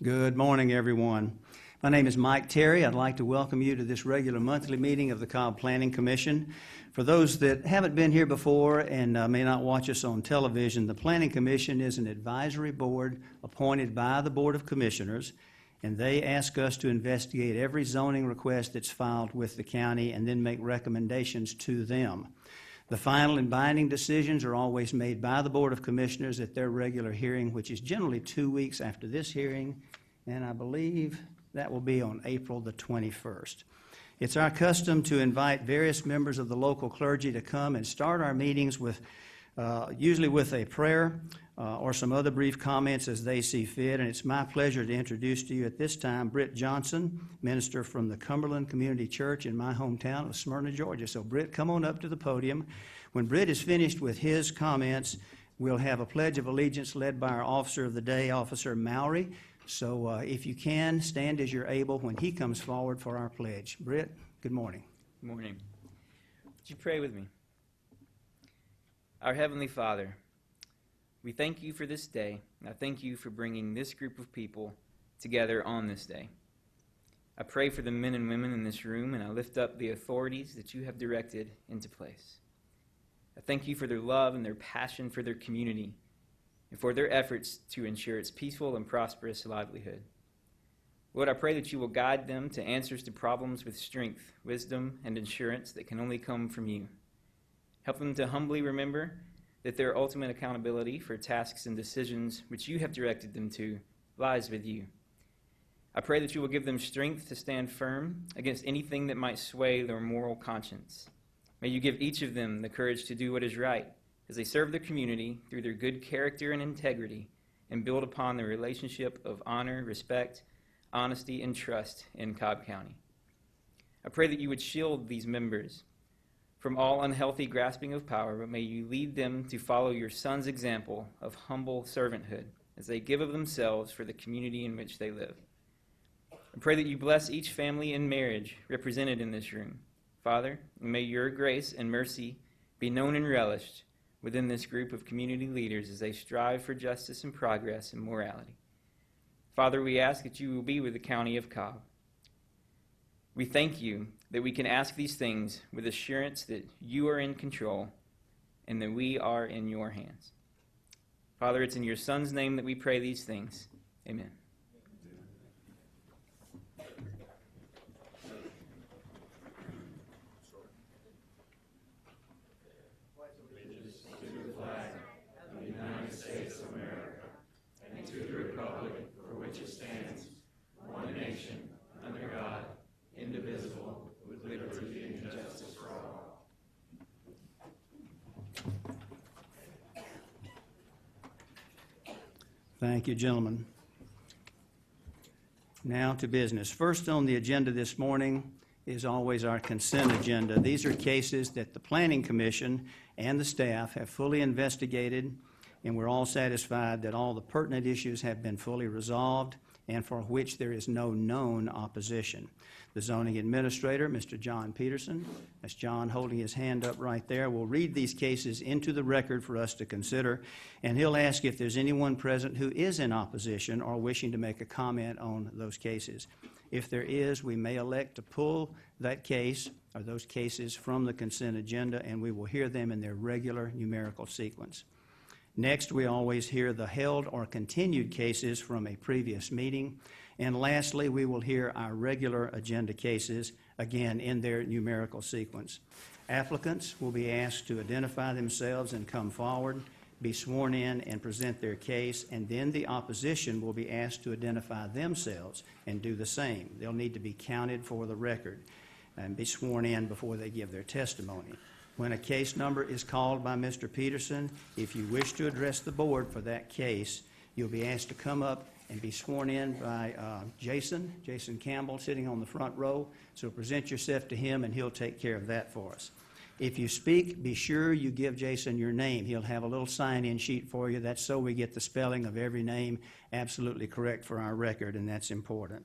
Good morning, everyone. My name is Mike Terry. I'd like to welcome you to this regular monthly meeting of the Cobb Planning Commission. For those that haven't been here before and may not watch us on television, the Planning Commission is an advisory board appointed by the Board of Commissioners, and they ask us to investigate every zoning request that's filed with the county and then make recommendations to them. The final and binding decisions are always made by the Board of Commissioners at their regular hearing, which is generally 2 weeks after this hearing, and I believe that will be on April the 21st. It's our custom to invite various members of the local clergy to come and start our meetings with, usually with a prayer or some other brief comments as they see fit, and it's my pleasure to introduce to you at this time Britt Johnson, minister from the Cumberland Community Church in my hometown of Smyrna, Georgia. So Britt, come on up to the podium. When Britt is finished with his comments, we'll have a Pledge of Allegiance led by our Officer of the Day, Officer Mowry. So if you can, stand as you're able when he comes forward for our pledge. Britt, good morning. Good morning. Would you pray with me? Our Heavenly Father, we thank you for this day, and I thank you for bringing this group of people together on this day. I pray for the men and women in this room, and I lift up the authorities that you have directed into place. I thank you for their love and their passion for their community, and for their efforts to ensure its peaceful and prosperous livelihood. Lord, I pray that you will guide them to answers to problems with strength, wisdom, and assurance that can only come from you. Help them to humbly remember that their ultimate accountability for tasks and decisions which you have directed them to lies with you. I pray that you will give them strength to stand firm against anything that might sway their moral conscience. May you give each of them the courage to do what is right as they serve their community through their good character and integrity and build upon the relationship of honor, respect, honesty, and trust in Cobb County. I pray that you would shield these members from all unhealthy grasping of power, but may you lead them to follow your Son's example of humble servanthood as they give of themselves for the community in which they live. I pray that you bless each family and marriage represented in this room. Father, may your grace and mercy be known and relished within this group of community leaders as they strive for justice and progress and morality. Father, we ask that you will be with the county of Cobb. We thank you that we can ask these things with assurance that you are in control and that we are in your hands. Father, it's in your Son's name that we pray these things. Amen. Thank you, gentlemen. Now to business. First on the agenda this morning is always our consent agenda. These are cases that the Planning Commission and the staff have fully investigated, and we're all satisfied that all the pertinent issues have been fully resolved and for which there is no known opposition. The zoning administrator, Mr. John Peterson, that's John holding his hand up right there, will read these cases into the record for us to consider, and he'll ask if there's anyone present who is in opposition or wishing to make a comment on those cases. If there is, we may elect to pull that case or those cases from the consent agenda, and we will hear them in their regular numerical sequence. Next, we always hear the held or continued cases from a previous meeting. And lastly, we will hear our regular agenda cases, again, in their numerical sequence. Applicants will be asked to identify themselves and come forward, be sworn in, and present their case, and then the opposition will be asked to identify themselves and do the same. They'll need to be counted for the record and be sworn in before they give their testimony. When a case number is called by Mr. Peterson, if you wish to address the board for that case, you'll be asked to come up and be sworn in by Jason Campbell, sitting on the front row. So present yourself to him, and he'll take care of that for us. If you speak, be sure you give Jason your name. He'll have a little sign-in sheet for you. That's so we get the spelling of every name absolutely correct for our record, and that's important.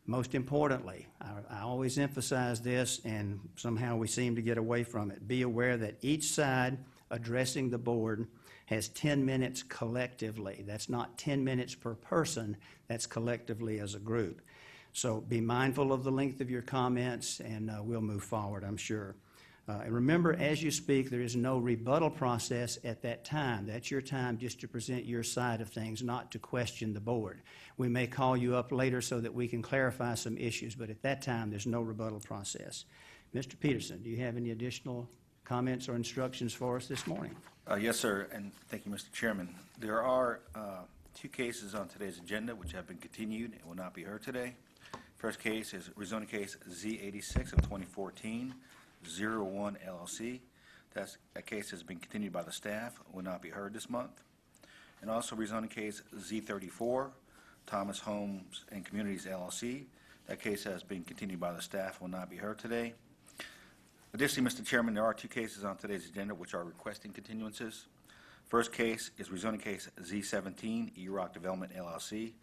Most importantly, I always emphasize this, and somehow we seem to get away from it. Be aware that each side addressing the board has 10 minutes collectively. That's not 10 minutes per person, that's collectively as a group. So be mindful of the length of your comments, and we'll move forward, I'm sure. And remember, as you speak, there is no rebuttal process at that time. That's your time just to present your side of things, not to question the board. We may call you up later so that we can clarify some issues, but at that time, there's no rebuttal process. Mr. Peterson, do you have any additional comments or instructions for us this morning? Yes, sir, and thank you, Mr. Chairman. There are two cases on today's agenda which have been continued and will not be heard today. First case is rezoning case Z86 of 2014, 01 LLC. That case has been continued by the staff, will not be heard this month. And also rezoning case Z34, Thomas Homes and Communities LLC. That case has been continued by the staff, will not be heard today. Additionally, Mr. Chairman, there are two cases on today's agenda which are requesting continuances. First case is rezoning case Z17, E-Rock Development LLC.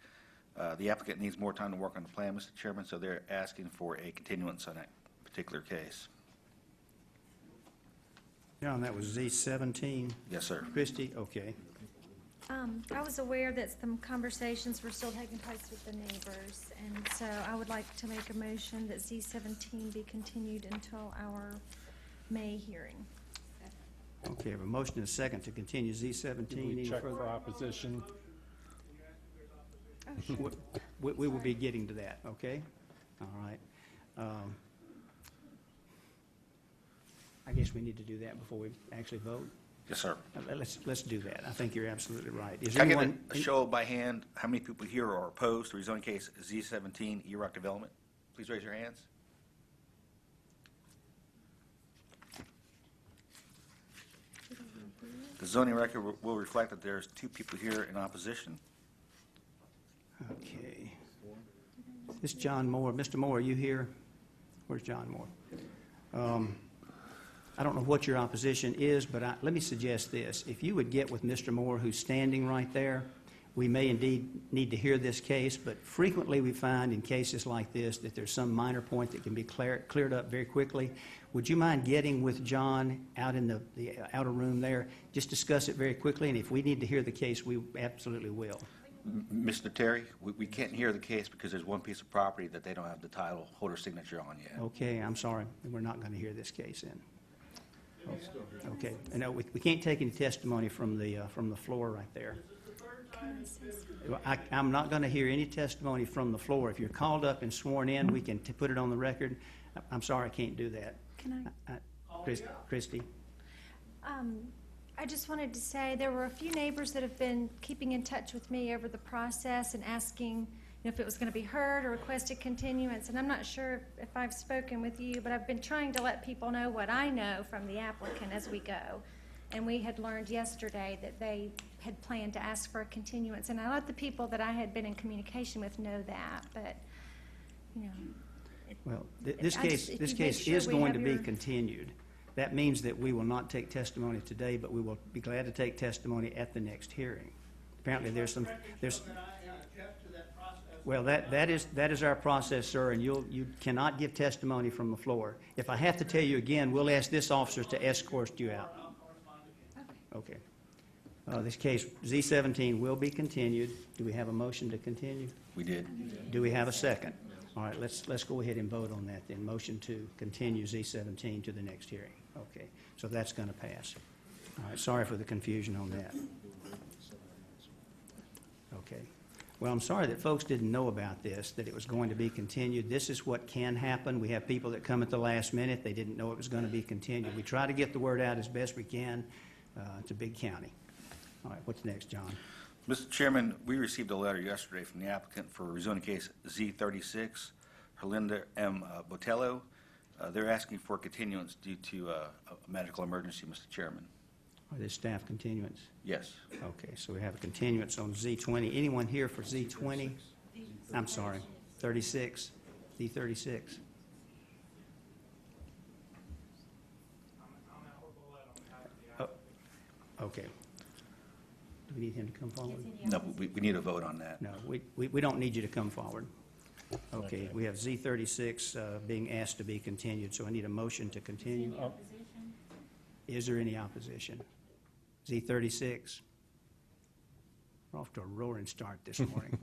The applicant needs more time to work on the plan, Mr. Chairman, so they're asking for a continuance on that particular case. John, that was Z17. Yes, sir. Christie, okay. I was aware that some conversations were still taking place with the neighbors, and so I would like to make a motion that Z17 be continued until our May hearing. Okay, I have a motion and a second to continue Z17. We Any check further? for opposition. We will be getting to that, okay? All right. I guess we need to do that before we actually vote. Yes, sir. Let's do that. I think you're absolutely right. Is Can I get anyone? a show by hand, how many people here are opposed to rezoning case Z17, E-Rock Development? Please raise your hands. The zoning record will reflect that there's two people here in opposition. Okay. This is John Moore. Mr. Moore, are you here? Where's John Moore? I don't know what your opposition is, but let me suggest this. If you would get with Mr. Moore, who's standing right there, we may indeed need to hear this case, but frequently we find in cases like this that there's some minor point that can be cleared up very quickly. Would you mind getting with John out in the outer room there? Just discuss it very quickly, and if we need to hear the case, we absolutely will. Mr. Terry, we can't hear the case because there's one piece of property that they don't have the title holder signature on yet. Okay, I'm sorry. We're not going to hear this case in. Okay. No, we can't take any testimony from the floor right there. I'm not going to hear any testimony from the floor. If you're called up and sworn in, we can put it on the record. I'm sorry, I can't do that. Can Christie? I just wanted to say there were a few neighbors that have been keeping in touch with me over the process and asking if it was going to be heard or requested continuance. And I'm not sure if I've spoken with you, but I've been trying to let people know what I know from the applicant as we go. And we had learned yesterday that they had planned to ask for a continuance. And I let the people that I had been in communication with know that, but, you know. Well, this I case just- if you make is sure we going have to be your- continued. That means that we will not take testimony today, but we will be glad to take testimony at the next hearing. Apparently, there's. Well, that is our process, sir, and you cannot give testimony from the floor. If I have to tell you again, we'll ask this officer to escort you out. Okay. This case, Z17, will be continued. Do we have a motion to continue? We did. Do we have a second? All right, let's go ahead and vote on that then. Motion to continue Z17 to the next hearing. Okay, so that's going to pass. All right, sorry for the confusion on that. Okay. Well, I'm sorry that folks didn't know about this, that it was going to be continued. This is what can happen. We have people that come at the last minute. They didn't know it was going to be continued. We try to get the word out as best we can. It's a big county. All right, what's next, John? Mr. Chairman, we received a letter yesterday from the applicant for rezoning case Z36, Herlinda M. Botello. They're asking for continuance due to a medical emergency, Mr. Chairman. Or this staff continuance? Yes. Okay, so we have a continuance on Z20. Anyone here for Z20? I'm sorry, 36, Z36. Oh, okay. Do we need him to come forward? No, we need a vote on that. No, we don't need you to come forward. Okay, we have Z36 being asked to be continued, so I need a motion to continue. Is there any opposition? Z36? We're off to a roaring start this morning.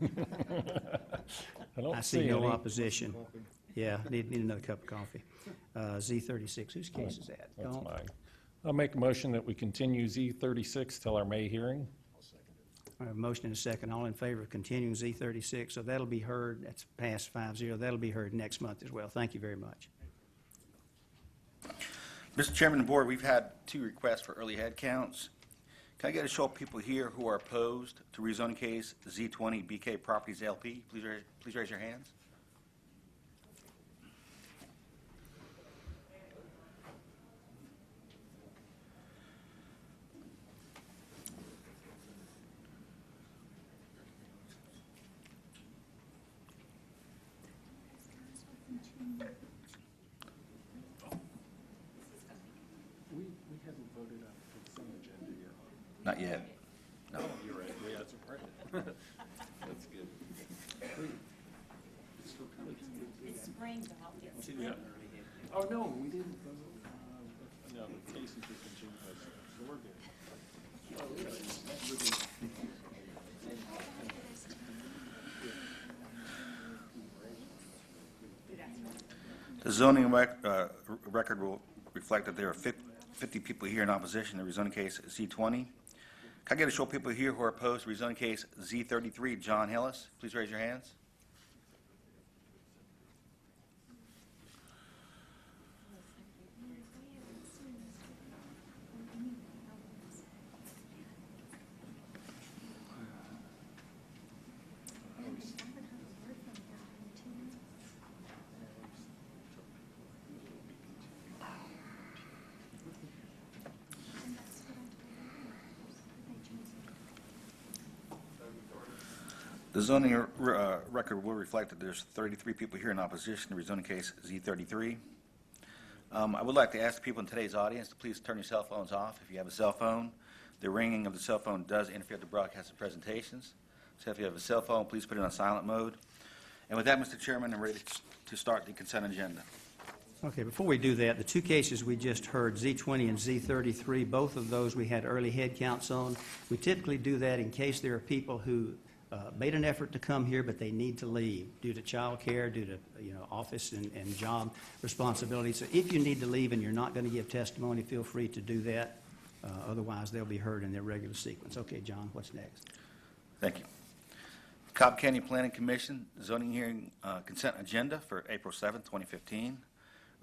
I don't I see no any. opposition. Yeah, need another cup of coffee. Z36, whose case is that? That's Galt? mine. I'll make a motion that we continue Z36 till our May hearing. I have a motion and a second. All in favor of continuing Z36, so that'll be heard, that's passed 5-0. That'll be heard next month as well. Thank you very much. Mr. Chairman and Board, we've had 2 requests for early head counts. Can I get a show of people here who are opposed to rezoning case Z20 BK Properties LP? Please raise your hands. We haven't voted on the consent agenda yet. Not yet. No. You're right. Yeah, that's right. That's good. It's spring, but I'll get some. Yeah. Oh, no, we didn't vote. No, the case has just been changed, so we're good. The zoning record will reflect that there are 50 people here in opposition to rezoning case Z20. Can I get a show of people here who are opposed to rezoning case Z33? John Hillis, please raise your hands. The zoning record will reflect that there's 33 people here in opposition to rezoning case Z33. I would like to ask the people in today's audience to please turn your cell phones off if you have a cell phone. The ringing of the cell phone does interfere with the broadcast of presentations. So if you have a cell phone, please put it on silent mode. And with that, Mr. Chairman, I'm ready to start the consent agenda. Okay, before we do that, the 2 cases we just heard, Z20 and Z33, both of those we had early head counts on. We typically do that in case there are people who made an effort to come here, but they need to leave due to child care, due to office and job responsibilities. So if you need to leave and you're not going to give testimony, feel free to do that. Otherwise, they'll be heard in their regular sequence. Okay, John, what's next? Thank you. Cobb County Planning Commission zoning hearing consent agenda for April 7, 2015.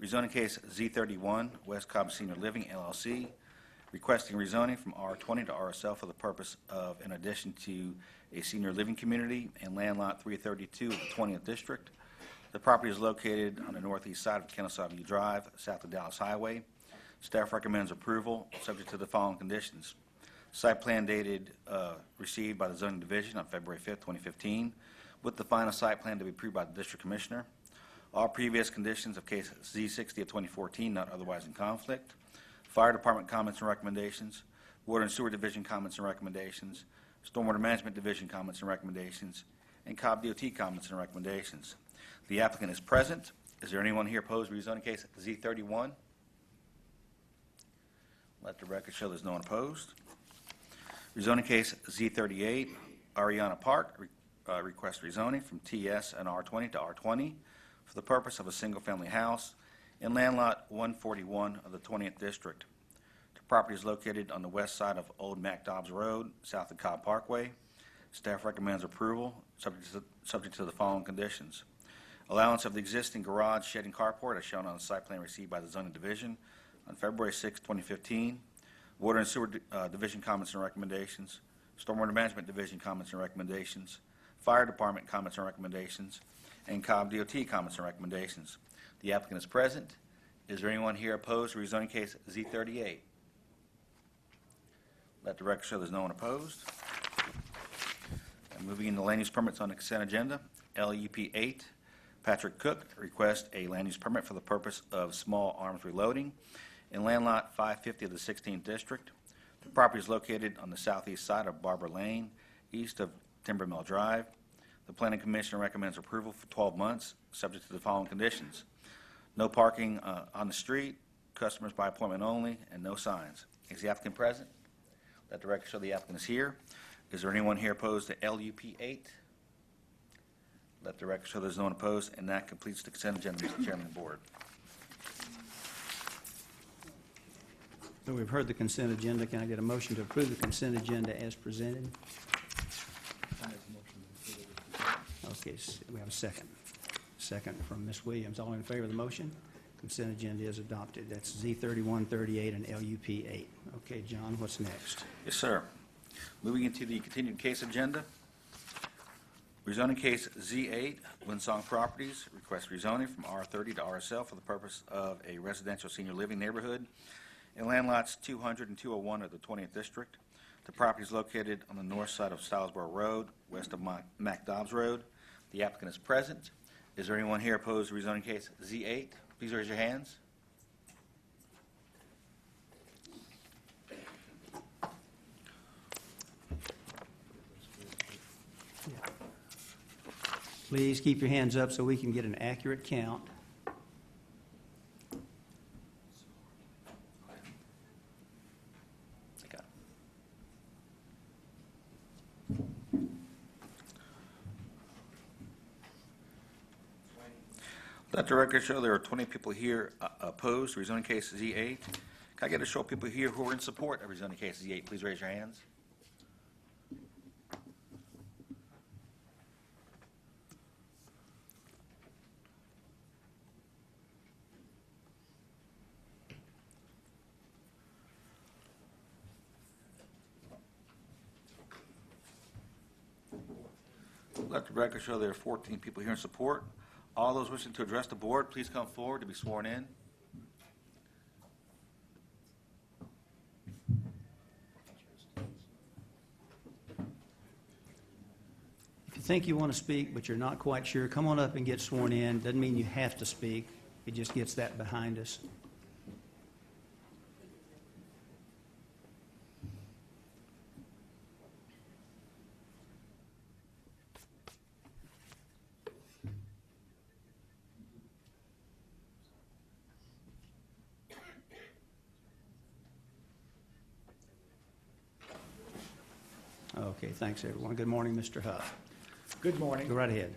Rezoning case Z31, West Cobb Senior Living, LLC, requesting rezoning from R20 to RSL for the purpose of, in addition to a senior living community and land lot 332 of the 20th District. The property is located on the northeast side of Kennesaw View Drive, south of Dallas Highway. Staff recommends approval, subject to the following conditions. Site plan dated, received by the Zoning Division on February 5, 2015, with the final site plan to be approved by the District Commissioner. All previous conditions of case Z60 of 2014 not otherwise in conflict. Fire Department comments and recommendations. Water and Sewer Division comments and recommendations. Stormwater Management Division comments and recommendations. And Cobb DOT comments and recommendations. The applicant is present. Is there anyone here opposed to rezoning case Z31? Let the record show there's no one opposed. Rezoning case Z38, Ariana Park, request rezoning from TS and R20 to R20 for the purpose of a single-family house in land lot 141 of the 20th District. The property is located on the west side of Old Mac Dobbs Road, south of Cobb Parkway. Staff recommends approval, subject to the following conditions. Allowance of the existing garage, shed, and carport as shown on the site plan received by the Zoning Division on February 6, 2015. Water and Sewer Division comments and recommendations. Stormwater Management Division comments and recommendations. Fire Department comments and recommendations. And Cobb DOT comments and recommendations. The applicant is present. Is there anyone here opposed to rezoning case Z38? Let the record show there's no one opposed. And moving into land use permits on the consent agenda, LUP 8, Patrick Cook requests a land use permit for the purpose of small arms reloading in land lot 550 of the 16th District. The property is located on the southeast side of Barber Lane, east of Timber Mill Drive. The Planning Commission recommends approval for 12 months, subject to the following conditions. No parking on the street, customers by appointment only, and no signs. Is the applicant present? Let the record show the applicant is here. Is there anyone here opposed to LUP 8? Let the record show there's no one opposed, and that completes the consent agenda, Mr. Chairman and Board. So we've heard the consent agenda. Can I get a motion to approve the consent agenda as presented? Okay, we have a second. Second from Ms. Williams. All in favor of the motion? Consent agenda is adopted. That's Z3138 and LUP 8. Okay, John, what's next? Yes, sir. Moving into the continued case agenda. Rezoning case Z8, Winsong Properties, request rezoning from R30 to RSL for the purpose of a residential senior living neighborhood in land lots 200 and 201 of the 20th District. The property is located on the north side of Stylesboro Road, west of MacDobbs Road. The applicant is present. Is there anyone here opposed to rezoning case Z8? Please raise your hands. Please keep your hands up so we can get an accurate count. Let the record show there are 20 people here opposed to rezoning case Z8. Can I get a show of people here who are in support of rezoning case Z8? Please raise your hands. Let the record show there are 14 people here in support. All those wishing to address the board, please come forward to be sworn in. If you think you want to speak, but you're not quite sure, come on up and get sworn in. Doesn't mean you have to speak. It just gets that behind us. Okay, thanks, everyone. Good morning, Mr. Huff. Good morning. Go right ahead.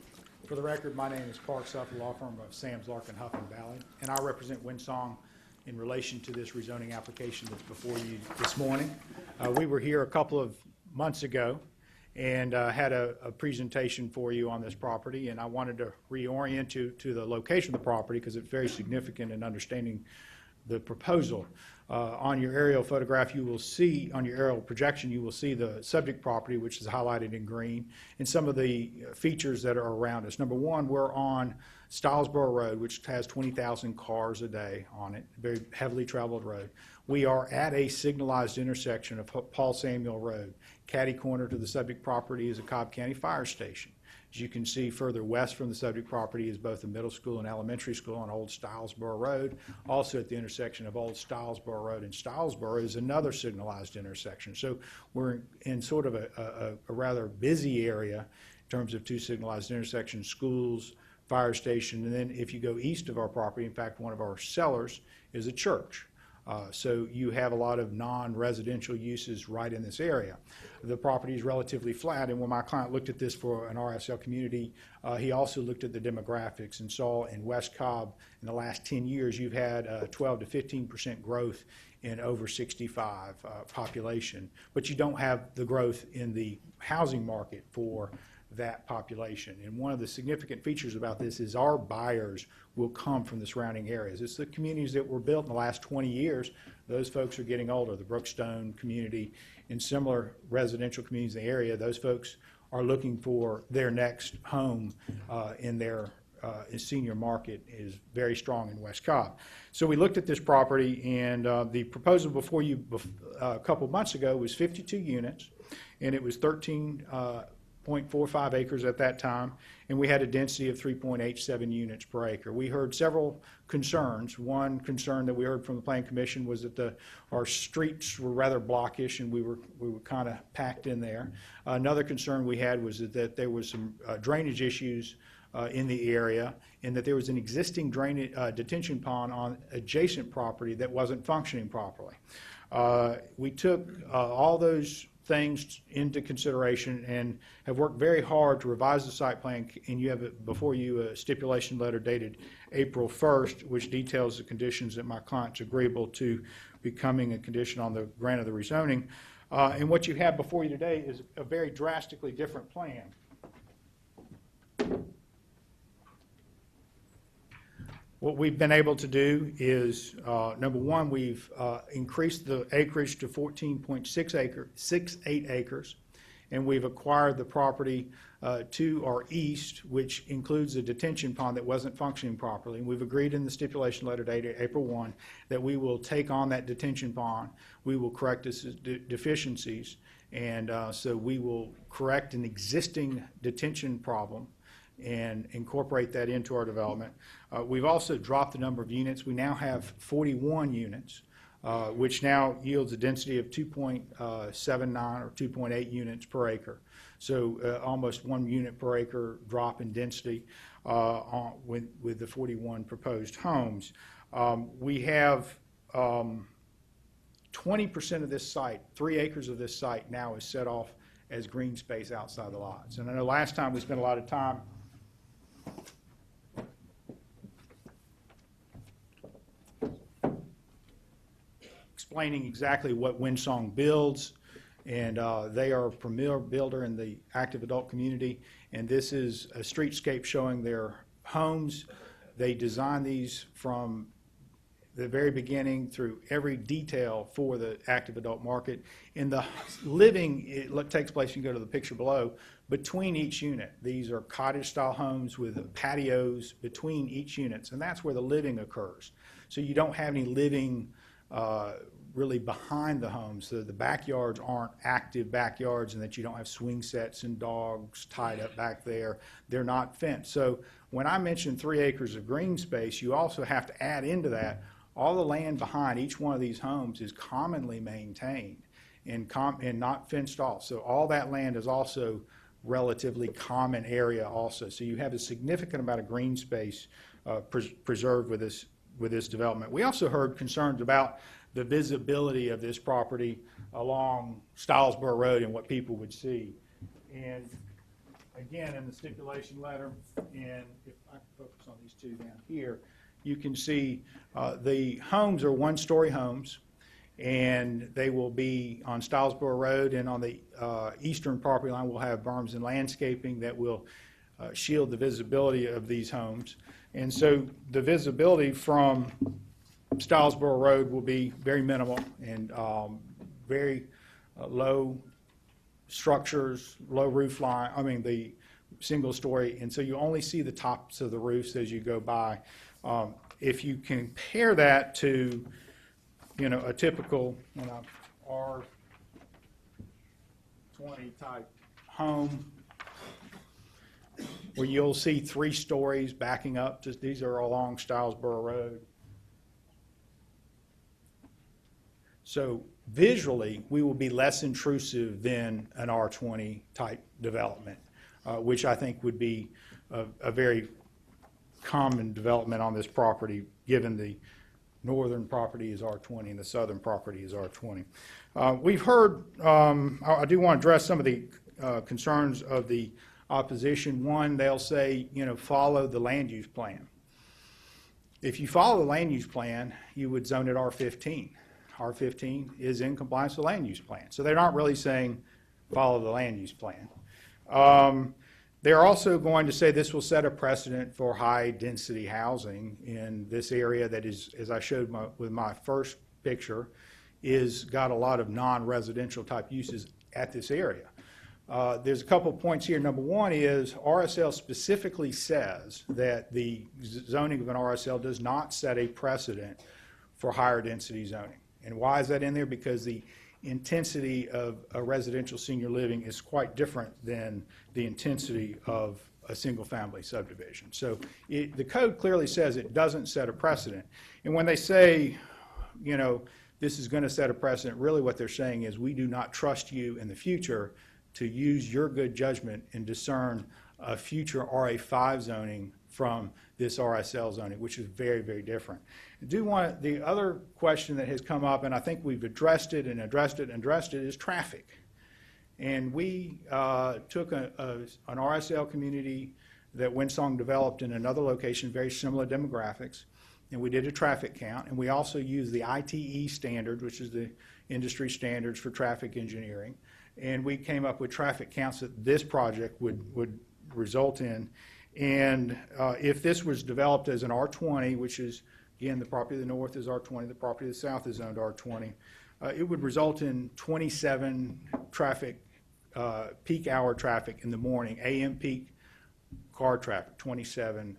For the record, my name is Clark Suffolk, law firm of Sam's, Larkin, Huff and Valley, and I represent Winsong in relation to this rezoning application that's before you this morning. We were here a couple of months ago and had a presentation for you on this property, and I wanted to reorient you to the location of the property because it's very significant in understanding the proposal. On your aerial photograph, you will see, on your aerial projection, you will see the subject property, which is highlighted in green, and some of the features that are around us. Number one, we're on Stylesboro Road, which has 20,000 cars a day on it, very heavily traveled road. We are at a signalized intersection of Paul Samuel Road. Catty corner to the subject property is a Cobb County Fire Station. As you can see, further west from the subject property is both a middle school and elementary school on Old Stylesboro Road. Also at the intersection of Old Stylesboro Road and Stylesboro is another signalized intersection. So we're in sort of a rather busy area in terms of two signalized intersections, schools, fire station, and then if you go east of our property, in fact, one of our sellers is a church. So you have a lot of non-residential uses right in this area. The property is relatively flat, and when my client looked at this for an RSL community, he also looked at the demographics and saw in West Cobb in the last 10 years you've had 12 to 15% growth in over 65 population, but you don't have the growth in the housing market for that population. And one of the significant features about this is our buyers will come from the surrounding areas. It's the communities that were built in the last 20 years. Those folks are getting older. The Brookstone community and similar residential communities in the area, those folks are looking for their next home in their senior market is very strong in West Cobb. So we looked at this property, and the proposal before you a couple months ago was 52 units, and it was 13.45 acres at that time, and we had a density of 3.87 units per acre. We heard several concerns. One concern that we heard from the Planning Commission was that our streets were rather blockish and we were kind of packed in there. Another concern we had was that there was some drainage issues in the area, and that there was an existing drainage detention pond on adjacent property that wasn't functioning properly. We took all those things into consideration and have worked very hard to revise the site plan, and you have before you a stipulation letter dated April 1st, which details the conditions that my client's agreeable to becoming a condition on the grant of the rezoning. And what you have before you today is a very drastically different plan. What we've been able to do is, number one, we've increased the acreage to 14.68 acres, and we've acquired the property to our east, which includes a detention pond that wasn't functioning properly. And we've agreed in the stipulation letter dated April 1 that we will take on that detention pond. We will correct its deficiencies, and so we will correct an existing detention problem and incorporate that into our development. We've also dropped the number of units. We now have 41 units, which now yields a density of 2.79 or 2.8 units per acre. So almost 1 unit per acre drop in density with the 41 proposed homes. We have 20% of this site, 3 acres of this site now is set off as green space outside the lots. And I know last time we spent a lot of time explaining exactly what Windsong builds, and they are a premier builder in the active adult community, and this is a streetscape showing their homes. They design these from the very beginning through every detail for the active adult market. In the living, it takes place, you can go to the picture below, between each unit. These are cottage-style homes with patios between each units, and that's where the living occurs. So you don't have any living really behind the homes. So the backyards aren't active backyards, and that you don't have swing sets and dogs tied up back there. They're not fenced. So when I mentioned 3 acres of green space, you also have to add into that all the land behind each one of these homes is commonly maintained and not fenced off. So all that land is also relatively common area also. So you have a significant amount of green space preserved with this development. We also heard concerns about the visibility of this property along Stylesboro Road and what people would see. And again, in the stipulation letter, and if I can focus on these two down here, you can see the homes are 1-story homes, and they will be on Stylesboro Road, and on the eastern property line we'll have berms and landscaping that will shield the visibility of these homes. And so the visibility from Stylesboro Road will be very minimal and very low structures, low roof line, the single story, and so you only see the tops of the roofs as you go by. If you compare that to, a typical, R20 type home, where you'll see 3 stories backing up, these are along Stylesboro Road. So visually, we will be less intrusive than an R20 type development, which I think would be a very common development on this property, given the northern property is R20 and the southern property is R20. We've heard, I do want to address some of the concerns of the opposition. One, they'll say, follow the land use plan. If you follow the land use plan, you would zone it R15. R15 is in compliance with the land use plan. So they're not really saying follow the land use plan. They're also going to say this will set a precedent for high-density housing in this area that is, as I showed with my first picture, is got a lot of non-residential type uses at this area. There's a couple of points here. Number one is RSL specifically says that the zoning of an RSL does not set a precedent for higher density zoning. And why is that in there? Because the intensity of a residential senior living is quite different than the intensity of a single-family subdivision. So the code clearly says it doesn't set a precedent. And when they say, this is going to set a precedent, really what they're saying is we do not trust you in the future to use your good judgment and discern a future RA5 zoning from this RSL zoning, which is very, very different. I do want the other question that has come up, and I think we've addressed it, is traffic. And we took an RSL community that Windsong developed in another location, very similar demographics, and we did a traffic count. And we also used the ITE standard, which is the industry standards for traffic engineering. And we came up with traffic counts that this project would result in. And if this was developed as an R20, which is, again, the property to the north is R20, the property to the south is zoned R20, it would result in 27 traffic, peak hour traffic in the morning, AM peak car traffic, 27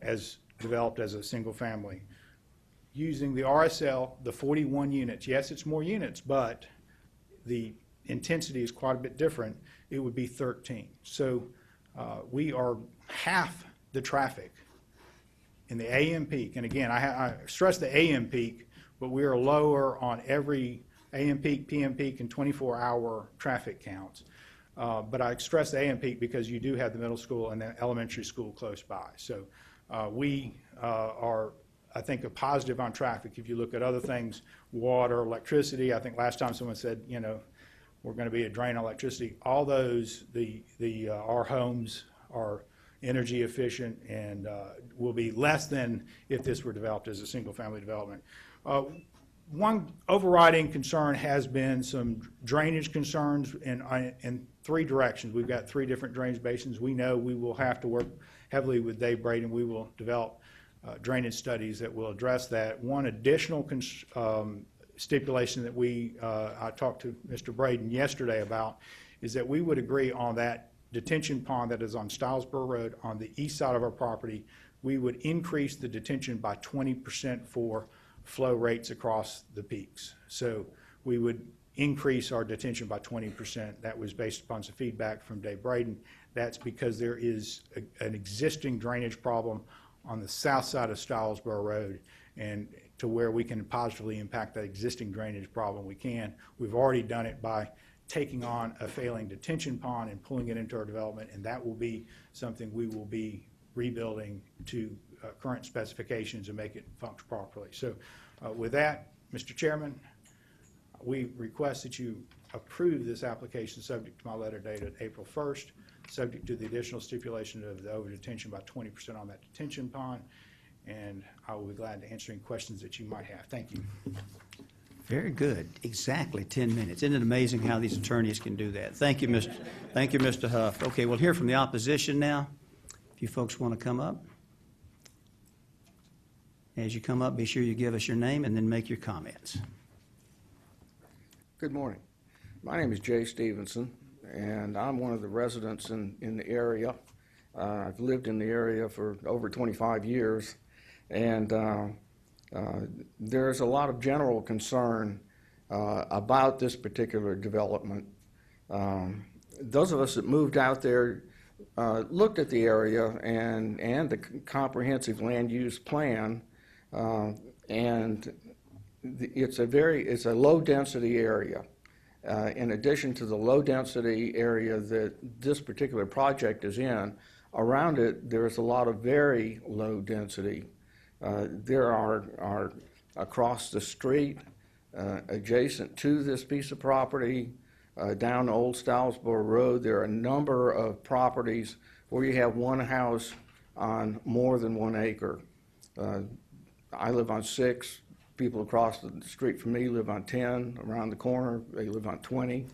as developed as a single family. Using the RSL, the 41 units, yes, it's more units, but the intensity is quite a bit different. It would be 13. So we are half the traffic in the AM peak. And again, I stress the AM peak, but we are lower on every AM peak, PM peak, and 24-hour traffic counts. But I stress the AM peak because you do have the middle school and the elementary school close by. So we are, I think, a positive on traffic. If you look at other things, water, electricity, I think last time someone said, you know, we're going to be a drain on electricity. All those, our homes are energy efficient and will be less than if this were developed as a single family development. One overriding concern has been some drainage concerns in three directions. We've got three different drainage basins. We know we will have to work heavily with Dave Braden. We will develop drainage studies that will address that. One additional stipulation that I talked to Mr. Braden yesterday about is that we would agree on that detention pond that is on Stylesboro Road on the east side of our property. We would increase the detention by 20% for flow rates across the peaks. So we would increase our detention by 20%. That was based upon some feedback from Dave Braden. That's because there is an existing drainage problem on the south side of Stylesboro Road, and to where we can positively impact that existing drainage problem, we can. We've already done it by taking on a failing detention pond and pulling it into our development, and that will be something we will be rebuilding to current specifications and make it function properly. So with that, Mr. Chairman, we request that you approve this application subject to my letter dated April 1st, subject to the additional stipulation of the over detention by 20% on that detention pond, and I will be glad to answer any questions that you might have. Thank you. Very good. Exactly 10 minutes. Isn't it amazing how these attorneys can do that? Thank you, Mr. Huff. Okay, we'll hear from the opposition now. If you folks want to come up. As you come up, be sure you give us your name and then make your comments. Good morning. My name is Jay Stevenson, and I'm one of the residents in the area. I've lived in the area for over 25 years, and there's a lot of general concern about this particular development. Those of us that moved out there looked at the area and the comprehensive land use plan, and it's a low density area. In addition to the low density area that this particular project is in, around it there's a lot of very low density. There are across the street, adjacent to this piece of property, down Old Stylesboro Road, there are a number of properties where you have one house on more than 1 acre. I live on 6. People across the street from me live on 10. Around the corner, they live on 20.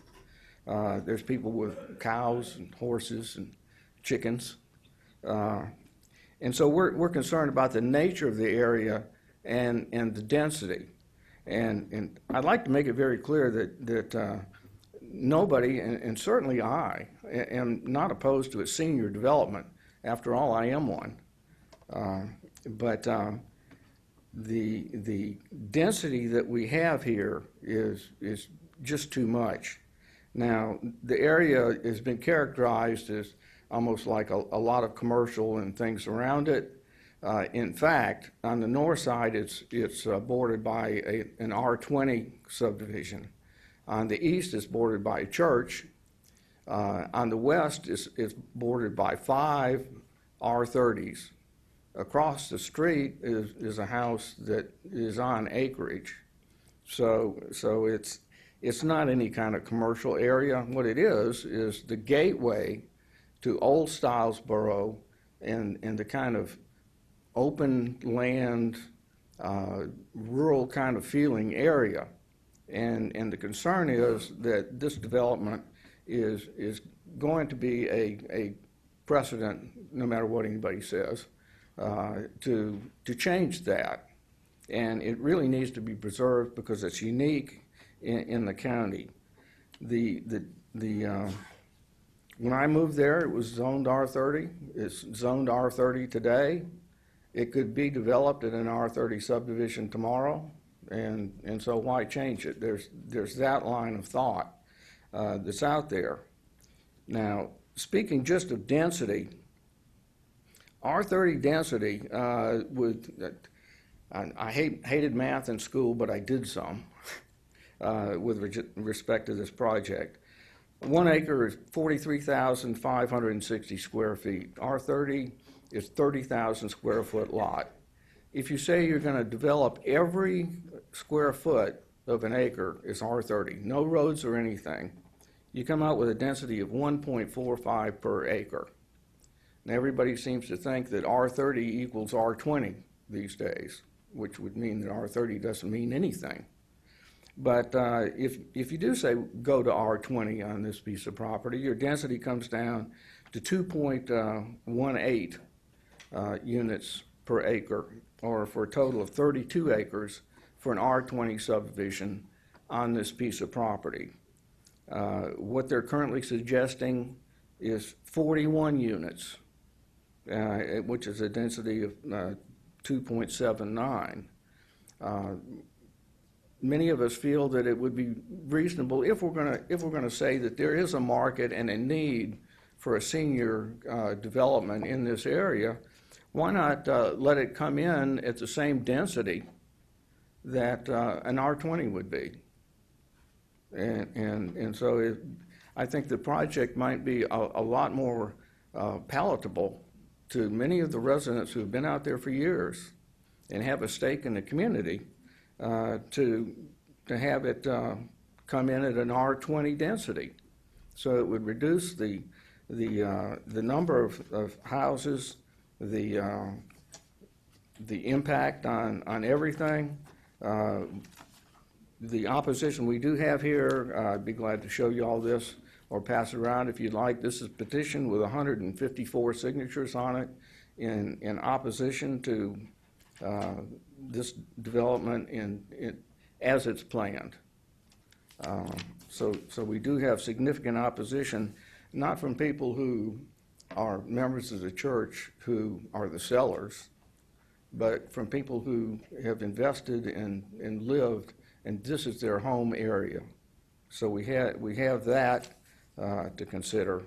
There's people with cows and horses and chickens. And so we're concerned about the nature of the area and the density. And I'd like to make it very clear that nobody, and certainly I, am not opposed to a senior development. After all, I am one. But the density that we have here is just too much. Now, the area has been characterized as almost like a lot of commercial and things around it. In fact, on the north side, it's bordered by an R20 subdivision. On the east, it's bordered by a church. On the west, it's bordered by 5 R30s. Across the street is a house that is on acreage. So it's It's not any kind of commercial area. What it is the gateway to Old Stylesboro and the kind of open land, rural kind of feeling area. And the concern is that this development is going to be a precedent, no matter what anybody says, to change that. And it really needs to be preserved because it's unique in the county. When I moved there, it was zoned R30. It's zoned R30 today. It could be developed in an R30 subdivision tomorrow, and so why change it? There's that line of thought that's out there. Now, speaking just of density, R30 density I hated math in school, but I did some with respect to this project. 1 acre is 43,560 square feet. R30 is 30,000 square foot lot. If you say you're going to develop every square foot of an acre is R30, no roads or anything, you come out with a density of 1.45 per acre. And everybody seems to think that R30 equals R20 these days, which would mean that R30 doesn't mean anything. But if you do say go to R20 on this piece of property, your density comes down to 2.18 units per acre, or for a total of 32 acres for an R20 subdivision on this piece of property. What they're currently suggesting is 41 units, which is a density of 2.79. Many of us feel that it would be reasonable if we're going to say that there is a market and a need for a senior development in this area. Why not let it come in at the same density that an R20 would be? And so I think the project might be a lot more palatable to many of the residents who have been out there for years and have a stake in the community. To have it come in at an R20 density, so it would reduce the number of houses, the impact on everything. The opposition we do have here, I'd be glad to show you all this or pass it around if you'd like. This is a petition with 154 signatures on it in opposition to this development as it's planned. So we do have significant opposition, not from people who are members of the church who are the sellers, but from people who have invested and lived, and this is their home area. So we have that to consider.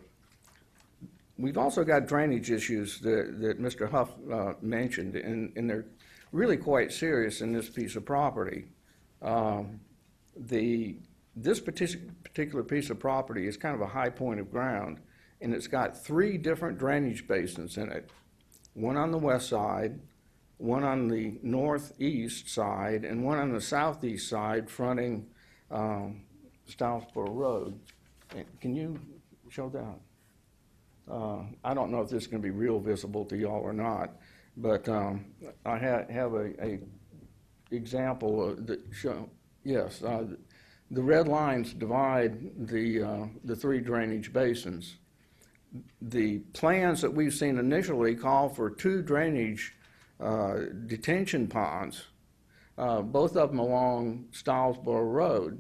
We've also got drainage issues that Mr. Huff mentioned, and they're really quite serious in this piece of property. This particular piece of property is kind of a high point of ground, and it's got 3 different drainage basins in it. One on the west side, one on the northeast side, and one on the southeast side fronting Stylesboro Road. Can you show that? I don't know if this is going to be real visible to y'all or not, but I have a example that show. Yes, the red lines divide the 3 drainage basins. The plans that we've seen initially call for 2 drainage detention ponds, both of them along Stylesboro Road.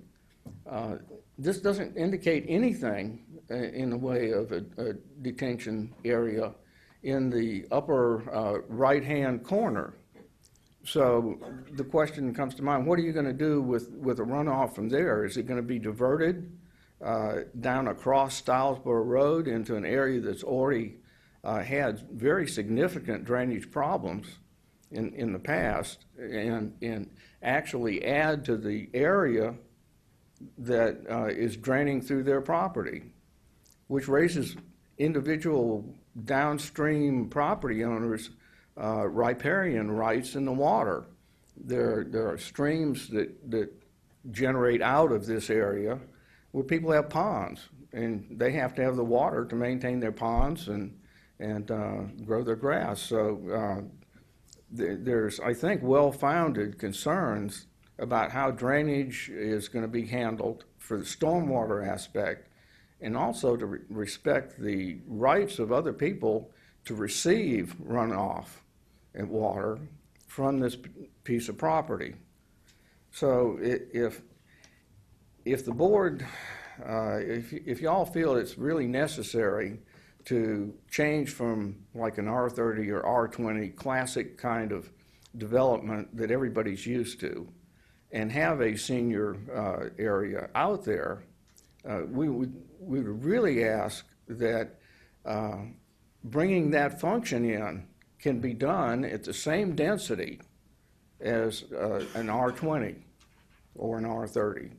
This doesn't indicate anything in the way of a detention area in the upper right-hand corner. So the question comes to mind, what are you going to do with a runoff from there? Is it going to be diverted down across Stylesboro Road into an area that's already had very significant drainage problems in the past and actually add to the area that is draining through their property, which raises individual downstream property owners' riparian rights in the water. There are streams that generate out of this area where people have ponds, and they have to have the water to maintain their ponds and grow their grass. So there's, I think, well-founded concerns about how drainage is going to be handled for the stormwater aspect, and also to respect the rights of other people to receive runoff and water from this piece of property. So if the board, if y'all feel it's really necessary to change from like an R30 or R20 classic kind of development that everybody's used to, and have a senior area out there, we would really ask that bringing that function in can be done at the same density as an R20 or an R30.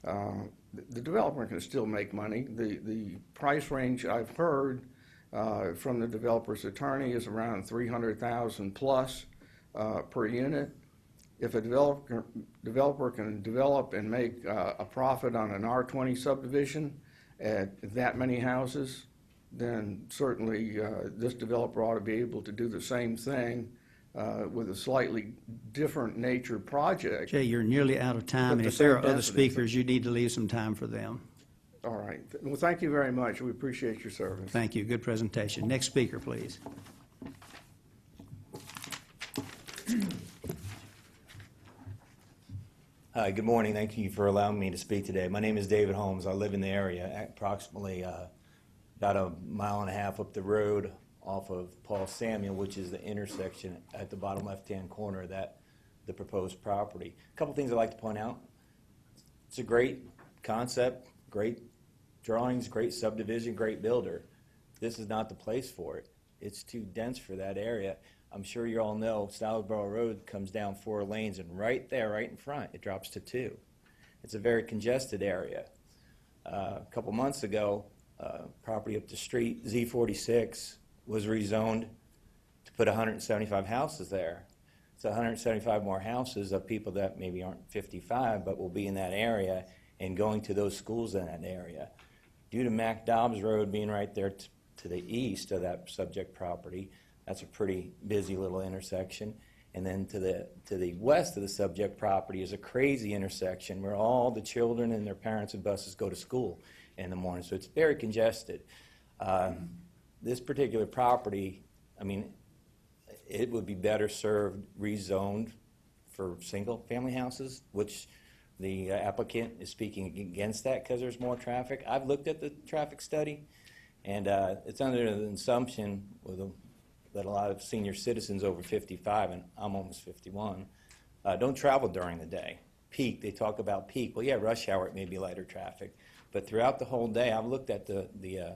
The developer can still make money. The price range I've heard from the developer's attorney is around $300,000 plus per unit. If a developer can develop and make a profit on an R20 subdivision at that many houses, then certainly this developer ought to be able to do the same thing with a slightly different nature project. Jay, you're nearly out of time, But and the if there same are other density. speakers, you need to leave some time for them. All right. Well, thank you very much. We appreciate your service. Thank you. Good presentation. Next speaker, please. Hi, good morning. Thank you for allowing me to speak today. My name is David Holmes. I live in the area, approximately about a mile and a half up the road off of Paul Samuel, which is the intersection at the bottom left-hand corner of the proposed property. A couple things I'd like to point out. It's a great concept, great drawings, great subdivision, great builder. This is not the place for it. It's too dense for that area. I'm sure you all know Stylesboro Road comes down 4 lanes, and right there, right in front, it drops to 2. It's a very congested area. A couple months ago, property up the street, Z46, was rezoned to put 175 houses there. It's 175 more houses of people that maybe aren't 55, but will be in that area and going to those schools in that area. Due to Mac Dobbs Road being right there to the east of that subject property, that's a pretty busy little intersection. And then to the west of the subject property is a crazy intersection where all the children and their parents and buses go to school in the morning. So it's very congested. This particular property, I mean, it would be better served rezoned for single-family houses, which the applicant is speaking against that because there's more traffic. I've looked at the traffic study, and it's under the assumption that a lot of senior citizens over 55, and I'm almost 51, don't travel during the day. Peak, they talk about peak. Well, yeah, rush hour, it may be lighter traffic. But throughout the whole day, I've looked at the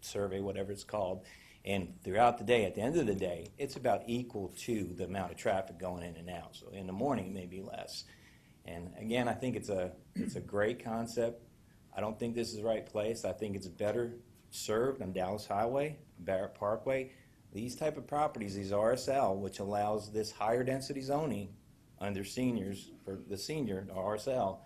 survey, whatever it's called, and throughout the day, at the end of the day, it's about equal to the amount of traffic going in and out. So in the morning, it may be less. And again, I think it's a great concept. I don't think this is the right place. I think it's better served on Dallas Highway, Barrett Parkway. These type of properties, these RSL, which allows this higher density zoning under seniors, for the senior, RSL,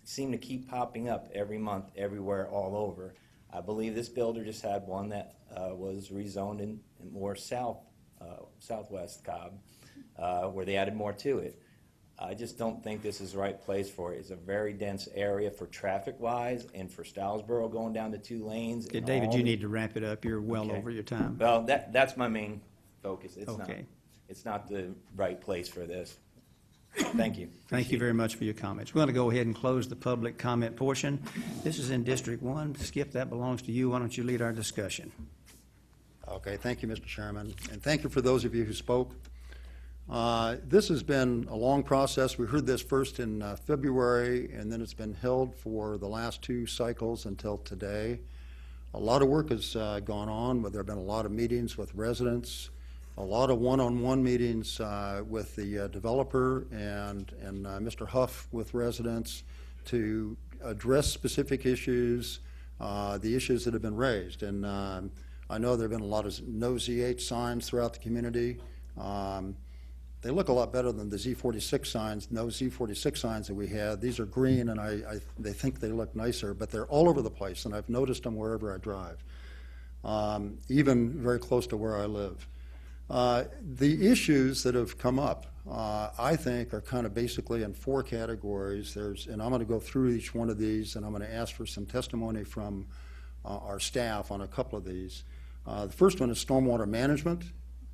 seem to keep popping up every month, everywhere, all over. I believe this builder just had one that was rezoned in more southwest Cobb, where they added more to it. I just don't think this is the right place for it. It's a very dense area for traffic-wise and for Stylesboro going down to 2 lanes. Okay, and David, all you the- need to wrap it up. You're well Okay. over your time. Well, that's my main focus. Okay. It's not the right place for this. Thank you. Thank you very much for your comments. We're going to go ahead and close the public comment portion. This is in District 1. Skip, that belongs to you. Why don't you lead our discussion? Okay, thank you, Mr. Chairman, and thank you for those of you who spoke. This has been a long process. We heard this first in February, and then it's been held for the last 2 cycles until today. A lot of work has gone on, but there have been a lot of meetings with residents, a lot of one-on-one meetings with the developer and Mr. Huff with residents to address specific issues, the issues that have been raised. And I know there have been a lot of no ZH signs throughout the community. They look a lot better than the Z46 signs, no Z46 signs that we had. These are green, and they think they look nicer, but they're all over the place, and I've noticed them wherever I drive, even very close to where I live. The issues that have come up, I think, are kind of basically in 4 categories. And I'm going to go through each one of these, and I'm going to ask for some testimony from our staff on a couple of these. The first one is stormwater management.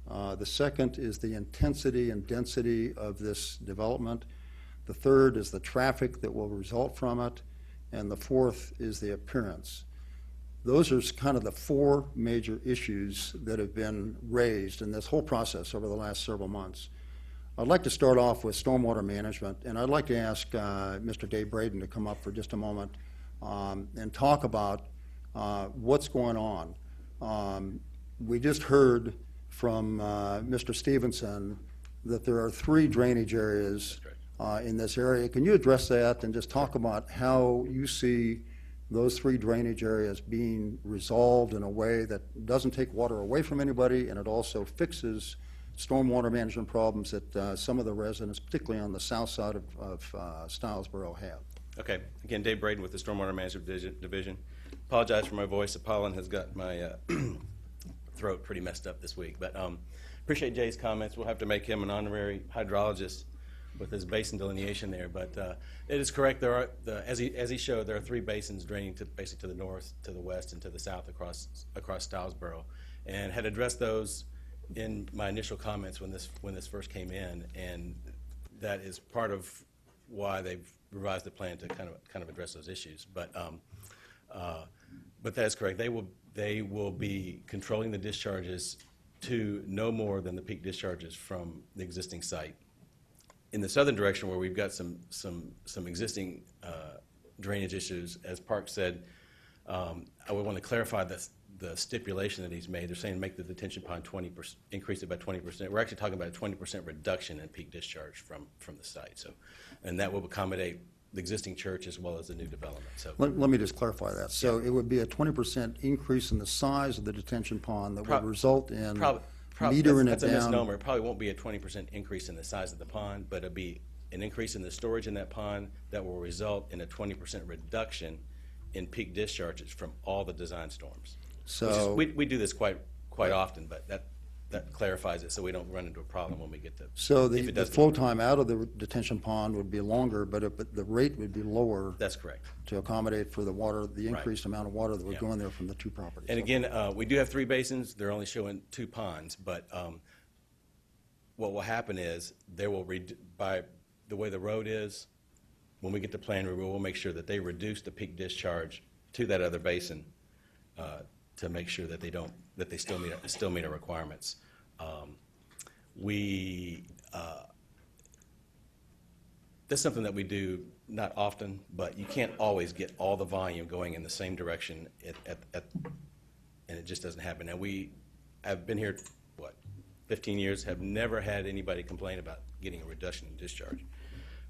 The second is the intensity and density of this development. The third is the traffic that will result from it. And the fourth is the appearance. Those are kind of the 4 major issues that have been raised in this whole process over the last several months. I'd like to start off with stormwater management, and I'd like to ask Mr. Dave Braden to come up for just a moment and talk about what's going on. We just heard from Mr. Stevenson that there are 3 drainage areas in this area. Can you address that and just talk about how you see those 3 drainage areas being resolved in a way that doesn't take water away from anybody, and it also fixes stormwater management problems that some of the residents, particularly on the south side of Stylesboro, have? Okay. Again, Dave Braden with the Stormwater Management Division. Apologize for my voice. The pollen has got my throat pretty messed up this week. But appreciate Jay's comments. We'll have to make him an honorary hydrologist with his basin delineation there. But it is correct. There are, as he showed, there are 3 basins draining basically to the north, to the west, and to the south across Stylesboro, and had addressed those in my initial comments when this first came in, and that is part of why they've revised the plan to kind of address those issues. But that is correct. They will be controlling the discharges to no more than the peak discharges from the existing site. In the southern direction, where we've got some existing drainage issues, as Park said, I would want to clarify the stipulation that he's made. They're saying make the detention pond increase it by 20%. We're actually talking about a 20% reduction in peak discharge from the site. So, and that will accommodate the existing church as well as the new development. So Let me just clarify that. So it would be a 20% increase in the size of the detention pond that would result in metering that's it down. a misnomer. It probably won't be a 20% increase in the size of the pond, but it'll be an increase in the storage in that pond that will result in a 20% reduction in peak discharges from all the design storms. So we do this quite often, but that clarifies it so we don't run into a problem when we get to. So the flow time out of the detention pond would be longer, but the rate would be lower. That's correct. To accommodate for the water, the Right. increased amount of water that would Yeah. go in there from the 2 properties. And again, we do have 3 basins. They're only showing 2 ponds, but what will happen is there will, by the way the road is, when we get the plan review, we'll make sure that they reduce the peak discharge to that other basin to make sure that they still meet our requirements. That's something that we do not often, but you can't always get all the volume going in the same direction, and it just doesn't happen. And we have been here, 15 years, have never had anybody complain about getting a reduction in discharge.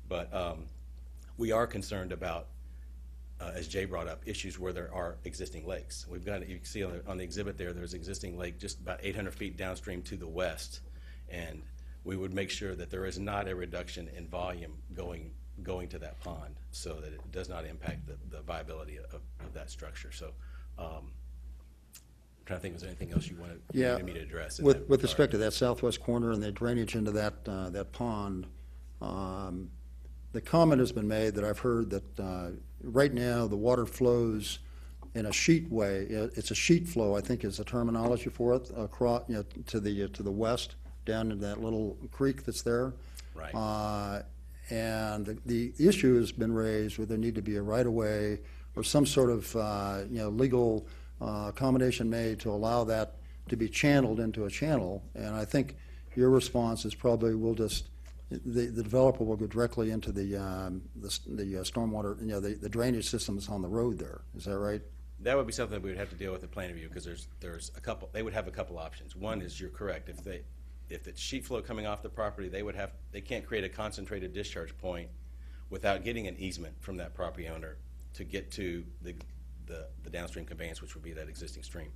But we are concerned about, as Jay brought up, issues where there are existing lakes. We've got, you can see on the exhibit there's an existing lake just about 800 feet downstream to the west, and we would make sure that there is not a reduction in volume going to that pond so that it does not impact the viability of that structure. So I'm trying to think, was there anything else you wanted me to address? With respect to that southwest corner and the drainage into that pond, the comment has been made that I've heard that right now the water flows in a sheet way. It's a sheet flow, I think is the terminology for it, across, to the west, down into that little creek that's there. Right. And the issue has been raised where there need to be a right-of-way or some sort of legal accommodation made to allow that to be channeled into a channel. And I think your response is probably the developer will go directly into the stormwater, the drainage systems on the road there. Is that right? That would be something that we would have to deal with the plan review, because there's a couple. They would have a couple options. One is, you're correct. If it's sheet flow coming off the property, they can't create a concentrated discharge point without getting an easement from that property owner to get to the downstream conveyance, which would be that existing stream.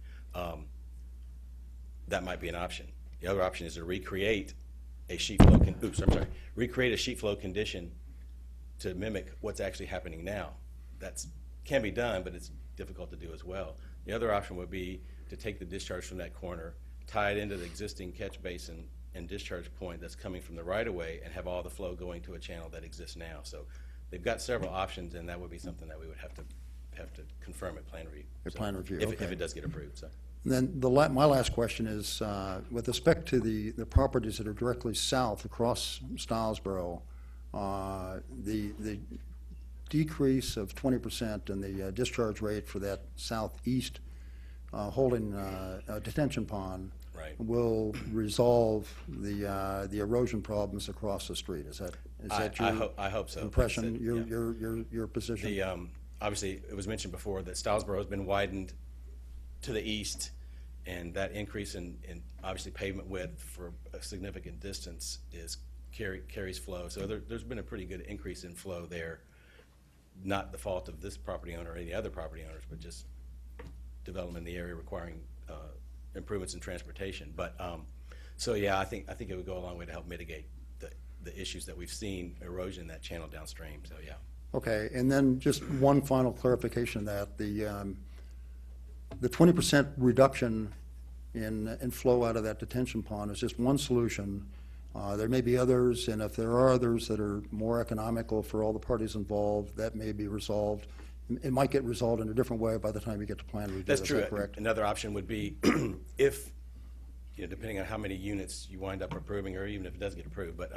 That might be an option. The other option is to recreate a sheet flow, recreate a sheet flow condition to mimic what's actually happening now. That's, can be done, but it's difficult to do as well. The other option would be to take the discharge from that corner, tie it into the existing catch basin and discharge point that's coming from the right-of-way, and have all the flow going to a channel that exists now. So they've got several options, and that would be something that we would have to confirm at plan review. At plan review, If okay. it does get approved, so. And then my last question is, with respect to the properties that are directly south across Stylesboro, the decrease of 20% in the discharge rate for that southeast holding detention pond Right. will resolve the erosion problems across the street. Is that I hope so. impression, Like I said, your position? Obviously, it was mentioned before that Stylesboro has been widened to the east, and that increase in obviously pavement width for a significant distance carries flow. So there's been a pretty good increase in flow there. Not the fault of this property owner or any other property owners, but just development in the area requiring improvements in transportation. But so yeah, I think it would go a long way to help mitigate the issues that we've seen, erosion in that channel downstream. So yeah. Okay, and then just one final clarification of that. The 20% reduction in flow out of that detention pond is just one solution. There may be others, and if there are others that are more economical for all the parties involved, that may be resolved. It might get resolved in a different way by the time you get to plan review. That's Is true. that correct? Another option would be if, depending on how many units you wind up approving, or even if it does get approved, but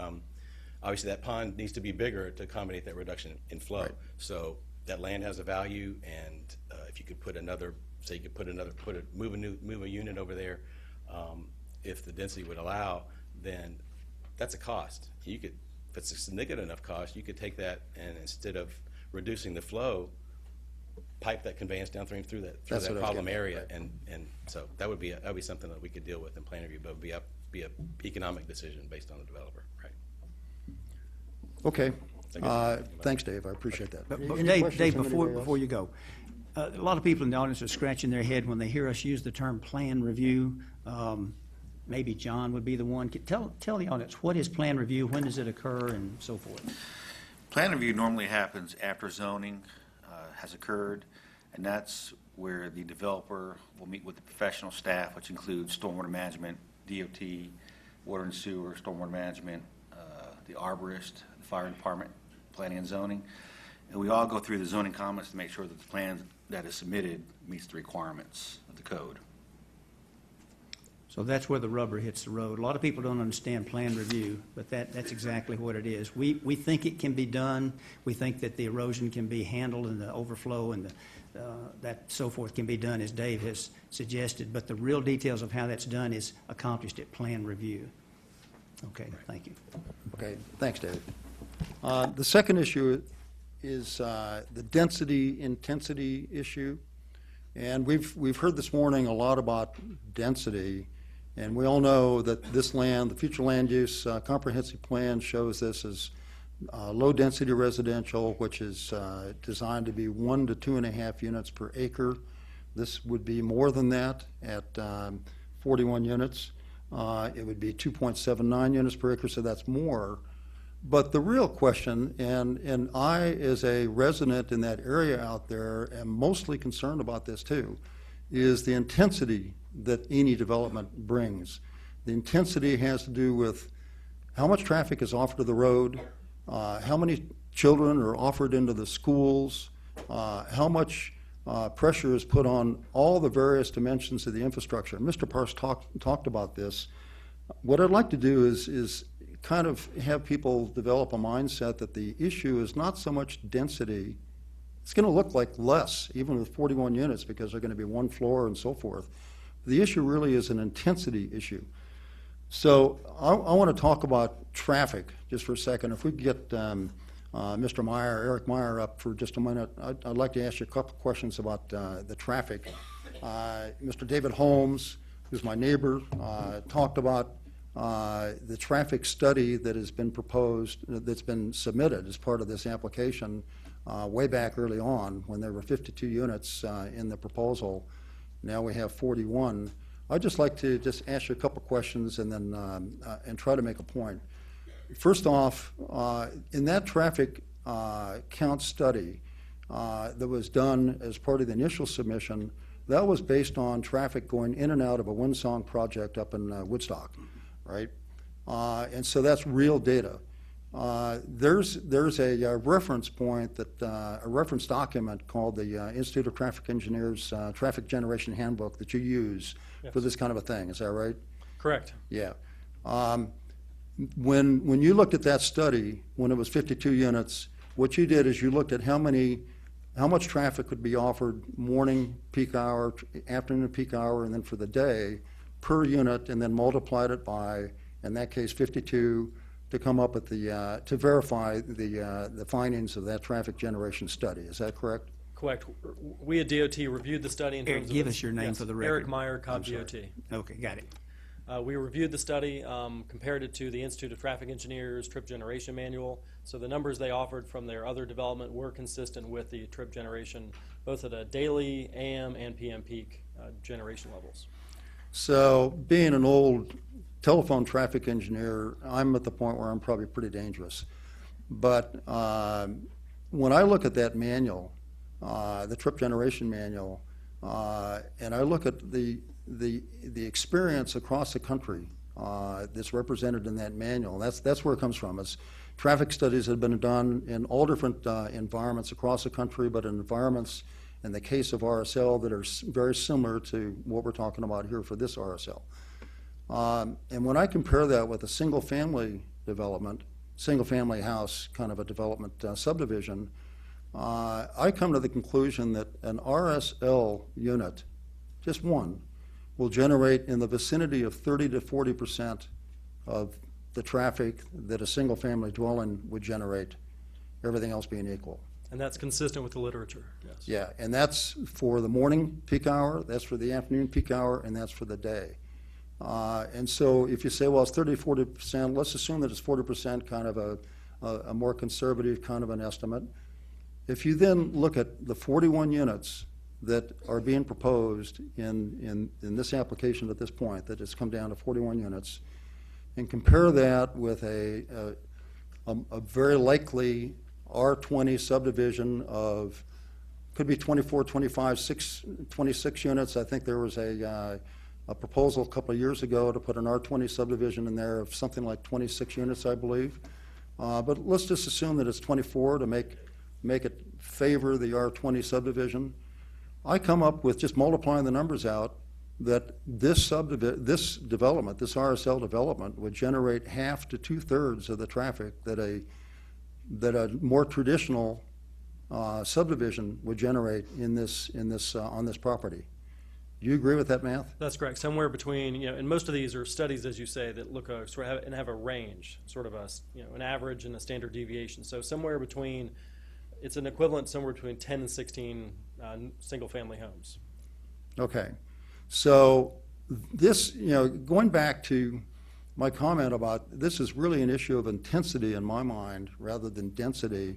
obviously that pond needs to be bigger to accommodate that reduction in flow. Right. So that land has a value, and if you could put another, say you could move a unit over there, if the density would allow, then that's a cost. You could, if it's a significant enough cost, you could take that and instead of reducing the flow, pipe that conveyance downstream through that That's what I was problem getting at, area, right. and so that would be something that we could deal with in plan review, but it would be a economic decision based on the developer, right? Okay. I guess- Thanks, Dave. I appreciate that. But Any Dave, questions from anybody before else? you go, a lot of people in the audience are scratching their head when they hear us use the term plan review. Maybe John would be the one. Tell the audience, what is plan review, when does it occur, and so forth? Plan review normally happens after zoning has occurred, and that's where the developer will meet with the professional staff, which includes stormwater management, DOT, water and sewer, stormwater management, the arborist, the fire department, planning and zoning. And we all go through the zoning comments to make sure that the plan that is submitted meets the requirements of the code. So that's where the rubber hits the road. A lot of people don't understand plan review, but that's exactly what it is. We think it can be done. We think that the erosion can be handled and the overflow and that so forth can be done as Dave has suggested, but the real details of how that's done is accomplished at plan review. Okay, thank you. Okay, thanks, Dave. The second issue is the density intensity issue. And we've heard this morning a lot about density, and we all know that this land, the future land use comprehensive plan shows this as low-density residential, which is designed to be 1 to 2.5 units per acre. This would be more than that at 41 units. It would be 2.79 units per acre, so that's more. But the real question, and I, as a resident in that area out there, am mostly concerned about this too, is the intensity that any development brings. The intensity has to do with how much traffic is offered to the road, how many children are offered into the schools, how much pressure is put on all the various dimensions of the infrastructure. Mr. Parks talked about this. What I'd like to do is kind of have people develop a mindset that the issue is not so much density. It's going to look like less, even with 41 units, because they're going to be one floor and so forth. The issue really is an intensity issue. So I want to talk about traffic just for a second. If we could get Mr. Meyer, Eric Meyer, up for just a minute, I'd like to ask you a couple questions about the traffic. Mr. David Holmes, who's my neighbor, talked about the traffic study that has been proposed, that's been submitted as part of this application way back early on when there were 52 units in the proposal. Now we have 41. I'd just like to just ask you a couple questions and then, and try to make a point. First off, in that traffic count study that was done as part of the initial submission, that was based on traffic going in and out of a Windsong project up in Woodstock, right? And so that's real data. There's a reference point that, a reference document called the Institute of Traffic Engineers Traffic Generation Handbook that you use for this kind of a thing. Is that right? Correct. Yeah. When you looked at that study, when it was 52 units, what you did is you looked at how much traffic could be offered morning peak hour, afternoon peak hour, and then for the day per unit, and then multiplied it by, in that case, 52, to come up with the, to verify the findings of that traffic generation study. Is that correct? Correct. We at DOT reviewed the study in Eric, terms of... give us your name Yes, for the record. Eric Meyer, Cobb DOT. Okay, got it. We reviewed the study, compared it to the Institute of Traffic Engineers Trip Generation Manual. So the numbers they offered from their other development were consistent with the trip generation, both at a daily, AM, and PM peak generation levels. So being an old telephone traffic engineer, I'm at the point where I'm probably pretty dangerous. But when I look at that manual, the trip generation manual, and I look at the experience across the country that's represented in that manual, that's where it comes from. It's traffic studies have been done in all different environments across the country, but in environments, in the case of RSL, that are very similar to what we're talking about here for this RSL. And when I compare that with a single-family development, single-family house kind of a development subdivision, I come to the conclusion that an RSL unit, just one, will generate in the vicinity of 30 to 40% of the traffic that a single-family dwelling would generate, everything else being equal. And that's consistent with the literature, yes. Yeah, and that's for the morning peak hour, that's for the afternoon peak hour, and that's for the day. And so if you say, well, it's 30 to 40%, let's assume that it's 40%, kind of a more conservative kind of an estimate. If you then look at the 41 units that are being proposed in this application at this point, that has come down to 41 units, and compare that with a very likely R20 subdivision of, could be 24, 25, 26 units. I think there was a proposal a couple of years ago to put an R20 subdivision in there of something like 26 units, I believe. But let's just assume that it's 24 to make it favor the R20 subdivision. I come up with, just multiplying the numbers out, that this development, this RSL development, would generate half to two-thirds of the traffic that a more traditional subdivision would generate on this property. Do you agree with that math? That's correct. Somewhere between, and most of these are studies, as you say, that look sort of have a range, sort of an average and a standard deviation. So somewhere between, it's an equivalent somewhere between 10 and 16 single-family homes. Okay. So this, going back to my comment about this is really an issue of intensity in my mind rather than density.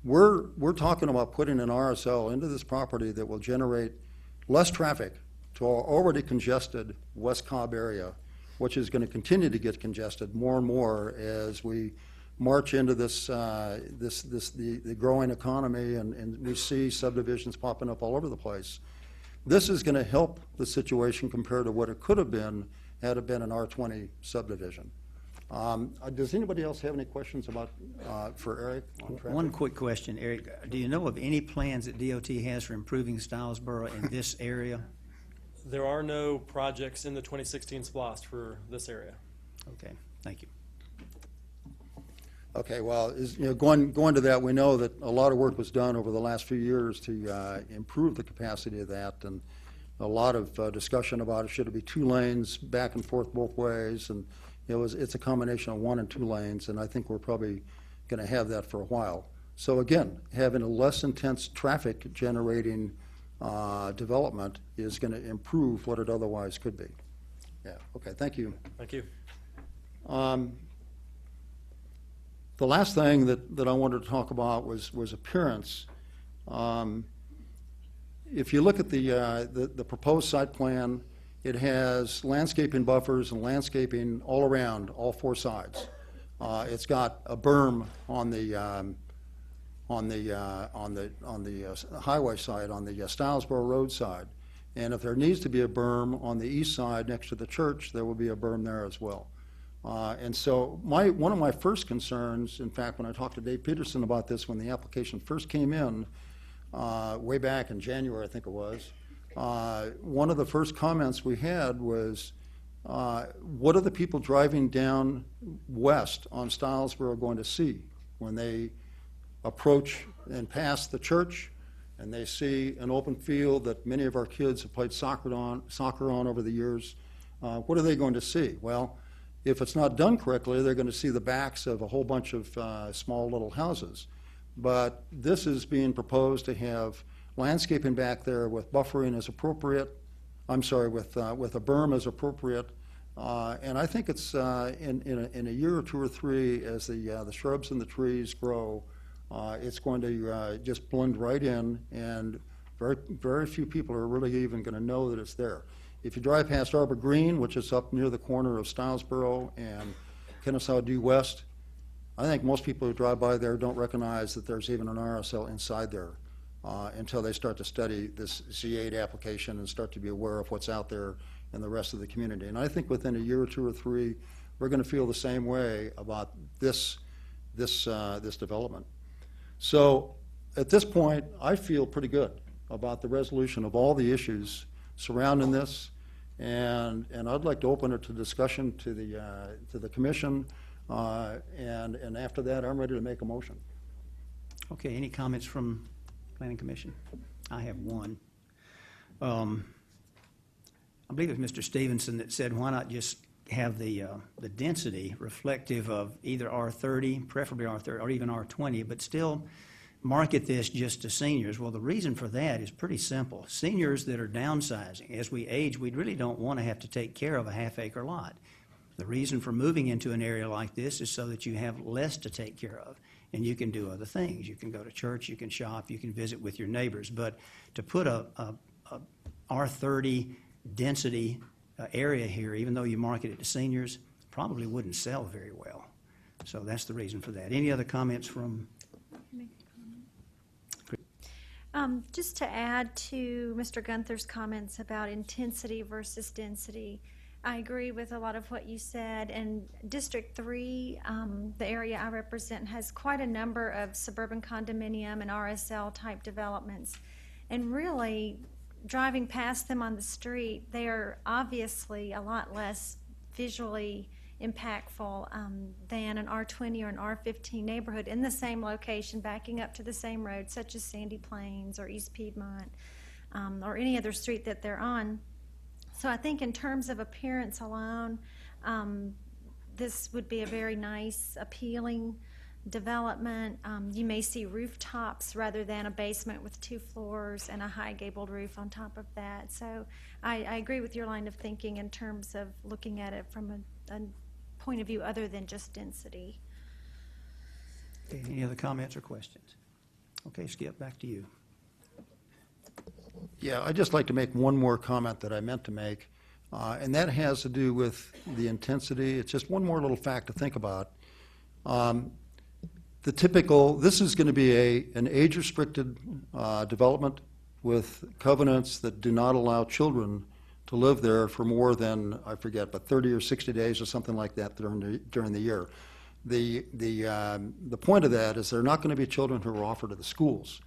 We're talking about putting an RSL into this property that will generate less traffic to our already congested West Cobb area, which is going to continue to get congested more and more as we march into the growing economy and we see subdivisions popping up all over the place. This is going to help the situation compared to what it could have been had it been an R20 subdivision. Does anybody else have any questions about, for Eric on traffic? One quick question, Eric. Do you know of any plans that DOT has for improving Stylesboro in this area? There are no projects in the 2016 SPLOST for this area. Okay, thank you. Okay, well, going to that, we know that a lot of work was done over the last few years to improve the capacity of that, and a lot of discussion about it. Should it be 2 lanes back and forth both ways? And it's a combination of 1 and 2 lanes, and I think we're probably going to have that for a while. So again, having a less intense traffic generating development is going to improve what it otherwise could be. Yeah. Okay. Thank you. Thank you. The last thing that I wanted to talk about was appearance. If you look at the proposed site plan It has landscaping buffers and landscaping all around, all four sides. It's got a berm on the highway side, on the Stylesboro Road side. And if there needs to be a berm on the east side next to the church, there will be a berm there as well. And so one of my first concerns, in fact, when I talked to Dave Peterson about this when the application first came in, way back in January, I think it was, one of the first comments we had was, what are the people driving down west on Stylesboro going to see when they approach and pass the church and they see an open field that many of our kids have played soccer on over the years? What are they going to see? Well, if it's not done correctly, they're going to see the backs of a whole bunch of small little houses. But this is being proposed to have landscaping back there with buffering as appropriate. I'm sorry, with a berm as appropriate. And I think it's in a year or two or three, as the shrubs and the trees grow, it's going to just blend right in, and very few people are really even going to know that it's there. If you drive past Arbor Green, which is up near the corner of Stylesboro and Kennesaw Due West, I think most people who drive by there don't recognize that there's even an RSL inside there until they start to study this Z8 application and start to be aware of what's out there in the rest of the community. And I think within a year or two or three, we're going to feel the same way about this development. So at this point, I feel pretty good about the resolution of all the issues surrounding this, and I'd like to open it to discussion to the commission, and after that, I'm ready to make a motion. Okay, any comments from Planning Commission? I have one. I believe it was Mr. Stevenson that said, why not just have the density reflective of either R30, preferably R30, or even R20, but still market this just to seniors? Well, the reason for that is pretty simple. Seniors that are downsizing, as we age, we really don't want to have to take care of a half-acre lot. The reason for moving into an area like this is so that you have less to take care of, and you can do other things. You can go to church, you can shop, you can visit with your neighbors. But to put a R30 density area here, even though you market it to seniors, probably wouldn't sell very well. So that's the reason for that. Any other comments from? Just to add to Mr. Gunther's comments about intensity versus density, I agree with a lot of what you said. And District 3, the area I represent, has quite a number of suburban condominium and RSL type developments. And really, driving past them on the street, they are obviously a lot less visually impactful than an R20 or an R15 neighborhood in the same location, backing up to the same road, such as Sandy Plains or East Piedmont, or any other street that they're on. So I think in terms of appearance alone, this would be a very nice, appealing development. You may see rooftops rather than a basement with 2 floors and a high gabled roof on top of that. So I agree with your line of thinking in terms of looking at it from a point of view other than just density. Okay, any other comments or questions? Okay, Skip, back to you. Yeah, I'd just like to make one more comment that I meant to make, and that has to do with the intensity. It's just one more little fact to think about. This is going to be an age-restricted development with covenants that do not allow children to live there for more than, I forget, but 30 or 60 days or something like that during the year. The point of that is there are not going to be children who are offered to the schools.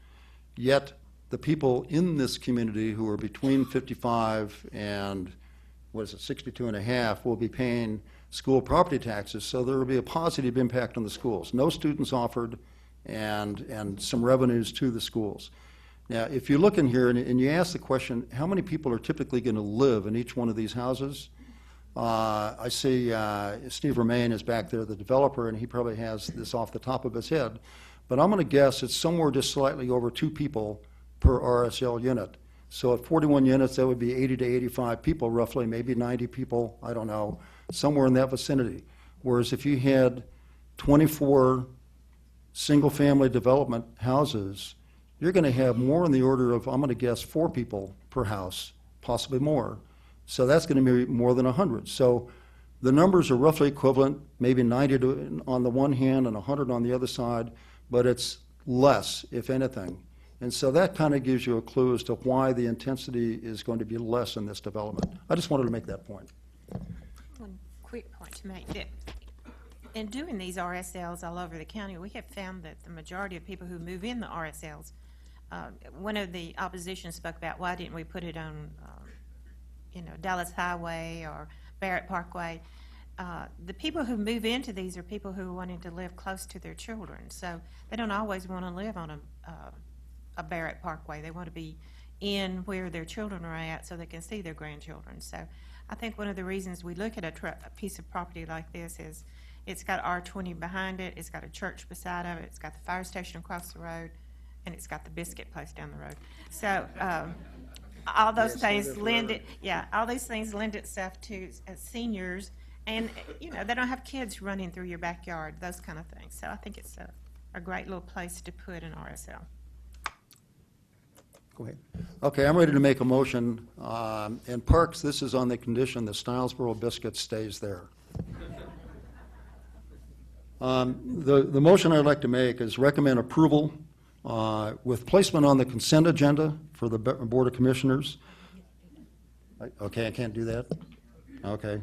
Yet the people in this community who are between 55 and, 62 and a half will be paying school property taxes, so there will be a positive impact on the schools. No students offered and some revenues to the schools. Now, if you look in here and you ask the question, how many people are typically going to live in each one of these houses? I see Steve Romaine is back there, the developer, and he probably has this off the top of his head. But I'm going to guess it's somewhere just slightly over 2 people per RSL unit. So at 41 units, that would be 80 to 85 people roughly, maybe 90 people, I don't know, somewhere in that vicinity. Whereas if you had 24 single-family development houses, you're going to have more in the order of, I'm going to guess, 4 people per house, possibly more. So that's going to be more than 100. So the numbers are roughly equivalent, maybe 90 on the one hand and 100 on the other side, but it's less, if anything. And so that kind of gives you a clue as to why the intensity is going to be less in this development. I just wanted to make that point. One quick point to make, that in doing these RSLs all over the county, we have found that the majority of people who move in the RSLs, one of the opposition spoke about why didn't we put it on, Dallas Highway or Barrett Parkway. The people who move into these are people who are wanting to live close to their children, so they don't always want to live on a Barrett Parkway. They want to be in where their children are at so they can see their grandchildren. So I think one of the reasons we look at a piece of property like this is it's got R20 behind it, it's got a church beside of it, it's got the fire station across the road, and it's got the biscuit place down the road. So all those things lend it, all these things lend itself to seniors, and they don't have kids running through your backyard, those kind of things. So I think it's a great little place to put an RSL. Go ahead. Okay, I'm ready to make a motion. In Parks, this is on the condition the Stylesboro biscuit stays there. The motion I'd like to make is recommend approval with placement on the consent agenda for the Board of Commissioners. Okay, I can't do that? Okay.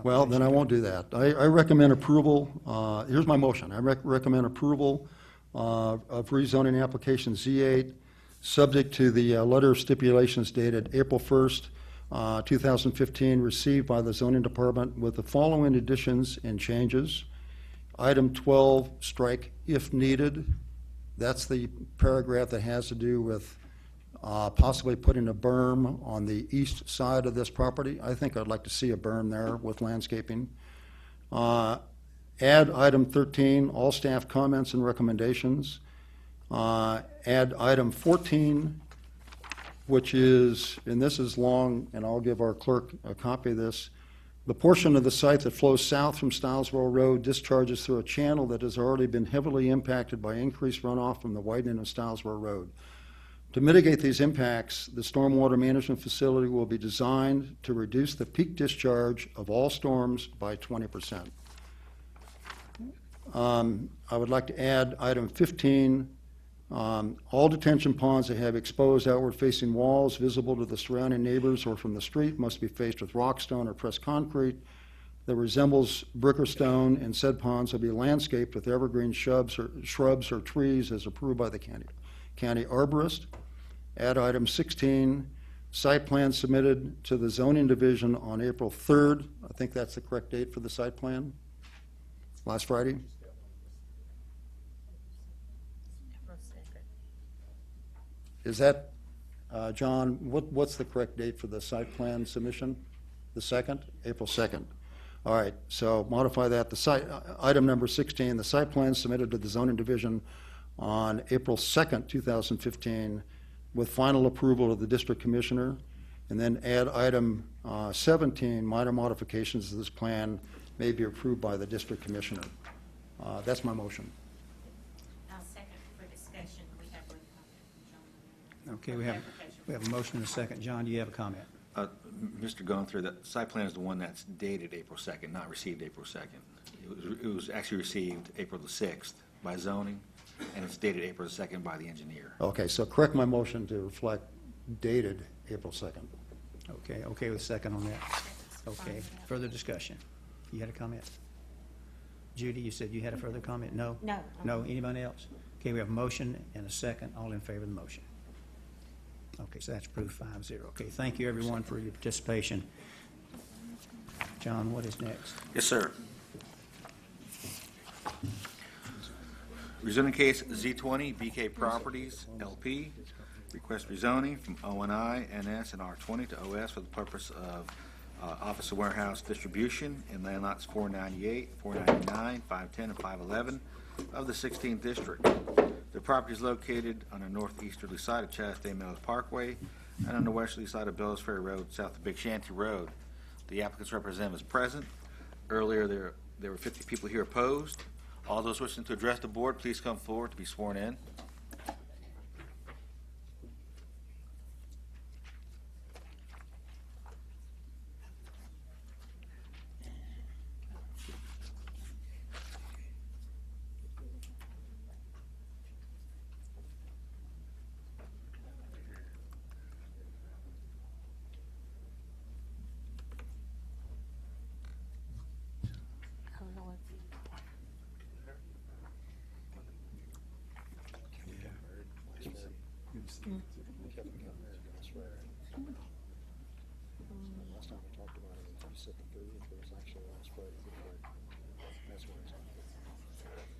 Well, then I won't do that. I recommend approval. Here's my motion. I recommend approval of rezoning application Z8, subject to the letter of stipulations dated April 1st, 2015, received by the zoning department with the following additions and changes. Item 12, strike if needed. That's the paragraph that has to do with possibly putting a berm on the east side of this property. I think I'd like to see a berm there with landscaping. Add item 13, all staff comments and recommendations. Add item 14, which is, and this is long, and I'll give our clerk a copy of this. The portion of the site that flows south from Stylesboro Road discharges through a channel that has already been heavily impacted by increased runoff from the widening of Stylesboro Road. To mitigate these impacts, the stormwater management facility will be designed to reduce the peak discharge of all storms by 20%. I would like to add item 15, all detention ponds that have exposed outward-facing walls visible to the surrounding neighbors or from the street must be faced with rock stone or pressed concrete that resembles brick or stone, and said ponds will be landscaped with evergreen shrubs or trees as approved by the county arborist. Add item 16, site plan submitted to the zoning division on April 3rd. I think that's the correct date for the site plan. Last Friday. Is that, John, what's the correct date for the site plan submission? The 2nd? April 2nd. All right, so modify that. Item number 16, the site plan submitted to the zoning division on April 2nd, 2015, with final approval of the district commissioner. And then add item 17, minor modifications to this plan may be approved by the district commissioner. That's my motion. I'll second for discussion. We have one comment from John. Okay, we have a motion and a second. John, do you have a comment? Mr. Gunther, the site plan is the one that's dated April 2nd, not received April 2nd. It was actually received April the 6th by zoning, and it's dated April the 2nd by the engineer. Okay, so correct my motion to reflect dated April 2nd. Okay with second on that. Okay, further discussion. You had a comment? Judy, you said you had a further comment? No? No. No, anybody else? Okay, we have a motion and a second. All in favor of the motion? Okay, so that's approved 5-0. Okay, thank you everyone for your participation. John, what is next? Yes, sir. Rezoning case Z20, BK Properties, LP. Request rezoning from ONI, NS, and R20 to OS for the purpose of office and warehouse distribution in land lots 498, 499, 510, and 511 of the 16th district. The property is located on the northeasterly side of Chastain Meadows Parkway and on the westerly side of Bellows Ferry Road, south of Big Shanty Road. The applicant's representative is present. Earlier, there were 50 people here opposed. All those wishing to address the board, please come forward to be sworn in.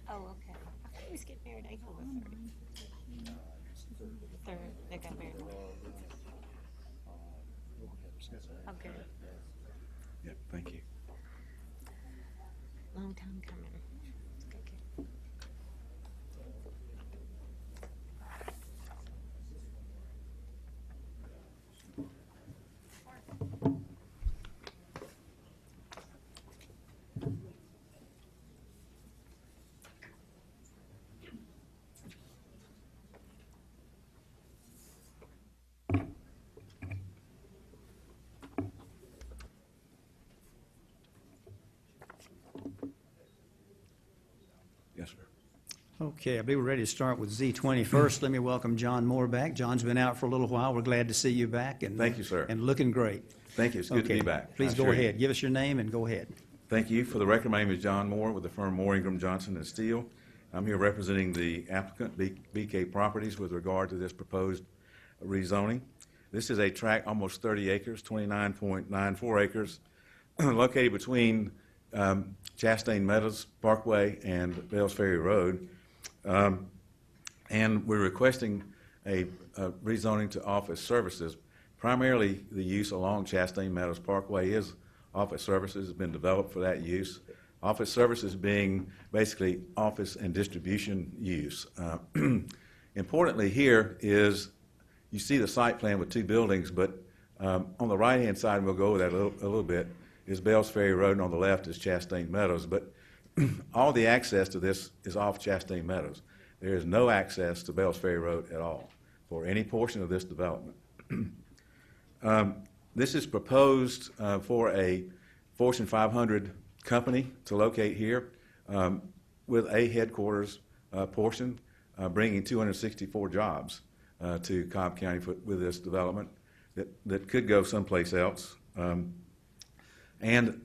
Oh, okay. I thought he was getting married April the 3rd. Third, they got married. Okay. Yeah, thank you. Long time coming. Okay. Yes, sir. Okay, I believe we're ready to start with Z20 first. Let me welcome John Moore back. John's been out for a little while. We're glad to see you back. And Thank you, sir. And looking great. Thank you. It's good to be Okay, back. Please I go assure you. ahead. Give us your name and go ahead. Thank you. For the record, my name is John Moore with the firm Moore, Ingram, Johnson and Steele. I'm here representing the applicant, BK Properties, with regard to this proposed rezoning. This is a tract almost 30 acres, 29.94 acres, located between Chastain Meadows Parkway and Bells Ferry Road. And we're requesting a rezoning to office services. Primarily, the use along Chastain Meadows Parkway is office services, has been developed for that use. Office services being basically office and distribution use. Importantly here is, you see the site plan with two buildings, but on the right-hand side, and we'll go over that a little bit, is Bells Ferry Road, and on the left is Chastain Meadows. But all the access to this is off Chastain Meadows. There is no access to Bells Ferry Road at all for any portion of this development. This is proposed for a Fortune 500 company to locate here with a headquarters portion, bringing 264 jobs to Cobb County with this development that could go someplace else. And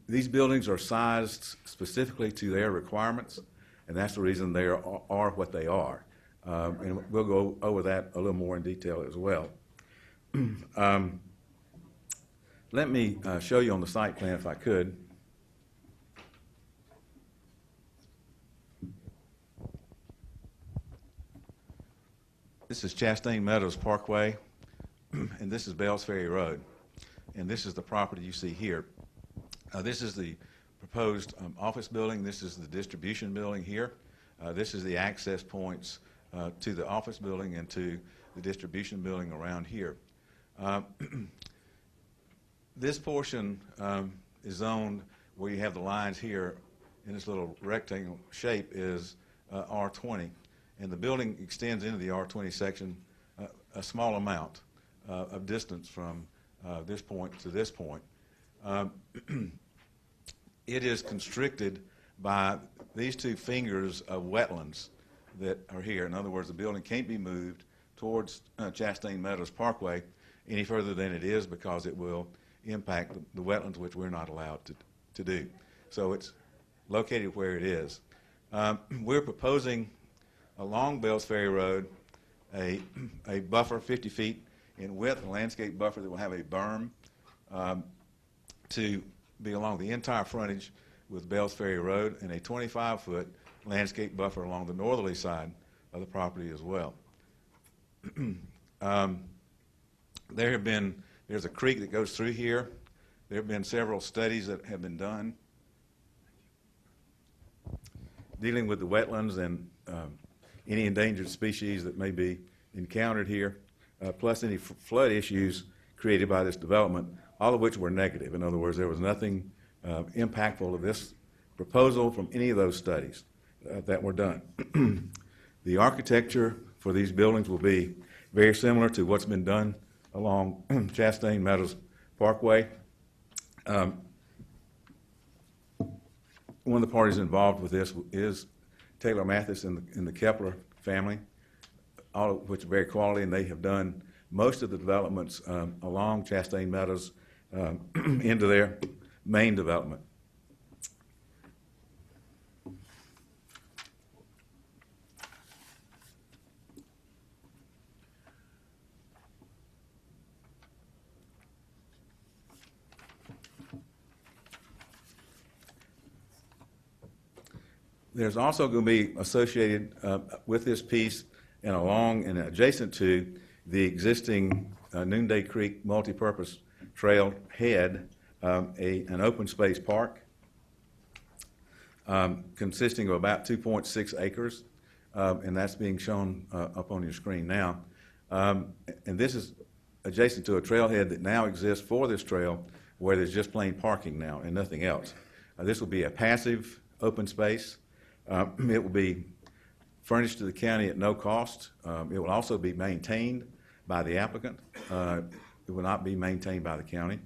these buildings are sized specifically to their requirements, and that's the reason they are what they are. And we'll go over that a little more in detail as well. Let me show you on the site plan if I could. This is Chastain Meadows Parkway, and this is Bells Ferry Road. And this is the property you see here. This is the proposed office building. This is the distribution building here. This is the access points to the office building and to the distribution building around here. This portion is zoned where you have the lines here in this little rectangle shape is R20. And the building extends into the R20 section a small amount of distance from this point to this point. It is constricted by these two fingers of wetlands that are here. In other words, the building can't be moved towards Chastain Meadows Parkway any further than it is because it will impact the wetlands, which we're not allowed to do. So it's located where it is. We're proposing along Bells Ferry Road a buffer 50 feet in width, a landscape buffer that will have a berm to be along the entire frontage with Bells Ferry Road, and a 25-foot landscape buffer along the northerly side of the property as well. There's a creek that goes through here. There have been several studies that have been done dealing with the wetlands and any endangered species that may be encountered here, plus any flood issues created by this development, all of which were negative. In other words, there was nothing impactful of this proposal from any of those studies that were done. The architecture for these buildings will be very similar to what's been done along Chastain Meadows Parkway. One of the parties involved with this is Taylor Mathis and the Kepler family, all of which are very quality, and they have done most of the developments along Chastain Meadows into their main development. There's also going to be associated with this piece and along and adjacent to the existing Noonday Creek multipurpose trail head, an open space park consisting of about 2.6 acres, and that's being shown up on your screen now. And this is adjacent to a trailhead that now exists for this trail where there's just plain parking now and nothing else. This will be a passive open space. It will be furnished to the county at no cost. It will also be maintained by the applicant. It will not be maintained by the county.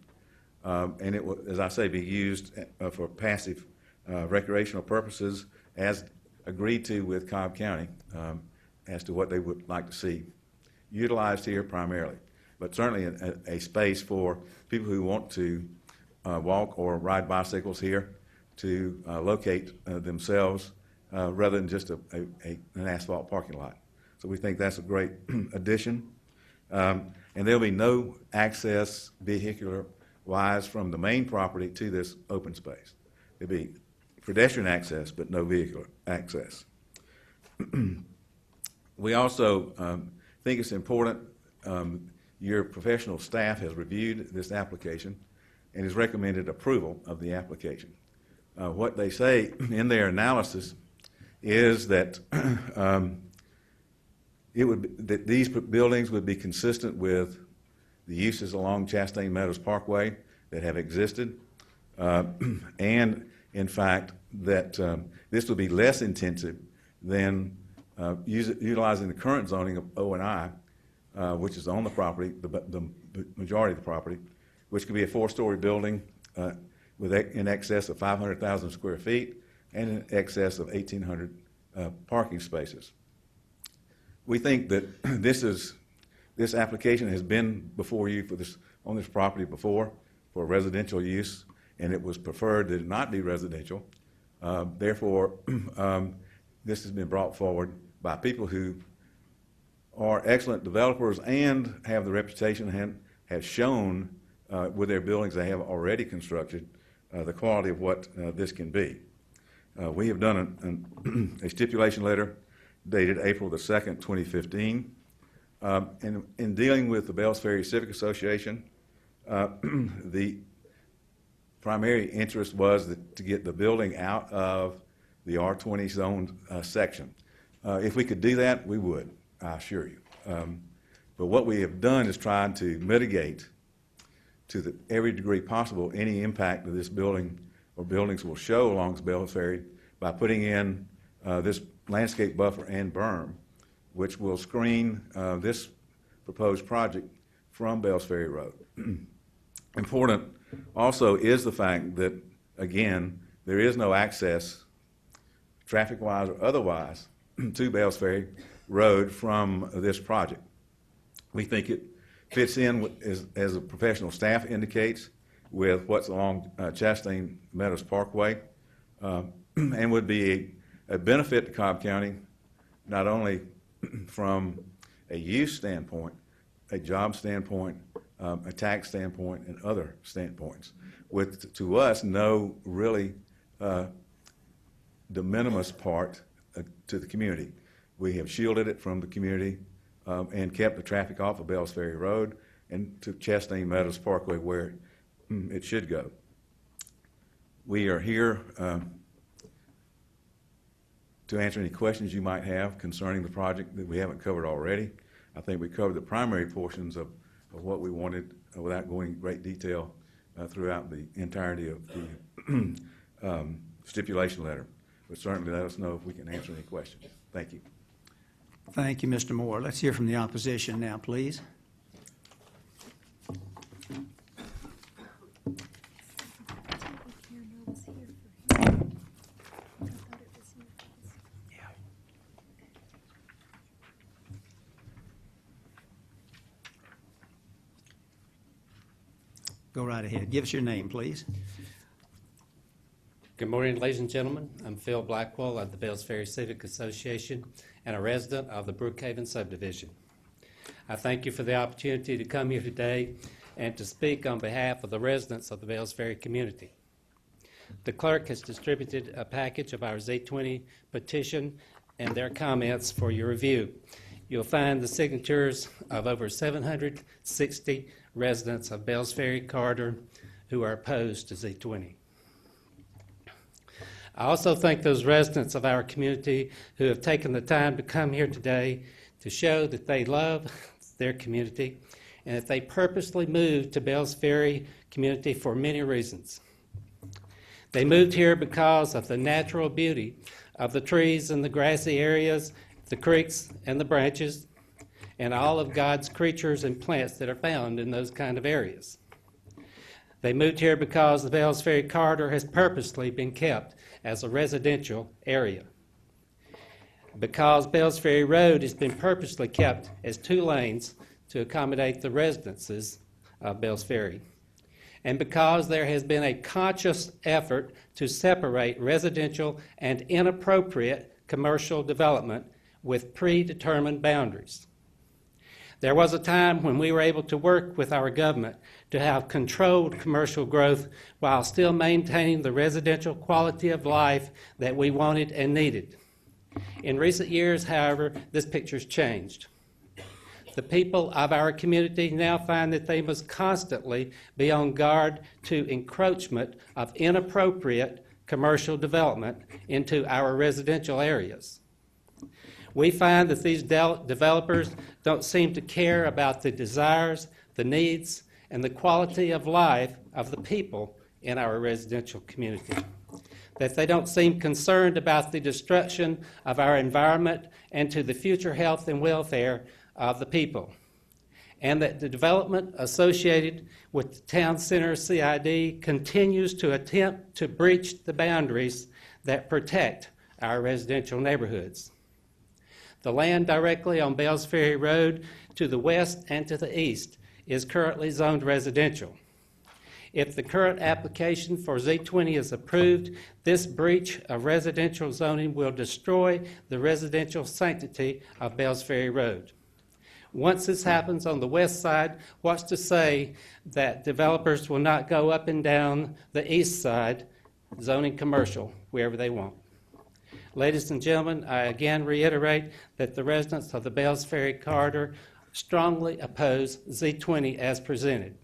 And it will, as I say, be used for passive recreational purposes as agreed to with Cobb County as to what they would like to see utilized here primarily. But certainly a space for people who want to walk or ride bicycles here to locate themselves rather than just an asphalt parking lot. So we think that's a great addition. And there'll be no access vehicular-wise from the main property to this open space. There'll be pedestrian access, but no vehicular access. We also think it's important, your professional staff has reviewed this application and has recommended approval of the application. What they say in their analysis is that that these buildings would be consistent with the uses along Chastain Meadows Parkway that have existed, and in fact that this would be less intensive than utilizing the current zoning of O&I, which is on the property, the majority of the property, which could be a 4-story building in excess of 500,000 square feet and in excess of 1,800 parking spaces. We think that this application has been before you on this property before for residential use, and it was preferred that it not be residential. Therefore, this has been brought forward by people who are excellent developers and have the reputation and have shown with their buildings they have already constructed the quality of what this can be. We have done a stipulation letter dated April the 2nd, 2015. In dealing with the Bells Ferry Civic Association, the primary interest was to get the building out of the R20 zone section. If we could do that, we would, I assure you. But what we have done is tried to mitigate to every degree possible any impact that this building or buildings will show along Bells Ferry by putting in this landscape buffer and berm, which will screen this proposed project from Bells Ferry Road. Important also is the fact that, again, there is no access, traffic-wise or otherwise, to Bells Ferry Road from this project. We think it fits in, as the professional staff indicates, with what's along Chastain Meadows Parkway, and would be a benefit to Cobb County, not only from a use standpoint, a job standpoint, a tax standpoint, and other standpoints, with, to us, no really de minimis part to the community. We have shielded it from the community and kept the traffic off of Bells Ferry Road and to Chastain Meadows Parkway where it should go. We are here to answer any questions you might have concerning the project that we haven't covered already. I think we covered the primary portions of what we wanted without going in great detail throughout the entirety of the stipulation letter. But certainly let us know if we can answer any questions. Thank you. Thank you, Mr. Moore. Let's hear from the opposition now, please. Go right ahead. Give us your name, please. Good morning, ladies and gentlemen. I'm Phil Blackwell of the Bells Ferry Civic Association and a resident of the Brookhaven subdivision. I thank you for the opportunity to come here today and to speak on behalf of the residents of the Bells Ferry community. The clerk has distributed a package of our Z20 petition and their comments for your review. You'll find the signatures of over 760 residents of Bells Ferry Corridor who are opposed to Z20. I also thank those residents of our community who have taken the time to come here today to show that they love their community and that they purposely moved to Bells Ferry community for many reasons. They moved here because of the natural beauty of the trees and the grassy areas, the creeks and the branches, and all of God's creatures and plants that are found in those kind of areas. They moved here because the Bells Ferry Corridor has purposely been kept as a residential area. Because Bells Ferry Road has been purposely kept as 2 lanes to accommodate the residences of Bells Ferry. And because there has been a conscious effort to separate residential and inappropriate commercial development with predetermined boundaries. There was a time when we were able to work with our government to have controlled commercial growth while still maintaining the residential quality of life that we wanted and needed. In recent years, however, this picture's changed. The people of our community now find that they must constantly be on guard to encroachment of inappropriate commercial development into our residential areas. We find that these developers don't seem to care about the desires, the needs, and the quality of life of the people in our residential community. That they don't seem concerned about the destruction of our environment and to the future health and welfare of the people. And that the development associated with the town center CID continues to attempt to breach the boundaries that protect our residential neighborhoods. The land directly on Bells Ferry Road to the west and to the east is currently zoned residential. If the current application for Z20 is approved, this breach of residential zoning will destroy the residential sanctity of Bells Ferry Road. Once this happens on the west side, what's to say that developers will not go up and down the east side, zoning commercial, wherever they want? Ladies and gentlemen, I again reiterate that the residents of the Bells Ferry Corridor strongly oppose Z20 as presented.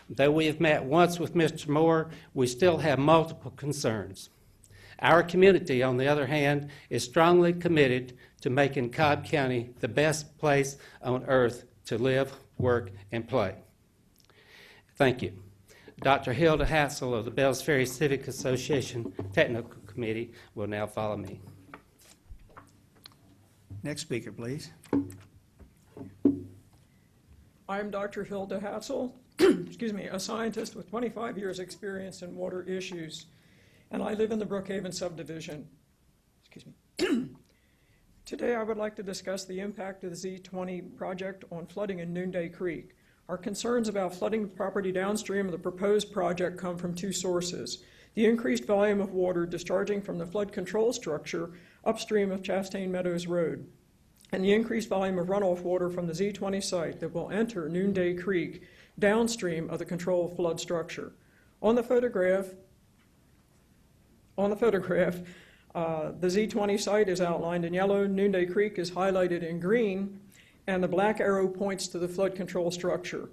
Though we have met once with Mr. Moore, we still have multiple concerns. Our community, on the other hand, is strongly committed to making Cobb County the best place on earth to live, work, and play. Thank you. Dr. Hilda Hassel of the Bells Ferry Civic Association Technical Committee will now follow me. Next speaker, please. I'm Dr. Hilda Hassel, excuse me, a scientist with 25 years' experience in water issues, and I live in the Brookhaven subdivision. Excuse me. Today I would like to discuss the impact of the Z20 project on flooding in Noonday Creek. Our concerns about flooding the property downstream of the proposed project come from 2 sources. The increased volume of water discharging from the flood control structure upstream of Chastain Meadows Road, and the increased volume of runoff water from the Z20 site that will enter Noonday Creek downstream of the control flood structure. On the photograph, the Z20 site is outlined in yellow, Noonday Creek is highlighted in green, and the black arrow points to the flood control structure.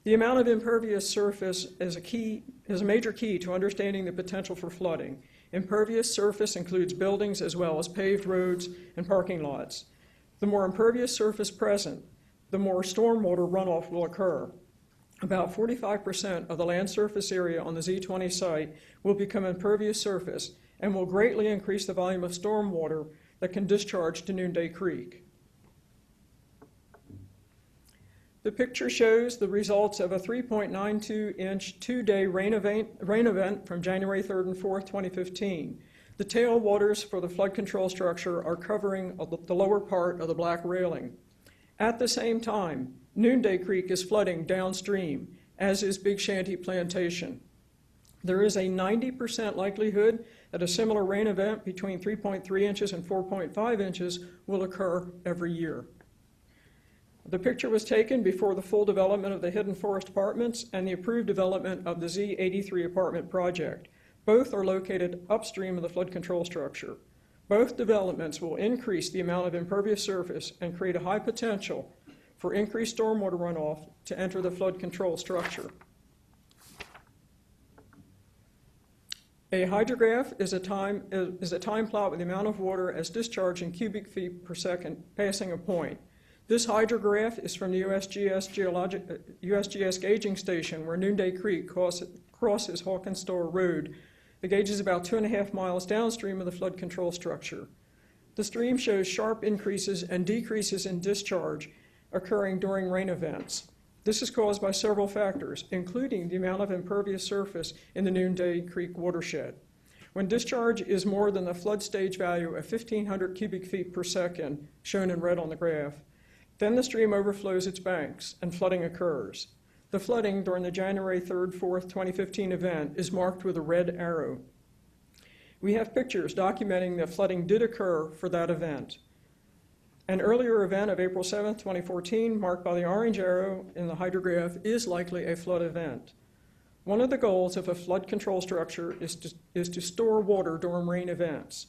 The amount of impervious surface is a major key to understanding the potential for flooding. Impervious surface includes buildings as well as paved roads and parking lots. The more impervious surface present, the more stormwater runoff will occur. About 45% of the land surface area on the Z20 site will become impervious surface and will greatly increase the volume of stormwater that can discharge to Noonday Creek. The picture shows the results of a 3.92-inch 2-day rain event from January 3rd and 4th, 2015. The tailwaters for the flood control structure are covering the lower part of the black railing. At the same time, Noonday Creek is flooding downstream, as is Big Shanty Plantation. There is a 90% likelihood that a similar rain event between 3.3 inches and 4.5 inches will occur every year. The picture was taken before the full development of the Hidden Forest Apartments and the approved development of the Z83 apartment project. Both are located upstream of the flood control structure. Both developments will increase the amount of impervious surface and create a high potential for increased stormwater runoff to enter the flood control structure. A hydrograph is a time plot with the amount of water as discharged in cubic feet per second passing a point. This hydrograph is from the USGS gauging station where Noonday Creek crosses Hawkins Store Road. The gauge is about 2.5 miles downstream of the flood control structure. The stream shows sharp increases and decreases in discharge occurring during rain events. This is caused by several factors, including the amount of impervious surface in the Noonday Creek watershed. When discharge is more than the flood stage value of 1,500 cubic feet per second, shown in red on the graph, then the stream overflows its banks and flooding occurs. The flooding during the January 3rd, 4th, 2015 event is marked with a red arrow. We have pictures documenting that flooding did occur for that event. An earlier event of April 7th, 2014, marked by the orange arrow in the hydrograph, is likely a flood event. One of the goals of a flood control structure is to store water during rain events.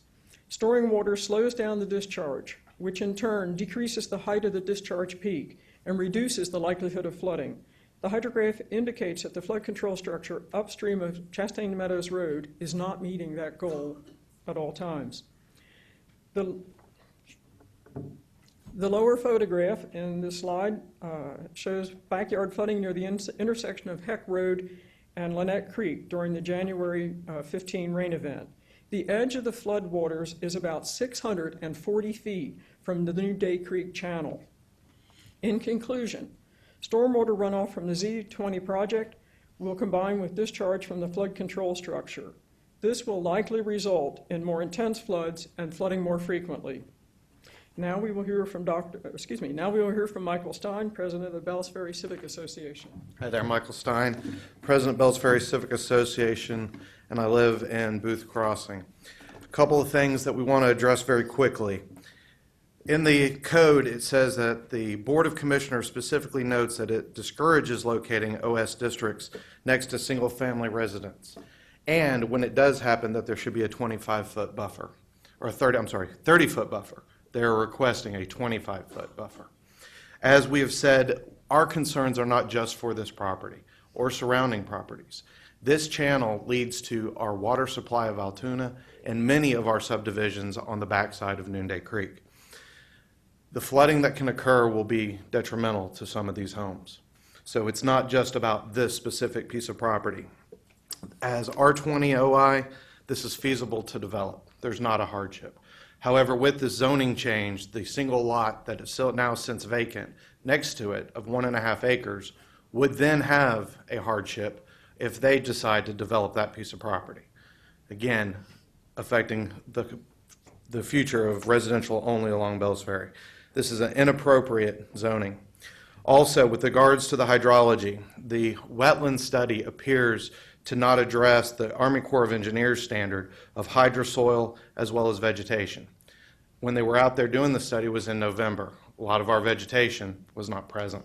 Storing water slows down the discharge, which in turn decreases the height of the discharge peak and reduces the likelihood of flooding. The hydrograph indicates that the flood control structure upstream of Chastain Meadows Road is not meeting that goal at all times. The lower photograph in this slide shows backyard flooding near the intersection of Heck Road and Lynette Creek during the January 15 rain event. The edge of the flood waters is about 640 feet from the Noonday Creek channel. In conclusion, stormwater runoff from the Z20 project will combine with discharge from the flood control structure. This will likely result in more intense floods and flooding more frequently. Now we will hear from Michael Stein, President of the Bells Ferry Civic Association. Hi there, Michael Stein, President of Bells Ferry Civic Association, and I live in Booth Crossing. A couple of things that we want to address very quickly. In the code, it says that the Board of Commissioners specifically notes that it discourages locating OS districts next to single-family residents. And when it does happen, that there should be a 25-foot buffer, or 30-foot buffer. They're requesting a 25-foot buffer. As we have said, our concerns are not just for this property or surrounding properties. This channel leads to our water supply of Altoona and many of our subdivisions on the backside of Noonday Creek. The flooding that can occur will be detrimental to some of these homes. So it's not just about this specific piece of property. As R20 OI, this is feasible to develop. There's not a hardship. However, with the zoning change, the single lot that is now since vacant next to it of 1.5 acres would then have a hardship if they decide to develop that piece of property. Again, affecting the future of residential only along Bells Ferry. This is an inappropriate zoning. Also, with regards to the hydrology, the wetland study appears to not address the Army Corps of Engineers standard of hydrosoil as well as vegetation. When they were out there doing the study was in November. A lot of our vegetation was not present.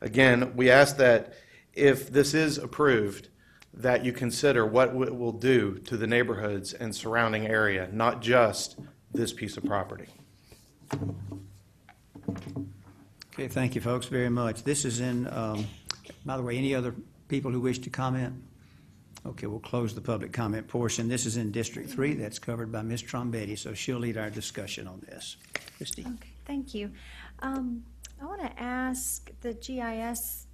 Again, we ask that if this is approved, that you consider what it will do to the neighborhoods and surrounding area, not just this piece of property. Okay, thank you, folks, very much. This is in, by the way, any other people who wish to comment? Okay, we'll close the public comment portion. This is in District 3. That's covered by Ms. Trombetti, so she'll lead our discussion on this. Christie. Okay, thank you. I want to ask the GIS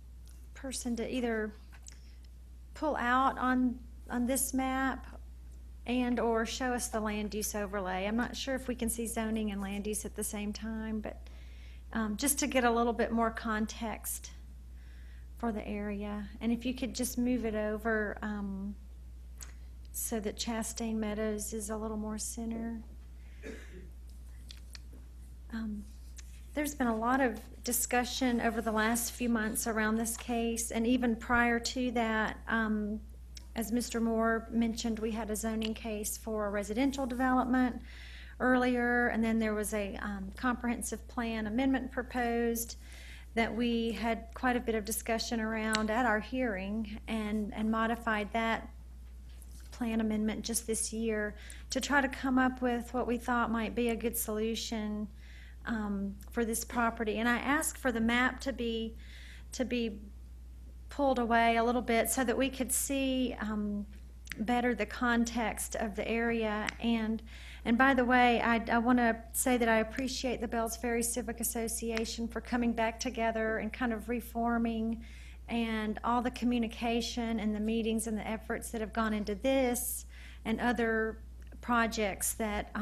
person to either pull out on this map and or show us the land use overlay. I'm not sure if we can see zoning and land use at the same time, but just to get a little bit more context for the area. And if you could just move it over so that Chastain Meadows is a little more center. There's been a lot of discussion over the last few months around this case, and even prior to that, as Mr. Moore mentioned, we had a zoning case for a residential development earlier, and then there was a comprehensive plan amendment proposed. that we had quite a bit of discussion around at our hearing and modified that plan amendment just this year to try to come up with what we thought might be a good solution for this property. And I asked for the map to be pulled away a little bit so that we could see better the context of the area. And by the way, I want to say that I appreciate the Bells Ferry Civic Association for coming back together and kind of reforming, and all the communication and the meetings and the efforts that have gone into this and other projects that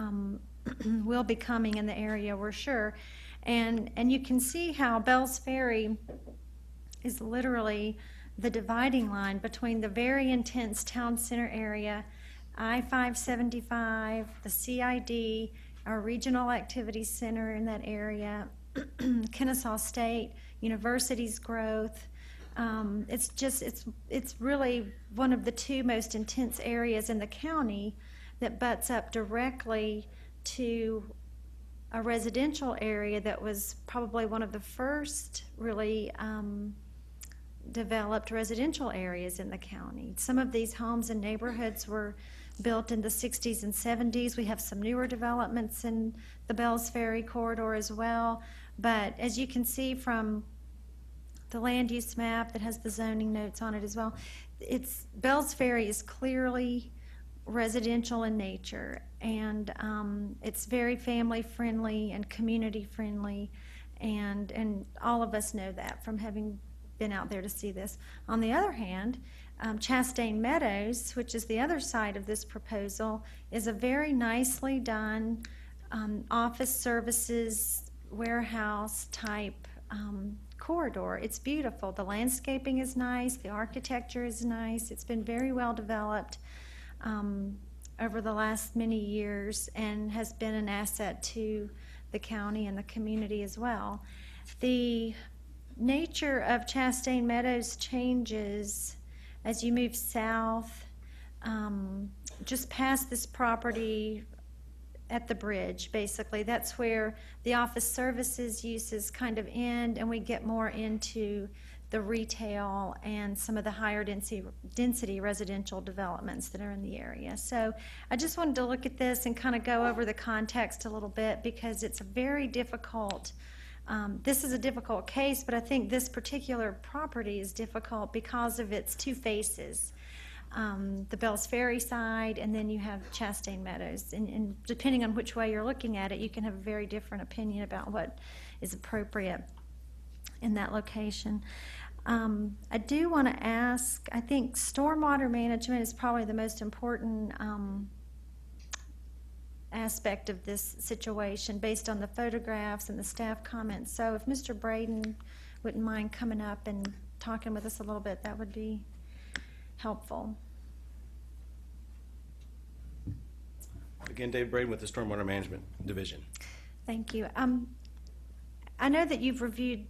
will be coming in the area, we're sure. And you can see how Bells Ferry is literally the dividing line between the very intense town center area, I-575, the CID, our regional activities center in that area, Kennesaw State University's growth. It's really one of the two most intense areas in the county that butts up directly to a residential area that was probably one of the first really developed residential areas in the county. Some of these homes and neighborhoods were built in the 60s and 70s. We have some newer developments in the Bells Ferry corridor as well. But as you can see from the land use map that has the zoning notes on it as well, Bells Ferry is clearly residential in nature, and it's very family friendly and community friendly, and all of us know that from having been out there to see this. On the other hand, Chastain Meadows, which is the other side of this proposal, is a very nicely done office services warehouse type corridor. It's beautiful. The landscaping is nice. The architecture is nice. It's been very well developed over the last many years and has been an asset to the county and the community as well. The nature of Chastain Meadows changes as you move south, just past this property at the bridge, basically. That's where the office services uses kind of end, and we get more into the retail and some of the higher density residential developments that are in the area. So I just wanted to look at this and kind of go over the context a little bit, because it's a very difficult, this is a difficult case, but I think this particular property is difficult because of its two faces. The Bells Ferry side, and then you have Chastain Meadows. And depending on which way you're looking at it, you can have a very different opinion about what is appropriate in that location. I do want to ask, I think stormwater management is probably the most important aspect of this situation based on the photographs and the staff comments. So if Mr. Braden wouldn't mind coming up and talking with us a little bit, that would be helpful. Again, Dave Braden with the Stormwater Management Division. Thank you. I know that you've reviewed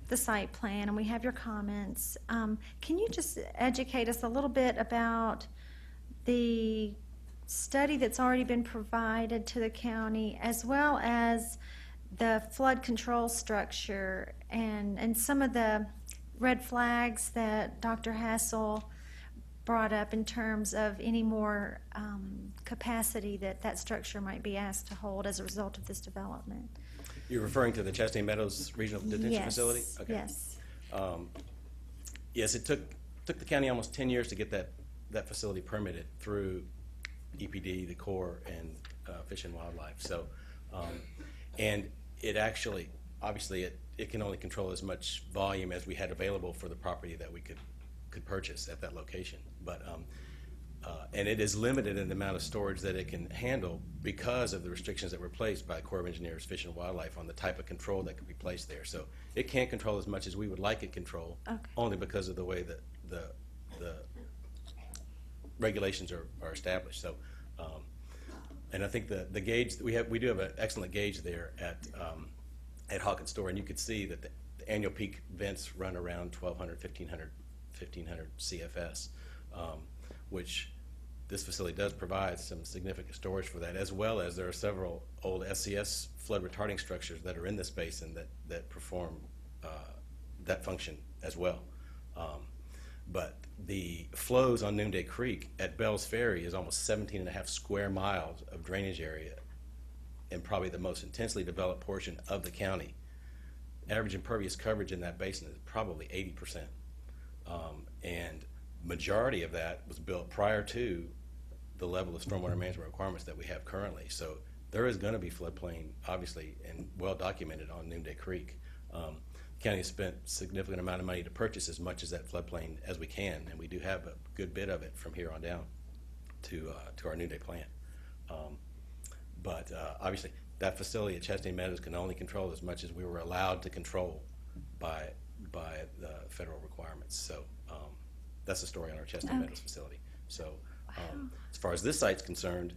the site plan and we have your comments. Can you just educate us a little bit about the study that's already been provided to the county, as well as the flood control structure and some of the red flags that Dr. Hassel brought up in terms of any more capacity that structure might be asked to hold as a result of this development? You're referring to the Chastain Meadows Regional Detention Yes. Facility? Okay. Yes. Yes, it took the county almost 10 years to get that facility permitted through EPD, the Corps, and Fish and Wildlife. So, and it actually, obviously, it can only control as much volume as we had available for the property that we could purchase at that location. But and it is limited in the amount of storage that it can handle because of the restrictions that were placed by Corps of Engineers, Fish and Wildlife on the type of control that can be placed there. So it can't control as much as we would like it control, only because of the way that the regulations are established. So, and I think the gauge we do have an excellent gauge there at Hawkins Store, and you could see that the annual peak vents run around 1,200, 1,500 CFS, which this facility does provide some significant storage for that, as well as there are several old SCS flood retarding structures that are in this basin that perform that function as well. But the flows on Noonday Creek at Bells Ferry is almost 17 and a half square miles of drainage area, and probably the most intensely developed portion of the county. Average impervious coverage in that basin is probably 80%. And majority of that was built prior to the level of stormwater management requirements that we have currently. So there is going to be floodplain, obviously, and well documented on Noonday Creek. The county has spent a significant amount of money to purchase as much of that floodplain as we can, and we do have a good bit of it from here on down to our Noonday plant. But obviously, that facility at Chastain Meadows can only control as much as we were allowed to control by the federal requirements. So that's the story on our Chastain Meadows facility. So as far as this site's concerned,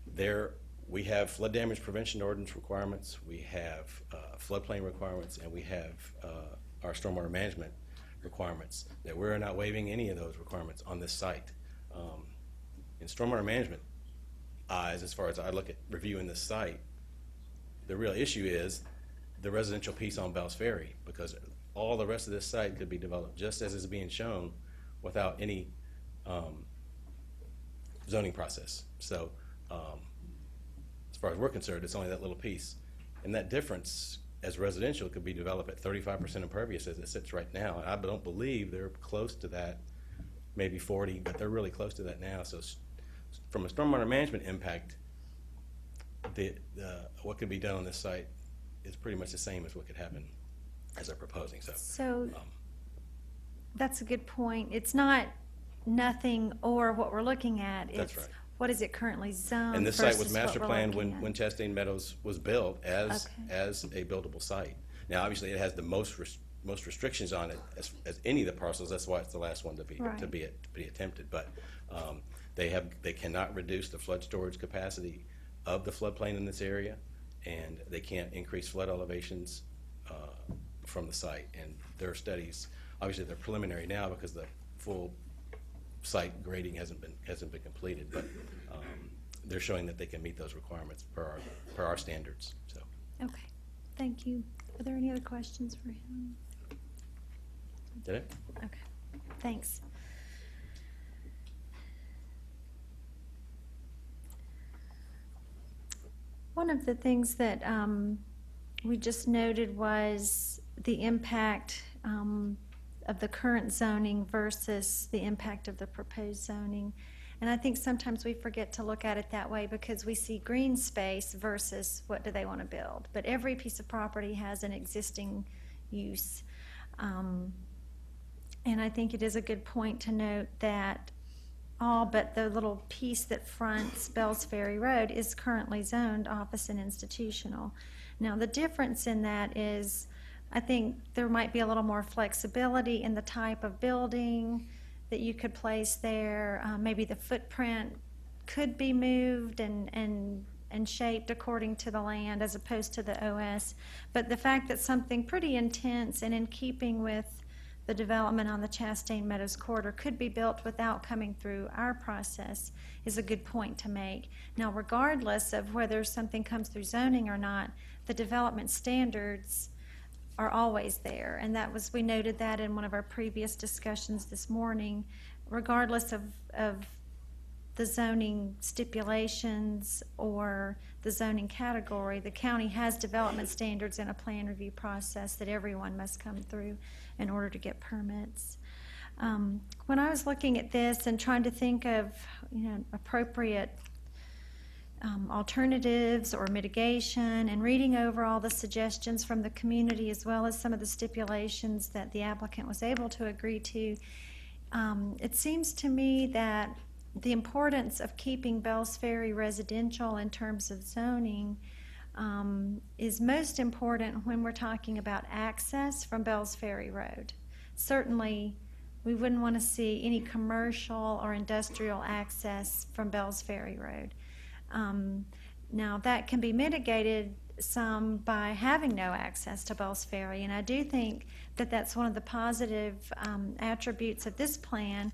there we have flood damage prevention ordinance requirements, we have floodplain requirements, and we have our stormwater management requirements. That we're not waiving any of those requirements on this site. In stormwater management eyes, as far as I look at reviewing this site, the real issue is the residential piece on Bells Ferry, because all the rest of this site could be developed just as is being shown without any zoning process. So as far as we're concerned, it's only that little piece. And that difference as residential could be developed at 35% impervious as it sits right now. And I don't believe they're close to that, maybe 40, but they're really close to that now. So from a stormwater management impact, what could be done on this site is pretty much the same as what could happen as they're proposing. So that's a good point. It's not nothing or what we're looking at. That's It's right. what is it currently zoned And this site was versus what master we're planned looking when at. Chastain Meadows was built as a buildable site. Now, obviously, it has the most restrictions on it as any of the parcels. That's why it's the last one to be attempted. But they cannot reduce the flood storage capacity of the floodplain in this area, and they can't increase flood elevations from the site. And their studies, obviously, they're preliminary now because the full site grading hasn't been completed, but they're showing that they can meet those requirements per our standards. So. Okay, thank you. Are there any other questions for him? Did it? Okay, thanks. One of the things that we just noted was the impact of the current zoning versus the impact of the proposed zoning. And I think sometimes we forget to look at it that way because we see green space versus what do they want to build. But every piece of property has an existing use. And I think it is a good point to note that all but the little piece that fronts Bells Ferry Road is currently zoned office and institutional. Now, the difference in that is I think there might be a little more flexibility in the type of building that you could place there. Maybe the footprint could be moved and shaped according to the land as opposed to the OS. But the fact that something pretty intense and in keeping with the development on the Chastain Meadows corridor could be built without coming through our process is a good point to make. Now, regardless of whether something comes through zoning or not, the development standards are always there, and we noted that in one of our previous discussions this morning. Regardless of the zoning stipulations or the zoning category, the county has development standards and a plan review process that everyone must come through in order to get permits. When I was looking at this and trying to think of appropriate alternatives or mitigation and reading over all the suggestions from the community as well as some of the stipulations that the applicant was able to agree to, it seems to me that the importance of keeping Bells Ferry residential in terms of zoning is most important when we're talking about access from Bells Ferry Road. Certainly, we wouldn't want to see any commercial or industrial access from Bells Ferry Road. Now, that can be mitigated some by having no access to Bells Ferry, and I do think that that's one of the positive attributes of this plan,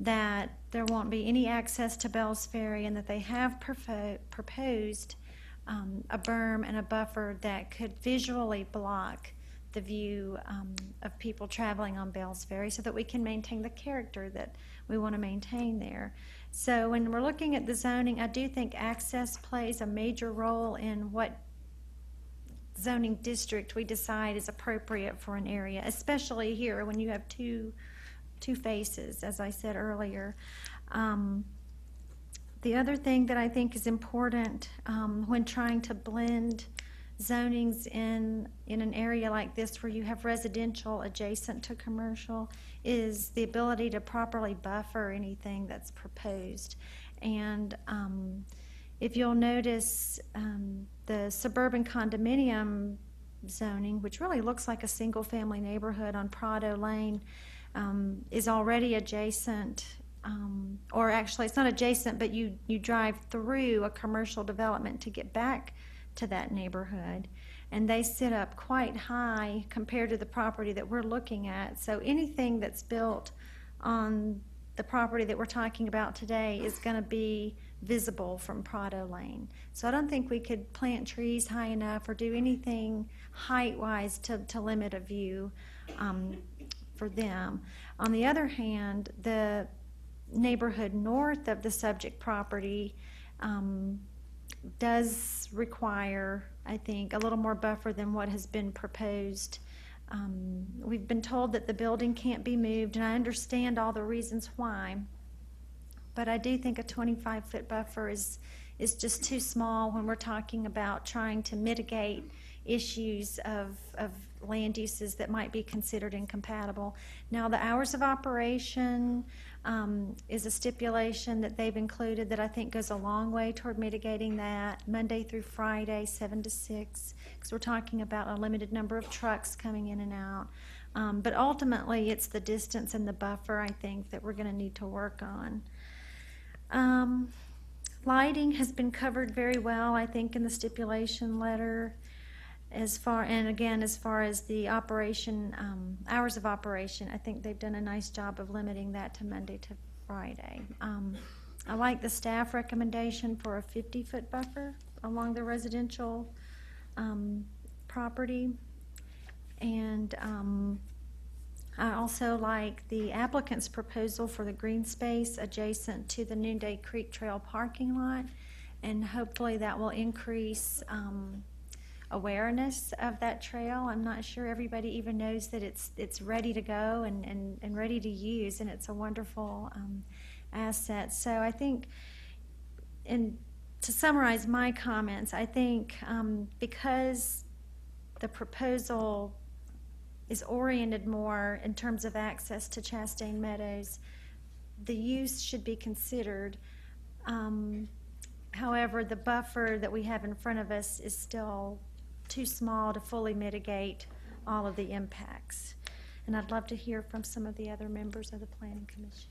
that there won't be any access to Bells Ferry and that they have proposed a berm and a buffer that could visually block the view of people traveling on Bells Ferry so that we can maintain the character that we want to maintain there. So when we're looking at the zoning, I do think access plays a major role in what zoning district we decide is appropriate for an area, especially here when you have two faces, as I said earlier. The other thing that I think is important when trying to blend zonings in an area like this where you have residential adjacent to commercial is the ability to properly buffer anything that's proposed. And if you'll notice, the suburban condominium zoning, which really looks like a single-family neighborhood on Prado Lane, is already adjacent, or actually it's not adjacent, but you drive through a commercial development to get back to that neighborhood, and they sit up quite high compared to the property that we're looking at. So anything that's built on the property that we're talking about today is going to be visible from Prado Lane. So I don't think we could plant trees high enough or do anything height-wise to limit a view for them. On the other hand, the neighborhood north of the subject property does require, I think, a little more buffer than what has been proposed. We've been told that the building can't be moved, and I understand all the reasons why, but I do think a 25-foot buffer is just too small when we're talking about trying to mitigate issues of land uses that might be considered incompatible. Now, the hours of operation is a stipulation that they've included that I think goes a long way toward mitigating that. Monday through Friday, 7 to 6, because we're talking about a limited number of trucks coming in and out. But ultimately, it's the distance and the buffer, I think, that we're going to need to work on. Lighting has been covered very well, I think, in the stipulation letter. As far as the operation, hours of operation, I think they've done a nice job of limiting that to Monday to Friday. I like the staff recommendation for a 50-foot buffer along the residential property. And I also like the applicant's proposal for the green space adjacent to the Noonday Creek Trail parking lot. And hopefully that will increase awareness of that trail. I'm not sure everybody even knows that it's ready to go and ready to use, and it's a wonderful asset. So I think, and to summarize my comments, I think because the proposal is oriented more in terms of access to Chastain Meadows, the use should be considered. However, the buffer that we have in front of us is still too small to fully mitigate all of the impacts. And I'd love to hear from some of the other members of the Planning Commission.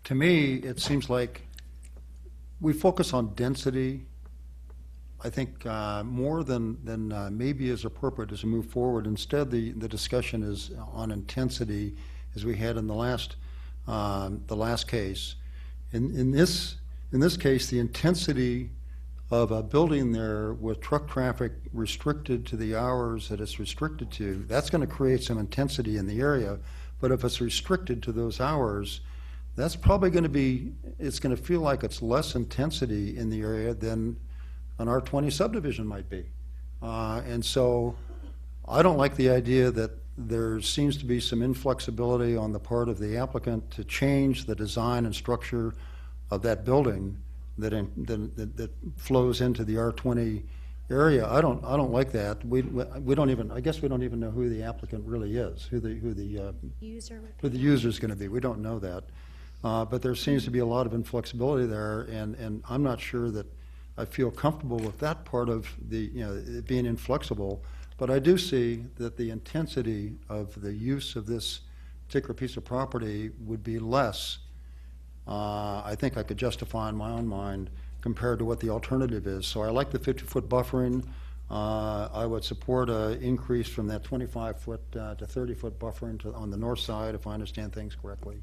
To me, it seems like we focus on density, I think, more than maybe is appropriate as we move forward. Instead, the discussion is on intensity, as we had in the last case. In this case, the intensity of a building there with truck traffic restricted to the hours that it's restricted to, that's going to create some intensity in the area. But if it's restricted to those hours, that's probably going to be, it's going to feel like it's less intensity in the area than an R20 subdivision might be. And so I don't like the idea that there seems to be some inflexibility on the part of the applicant to change the design and structure of that building that flows into the R20 area. I don't like that. We don't even, I guess we don't even know who the applicant really is, who the user is going to be. We don't know that. But there seems to be a lot of inflexibility there, and I'm not sure that I feel comfortable with that part of the, it being inflexible. But I do see that the intensity of the use of this particular piece of property would be less. I think I could justify in my own mind compared to what the alternative is. So I like the 50-foot buffering. I would support an increase from that 25-foot to 30-foot buffering on the north side, if I understand things correctly.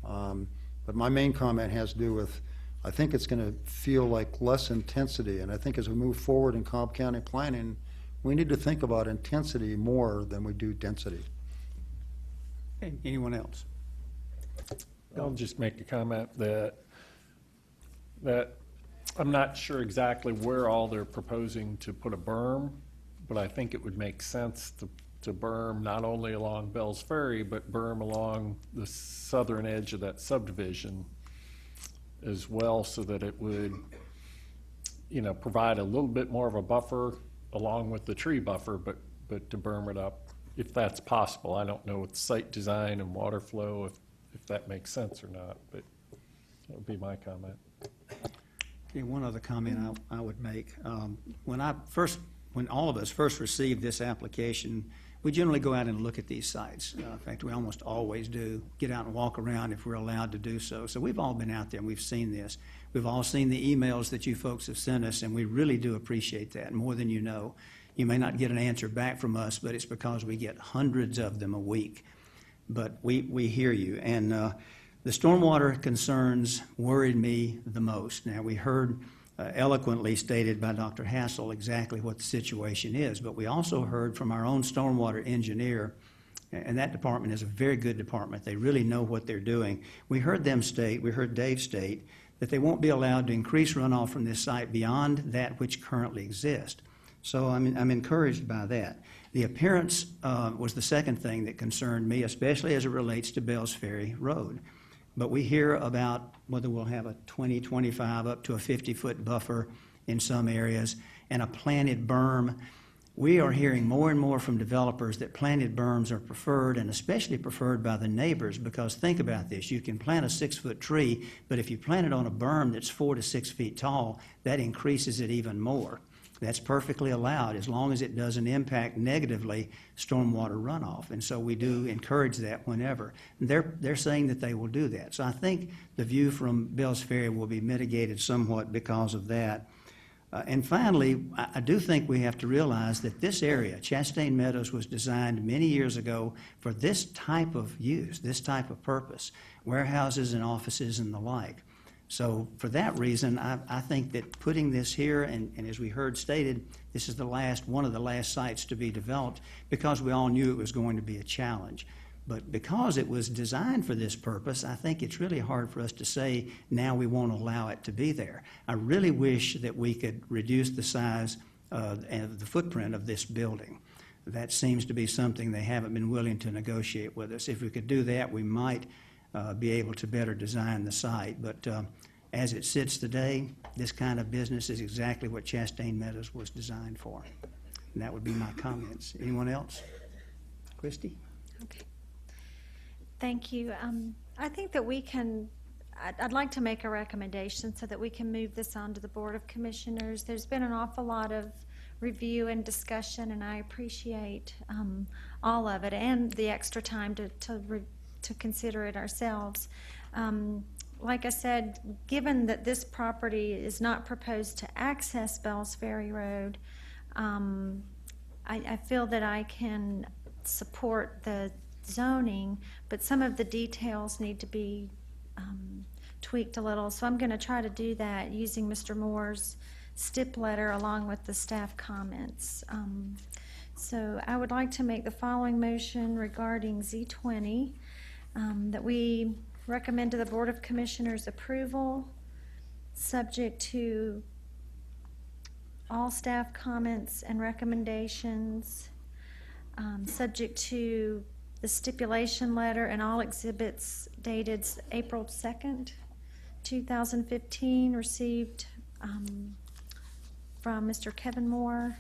But my main comment has to do with, I think it's going to feel like less intensity. And I think as we move forward in Cobb County planning, We need to think about intensity more than we do density. Okay, anyone else? I'll just make a comment that I'm not sure exactly where all they're proposing to put a berm, but I think it would make sense to berm not only along Bells Ferry, but berm along the southern edge of that subdivision as well, so that it would, provide a little bit more of a buffer along with the tree buffer, but to berm it up, if that's possible. I don't know with site design and water flow, if that makes sense or not, but that would be my comment. Okay, one other comment I would make. When all of us first received this application, we generally go out and look at these sites. In fact, we almost always do, get out and walk around if we're allowed to do so. So we've all been out there and we've seen this. We've all seen the emails that you folks have sent us, and we really do appreciate that, more than you know. You may not get an answer back from us, but it's because we get hundreds of them a week. But we hear you. And the stormwater concerns worried me the most. Now, we heard eloquently stated by Dr. Hassel exactly what the situation is, but we also heard from our own stormwater engineer, and that department is a very good department. They really know what they're doing. We heard Dave state, that they won't be allowed to increase runoff from this site beyond that which currently exists. So I'm encouraged by that. The appearance was the second thing that concerned me, especially as it relates to Bells Ferry Road. But we hear about whether we'll have a 20, 25, up to a 50-foot buffer in some areas, and a planted berm. We are hearing more and more from developers that planted berms are preferred, and especially preferred by the neighbors, because think about this. You can plant a 6-foot tree, but if you plant it on a berm that's 4 to 6 feet tall, that increases it even more. That's perfectly allowed as long as it doesn't impact negatively stormwater runoff. And so we do encourage that whenever. They're saying that they will do that. So I think the view from Bells Ferry will be mitigated somewhat because of that. And finally, I do think we have to realize that this area, Chastain Meadows, was designed many years ago for this type of use, this type of purpose, warehouses and offices and the like. So for that reason, I think that putting this here, and as we heard stated, this is one of the last sites to be developed, because we all knew it was going to be a challenge. But because it was designed for this purpose, I think it's really hard for us to say now we won't allow it to be there. I really wish that we could reduce the size and the footprint of this building. That seems to be something they haven't been willing to negotiate with us. If we could do that, we might be able to better design the site. But as it sits today, this kind of business is exactly what Chastain Meadows was designed for. And that would be my comments. Anyone else? Christy? Okay. Thank you. I think that I'd like to make a recommendation so that we can move this on to the Board of Commissioners. There's been an awful lot of review and discussion, and I appreciate all of it and the extra time to consider it ourselves. Like I said, given that this property is not proposed to access Bells Ferry Road, I feel that I can support the zoning, but some of the details need to be tweaked a little. So I'm going to try to do that using Mr. Moore's STIP letter along with the staff comments. So I would like to make the following motion regarding Z20, that we recommend to the Board of Commissioners approval, subject to all staff comments and recommendations, subject to the stipulation letter and all exhibits dated April 2nd, 2015, received from Mr. Kevin Moore.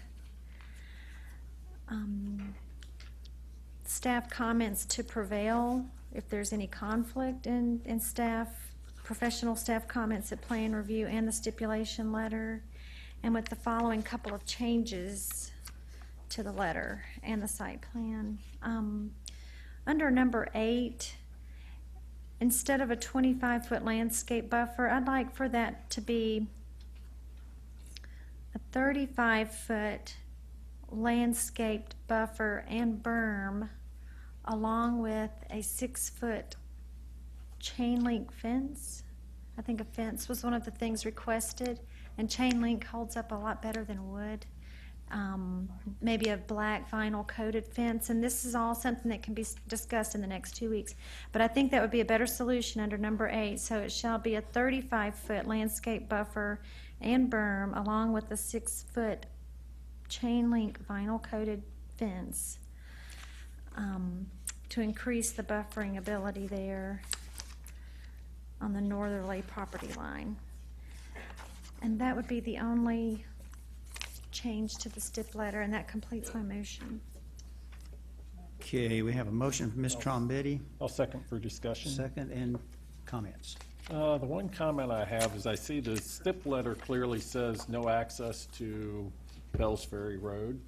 Staff comments to prevail if there's any conflict in staff, professional staff comments at plan review and the stipulation letter, and with the following couple of changes to the letter and the site plan. Under number 8, instead of a 25-foot landscape buffer, I'd like for that to be a 35-foot landscaped buffer and berm, along with a 6-foot chain link fence. I think a fence was one of the things requested, and chain link holds up a lot better than wood. maybe a black vinyl coated fence, and this is all something that can be discussed in the next 2 weeks. But I think that would be a better solution under number 8, so it shall be a 35-foot landscape buffer and berm along with a 6-foot chain link vinyl coated fence to increase the buffering ability there on the northerly property line. And that would be the only change to the stip letter, and that completes my motion. Okay, we have a motion from Ms. Trombetti. I'll second for discussion. Second, and comments. The one comment I have is I see the stip letter clearly says no access to Bells Ferry Road.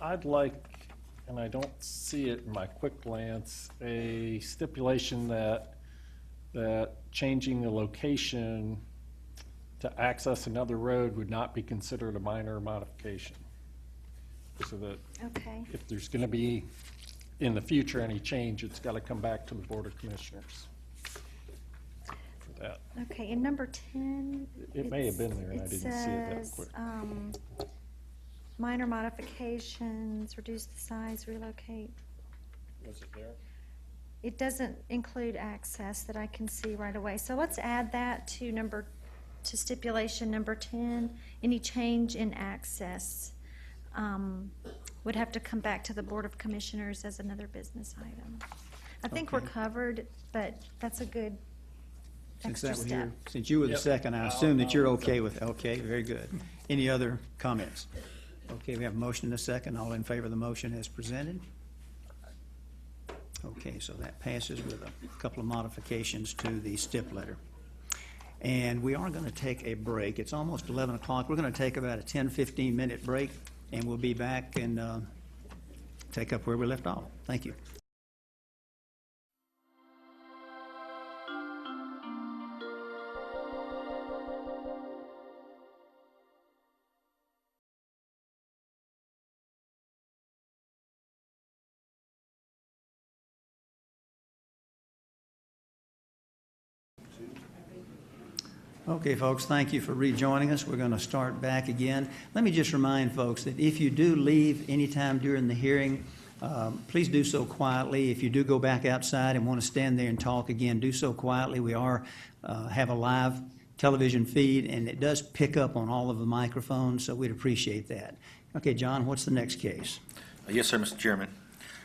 I'd like, and I don't see it in my quick glance, a stipulation that changing the location to access another road would not be considered a minor modification. So that Okay. if there's going to be, in the future, any change, it's got to come back to the Board of Commissioners for that. Okay, in number 10. It may have been there and I didn't see it that quick. Minor modifications, reduce the size, relocate. Was it there? It doesn't include access that I can see right away. So let's add that to stipulation number 10. Any change in access would have to come back to the Board of Commissioners as another business item. I think we're Okay. covered, but that's a good extra step. Since you were the Yep. second, I assume that you're okay with, okay, very good. Any other comments? Okay, we have a motion and a second. All in favor of the motion as presented? Okay, so that passes with a couple of modifications to the stip letter. And we are going to take a break. It's almost 11 o'clock. We're going to take about a 10, 15-minute break, and we'll be back and take up where we left off. Thank you. Okay, folks, thank you for rejoining us. We're going to start back again. Let me just remind folks that if you do leave anytime during the hearing, please do so quietly. If you do go back outside and want to stand there and talk again, do so quietly. We have a live television feed, and it does pick up on all of the microphones, so we'd appreciate that. Okay, John, what's the next case? Yes, sir, Mr. Chairman.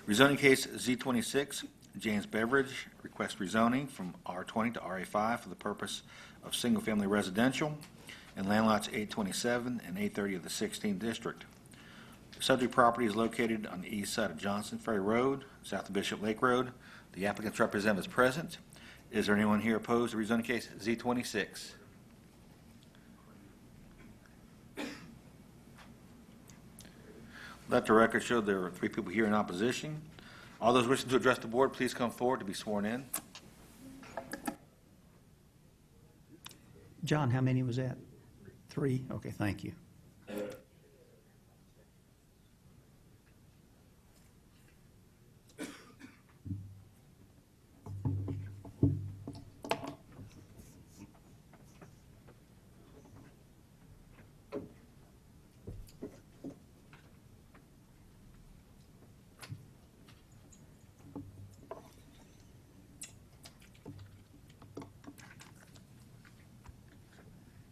Rezoning case Z26, James Beveridge, request rezoning from R20 to RA5 for the purpose of single-family residential and land lots 827 and 830 of the 16th district. The subject property is located on the east side of Johnson Ferry Road, south of Bishop Lake Road. The applicant's representative is present. Is there anyone here opposed to rezoning case Z26? Let the record show there are 3 people here in opposition. All those wishing to address the board, please come forward to be sworn in. John, how many was that? 3? Okay, thank you.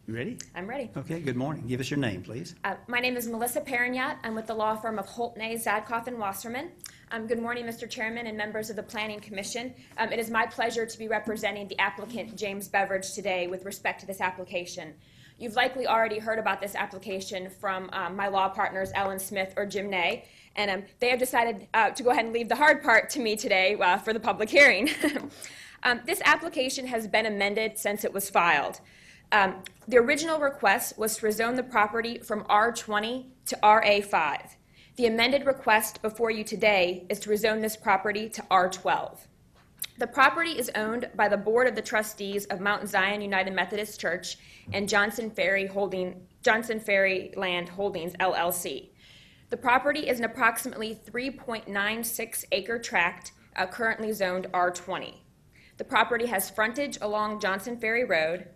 You ready? I'm ready. Okay, good morning. Give us your name, please. My name is Melissa Perignat. I'm with the law firm of Holtney, Zadkoff, and Wasserman. Good morning, Mr. Chairman and members of the Planning Commission. It is my pleasure to be representing the applicant, James Beveridge, today with respect to this application. You've likely already heard about this application from my law partners, Ellen Smith or Jim Ney, and they have decided to go ahead and leave the hard part to me today for the public hearing. This application has been amended since it was filed. The original request was to rezone the property from R20 to RA5. The amended request before you today is to rezone this property to R12. The property is owned by the Board of the Trustees of Mount Zion United Methodist Church and Johnson Ferry Land Holdings, LLC. The property is an approximately 3.96 acre tract currently zoned R20. The property has frontage along Johnson Ferry Road.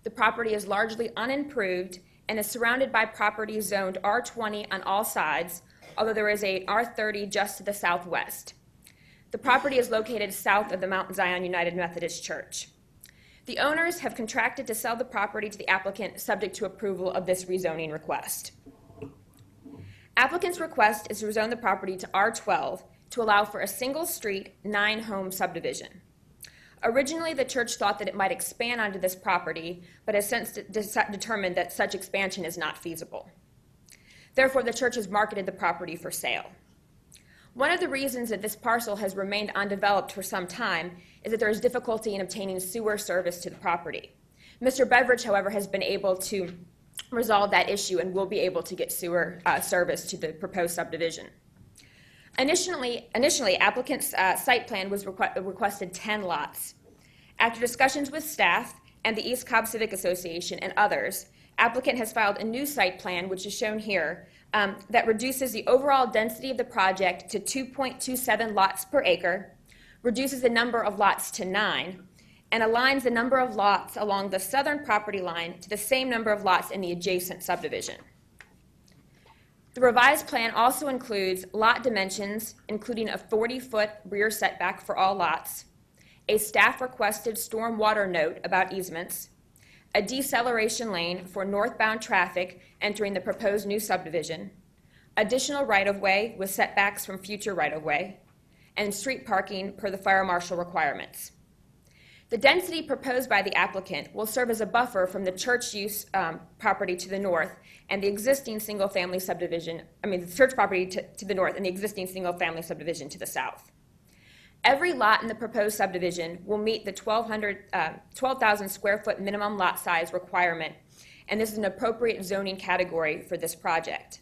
The property is largely unimproved and is surrounded by property zoned R20 on all sides, although there is a R30 just to the southwest. The property is located south of the Mount Zion United Methodist Church. The owners have contracted to sell the property to the applicant subject to approval of this rezoning request. Applicant's request is to rezone the property to R12 to allow for a single street, 9-home subdivision. Originally, the church thought that it might expand onto this property, but has since determined that such expansion is not feasible. Therefore, the church has marketed the property for sale. One of the reasons that this parcel has remained undeveloped for some time is that there is difficulty in obtaining sewer service to the property. Mr. Beveridge, however, has been able to resolve that issue and will be able to get sewer service to the proposed subdivision. Initially applicant's site plan was requested 10 lots. After discussions with staff and the East Cobb Civic Association and others, applicant has filed a new site plan, which is shown here, that reduces the overall density of the project to 2.27 lots per acre, reduces the number of lots to 9, and aligns the number of lots along the southern property line to the same number of lots in the adjacent subdivision. The revised plan also includes lot dimensions, including a 40-foot rear setback for all lots, a staff-requested stormwater note about easements, a deceleration lane for northbound traffic entering the proposed new subdivision, additional right-of-way with setbacks from future right-of-way, and street parking per the fire marshal requirements. The density proposed by the applicant will serve as a buffer from the church use property to the north and the existing single-family subdivision, the church property to the north and the existing single-family subdivision to the south. Every lot in the proposed subdivision will meet the 12,000 square foot minimum lot size requirement, and this is an appropriate zoning category for this project.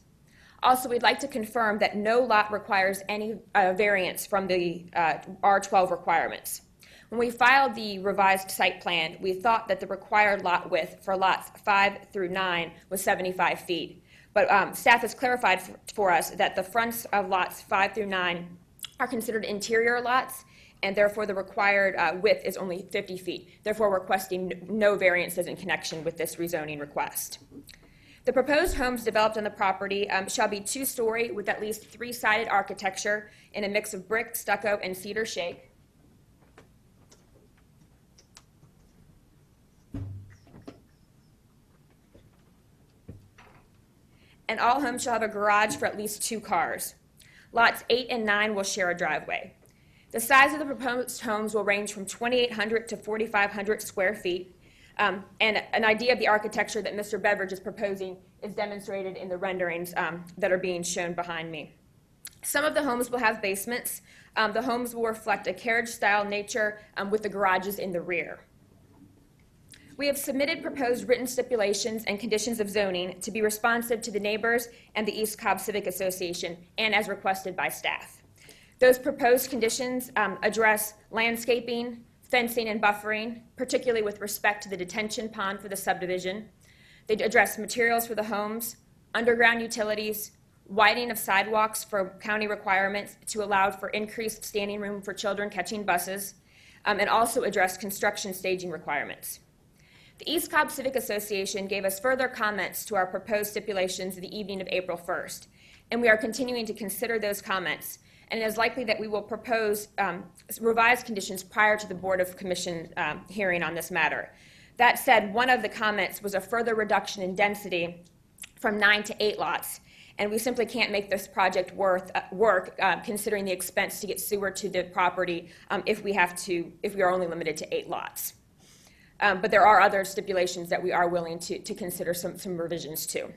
Also, we'd like to confirm that no lot requires any variance from the R12 requirements. When we filed the revised site plan, we thought that the required lot width for lots 5 through 9 was 75 feet. But staff has clarified for us that the fronts of lots 5 through 9 are considered interior lots, and therefore the required width is only 50 feet, therefore requesting no variances in connection with this rezoning request. The proposed homes developed on the property shall be 2-story with at least 3-sided architecture in a mix of brick, stucco, and cedar shake. And all homes shall have a garage for at least 2 cars. Lots 8 and 9 will share a driveway. The size of the proposed homes will range from 2,800 to 4,500 square feet. And an idea of the architecture that Mr. Beveridge is proposing is demonstrated in the renderings that are being shown behind me. Some of the homes will have basements. The homes will reflect a carriage-style nature with the garages in the rear. We have submitted proposed written stipulations and conditions of zoning to be responsive to the neighbors and the East Cobb Civic Association and as requested by staff. Those proposed conditions address landscaping, fencing, and buffering, particularly with respect to the detention pond for the subdivision. They address materials for the homes, underground utilities, widening of sidewalks for county requirements to allow for increased standing room for children catching buses, and also address construction staging requirements. The East Cobb Civic Association gave us further comments to our proposed stipulations the evening of April 1st, and we are continuing to consider those comments, and it is likely that we will propose revised conditions prior to the Board of Commission hearing on this matter. That said, one of the comments was a further reduction in density from 9 to 8 lots, and we simply can't make this project work considering the expense to get sewer to the property if we are only limited to 8 lots. But there are other stipulations that we are willing to consider some revisions to.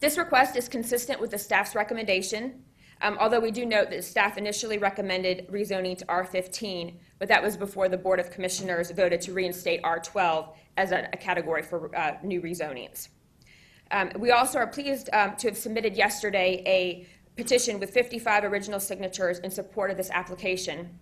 This request is consistent with the staff's recommendation, although we do note that staff initially recommended rezoning to R15, but that was before the Board of Commissioners voted to reinstate R12 as a category for new rezonings. We also are pleased to have submitted yesterday a petition with 55 original signatures in support of this application.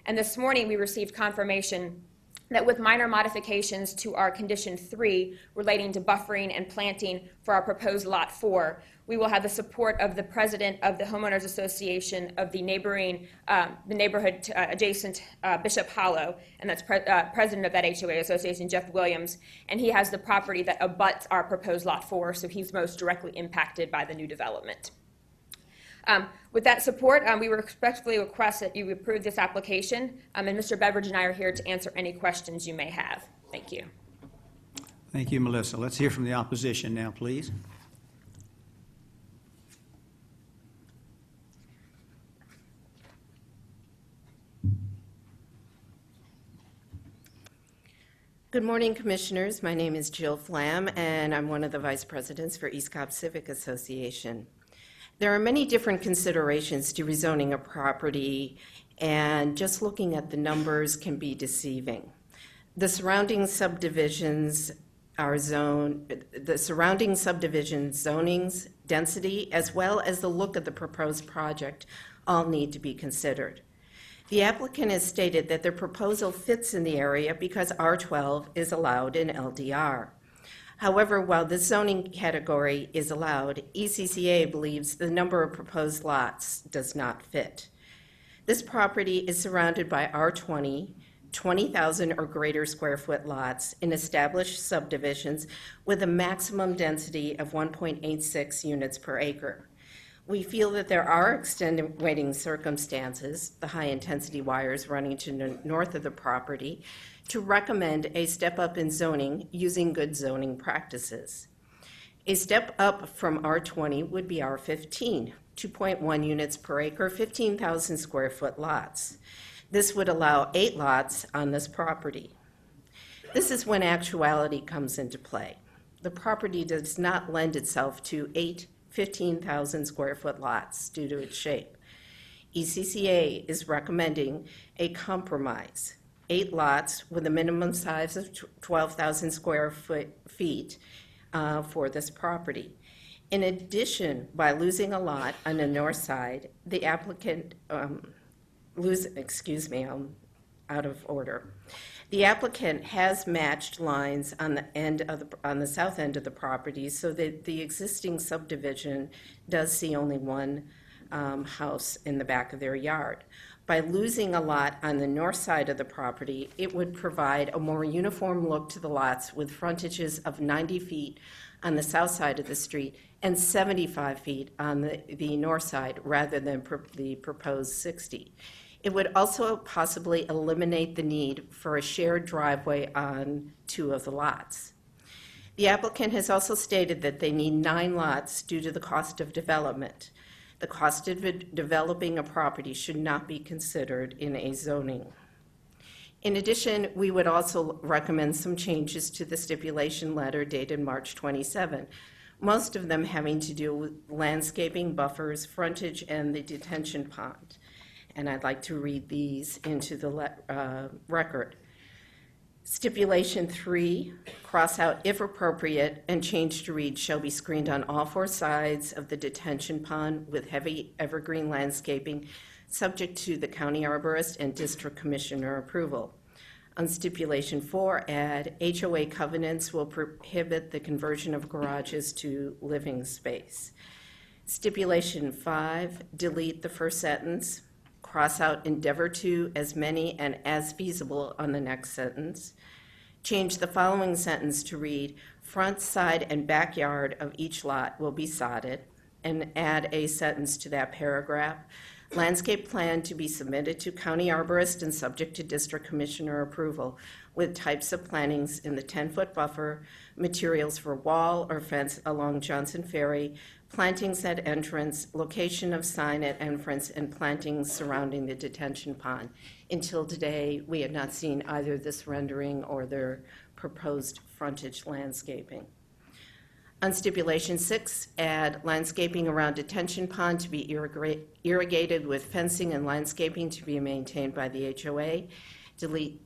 And this morning we received confirmation that with minor modifications to our condition 3 relating to buffering and planting for our proposed lot 4, we will have the support of the president of the homeowners association of the neighboring, the neighborhood adjacent Bishop Hollow, and that's president of that HOA association, Jeff Williams, and he has the property that abuts our proposed lot 4, so he's most directly impacted by the new development. With that support, we respectfully request that you approve this application, and Mr. Beveridge and I are here to answer any questions you may have. Thank you. Thank you, Melissa. Let's hear from the opposition now, please. Good morning, Commissioners. My name is Jill Flam, and I'm one of the Vice Presidents for East Cobb Civic Association. There are many different considerations to rezoning a property, and just looking at the numbers can be deceiving. The surrounding subdivisions zonings, density, as well as the look of the proposed project all need to be considered. The applicant has stated that their proposal fits in the area because R12 is allowed in LDR. However, while this zoning category is allowed, ECCA believes the number of proposed lots does not fit. This property is surrounded by R20, 20,000 or greater square foot lots in established subdivisions with a maximum density of 1.86 units per acre. We feel that there are extenuating circumstances, the high-intensity wires running to the north of the property, to recommend a step up in zoning using good zoning practices. A step up from R20 would be R15, 2.1 units per acre, 15,000 square foot lots. This would allow 8 lots on this property. This is when actuality comes into play. The property does not lend itself to 8 15,000 square foot lots due to its shape. ECCA is recommending a compromise, 8 lots with a minimum size of 12,000 square feet for this property. In addition, by losing a lot on the north side, the applicant, I'm out of order. The applicant has matched lines on the south end of the property, so that the existing subdivision does see only one house in the back of their yard. By losing a lot on the north side of the property, it would provide a more uniform look to the lots with frontages of 90 feet on the south side of the street and 75 feet on the north side rather than the proposed 60. It would also possibly eliminate the need for a shared driveway on 2 of the lots. The applicant has also stated that they need 9 lots due to the cost of development. The cost of developing a property should not be considered in a zoning. In addition, we would also recommend some changes to the stipulation letter dated March 27, most of them having to do with landscaping, buffers, frontage, and the detention pond. And I'd like to read these into the record. Stipulation 3, cross out if appropriate and change to read shall be screened on all 4 sides of the detention pond with heavy evergreen landscaping subject to the county arborist and district commissioner approval. On stipulation 4, add HOA covenants will prohibit the conversion of garages to living space. Stipulation 5, delete the first sentence. Cross out endeavor to as many and as feasible on the next sentence. Change the following sentence to read, front, side, and backyard of each lot will be sodded, and add a sentence to that paragraph. Landscape plan to be submitted to county arborist and subject to district commissioner approval with types of plantings in the 10-foot buffer, materials for wall or fence along Johnson Ferry, plantings at entrance, location of sign at entrance, and plantings surrounding the detention pond. Until today, we had not seen either this rendering or their proposed frontage landscaping. On stipulation 6, add landscaping around detention pond to be irrigated with fencing and landscaping to be maintained by the HOA. Delete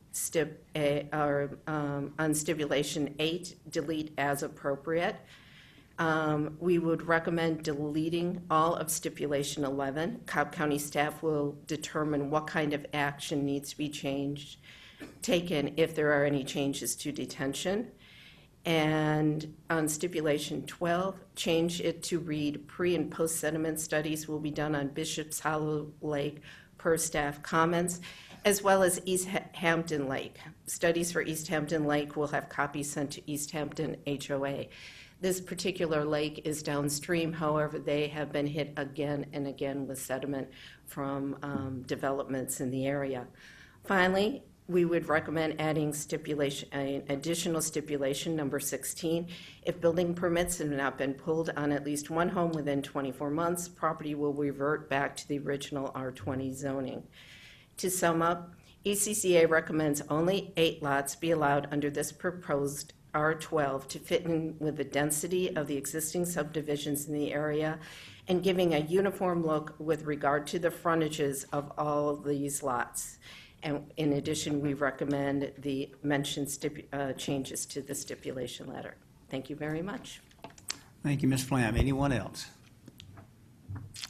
on stipulation 8, delete as appropriate. We would recommend deleting all of stipulation 11. Cobb County staff will determine what kind of action needs to be changed. taken if there are any changes to detention. And on stipulation 12, change it to read pre and post sediment studies will be done on Bishop's Hollow Lake per staff comments, as well as East Hampton Lake. Studies for East Hampton Lake will have copies sent to East Hampton HOA. This particular lake is downstream, however, they have been hit again and again with sediment from developments in the area. Finally, we would recommend adding stipulation, an additional stipulation, number 16. If building permits have not been pulled on at least one home within 24 months, property will revert back to the original R20 zoning. To sum up, ECCA recommends only 8 lots be allowed under this proposed R12 to fit in with the density of the existing subdivisions in the area and giving a uniform look with regard to the frontages of all of these lots. And in addition, we recommend the mentioned changes to the stipulation letter. Thank you very much. Thank you, Ms. Flam. Anyone else?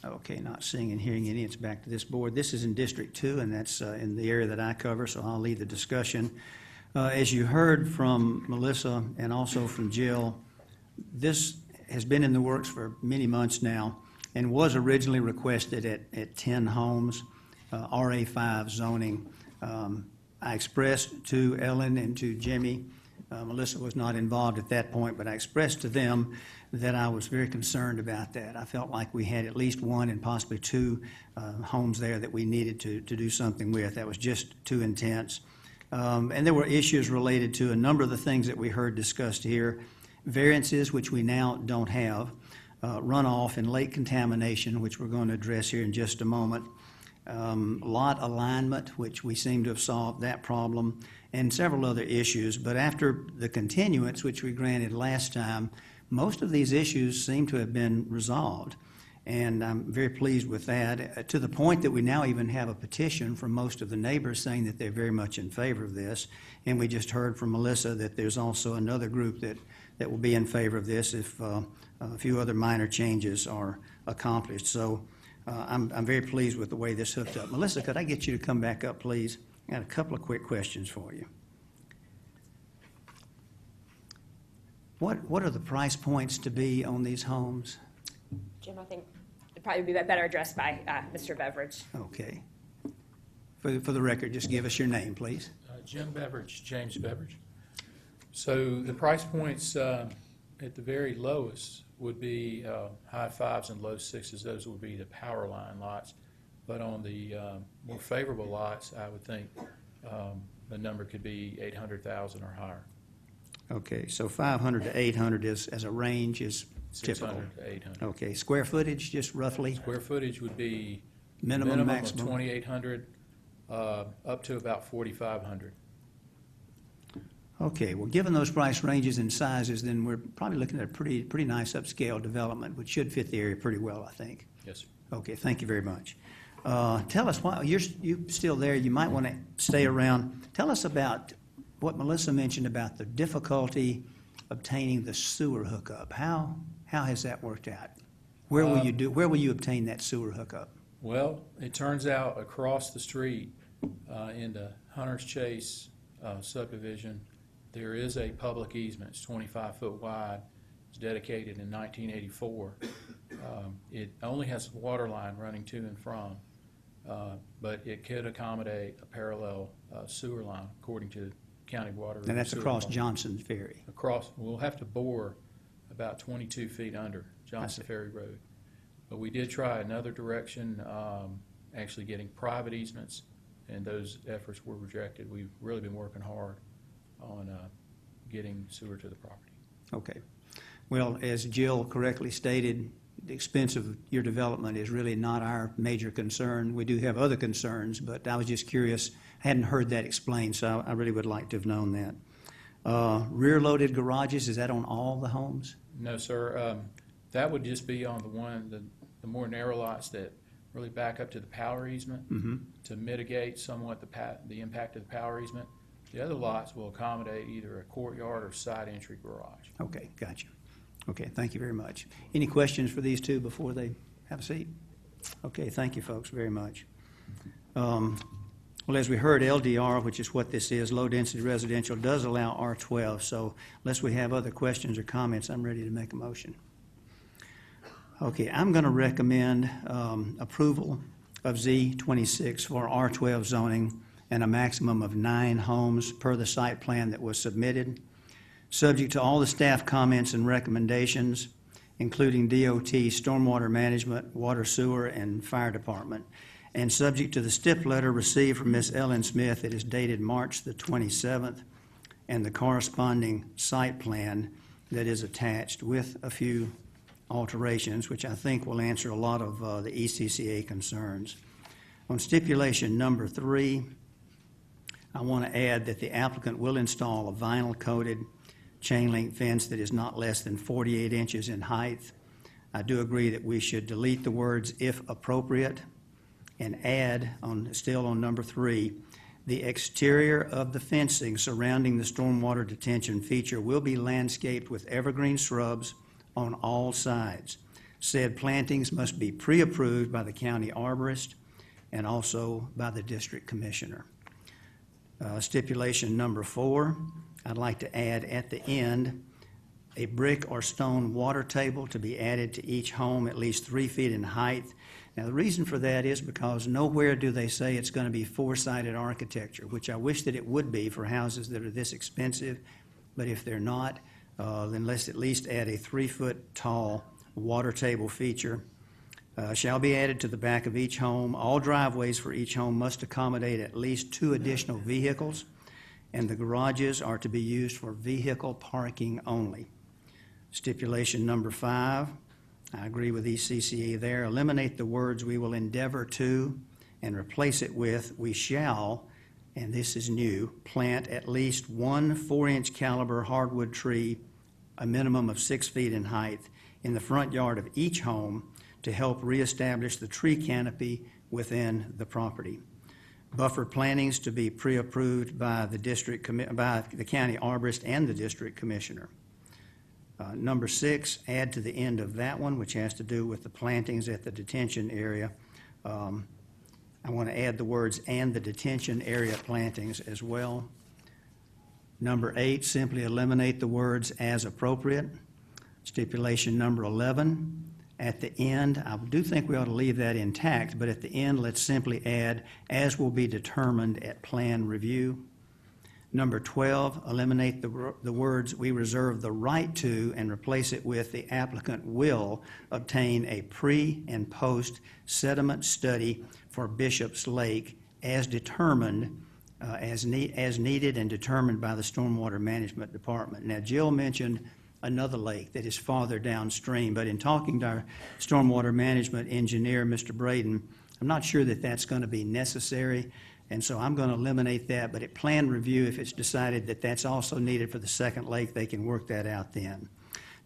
Okay, not seeing and hearing any, it's back to this board. This is in District 2, and that's in the area that I cover, so I'll lead the discussion. As you heard from Melissa and also from Jill, this has been in the works for many months now and was originally requested at 10 homes, RA5 zoning. I expressed to Ellen and to Jimmy, Melissa was not involved at that point, but I expressed to them that I was very concerned about that. I felt like we had at least 1 and possibly 2 homes there that we needed to do something with. That was just too intense. And there were issues related to a number of the things that we heard discussed here, variances, which we now don't have, runoff and lake contamination, which we're going to address here in just a moment, lot alignment, which we seem to have solved that problem, and several other issues. But after the continuance, which we granted last time, most of these issues seem to have been resolved. And I'm very pleased with that, to the point that we now even have a petition from most of the neighbors saying that they're very much in favor of this. And we just heard from Melissa that there's also another group that will be in favor of this if a few other minor changes are accomplished. So I'm very pleased with the way this hooked up. Melissa, could I get you to come back up, please? I got a couple of quick questions for you. What are the price points to be on these homes? Jim, I think it'd probably be better addressed by Mr. Beveridge. Okay. For the record, just give us your name, please. Jim Beveridge, James Beveridge. So the price points at the very lowest would be high 5s and low 6s. Those would be the power line lots. But on the more favorable lots, I would think the number could be 800,000 or higher. Okay, so 500 to 800 is, as a range, is typical. 600 to 800. Okay, square footage, just roughly? Square footage would be Minimum, of maximum? 2,800 up to about 4,500. Okay, well, given those price ranges and sizes, then we're probably looking at a pretty nice upscale development, which should fit the area pretty well, I think. Yes, sir. Okay, thank you very much. Tell us, while you're still there, you might want to stay around. Tell us about what Melissa mentioned about the difficulty obtaining the sewer hookup. How has that worked out? Where will you obtain that sewer hookup? Well, it turns out across the street into Hunter's Chase subdivision, there is a public easement. It's 25 foot wide. It's dedicated in 1984. It only has a water line running to and from, but it could accommodate a parallel sewer line according to County Water. And that's Sewer across Law. Johnson's Ferry. We'll have to bore about 22 feet under Johnson Ferry Road. But we did try another direction, actually getting private easements, and those efforts were rejected. We've really been working hard on getting sewer to the property. Okay. Well, as Jill correctly stated, the expense of your development is really not our major concern. We do have other concerns, but I was just curious. I hadn't heard that explained, so I really would like to have known that. Rear-loaded garages, is that on all the homes? No, sir. That would just be on the more narrow lots that really back up to the power easement to mitigate somewhat the impact of the power easement. The other lots will accommodate either a courtyard or side entry garage. Okay, gotcha. Okay, thank you very much. Any questions for these two before they have a seat? Okay, thank you, folks, very much. Well, as we heard, LDR, which is what this is, low-density residential, does allow R12. So unless we have other questions or comments, I'm ready to make a motion. Okay, I'm going to recommend approval of Z26 for R12 zoning and a maximum of 9 homes per the site plan that was submitted, subject to all the staff comments and recommendations, including DOT, stormwater management, water sewer, and fire department, and subject to the stip letter received from Ms. Ellen Smith that is dated March the 27th, and the corresponding site plan that is attached with a few alterations, which I think will answer a lot of the ECCA concerns. On stipulation number 3, I want to add that the applicant will install a vinyl-coated chain link fence that is not less than 48 inches in height. I do agree that we should delete the words "if appropriate" and add, still on number 3, the exterior of the fencing surrounding the stormwater detention feature will be landscaped with evergreen shrubs on all sides. Said plantings must be pre-approved by the county arborist and also by the district commissioner. Stipulation number 4, I'd like to add at the end a brick or stone water table to be added to each home at least 3 feet in height. Now, the reason for that is because nowhere do they say it's going to be 4-sided architecture, which I wish that it would be for houses that are this expensive, but if they're not, then let's at least add a 3-foot tall water table feature. Shall be added to the back of each home. All driveways for each home must accommodate at least 2 additional vehicles, and the garages are to be used for vehicle parking only. Stipulation number 5, I agree with ECCA there. Eliminate the words "we will endeavor to" and replace it with "we shall," and this is new, plant at least 1 4-inch caliber hardwood tree, a minimum of 6 feet in height, in the front yard of each home to help reestablish the tree canopy within the property. Buffer plantings to be pre-approved by the county arborist and the district commissioner. Number 6, add to the end of that one, which has to do with the plantings at the detention area. I want to add the words "and the detention area plantings" as well. Number 8, simply eliminate the words "as appropriate." Stipulation number 11, at the end, I do think we ought to leave that intact, but at the end, let's simply add "as will be determined at plan review." Number 12, eliminate the words "we reserve the right to" and replace it with "the applicant will obtain a pre- and post-sediment study for Bishop's Lake as determined, as needed and determined by the Stormwater Management Department." Now, Jill mentioned another lake that is farther downstream, but in talking to our stormwater management engineer, Mr. Braden, I'm not sure that that's going to be necessary. And so I'm going to eliminate that, but at plan review, if it's decided that that's also needed for the second lake, they can work that out then.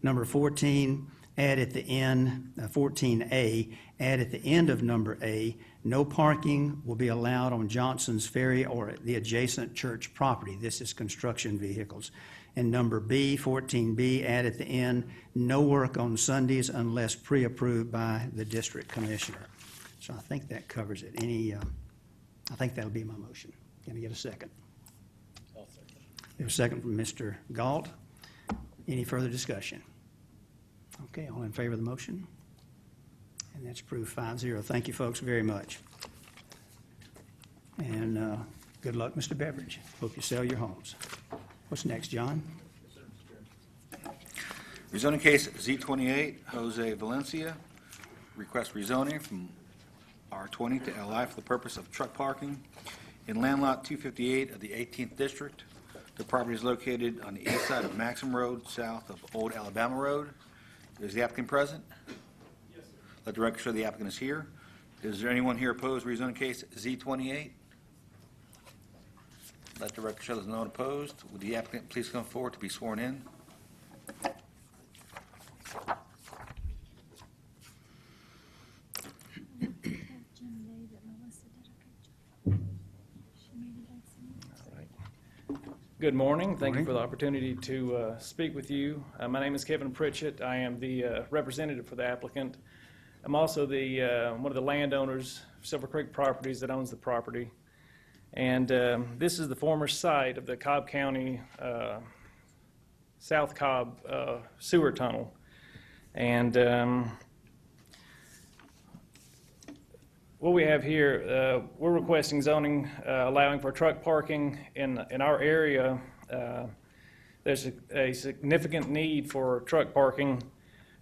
Number 14, add at the end, 14A, add at the end of number A, no parking will be allowed on Johnson's Ferry or the adjacent church property. This is construction vehicles. And number B, 14B, add at the end, no work on Sundays unless pre-approved by the district commissioner. So I think that covers it. I think that'll be my motion. Can I get a second? There's a second from Mr. Galt. Any further discussion? Okay, all in favor of the motion? And that's approved 5-0. Thank you, folks, very much. And good luck, Mr. Beveridge. Hope you sell your homes. What's next, John? Rezoning case Z28, Jose Valencia, request rezoning from R20 to LI for the purpose of truck parking in land lot 258 of the 18th District. The property is located on the east side of Maxim Road, south of Old Alabama Road. Is the applicant present? Yes, sir. Let the record show the applicant is here. Is there anyone here opposed to rezoning case Z28? Let the record show there's no one opposed. Would the applicant please come forward to be sworn in? Good morning. Thank you for the opportunity to speak with you. My name is Kevin Pritchett. I am the representative for the applicant. I'm also the one of the landowners, Silver Creek Properties, that owns the property. And this is the former site of the Cobb County South Cobb sewer tunnel. And what we have here, we're requesting zoning allowing for truck parking in our area. There's a significant need for truck parking.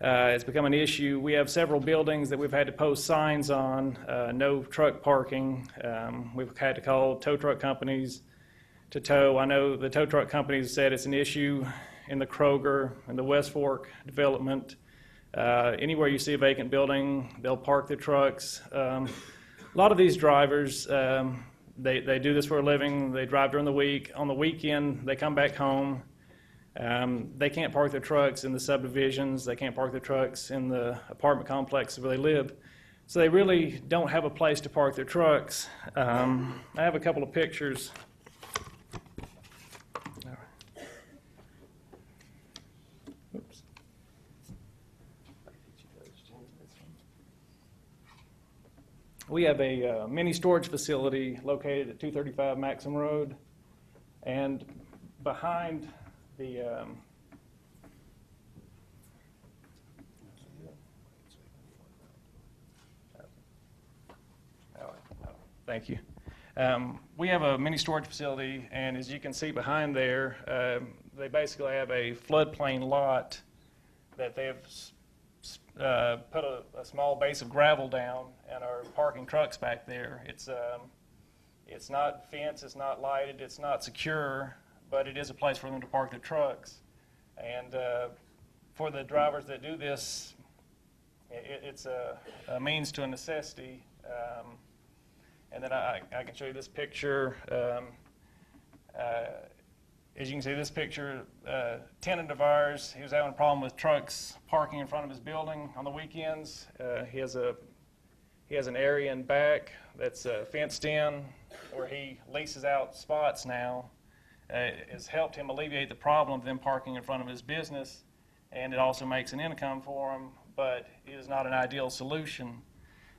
It's become an issue. We have several buildings that we've had to post signs on, no truck parking. We've had to call tow truck companies to tow. I know the tow truck companies said it's an issue in the Kroger and the West Fork development. Anywhere you see a vacant building, they'll park their trucks. A lot of these drivers, they do this for a living. They drive during the week. On the weekend, they come back home. They can't park their trucks in the subdivisions. They can't park their trucks in the apartment complexes where they live. So they really don't have a place to park their trucks. I have a couple of pictures. Oops. We have a mini storage facility located at 235 Maxim Road, and behind the thank you. We have a mini storage facility, and as you can see behind there, they basically have a floodplain lot that they have put a small base of gravel down and are parking trucks back there. It's not fenced, it's not lighted, it's not secure, but it is a place for them to park their trucks. And for the drivers that do this, it's a means to a necessity. And then I can show you this picture. As you can see, this picture, tenant of ours, he was having a problem with trucks parking in front of his building on the weekends. He has an area in back that's fenced in where he leases out spots now. It has helped him alleviate the problem of them parking in front of his business, and it also makes an income for him, but it is not an ideal solution.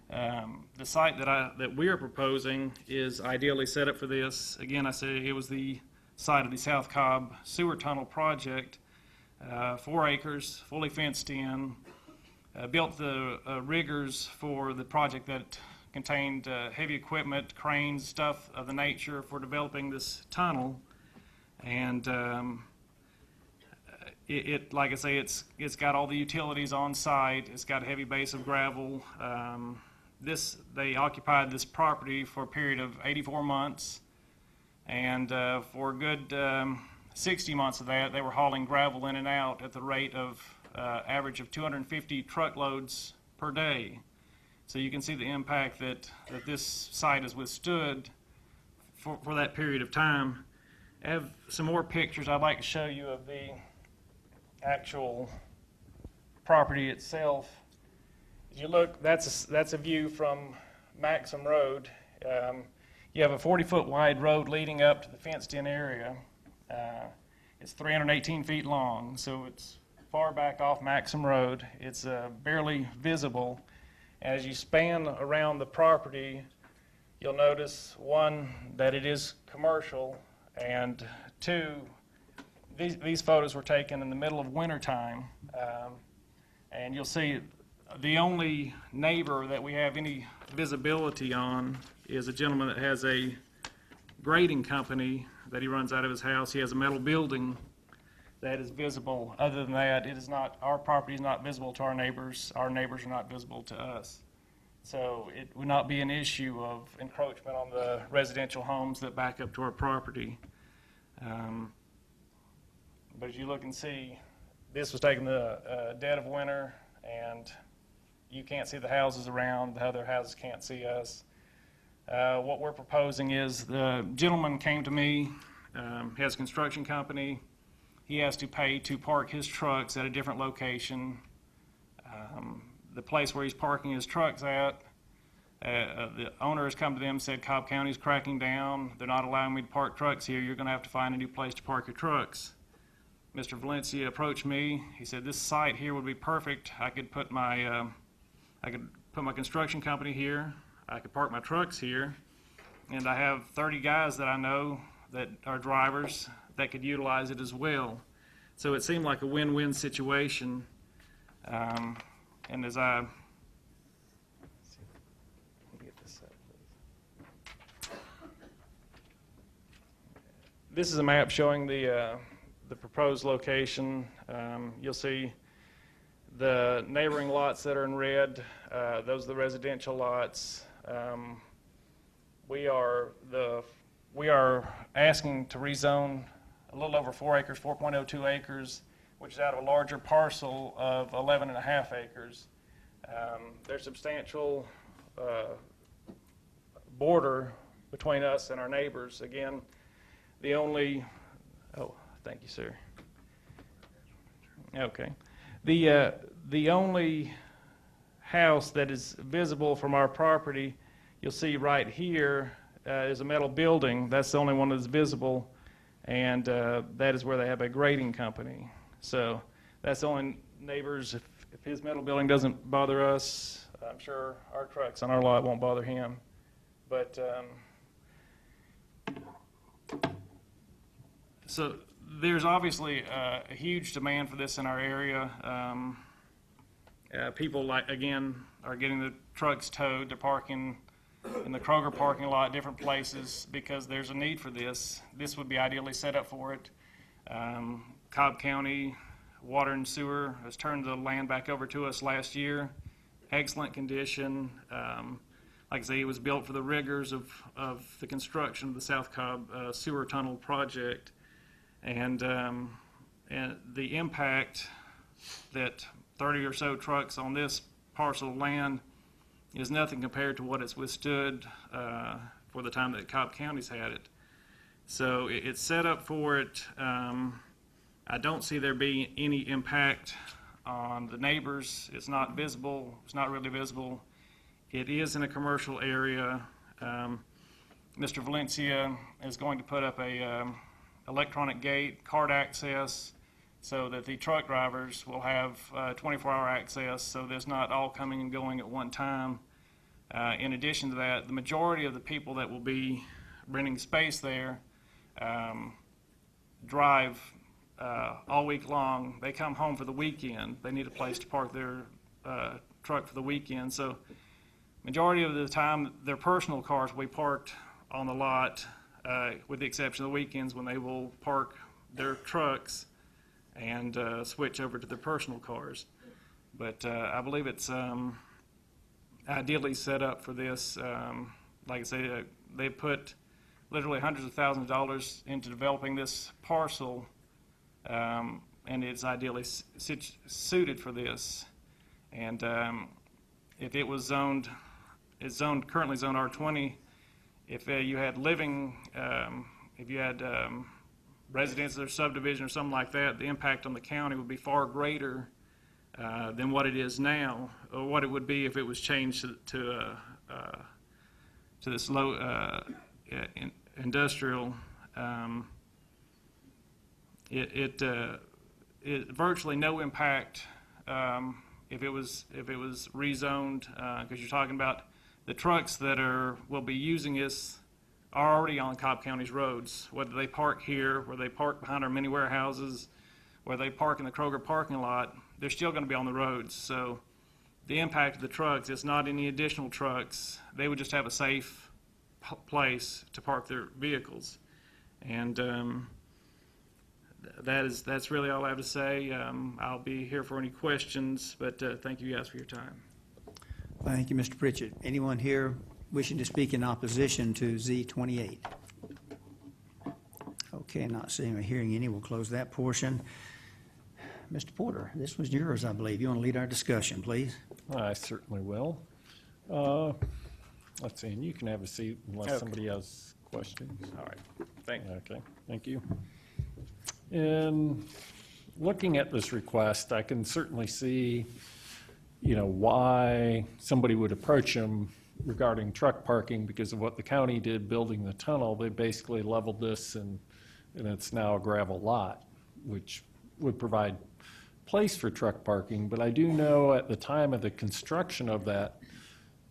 The site that we are proposing is ideally set up for this. Again, I say it was the site of the South Cobb Sewer Tunnel project, 4 acres, fully fenced in, built the riggers for the project that contained heavy equipment, cranes, stuff of the nature for developing this tunnel. And like I say, it's got all the utilities on site. It's got a heavy base of gravel. They occupied this property for a period of 84 months, and for a good 60 months of that, they were hauling gravel in and out at the rate of average of 250 truckloads per day. So you can see the impact that this site has withstood for that period of time. I have some more pictures I'd like to show you of the actual property itself. As you look, that's a view from Maxim Road. You have a 40-foot wide road leading up to the fenced-in area. It's 318 feet long, so it's far back off Maxim Road. It's barely visible. As you span around the property, you'll notice, one, that it is commercial, and two, these photos were taken in the middle of winter time, and you'll see the only neighbor that we have any visibility on is a gentleman that has a grading company that he runs out of his house. He has a metal building that is visible. Other than that, it is not, our property is not visible to our neighbors. Our neighbors are not visible to us. So it would not be an issue of encroachment on the residential homes that back up to our property. But as you look and see, this was taken the dead of winter, and you can't see the houses around. The other houses can't see us. What we're proposing is the gentleman came to me, he has a construction company. He has to pay to park his trucks at a different location. The place where he's parking his trucks at, the owner has come to them and said, Cobb County's cracking down. They're not allowing me to park trucks here. You're going to have to find a new place to park your trucks. Mr. Valencia approached me. He said, this site here would be perfect. I could put my construction company here. I could park my trucks here. and I have 30 guys that I know that are drivers that could utilize it as well. So it seemed like a win-win situation. And as I this is a map showing the proposed location. You'll see the neighboring lots that are in red. Those are the residential lots. We are asking to rezone a little over 4 acres, 4.02 acres, which is out of a larger parcel of 11.5 acres. There's substantial border between us and our neighbors. Again, the only, oh, thank you, sir. Okay. The only house that is visible from our property, you'll see right here, is a metal building. That's the only one that's visible, and that is where they have a grading company. So that's the only neighbors. If his metal building doesn't bother us, I'm sure our trucks on our lot won't bother him. But so there's obviously a huge demand for this in our area. People, like, again, are getting the trucks towed. They're parking in the Kroger parking lot, different places, because there's a need for this. This would be ideally set up for it. Cobb County Water and Sewer has turned the land back over to us last year. Excellent condition. Like I say, it was built for the rigors of the construction of the South Cobb Sewer Tunnel project. And the impact that 30 or so trucks on this parcel of land is nothing compared to what it's withstood for the time that Cobb County's had it. So it's set up for it. I don't see there being any impact on the neighbors. It's not visible. It's not really visible. It is in a commercial area. Mr. Valencia is going to put up a electronic gate, card access, so that the truck drivers will have 24-hour access, so there's not all coming and going at one time. In addition to that, the majority of the people that will be renting space there drive all week long. They come home for the weekend. They need a place to park their truck for the weekend. So majority of the time, their personal cars will be parked on the lot, with the exception of the weekends when they will park their trucks and switch over to their personal cars. But I believe it's ideally set up for this. Like I say, they put literally hundreds of thousands of dollars into developing this parcel, and it's ideally suited for this. And if it was zoned, it's currently zoned R20. If you had living, if you had residents or subdivision or something like that, the impact on the county would be far greater than what it is now, or what it would be if it was changed to this low industrial. It virtually no impact if it was rezoned, because you're talking about the trucks that will be using this are already on Cobb County's roads, whether they park here, where they park behind our mini warehouses, where they park in the Kroger parking lot, they're still going to be on the roads. So the impact of the trucks is not any additional trucks. They would just have a safe place to park their vehicles. And that's really all I have to say. I'll be here for any questions, but thank you guys for your time. Thank you, Mr. Pritchett. Anyone here wishing to speak in opposition to Z28? Okay, not seeing or hearing any, we'll close that portion. Mr. Porter, this was yours, I believe. You want to lead our discussion, please? I certainly will. Let's see, and you can have a seat unless somebody has questions. All right, thank you. Okay, thank you. In looking at this request, I can certainly see, why somebody would approach them regarding truck parking because of what the county did building the tunnel. They basically leveled this and it's now a gravel lot, which would provide place for truck parking. But I do know at the time of the construction of that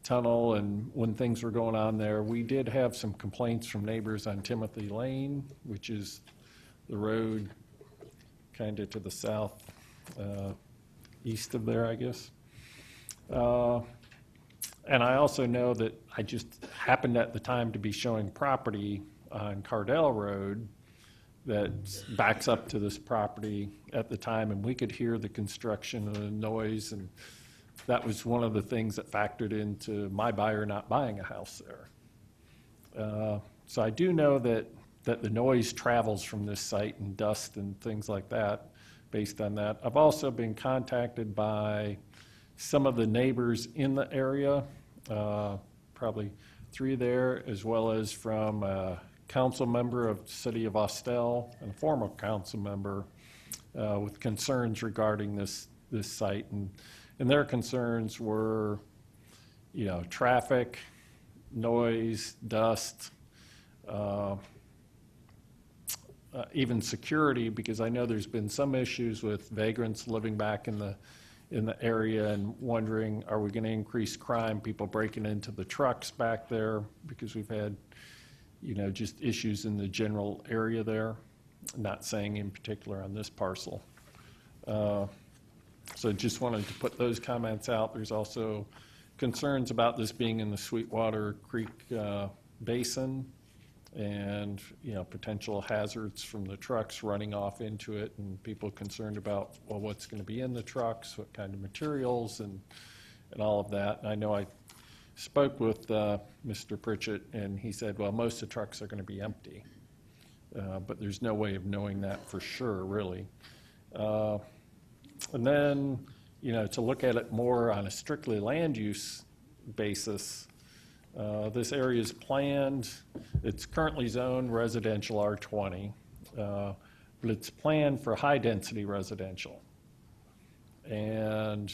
tunnel and when things were going on there. We did have some complaints from neighbors on Timothy Lane, which is the road kind of to the south, east of there, I guess. And I also know that I just happened at the time to be showing property on Cardell Road that backs up to this property at the time, and we could hear the construction and the noise, and that was one of the things that factored into my buyer not buying a house there. So I do know that the noise travels from this site and dust and things like that based on that. I've also been contacted by some of the neighbors in the area, probably 3 there, as well as from a council member of the city of Austell and a former council member with concerns regarding this site. And their concerns were, you know, traffic, noise, dust, even security, because I know there's been some issues with vagrants living back in the area and wondering, are we going to increase crime, people breaking into the trucks back there, because we've had, you know, just issues in the general area there, not saying in particular on this parcel. So just wanted to put those comments out. There's also concerns about this being in the Sweetwater Creek Basin, and, you know, potential hazards from the trucks running off into it, and people concerned about, well, what's going to be in the trucks, what kind of materials, and all of that. And I know I spoke with Mr. Pritchett, and he said, well, most of the trucks are going to be empty, but there's no way of knowing that for sure, really. And then, you know, to look at it more on a strictly land use basis, this area is planned, it's currently zoned residential R20, but it's planned for high-density residential. And,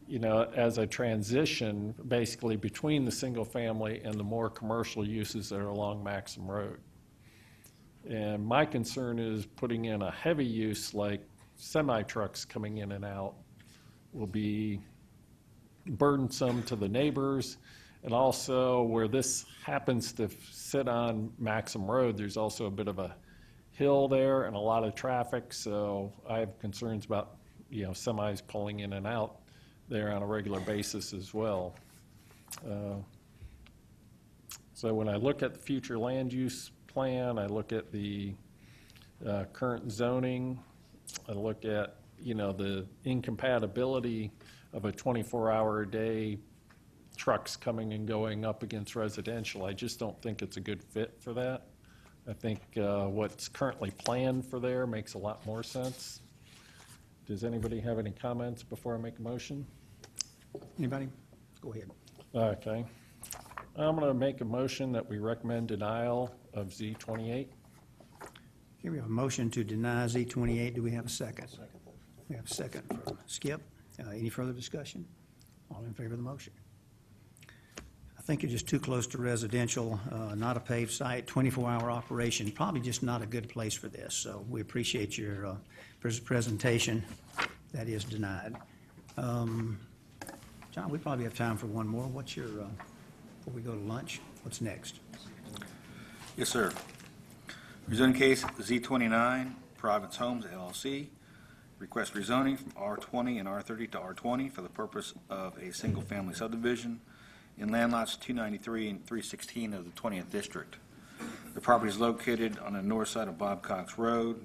you know, as a transition, basically between the single-family and the more commercial uses that are along Maxim Road. And my concern is putting in a heavy use like semi-trucks coming in and out will be burdensome to the neighbors. And also, where this happens to sit on Maxim Road, there's also a bit of a hill there and a lot of traffic, so I have concerns about, you know, semis pulling in and out there on a regular basis as well. So when I look at the future land use plan, I look at the current zoning, I look at, you know, the incompatibility of a 24-hour-a-day trucks coming and going up against residential. I just don't think it's a good fit for that. I think what's currently planned for there makes a lot more sense. Does anybody have any comments before I make a motion? Anybody? Go ahead. Okay. I'm going to make a motion that we recommend denial of Z28. Here we have a motion to deny Z28. Do we have a second? Second. We have a second from Skip. Any further discussion? All in favor of the motion? I think you're just too close to residential, not a paved site, 24-hour operation, probably just not a good place for this. So we appreciate your presentation. That is denied. John, we probably have time for one more. What's your, before we go to lunch, what's next? Yes, sir. Rezoning case Z29, Providence Homes LLC. Request rezoning from R20 and R30 to R20 for the purpose of a single-family subdivision in land lots 293 and 316 of the 20th District. The property is located on the north side of Bob Cox Road,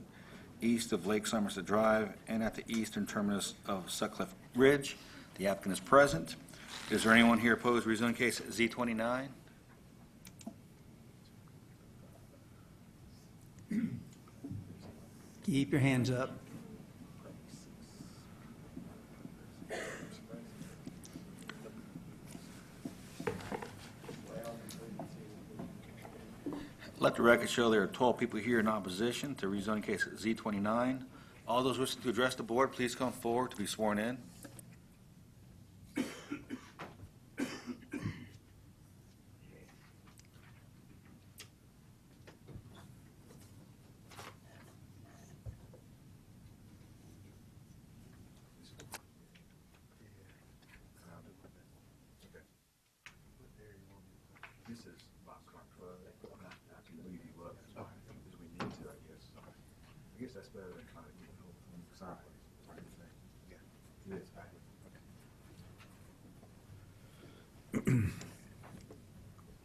east of Lake Somerset Drive, and at the eastern terminus of Sutcliffe Ridge. The applicant is present. Is there anyone here opposed to rezoning case Z29? Keep your hands up. Let the record show there are 12 people here in opposition to rezoning case Z29. All those wishing to address the board, please come forward to be sworn in.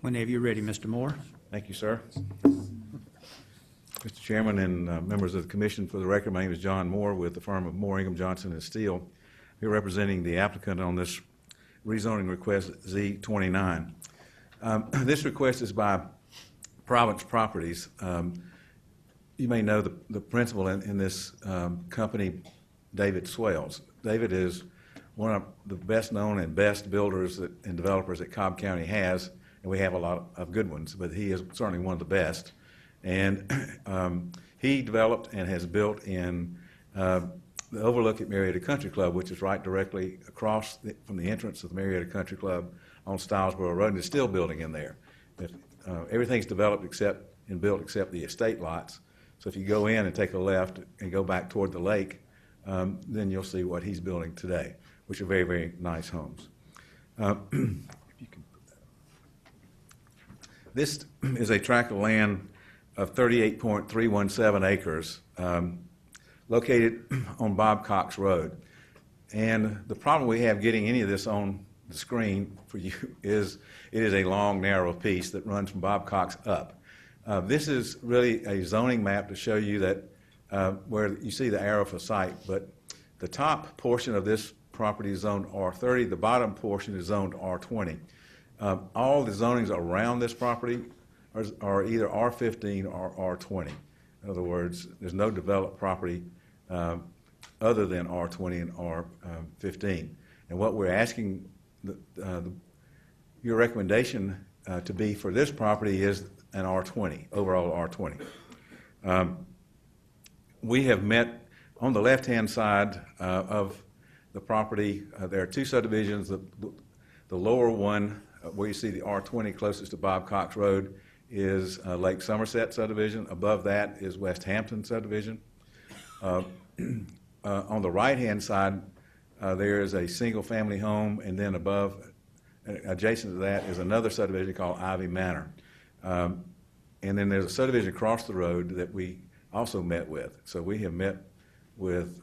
Whenever you're ready, Mr. Moore. Thank you, sir. Mr. Chairman and members of the commission, for the record, my name is John Moore with the firm of Moore, Ingham, Johnson & Steele. We're representing the applicant on this rezoning request Z29. This request is by Province Properties. You may know the principal in this company, David Swales. David is one of the best known and best builders and developers that Cobb County has, and we have a lot of good ones, but he is certainly one of the best. And he developed and has built in the overlook at Marietta Country Club, which is right directly across from the entrance of the Marietta Country Club on Stylesboro Road, and is still building in there. Everything's developed and built except the estate lots. So if you go in and take a left and go back toward the lake, then you'll see what he's building today, which are very, very nice homes. This is a tract of land of 38.317 acres located on Bob Cox Road. And the problem we have getting any of this on the screen for you is it is a long, narrow piece that runs from Bob Cox up. This is really a zoning map to show you that where you see the arrow for site, but the top portion of this property is zoned R30, the bottom portion is zoned R20. All the zonings around this property are either R15 or R20. In other words, there's no developed property other than R20 and R15. And what we're asking your recommendation to be for this property is an R20, overall R20. We have met on the left-hand side of the property. There are two subdivisions. The lower one, where you see the R20 closest to Bob Cox Road, is Lake Somerset subdivision. Above that is West Hampton subdivision. On the right-hand side, there is a single-family home, and then above, adjacent to that, is another subdivision called Ivy Manor. And then there's a subdivision across the road that we also met with. So we have met with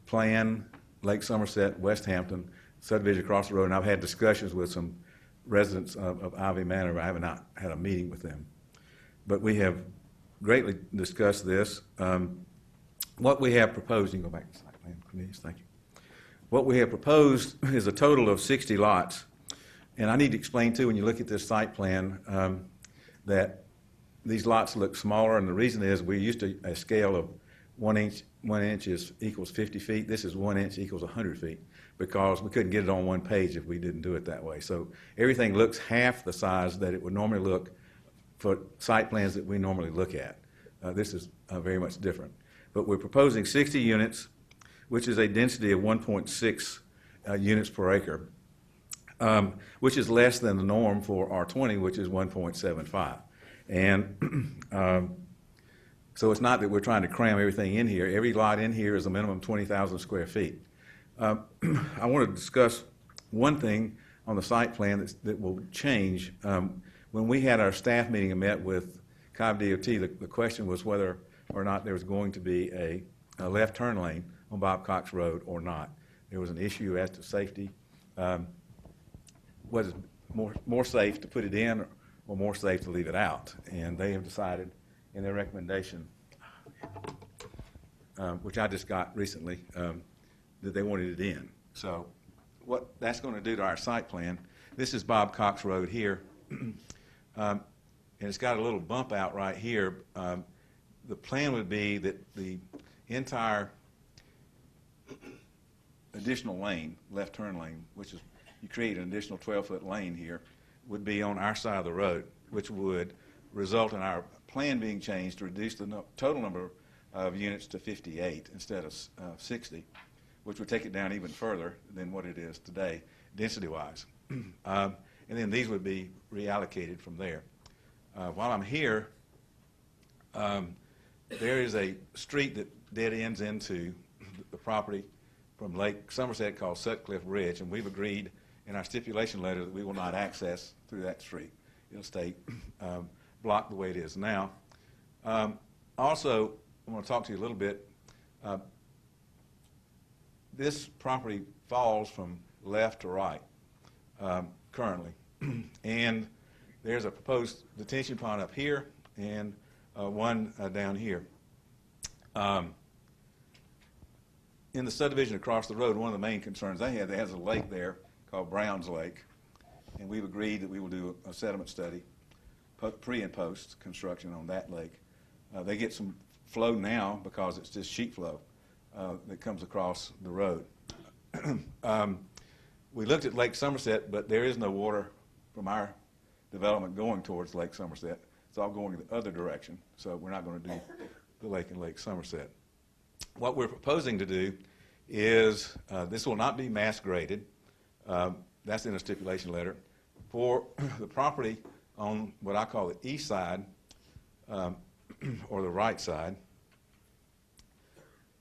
Plan, Lake Somerset, West Hampton, subdivision across the road, and I've had discussions with some residents of Ivy Manor, but I have not had a meeting with them. But we have greatly discussed this. What we have proposed, you can go back to the site plan, Cornelius, thank you. What we have proposed is a total of 60 lots. And I need to explain too, when you look at this site plan, that these lots look smaller, and the reason is we're used to a scale of 1 inch equals 50 feet. This is 1 inch equals 100 feet, because we couldn't get it on one page if we didn't do it that way. So everything looks half the size that it would normally look for site plans that we normally look at. This is very much different. But we're proposing 60 units, which is a density of 1.6 units per acre, which is less than the norm for R20, which is 1.75. And so it's not that we're trying to cram everything in here. Every lot in here is a minimum 20,000 square feet. I want to discuss one thing on the site plan that will change. When we had our staff meeting and met with Cobb DOT, the question was whether or not there was going to be a left turn lane on Bob Cox Road or not. There was an issue as to safety. Was it more safe to put it in or more safe to leave it out? And they have decided in their recommendation, which I just got recently, that they wanted it in. So what that's going to do to our site plan, this is Bob Cox Road here, and it's got a little bump out right here. The plan would be that the entire additional lane, left turn lane, which is, you create an additional 12-foot lane here, would be on our side of the road, which would result in our plan being changed to reduce the total number of units to 58 instead of 60, which would take it down even further than what it is today, density-wise. And then these would be reallocated from there. While I'm here, there is a street that dead ends into the property from Lake Somerset called Sutcliffe Ridge, and we've agreed in our stipulation letter that we will not access through that street. It'll stay blocked the way it is now. Also, I want to talk to you a little bit. This property falls from left to right currently, and there's a proposed detention pond up here and one down here. In the subdivision across the road, one of the main concerns they had, there's a lake there called Browns Lake, and we've agreed that we will do a sediment study, pre and post construction on that lake. They get some flow now because it's just sheet flow that comes across the road. We looked at Lake Somerset, but there is no water from our development going towards Lake Somerset. It's all going the other direction, so we're not going to do the lake in Lake Somerset. What we're proposing to do is, this will not be mass graded. That's in a stipulation letter. For the property on what I call the east side, or the right side,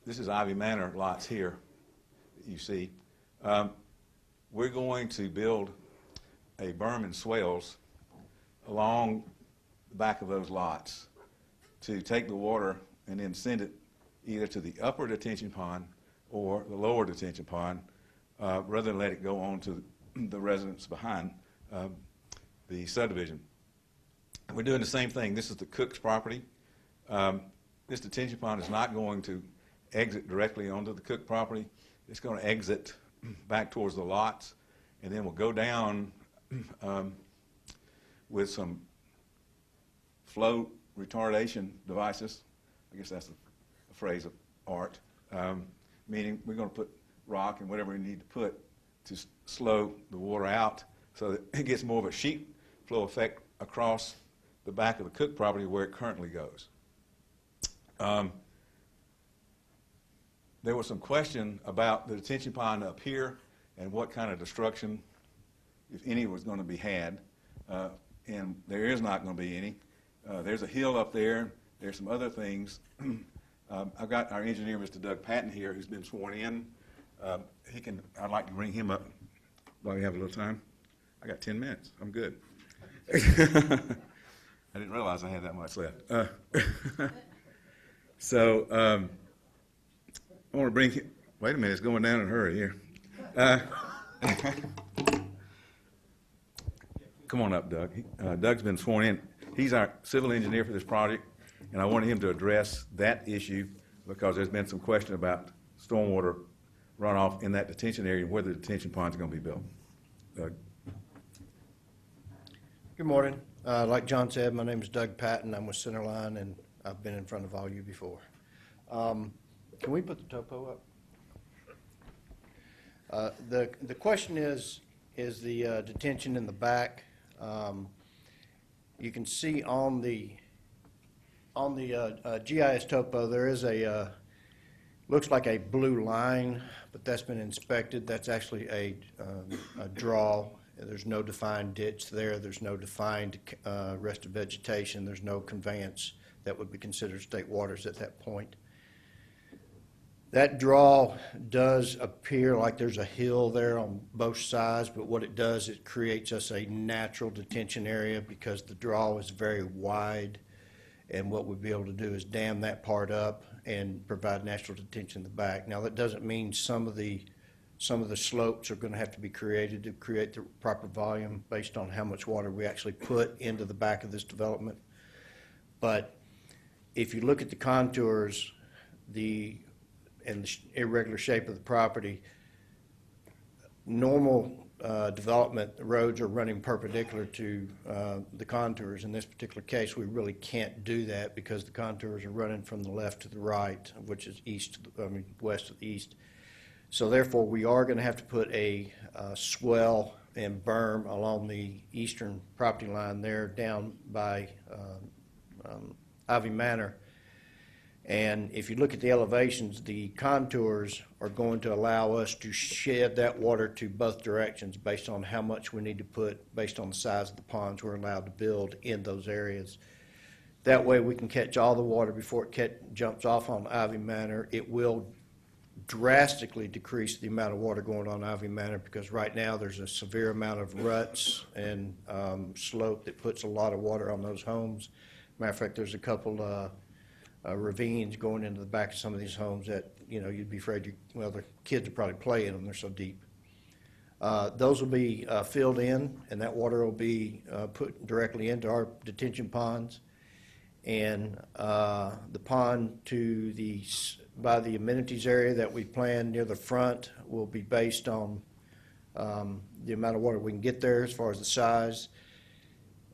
this is Ivy Manor lots here that you see. We're going to build a berm and swales along the back of those lots to take the water and then send it either to the upper detention pond or the lower detention pond, rather than let it go on to the residents behind the subdivision. We're doing the same thing. This is the Cook's property. This detention pond is not going to exit directly onto the Cook property. It's going to exit back towards the lots, and then we'll go down with some flow retardation devices. I guess that's a phrase of art, meaning we're going to put rock and whatever we need to put to slow the water out so that it gets more of a sheet flow effect across the back of the Cook property where it currently goes. There was some question about the detention pond up here and what kind of destruction, if any, was going to be had. And there is not going to be any. There's a hill up there. There's some other things. I've got our engineer, Mr. Doug Patton, here, who's been sworn in. I'd like to bring him up while we have a little time. I got 10 minutes. I'm good. I didn't realize I had that much left. So I want to bring him. Wait a minute, it's going down in a hurry here. Come on up, Doug. Doug's been sworn in. He's our civil engineer for this project, and I wanted him to address that issue because there's been some question about stormwater runoff in that detention area and where the detention pond's going to be built. Doug. Good morning. Like John said, my name is Doug Patton. I'm with Centerline, and I've been in front of all you before. Can we put the topo up? The question is the detention in the back. You can see on the GIS topo there is looks like a blue line, but that's been inspected. That's actually a draw. There's no defined ditch there. There's no defined rest of vegetation. There's no conveyance that would be considered state waters at that point. That draw does appear like there's a hill there on both sides, but what it does, it creates us a natural detention area because the draw is very wide, and what we'd be able to do is dam that part up and provide natural detention in the back. Now, that doesn't mean some of the slopes are going to have to be created to create the proper volume based on how much water we actually put into the back of this development. But if you look at the contours, and the irregular shape of the property, normal development roads are running perpendicular to the contours. In this particular case, we really can't do that because the contours are running from the left to the right, which is west to the east. So therefore, we are going to have to put a swell and berm along the eastern property line there down by Ivy Manor. And if you look at the elevations, the contours are going to allow us to shed that water to both directions based on how much we need to put, based on the size of the ponds we're allowed to build in those areas. That way we can catch all the water before it jumps off on Ivy Manor. It will drastically decrease the amount of water going on Ivy Manor because right now there's a severe amount of ruts and slope that puts a lot of water on those homes. Matter of fact, there's a couple ravines going into the back of some of these homes that, you'd be afraid the kids would probably play in them. They're so deep. Those will be filled in, and that water will be put directly into our detention ponds. And the pond by the amenities area that we plan near the front will be based on the amount of water we can get there as far as the size.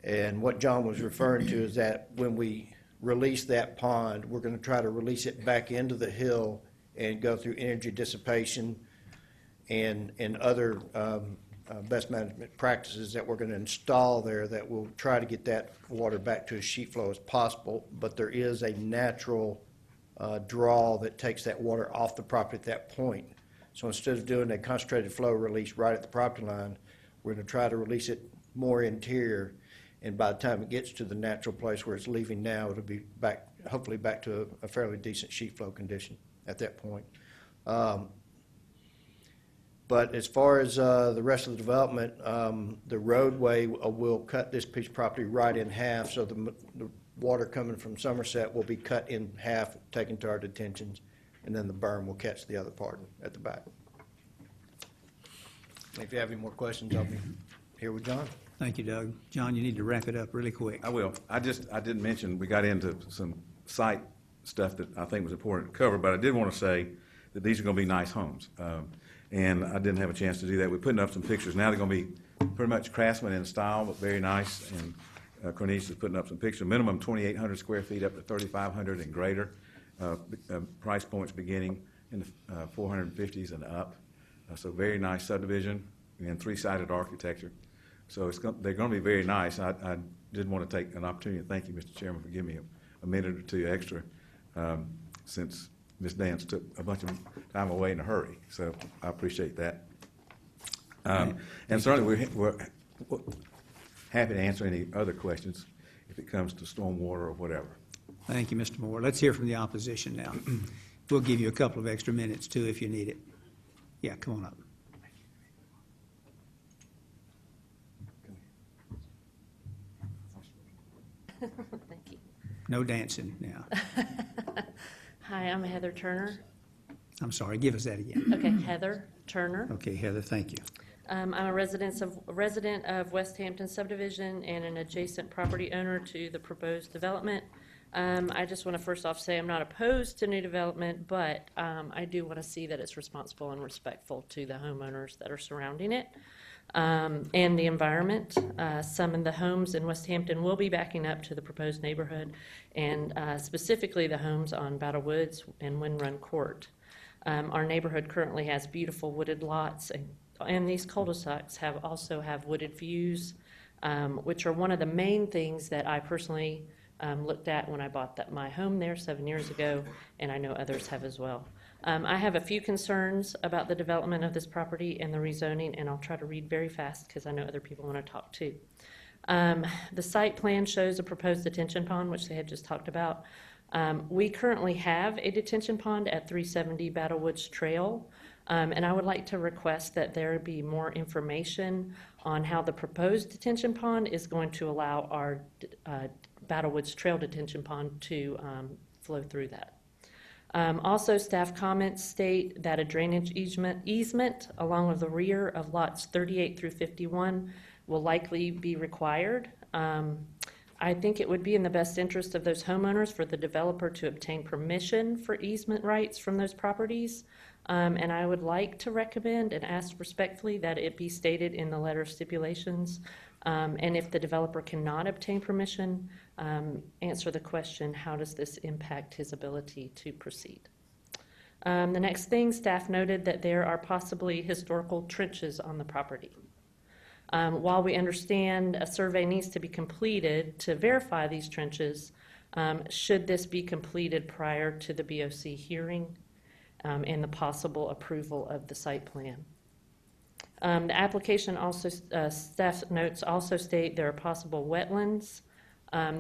And what John was referring to is that when we release that pond, we're going to try to release it back into the hill and go through energy dissipation and other best management practices that we're going to install there that will try to get that water back to as sheet flow as possible. But there is a natural draw that takes that water off the property at that point. So instead of doing a concentrated flow release right at the property line, we're going to try to release it more interior. And by the time it gets to the natural place where it's leaving now, it'll be back, hopefully back to a fairly decent sheet flow condition at that point. But as far as the rest of the development, the roadway will cut this piece of property right in half, so the water coming from Somerset will be cut in half, taken to our detentions, and then the berm will catch the other part at the back. If you have any more questions, I'll be here with John. Thank you, Doug. John, you need to wrap it up really quick. I will. I didn't mention, we got into some site stuff that I think was important to cover, but I did want to say that these are going to be nice homes. And I didn't have a chance to do that. We're putting up some pictures. Now they're going to be pretty much Craftsman in style, but very nice. And Cornelius is putting up some pictures. Minimum 2,800 square feet up to 3,500 and greater. Price points beginning in the 450s and up. So very nice subdivision and three-sided architecture. So they're going to be very nice. I did want to take an opportunity to thank you, Mr. Chairman, for giving me a minute or two extra since Ms. Dance took a bunch of time away in a hurry. So I appreciate that. And certainly we're happy to answer any other questions if it comes to stormwater or whatever. Thank you, Mr. Moore. Let's hear from the opposition now. We'll give you a couple of extra minutes, too, if you need it. Yeah, come on up. Thank you. No dancing now. Hi, I'm Heather Turner. I'm sorry, give us that again. Okay, Heather Turner. Okay, Heather, thank you. I'm a resident of West Hampton subdivision and an adjacent property owner to the proposed development. I just want to first off say I'm not opposed to new development, but I do want to see that it's responsible and respectful to the homeowners that are surrounding it and the environment. Some of the homes in West Hampton will be backing up to the proposed neighborhood, and specifically the homes on Battle Woods and Wind Run Court. Our neighborhood currently has beautiful wooded lots, and these cul-de-sacs also have wooded views, which are one of the main things that I personally looked at when I bought my home there 7 years ago, and I know others have as well. I have a few concerns about the development of this property and the rezoning, and I'll try to read very fast because I know other people want to talk too. The site plan shows a proposed detention pond, which they had just talked about. We currently have a detention pond at 370 Battle Woods Trail, and I would like to request that there be more information on how the proposed detention pond is going to allow our Battle Woods Trail detention pond to flow through that. Also, staff comments state that a drainage easement along with the rear of lots 38 through 51 will likely be required. I think it would be in the best interest of those homeowners for the developer to obtain permission for easement rights from those properties. And I would like to recommend and ask respectfully that it be stated in the letter of stipulations. And if the developer cannot obtain permission, answer the question, how does this impact his ability to proceed? The next thing, staff noted that there are possibly historical trenches on the property. While we understand a survey needs to be completed to verify these trenches, should this be completed prior to the BOC hearing and the possible approval of the site plan? The application also, staff notes also state there are possible wetlands.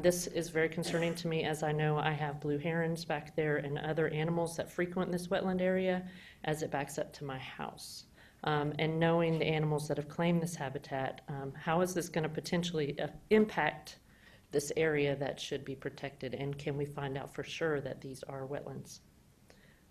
This is very concerning to me, as I know I have blue herons back there and other animals that frequent this wetland area as it backs up to my house. And knowing the animals that have claimed this habitat, how is this going to potentially impact this area that should be protected, and can we find out for sure that these are wetlands?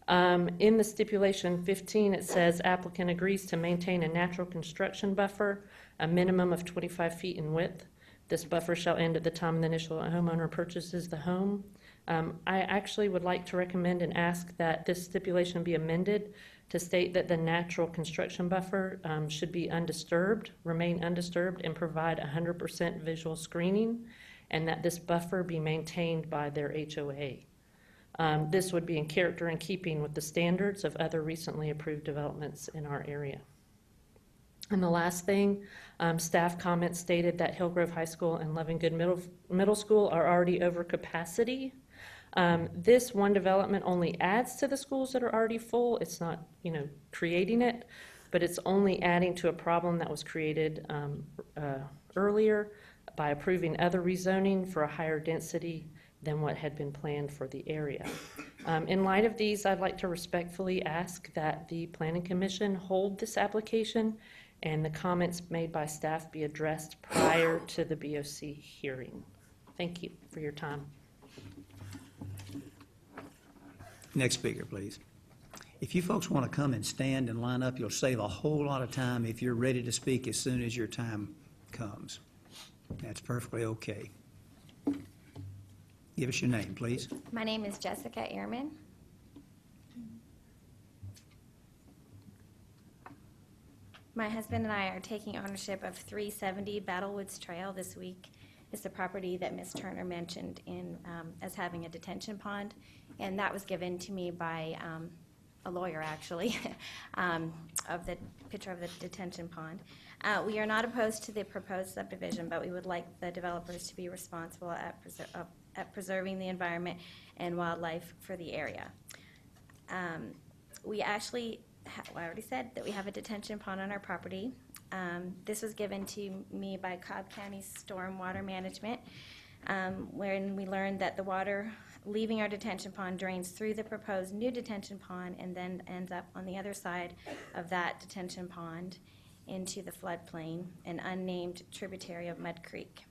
In the stipulation 15, it says applicant agrees to maintain a natural construction buffer, a minimum of 25 feet in width. This buffer shall end at the time the initial homeowner purchases the home. I actually would like to recommend and ask that this stipulation be amended to state that the natural construction buffer should be undisturbed, remain undisturbed, and provide 100% visual screening, and that this buffer be maintained by their HOA. This would be in character and keeping with the standards of other recently approved developments in our area. And the last thing, staff comments stated that Hillgrove High School and Levingood Middle School are already over capacity. This one development only adds to the schools that are already full. It's not, creating it, but it's only adding to a problem that was created earlier by approving other rezoning for a higher density than what had been planned for the area. In light of these, I'd like to respectfully ask that the Planning Commission hold this application and the comments made by staff be addressed prior to the BOC hearing. Thank you for your time. Next speaker, please. If you folks want to come and stand and line up, you'll save a whole lot of time if you're ready to speak as soon as your time comes. That's perfectly okay. Give us your name, please. My name is Jessica Ehrman. My husband and I are taking ownership of 370 Battlewoods Trail this week. It's the property that Ms. Turner mentioned as having a detention pond, and that was given to me by a lawyer, actually, of the picture of the detention pond. We are not opposed to the proposed subdivision, but we would like the developers to be responsible at preserving the environment and wildlife for the area. We actually, I already said that we have a detention pond on our property. This was given to me by Cobb County Stormwater Management, when we learned that the water leaving our detention pond drains through the proposed new detention pond and then ends up on the other side of that detention pond into the floodplain, an unnamed tributary of Mud Creek.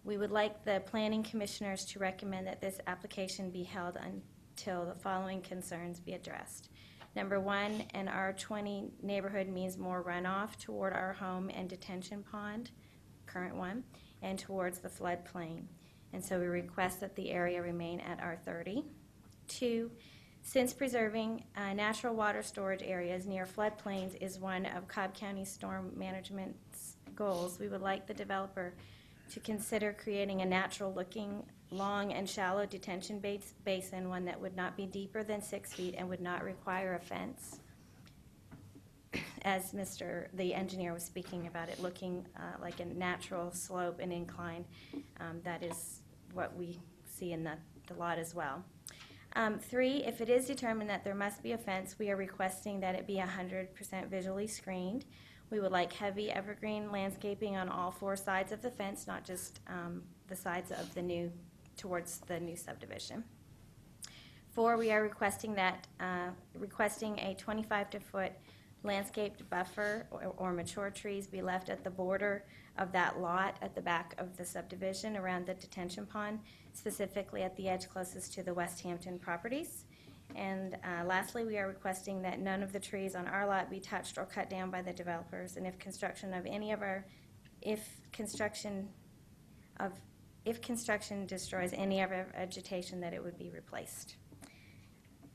We would like the planning commissioners to recommend that this application be held until the following concerns be addressed. Number one, an R20 neighborhood means more runoff toward our home and detention pond, current one, and towards the floodplain. And so we request that the area remain at R30. Two, since preserving natural water storage areas near floodplains is one of Cobb County Storm Management's goals, we would like the developer to consider creating a natural-looking, long and shallow detention basin, one that would not be deeper than 6 feet and would not require a fence. As the engineer was speaking about it, looking like a natural slope and incline, that is what we see in the lot as well. Three, if it is determined that there must be a fence, we are requesting that it be 100% visually screened. We would like heavy evergreen landscaping on all 4 sides of the fence, not just the sides of towards the new subdivision. 4, we are requesting a 25-foot landscaped buffer or mature trees be left at the border of that lot at the back of the subdivision around the detention pond, specifically at the edge closest to the West Hampton properties. And lastly, we are requesting that none of the trees on our lot be touched or cut down by the developers, and if construction destroys any of our vegetation, that it would be replaced.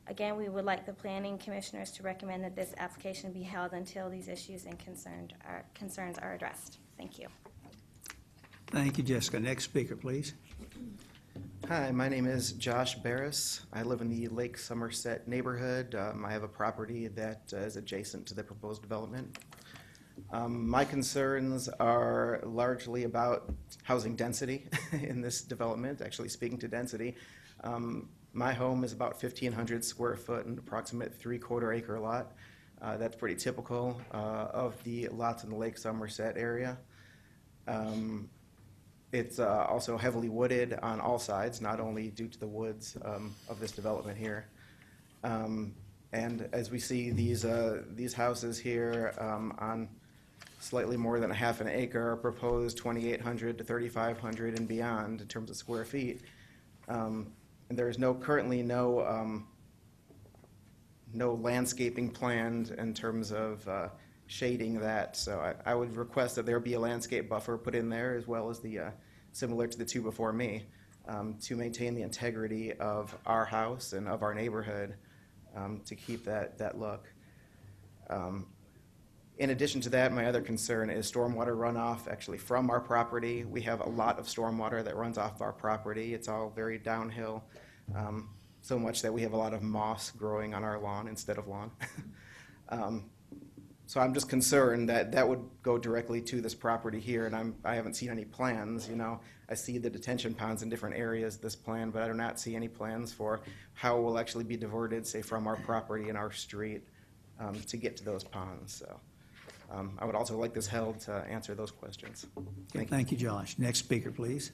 Again, we would like the planning commissioners to recommend that this application be held until these issues and concerns are addressed. Thank you. Thank you, Jessica. Next speaker, please. Hi, my name is Josh Barris. I live in the Lake Somerset neighborhood. I have a property that is adjacent to the proposed development. My concerns are largely about housing density in this development, actually speaking to density. My home is about 1,500 square foot, an approximate 3/4 acre lot. That's pretty typical of the lots in the Lake Somerset area. It's also heavily wooded on all sides, not only due to the woods of this development here. And as we see these houses here on slightly more than a half an acre are proposed 2,800 to 3,500 and beyond in terms of square feet. And there is currently no no landscaping planned in terms of shading that. So I would request that there be a landscape buffer put in there as well as the, similar to the two before me, to maintain the integrity of our house and of our neighborhood, to keep that look. In addition to that, my other concern is stormwater runoff actually from our property. We have a lot of stormwater that runs off our property. It's all very downhill, so much that we have a lot of moss growing on our lawn instead of lawn. So I'm just concerned that that would go directly to this property here, and I haven't seen any plans. You know, I see the detention ponds in different areas, this plan, but I do not see any plans for how it will actually be diverted, say, from our property and our street to get to those ponds. So I would also like this held to answer those questions. Thank you, Josh. Next speaker, please.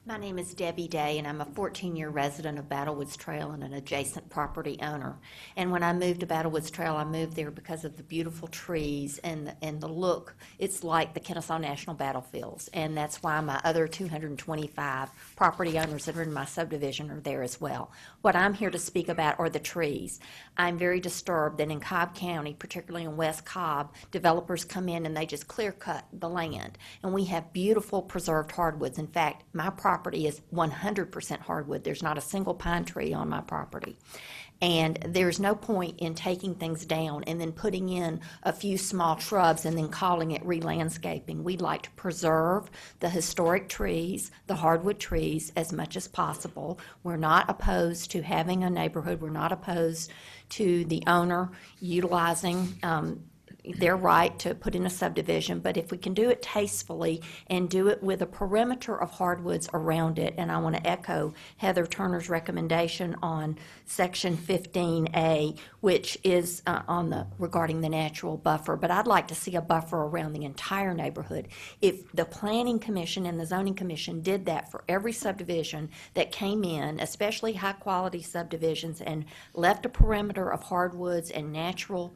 My name is Debbie Day, and I'm a 14-year resident of Battlewoods Trail and an adjacent property owner. And when I moved to Battlewoods Trail, I moved there because of the beautiful trees and the look. It's like the Kennesaw National Battlefields, and that's why my other 225 property owners that are in my subdivision are there as well. What I'm here to speak about are the trees. I'm very disturbed that in Cobb County, particularly in West Cobb, developers come in and they just clear-cut the land. And we have beautiful preserved hardwoods. In fact, my property is 100% hardwood. There's not a single pine tree on my property. And there's no point in taking things down and then putting in a few small shrubs and then calling it re-landscaping. We'd like to preserve the historic trees, the hardwood trees, as much as possible. We're not opposed to having a neighborhood. We're not opposed to the owner utilizing their right to put in a subdivision, but if we can do it tastefully and do it with a perimeter of hardwoods around it, and I want to echo Heather Turner's recommendation on Section 15A, which is regarding the natural buffer, but I'd like to see a buffer around the entire neighborhood. If the Planning Commission and the Zoning Commission did that for every subdivision that came in, especially high-quality subdivisions, and left a perimeter of hardwoods and natural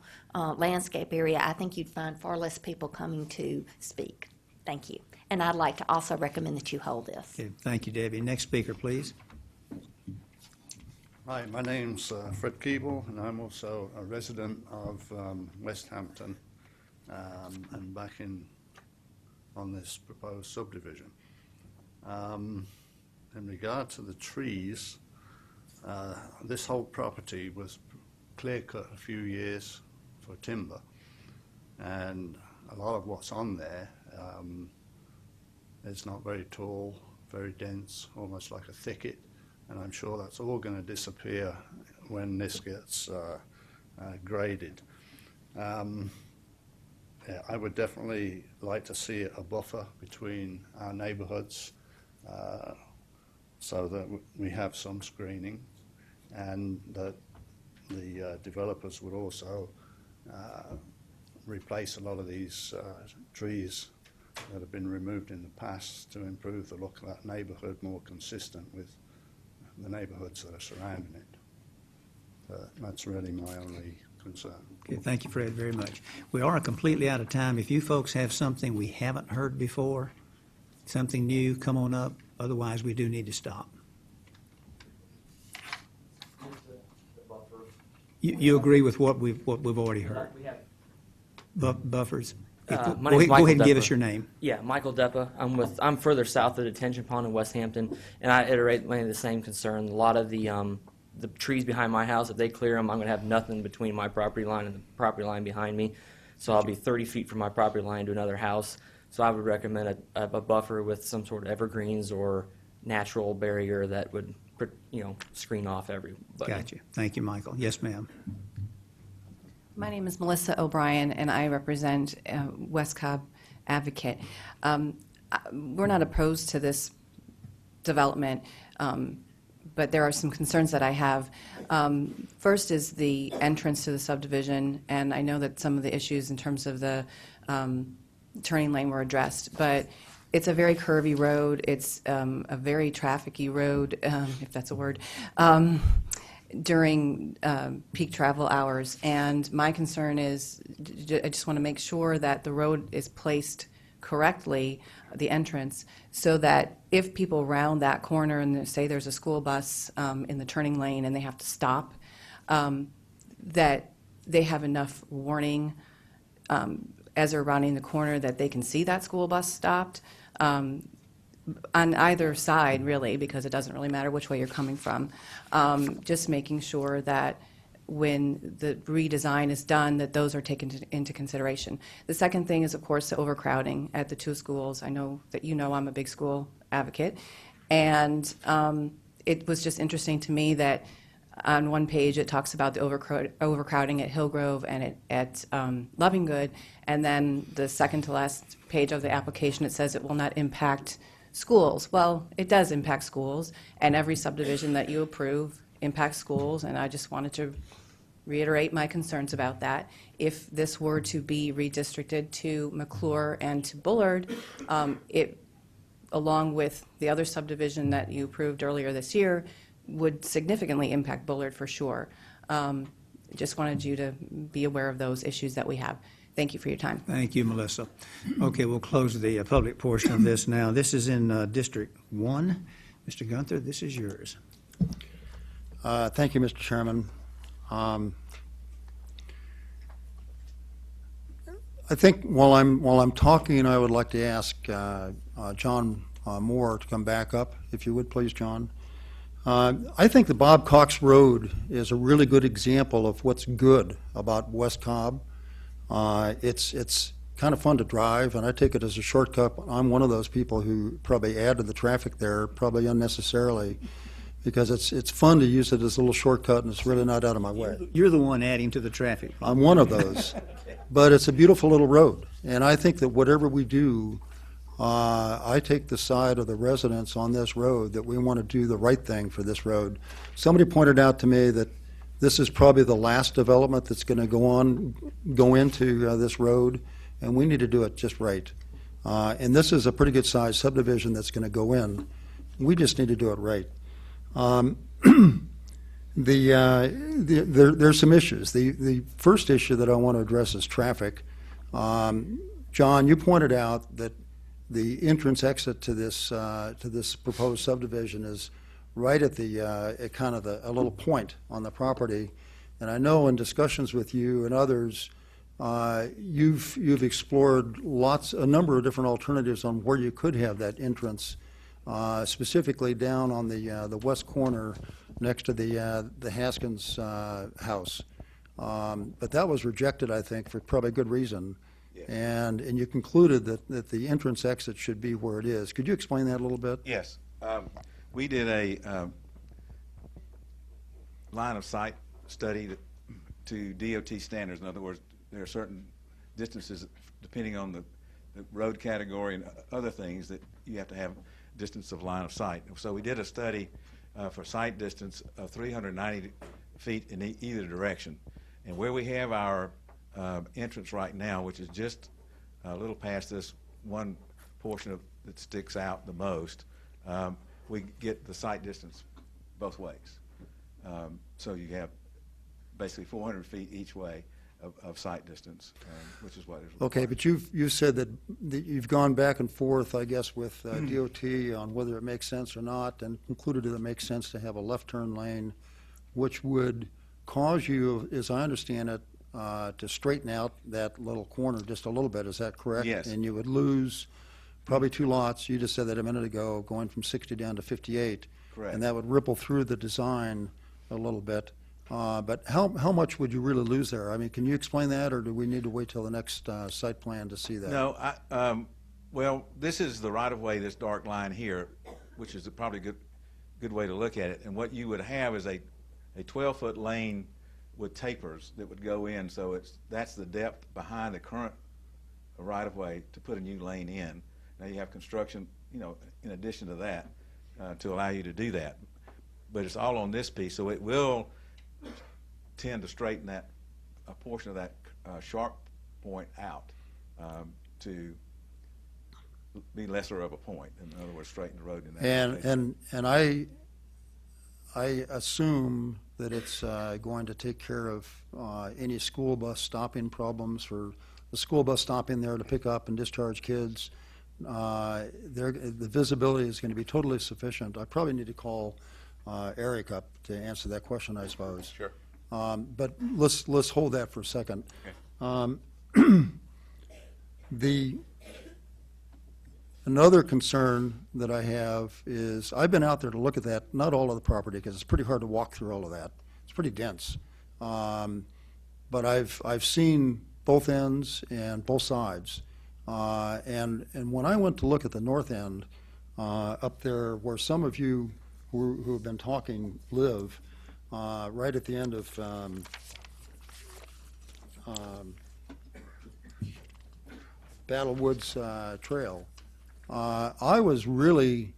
landscape area, I think you'd find far less people coming to speak. Thank you. And I'd like to also recommend that you hold this. Okay, thank you, Debbie. Next speaker, please. Hi, my name's Fred Keeble, and I'm also a resident of West Hampton, and back on this proposed subdivision. In regard to the trees, this whole property was clear-cut a few years for timber, and a lot of what's on there is not very tall, very dense, almost like a thicket, and I'm sure that's all going to disappear when this gets graded. Yeah, I would definitely like to see a buffer between our neighborhoods so that we have some screening, and that the developers would also replace a lot of these trees that have been removed in the past to improve the look of that neighborhood, more consistent with the neighborhoods that are surrounding it. That's really my only concern. Okay, thank you, Fred, very much. We are completely out of time. If you folks have something we haven't heard before, something new, come on up. Otherwise, we do need to stop. You agree with what we've already heard? We have. Buffers? My Go name's ahead Michael and give Deppa. us your name. Yeah, Michael Deppa. I'm further south of the detention pond in West Hampton, and I iterate mainly the same concern. A lot of the trees behind my house, if they clear them, I'm going to have nothing between my property line and the property line behind me. So I'll be 30 feet from my property line to another house. So I would recommend a buffer with some sort of evergreens or natural barrier that would, screen off everybody. Gotcha. Thank you, Michael. Yes, ma'am. My name is Melissa O'Brien, and I represent West Cobb Advocate. We're not opposed to this development, but there are some concerns that I have. First is the entrance to the subdivision, and I know that some of the issues in terms of the turning lane were addressed, but it's a very curvy road. It's a very trafficky road, if that's a word, during peak travel hours. And my concern is, I just want to make sure that the road is placed correctly, the entrance, so that if people round that corner and say there's a school bus in the turning lane and they have to stop, that they have enough warning as they're rounding the corner that they can see that school bus stopped on either side, really, because it doesn't really matter which way you're coming from. Just making sure that when the redesign is done, that those are taken into consideration. The second thing is, of course, the overcrowding at the two schools. I know that you know I'm a big school advocate, and it was just interesting to me that on one page it talks about the overcrowding at Hillgrove and at Lovinggood, and then the second to last page of the application it says it will not impact schools. Well, it does impact schools, and every subdivision that you approve impacts schools, and I just wanted to reiterate my concerns about that. If this were to be redistricted to McClure and to Bullard, it, along with the other subdivision that you approved earlier this year, would significantly impact Bullard for sure. Just wanted you to be aware of those issues that we have. Thank you for your time. Thank you, Melissa. Okay, we'll close the public portion of this now. This is in District 1. Mr. Gunther, this is yours. Thank you, Mr. Chairman. I think while I'm talking, I would like to ask John Moore to come back up, if you would, please, John. I think the Bob Cox Road is a really good example of what's good about West Cobb. It's kind of fun to drive, and I take it as a shortcut. I'm one of those people who probably add to the traffic there, probably unnecessarily, because it's fun to use it as a little shortcut, and it's really not out of my way. You're the one adding to the traffic. I'm one of those. But it's a beautiful little road, and I think that whatever we do, I take the side of the residents on this road, that we want to do the right thing for this road. Somebody pointed out to me that this is probably the last development that's going to go into this road, and we need to do it just right. And this is a pretty good sized subdivision that's going to go in. We just need to do it right. There's some issues. The first issue that I want to address is traffic. John, you pointed out that the entrance exit to this proposed subdivision is right at a little point on the property. And I know in discussions with you and others, you've explored a number of different alternatives on where you could have that entrance, specifically down on the west corner next to the Haskins house. But that was rejected, I think, for probably good reason. Yes. And you concluded that the entrance exit should be where it is. Could you explain that a little bit? Yes. We did a line of sight study to DOT standards. In other words, there are certain distances, depending on the road category and other things, that you have to have distance of line of sight. So we did a study for sight distance of 390 feet in either direction. And where we have our entrance right now, which is just a little past this one portion that sticks out the most, we get the sight distance both ways. So you have basically 400 feet each way of sight distance, which is what is required. Okay, but you've said that you've gone back and forth, I guess, with DOT on whether it makes sense or not, and concluded that it makes sense to have a left turn lane, which would cause you, as I understand it, to straighten out that little corner just a little bit. Is that correct? Yes. And you would lose probably 2 lots. You just said that a minute ago, going from 60 down to 58. Correct. And that would ripple through the design a little bit. But how much would you really lose there? I mean, can you explain that, or do we need to wait till the next site plan to see that? No, well, this is the right-of-way, this dark line here, which is probably a good way to look at it. And what you would have is a 12-foot lane with tapers that would go in, so that's the depth behind the current right-of-way to put a new lane in. Now you have construction, in addition to that, to allow you to do that. But it's all on this piece, so it will tend to straighten a portion of that sharp point out to be lesser of a point. In other words, straighten the road in that location. And I assume that it's going to take care of any school bus stopping problems for the school bus stopping there to pick up and discharge kids. The visibility is going to be totally sufficient. I probably need to call Eric up to answer that question, I suppose. Sure. But let's hold that for a second. Another concern that I have is, I've been out there to look at that, not all of the property, because it's pretty hard to walk through all of that. It's pretty dense. But I've seen both ends and both sides. And when I went to look at the north end, up there where some of you who have been talking live, right at the end of Battle Woods Trail, I was really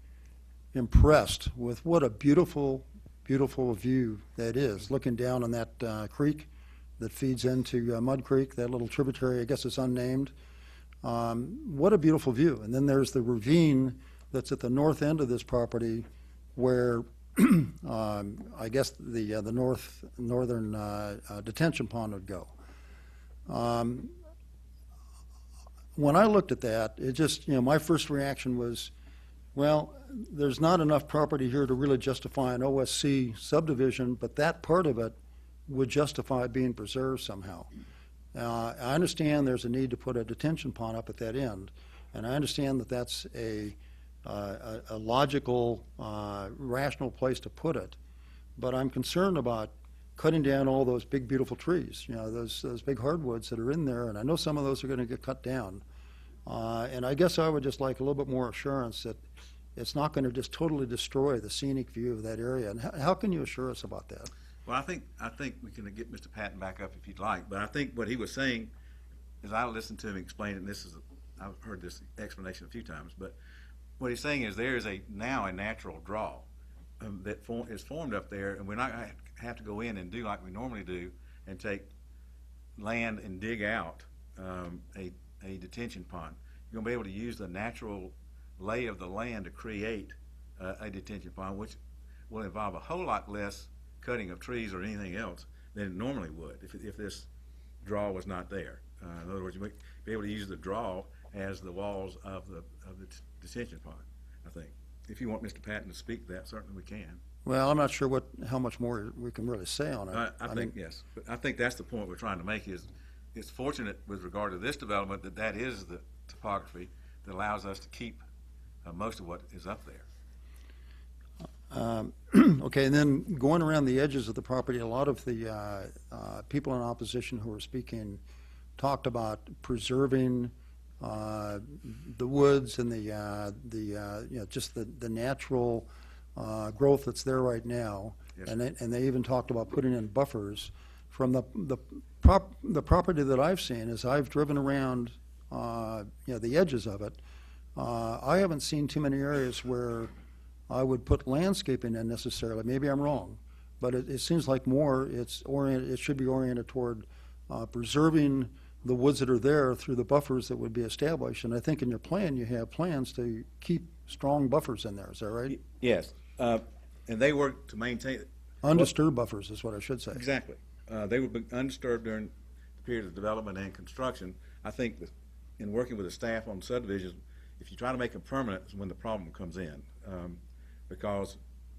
impressed with what a beautiful, beautiful view that is, looking down on that creek that feeds into Mud Creek, that little tributary, I guess it's unnamed. What a beautiful view. And then there's the ravine that's at the north end of this property where I guess the northern detention pond would go. When I looked at that, it just, my first reaction was, well, there's not enough property here to really justify an OSC subdivision, but that part of it would justify being preserved somehow. I understand there's a need to put a detention pond up at that end, and I understand that that's a logical, rational place to put it, but I'm concerned about cutting down all those big, beautiful trees, those big hardwoods that are in there, and I know some of those are going to get cut down. And I guess I would just like a little bit more assurance that it's not going to just totally destroy the scenic view of that area. And how can you assure us about that? Well, I think we can get Mr. Patton back up if you'd like, but I think what he was saying, as I listened to him explain it, and I've heard this explanation a few times, but what he's saying is there is now a natural draw that is formed up there, and we're not going to have to go in and do like we normally do and take land and dig out a detention pond. You're going to be able to use the natural lay of the land to create a detention pond, which will involve a whole lot less cutting of trees or anything else than it normally would if this draw was not there. In other words, you might be able to use the draw as the walls of the detention pond, I think. If you want Mr. Patton to speak to that, certainly we can. Well, I'm not sure how much more we can really say on it. I think, yes. But I think that's the point we're trying to make is it's fortunate with regard to this development that is the topography that allows us to keep most of what is up there. Okay, and then going around the edges of the property, a lot of the people in opposition who were speaking talked about preserving the woods and just the natural growth that's there right now. Yes. And they even talked about putting in buffers. From the property that I've seen, as I've driven around, the edges of it, I haven't seen too many areas where I would put landscaping in necessarily. Maybe I'm wrong, but it seems like it should be oriented toward preserving the woods that are there through the buffers that would be established. And I think in your plan, you have plans to keep strong buffers in there. Is that right? Yes. And they work to maintain... Undisturbed buffers is what I should say. Exactly. They would be undisturbed during the period of development and construction. I think that in working with the staff on subdivisions, if you try to make them permanent is when the problem comes in. Because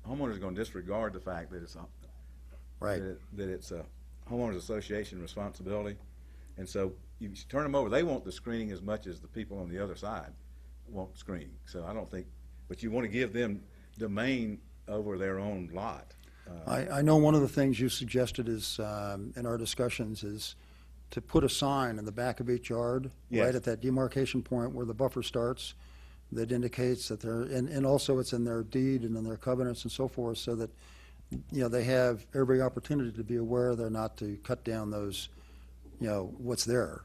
homeowners are going to disregard the fact that it's a homeowners association responsibility. And so you turn them over. They want the screening as much as the people on the other side want screening. So I don't think, but you want to give them domain over their own lot. I know one of the things you suggested is, in our discussions, is to put a sign in the back of each yard, yes, right at that demarcation point where the buffer starts, that indicates that they're, and also it's in their deed and in their covenants and so forth, so that, they have every opportunity to be aware they're not to cut down those, what's there.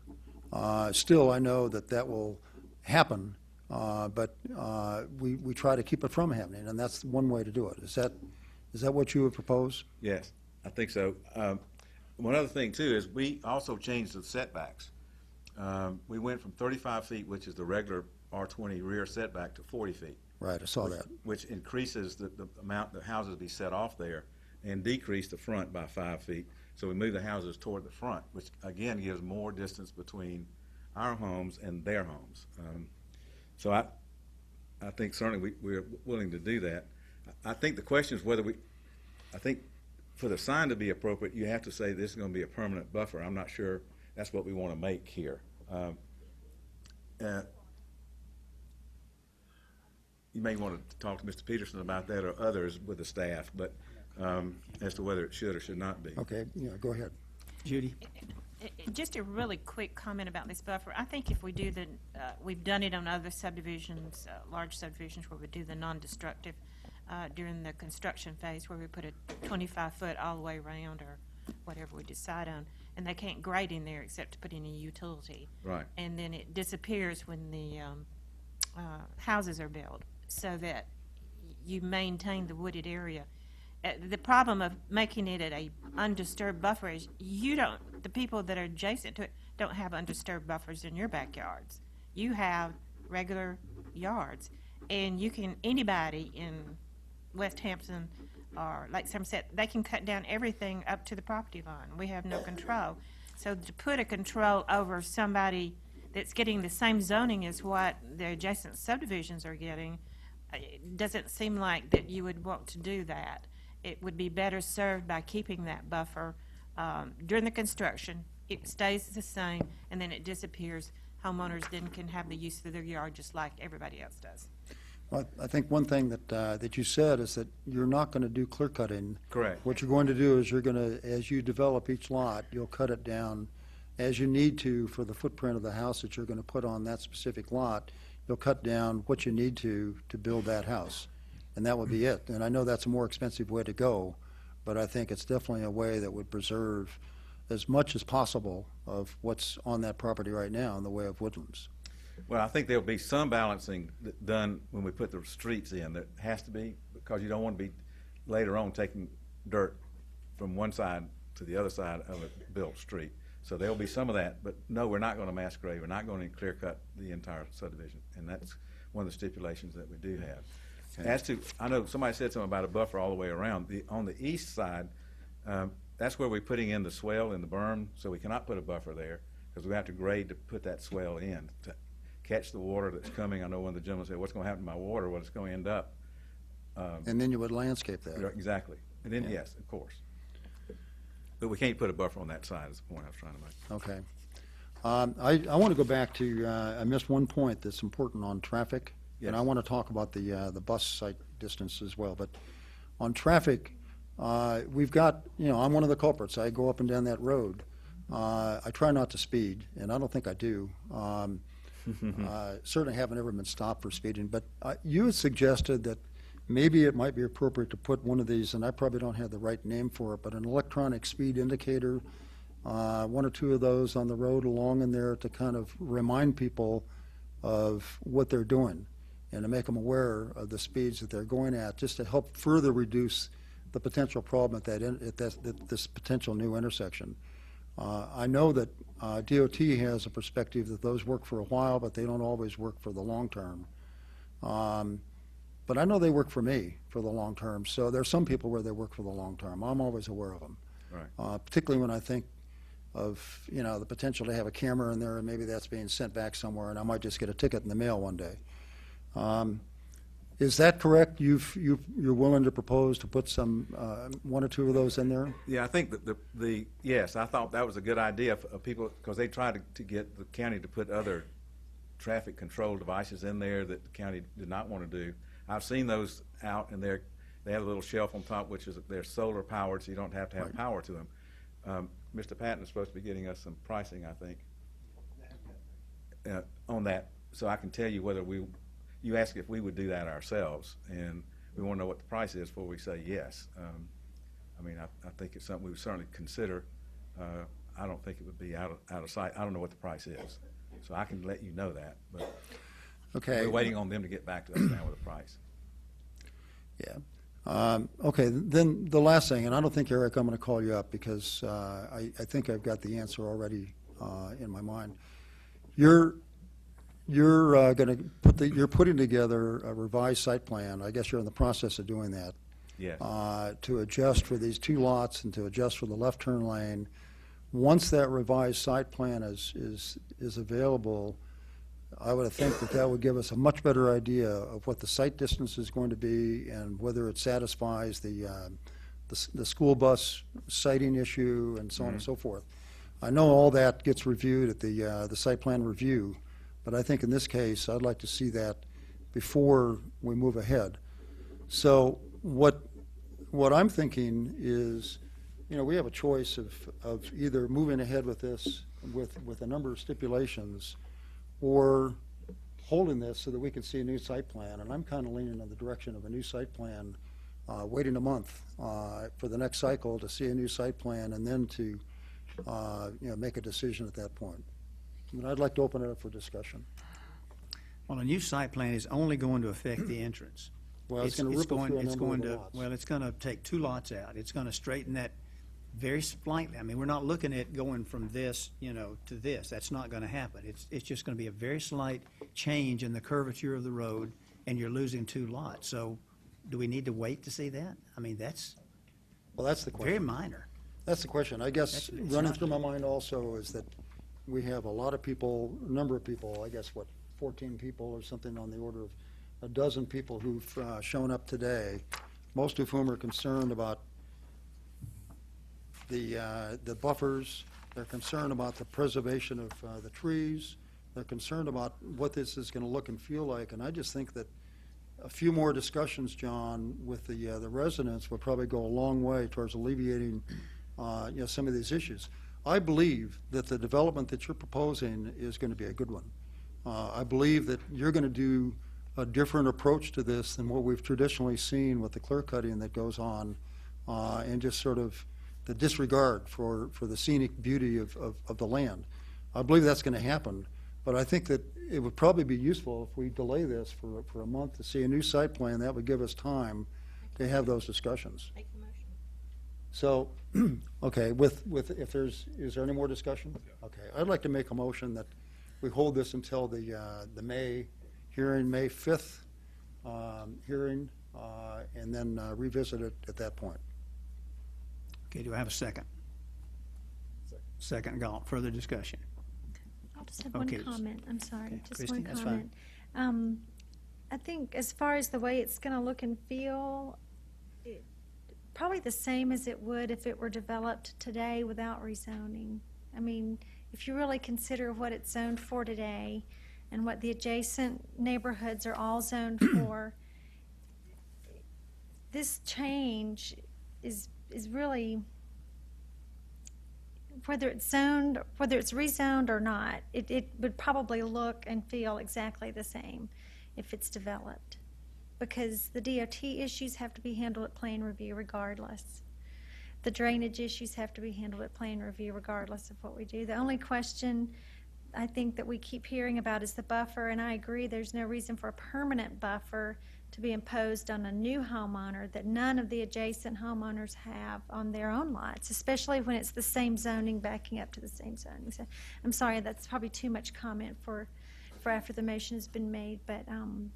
Still, I know that will happen, but we try to keep it from happening, and that's one way to do it. Is that what you would propose? Yes, I think so. One other thing, too, is we also changed the setbacks. We went from 35 feet, which is the regular R20 rear setback, to 40 feet. Right, I saw that. Which increases the amount the houses be set off there and decrease the front by 5 feet. So we move the houses toward the front, which, again, gives more distance between our homes and their homes. So I think certainly we're willing to do that. I think the question is whether I think for the sign to be appropriate, you have to say this is going to be a permanent buffer. I'm not sure that's what we want to make here. You may want to talk to Mr. Peterson about that or others with the staff, but as to whether it should or should not be. Okay, yeah, go ahead. Judy? Just a really quick comment about this buffer. I think if we do the, we've done it on other subdivisions, large subdivisions where we do the non-destructive during the construction phase where we put a 25-foot all the way around or whatever we decide on, and they can't grade in there except to put in a utility. Right. And then it disappears when the houses are built so that you maintain the wooded area. The problem of making it a undisturbed buffer is the people that are adjacent to it don't have undisturbed buffers in your backyards. You have regular yards, and anybody in West Hampton or like Somerset, they can cut down everything up to the property line. We have no control. So to put a control over somebody that's getting the same zoning as what the adjacent subdivisions are getting, it doesn't seem like that you would want to do that. It would be better served by keeping that buffer during the construction. It stays the same, and then it disappears. Homeowners then can have the use of their yard just like everybody else does. Well, I think one thing that you said is that you're not going to do clear cutting. Correct. What you're going to do is you're going to, as you develop each lot, you'll cut it down as you need to for the footprint of the house that you're going to put on that specific lot. You'll cut down what you need to build that house, and that would be it. And I know that's a more expensive way to go, but I think it's definitely a way that would preserve as much as possible of what's on that property right now in the way of woodlands. Well, I think there'll be some balancing done when we put the streets in. There has to be, because you don't want to be later on taking dirt from one side to the other side of a built street. So there'll be some of that, but no, we're not going to mass grade. We're not going to clear cut the entire subdivision, and that's one of the stipulations that we do have. As to, I know somebody said something about a buffer all the way around. On the east side, that's where we're putting in the swell and the berm, so we cannot put a buffer there because we have to grade to put that swell in to catch the water that's coming. I know one of the gentlemen said, what's going to happen to my water? Well, it's going to end up. And then you would landscape that. Exactly. And then, yes, of course. But we can't put a buffer on that side is the point I was trying to make. Okay. I want to go back to, I missed one point that's important on traffic. Yes. And I want to talk about the bus site distance as well. But on traffic, we've got, I'm one of the culprits. I go up and down that road. I try not to speed, and I don't think I do. Certainly haven't ever been stopped for speeding. But you had suggested that maybe it might be appropriate to put one of these, and I probably don't have the right name for it, but an electronic speed indicator, one or two of those on the road along in there to kind of remind people of what they're doing and to make them aware of the speeds that they're going at, just to help further reduce the potential problem at this potential new intersection. I know that DOT has a perspective that those work for a while, but they don't always work for the long term. But I know they work for me for the long term, so there are some people where they work for the long term. I'm always aware of them. Right. Particularly when I think of, the potential to have a camera in there and maybe that's being sent back somewhere and I might just get a ticket in the mail one day. Is that correct? You're willing to propose to put some, one or two of those in there? Yeah, I think that yes, I thought that was a good idea for people, because they tried to get the county to put other traffic control devices in there that the county did not want to do. I've seen those out, and they have a little shelf on top, which is they're solar powered, so you don't have to have power to them. Mr. Patton is supposed to be getting us some pricing, I think, on that, so I can tell you whether you ask if we would do that ourselves, and we want to know what the price is before we say yes. I think it's something we would certainly consider. I don't think it would be out of sight. I don't know what the price is, so I can let you know that. But okay. We're waiting on them to get back to us now with a price. Yeah. Okay, then the last thing, and I don't think, Eric, I'm going to call you up because I think I've got the answer already in my mind. You're you're putting together a revised site plan. I guess you're in the process of doing that. Yes. To adjust for these two lots and to adjust for the left turn lane. Once that revised site plan is available, I would think that would give us a much better idea of what the site distance is going to be and whether it satisfies the the school bus siting issue and so on and so forth. I know all that gets reviewed at the site plan review, but I think in this case, I'd like to see that before we move ahead. So what I'm thinking is, we have a choice of either moving ahead with this with a number of stipulations or holding this so that we can see a new site plan. And I'm kind of leaning in the direction of a new site plan, waiting a month for the next cycle to see a new site plan and then to make a decision at that point. But I'd like to open it up for discussion. Well, a new site plan is only going to affect the entrance. Well, it's going to ripple through a number of the lots. Well, it's going to take 2 lots out. It's going to straighten that very slightly. I mean, we're not looking at going from this, to this. That's not going to happen. It's just going to be a very slight change in the curvature of the road, and you're losing 2 lots. So do we need to wait to see that? I mean, that's the question. Very minor. That's the question. I guess running through my mind also is that we have a lot of people, a number of people, I guess, 14 people or something on the order of a dozen people who've shown up today, most of whom are concerned about the buffers. They're concerned about the preservation of the trees. They're concerned about what this is going to look and feel like. And I just think that a few more discussions, John, with the residents would probably go a long way towards alleviating some of these issues. I believe that the development that you're proposing is going to be a good one. I believe that you're going to do a different approach to this than what we've traditionally seen with the clear cutting that goes on, and just sort of the disregard for the scenic beauty of the land. I believe that's going to happen, but I think that it would probably be useful if we delay this for a month to see a new site plan. That would give us time to have those discussions. So, okay, is there any more discussion? Okay, I'd like to make a motion that we hold this until the May hearing, May 5th hearing, and then revisit it at that point. Okay, do I have a second? Second, Galt. Further discussion? I'll just have Okay. one comment. I'm sorry, Okay, just Christie, one that's comment. I think as far as the way it's going to look and feel, probably the same as it would if it were developed today without rezoning. I mean, if you really consider what it's zoned for today and what the adjacent neighborhoods are all zoned for, this change is really, whether it's rezoned or not, it would probably look and feel exactly the same if it's developed, because the DOT issues have to be handled at plan review regardless. The drainage issues have to be handled at plan review regardless of what we do. The only question I think that we keep hearing about is the buffer, and I agree there's no reason for a permanent buffer to be imposed on a new homeowner that none of the adjacent homeowners have on their own lots, especially when it's the same zoning backing up to the same zoning. So I'm sorry, that's probably too much comment for after the motion has been made, but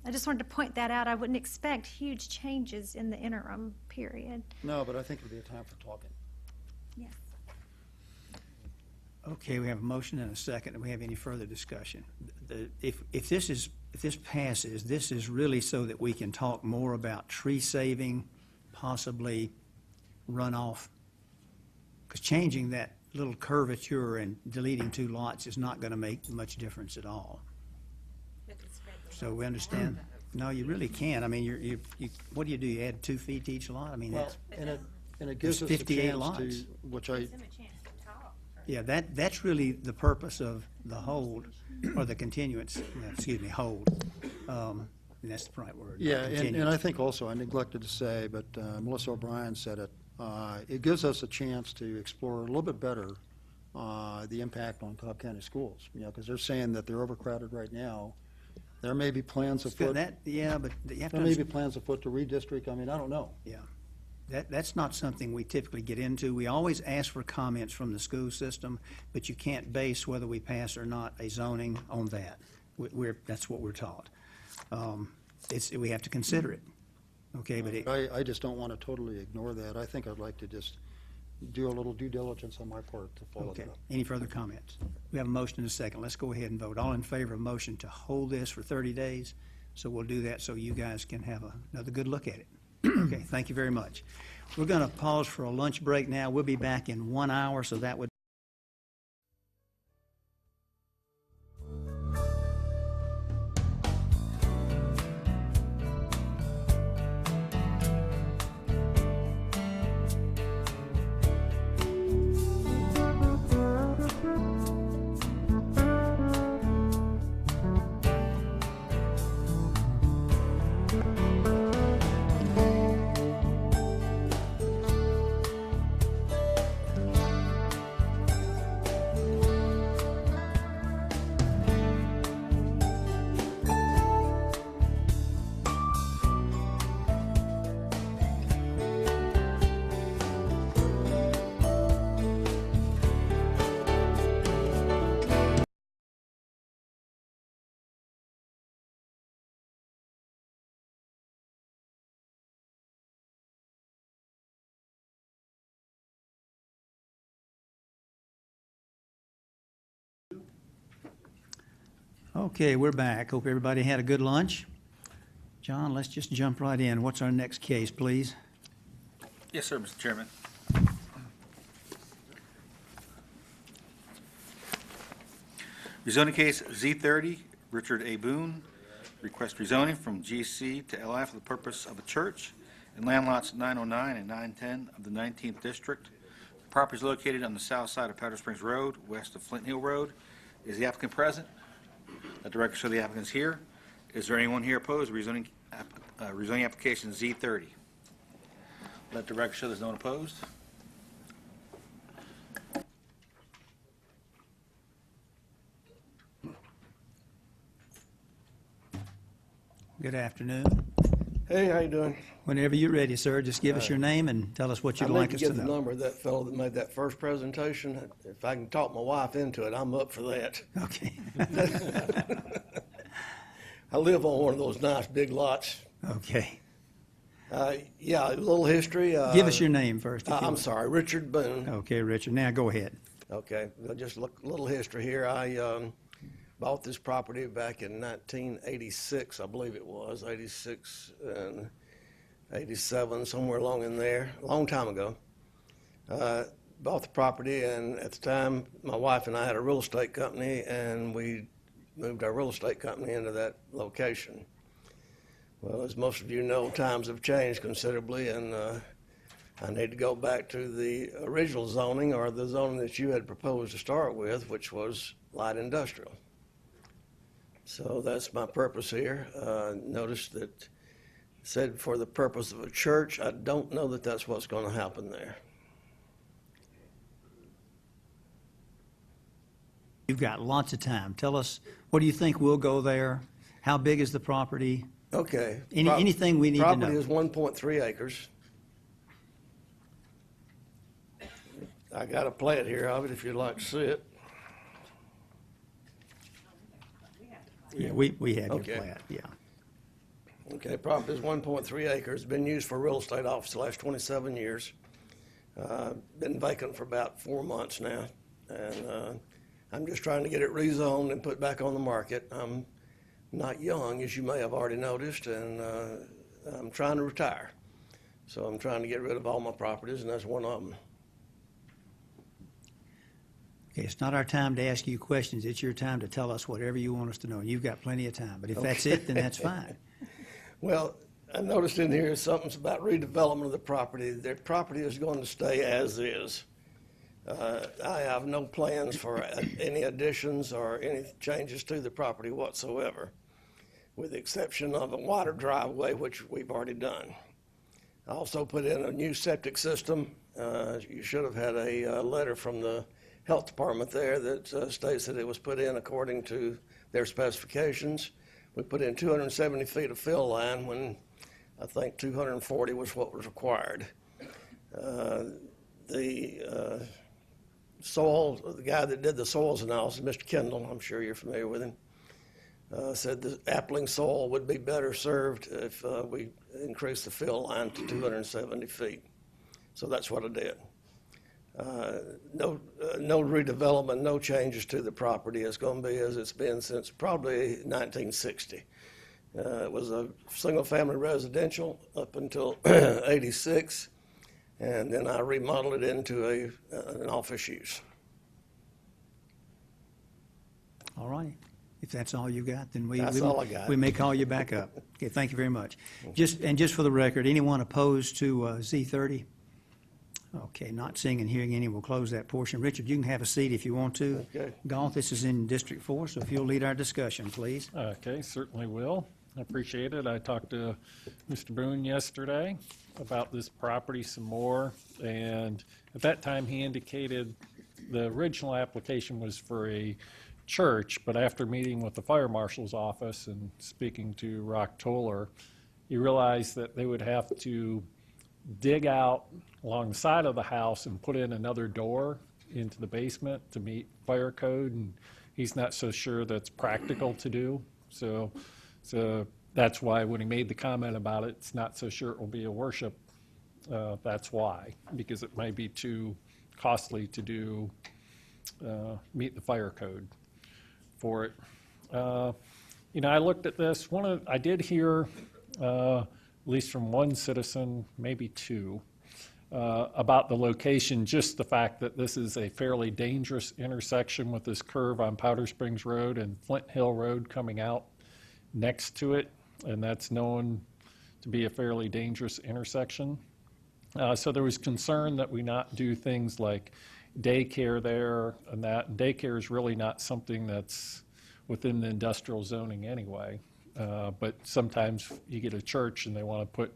I just wanted to point that out. I wouldn't expect huge changes in the interim period. No, but I think it'll be a time for talking. Yes. Okay, we have a motion and a second. Do we have any further discussion? If this passes, this is really so that we can talk more about tree saving, possibly runoff, because changing that little curvature and deleting 2 lots is not going to make much difference at all. So we understand? No, you really can't. I mean, you what do? You add 2 feet to each lot? I mean, Well, that's, and it gives us a 58 chance lots. to, which I, yeah, that's really the purpose of the hold, or the continuance, hold. And that's the right word. yeah, and continuance. I think also, I neglected to say, but Melissa O'Brien said it, it gives us a chance to explore a little bit better the impact on Cobb County schools, because they're saying that they're overcrowded right now. There may be plans afoot. Yeah, but you have to There may be understand. plans afoot to redistrict. I mean, I don't know. Yeah. That's not something we typically get into. We always ask for comments from the school system, but you can't base whether we pass or not a zoning on that. That's what we're taught. We have to consider it. Okay, but I just don't want to totally ignore that. I think I'd like to just do a little due diligence on my part to follow okay. that up. Any further comments? We have a motion and a second. Let's go ahead and vote. All in favor of motion to hold this for 30 days? So we'll do that so you guys can have another good look at it. Okay, thank you very much. We're going to pause for a lunch break now. We'll be back in 1 hour, so that would Okay, we're back. Hope everybody had a good lunch. John, let's just jump right in. What's our next case, please? Yes, sir, Mr. Chairman. Rezoning case Z30, Richard A. Boone, request rezoning from GC to LI for the purpose of a church in land lots 909 and 910 of the 19th District. The property is located on the south side of Powder Springs Road, west of Flint Hill Road. Is the applicant present? Let the record show the applicant is here. Is there anyone here opposed to rezoning application Z30? Let the record show there's no one opposed. Good afternoon. Hey, how you doing? Whenever you're ready, sir, just give us your name and tell us what you'd like us to I need to get the know. number of that fellow that made that first presentation. If I can talk my wife into it, I'm up for that. Okay. I live on one of those nice big lots. Okay. Yeah, a little history. Give us your name first. if you I'm would. sorry, Richard Boone. Okay, Richard. Now go ahead. Okay, well, just look, a little history here. I bought this property back in 1986, I believe it was, 86 and 87, somewhere along in there, a long time ago. Bought the property, and at the time, my wife and I had a real estate company, and we moved our real estate company into that location. Well, as most of you know, times have changed considerably, and I need to go back to the original zoning, or the zoning that you had proposed to start with, which was light industrial. So that's my purpose here. Notice that it said for the purpose of a church. I don't know that that's what's going to happen there. You've got lots of time. Tell us, what do you think will go there? How big is the property? Okay. Anything we need to know? Property is 1.3 acres. I got a plat here of it if you'd like to see it. Yeah, we have your Okay. plat, yeah. Okay, property is 1.3 acres, been used for real estate office the last 27 years. Been vacant for about 4 months now, and I'm just trying to get it rezoned and put back on the market. I'm not young, as you may have already noticed, and I'm trying to retire. So I'm trying to get rid of all my properties, and that's one of them. Okay, it's not our time to ask you questions. It's your time to tell us whatever you want us to know. You've got plenty of time, but if that's it, then that's fine. Well, I noticed in here something's about redevelopment of the property. The property is going to stay as is. I have no plans for any additions or any changes to the property whatsoever, with the exception of a water driveway, which we've already done. I also put in a new septic system. You should have had a letter from the health department there that states that it was put in according to their specifications. We put in 270 feet of fill line when I think 240 was what was required. The soil, the guy that did the soils analysis, Mr. Kendall, I'm sure you're familiar with him, said the appling soil would be better served if we increased the fill line to 270 feet. So that's what I did. No redevelopment, no changes to the property. It's going to be as it's been since probably 1960. It was a single-family residential up until 86. and then I remodeled it into an office use. All right. If that's all you got, then That's all I got. we may call you back up. Okay, thank you very much. Just for the record, anyone opposed to Z30? Okay, not seeing and hearing any, we'll close that portion. Richard, you can have a seat if you want to. Okay. Golf, this is in District 4, so if you'll lead our discussion, please. Okay, certainly will. I appreciate it. I talked to Mr. Boone yesterday about this property some more, and at that time, he indicated the original application was for a church, but after meeting with the fire marshal's office and speaking to Rock Toller, he realized that they would have to dig out along the side of the house and put in another door into the basement to meet fire code, and he's not so sure that's practical to do. So that's why when he made the comment about it, it's not so sure it will be a worship. That's why, because it might be too costly to do, meet the fire code for it. I looked at this. I did hear, at least from one citizen, maybe two, about the location, just the fact that this is a fairly dangerous intersection with this curve on Powder Springs Road and Flint Hill Road coming out next to it, and that's known to be a fairly dangerous intersection. So there was concern that we not do things like daycare there, and that daycare is really not something that's within the industrial zoning anyway. But sometimes you get a church and they want to put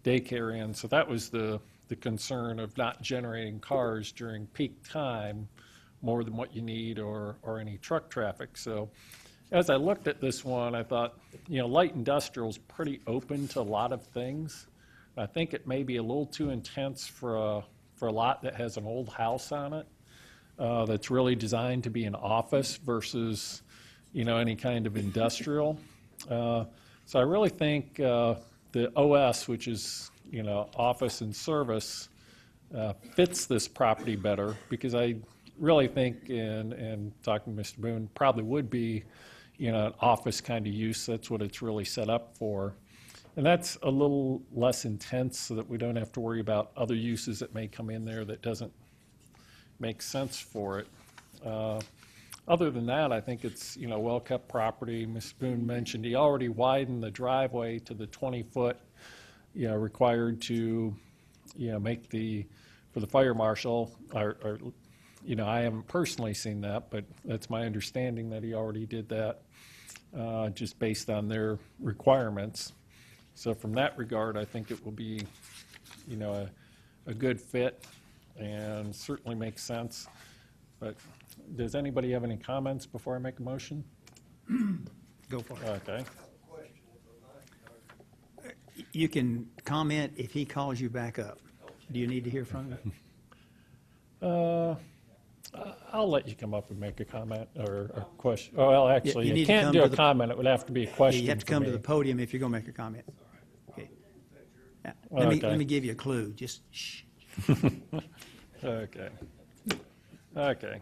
daycare in. So that was the concern of not generating cars during peak time more than what you need or any truck traffic. So as I looked at this one, I thought, light industrial is pretty open to a lot of things. I think it may be a little too intense for a lot that has an old house on it, that's really designed to be an office versus, any kind of industrial. So I really think the OS, which is, office and service, fits this property better, because I really think, and talking to Mr. Boone, probably would be, an office kind of use. That's what it's really set up for. And that's a little less intense, so that we don't have to worry about other uses that may come in there that doesn't make sense for it. Other than that, I think it's, well-kept property. Mr. Boone mentioned he already widened the driveway to the 20-foot, required to, make for the fire marshal, or I haven't personally seen that, but that's my understanding that he already did that, just based on their requirements. So from that regard, I think it will be, a good fit and certainly makes sense. But does anybody have any comments before I make a motion? Go for it. Okay. You can comment if he calls you back up. Do you need to hear from him? I'll let you come up and make a comment or a question. Oh, well, actually, you you need to can't come do to a the- comment. It would have to be a question. You have to for come to me. the podium if you're going to make a comment. Okay. Yeah. Okay. Let me give you a clue. Just shh. Okay. Okay.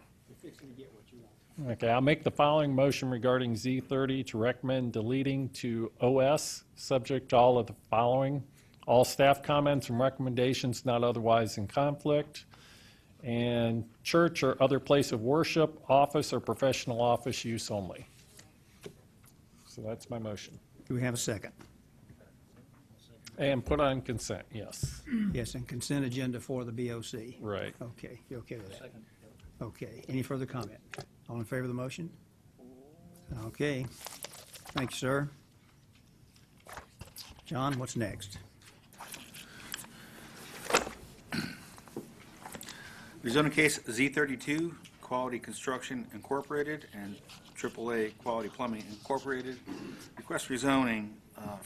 Okay, I'll make the following motion regarding Z30 to recommend deleting to OS, subject to all of the following: all staff comments and recommendations not otherwise in conflict, and church or other place of worship, office or professional office use only. So that's my motion. Do we have a second? And put on consent, yes. Yes, and consent agenda for the BOC. Right. Okay, you okay with that? Okay, any further comment? All in favor of the motion? Okay, thank you, sir. John, what's next? Rezoning case Z32, Quality Construction Incorporated and AAA Quality Plumbing Incorporated. Request rezoning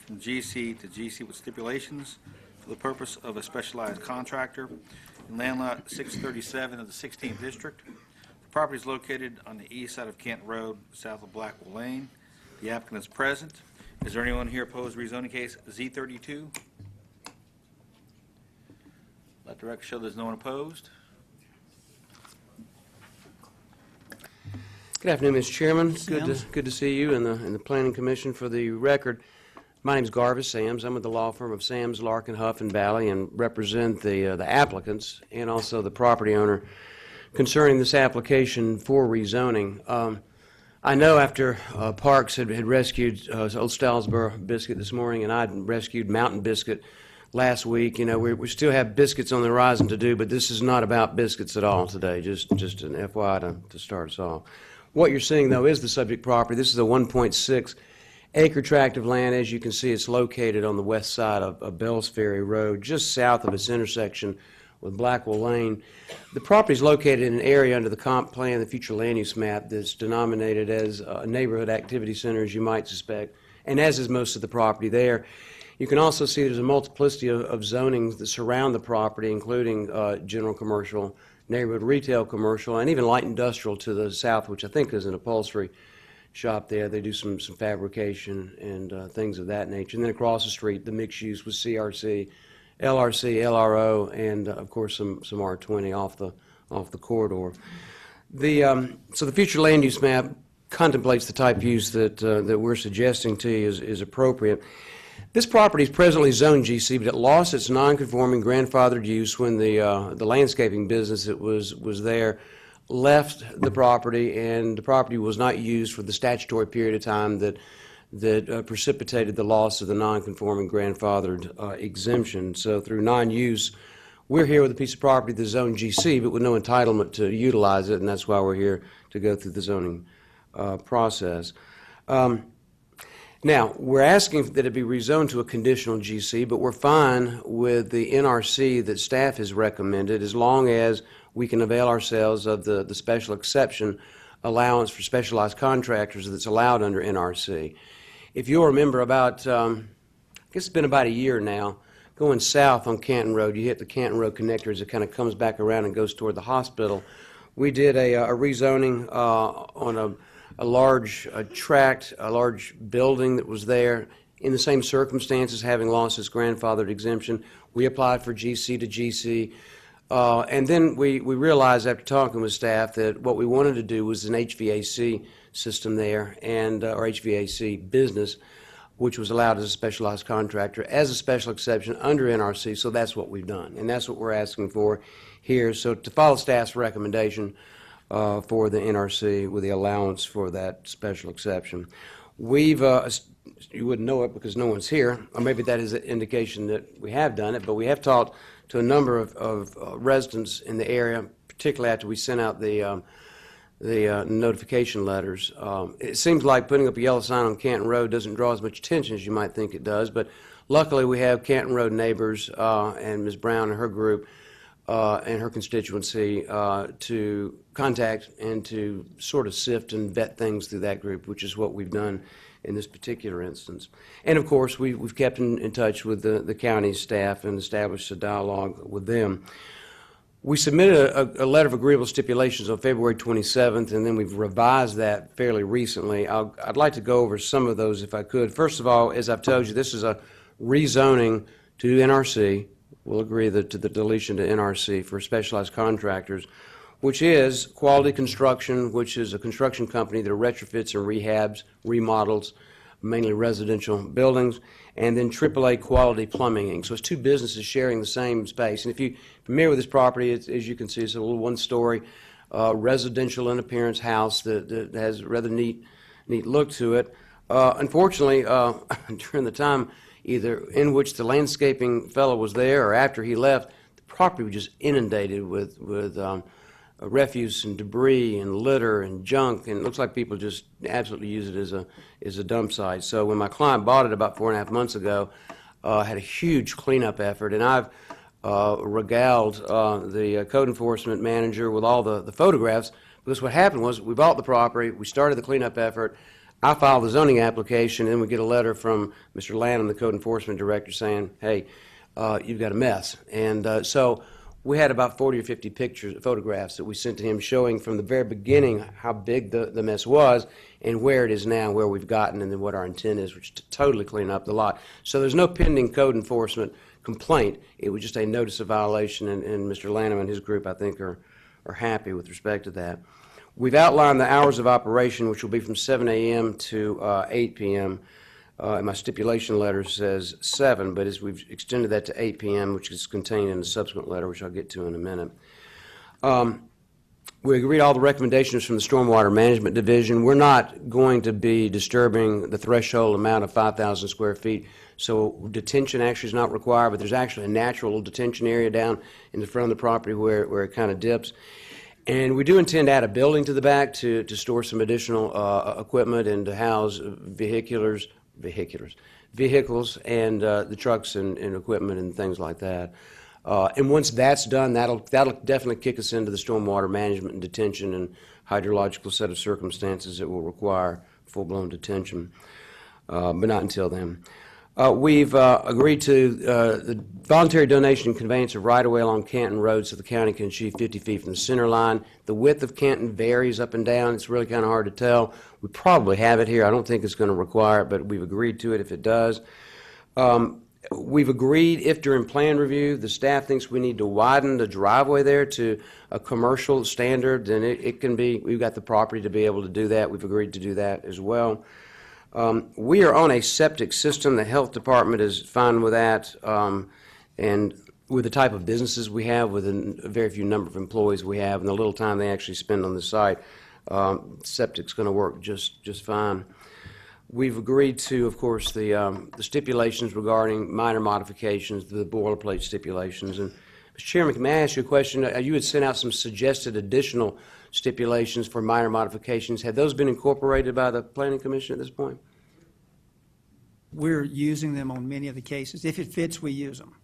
from GC to GC with stipulations for the purpose of a specialized contractor in land lot 637 of the 16th District. The property is located on the east side of Kent Road, south of Blackwell Lane. The applicant is present. Is there anyone here opposed to rezoning case Z32? Let the record show there's no one opposed. Good afternoon, Mr. Chairman. Sims. Good to see you and the Planning Commission. For the record, My name's Garvis Sams. I'm with the law firm of Sams, Larkin, Huff, and Valley, and represent the applicants and also the property owner concerning this application for rezoning. I know after Parks had rescued Old Stylesboro Biscuit this morning, and I'd rescued Mountain Biscuit last week, we still have biscuits on the horizon to do, but this is not about biscuits at all today, just an FYI to start us off. What you're seeing, though, is the subject property. This is a 1.6 acre tract of land. As you can see, it's located on the west side of Bells Ferry Road, just south of its intersection with Blackwell Lane. The property is located in an area under the comp plan, the future land use map, that's denominated as a neighborhood activity center, as you might suspect, and as is most of the property there. You can also see there's a multiplicity of zonings that surround the property, including general commercial, neighborhood retail commercial, and even light industrial to the south, which I think is an upholstery shop there. They do some fabrication and things of that nature. And then across the street, the mixed use with CRC, LRC, LRO, and of course some R20 off the corridor. So the future land use map contemplates the type use that we're suggesting to you is appropriate. This property is presently zoned GC, but it lost its non-conforming grandfathered use when the landscaping business that was there left the property, and the property was not used for the statutory period of time that precipitated the loss of the non-conforming grandfathered exemption. So through non-use, we're here with a piece of property that's zoned GC, but with no entitlement to utilize it, and that's why we're here to go through the zoning process. Now, we're asking that it be rezoned to a conditional GC, but we're fine with the NRC that staff has recommended as long as we can avail ourselves of the special exception allowance for specialized contractors that's allowed under NRC. If you'll remember about, I guess it's been about a year now, going south on Canton Road, you hit the Canton Road connector as it kind of comes back around and goes toward the hospital. We did a rezoning on a large tract, a large building that was there in the same circumstances, having lost its grandfathered exemption. We applied for GC to GC. And then we realized after talking with staff that what we wanted to do was an HVAC system there, and or HVAC business, which was allowed as a specialized contractor as a special exception under NRC, so that's what we've done. And that's what we're asking for here. So to follow staff's recommendation for the NRC with the allowance for that special exception. We've, you wouldn't know it because no one's here, or maybe that is an indication that we have done it, but we have talked to a number of residents in the area, particularly after we sent out the notification letters. It seems like putting up a yellow sign on Canton Road doesn't draw as much attention as you might think it does, but luckily we have Canton Road neighbors and Ms. Brown and her group and her constituency to contact and to sort of sift and vet things through that group, which is what we've done in this particular instance. And of course, we've kept in touch with the county staff and established a dialogue with them. We submitted a letter of agreeable stipulations on February 27th, and then we've revised that fairly recently. I'd like to go over some of those if I could. First of all, as I've told you, this is a rezoning to NRC. We'll agree to the deletion to NRC for specialized contractors, which is Quality Construction, which is a construction company that retrofits and rehabs, remodels, mainly residential buildings, and then AAA Quality Plumbing, Inc. So it's two businesses sharing the same space. And if you're familiar with this property, as you can see, it's a little one-story residential in appearance house that has a rather neat look to it. Unfortunately, during the time either in which the landscaping fellow was there or after he left, the property was just inundated with refuse and debris and litter and junk, and it looks like people just absolutely use it as a dump site. So when my client bought it about 4.5 months ago, had a huge cleanup effort, and I've regaled the code enforcement manager with all the photographs, because what happened was we bought the property, we started the cleanup effort, I filed the zoning application, and then we get a letter from Mr. Lanham, the code enforcement director, saying, hey, you've got a mess. And so we had about 40 or 50 photographs that we sent to him showing from the very beginning how big the mess was and where it is now, where we've gotten, and then what our intent is, which is to totally clean up the lot. So there's no pending code enforcement complaint. It was just a notice of violation, and Mr. Lanham and his group, I think, are happy with respect to that. We've outlined the hours of operation, which will be from 7 a.m. to 8 p.m. And my stipulation letter says 7, but as we've extended that to 8 p.m., which is contained in the subsequent letter, which I'll get to in a minute. We agreed all the recommendations from the Stormwater Management Division. We're not going to be disturbing the threshold amount of 5,000 square feet, so detention actually is not required, but there's actually a natural detention area down in the front of the property where it kind of dips. And we do intend to add a building to the back to store some additional equipment and to house vehicles and the trucks and equipment and things like that. And once that's done, that'll definitely kick us into the stormwater management and detention and hydrological set of circumstances that will require full-blown detention, but not until then. We've agreed to the voluntary donation and conveyance of right-of-way along Canton Road so the county can achieve 50 feet from the center line. The width of Canton varies up and down. It's really kind of hard to tell. We probably have it here. I don't think it's going to require it, but we've agreed to it if it does. We've agreed if during plan review the staff thinks we need to widen the driveway there to a commercial standard, then it can be, we've got the property to be able to do that. We've agreed to do that as well. We are on a septic system. The health department is fine with that. And with the type of businesses we have, with a very few number of employees we have, and the little time they actually spend on the site, septic's going to work just fine. We've agreed to, of course, the stipulations regarding minor modifications, the boilerplate stipulations. And, Mr. Chairman, may I ask you a question? You had sent out some suggested additional stipulations for minor modifications. Have those been incorporated by the Planning Commission at this point? We're using them on many of the cases. If it fits, we use them.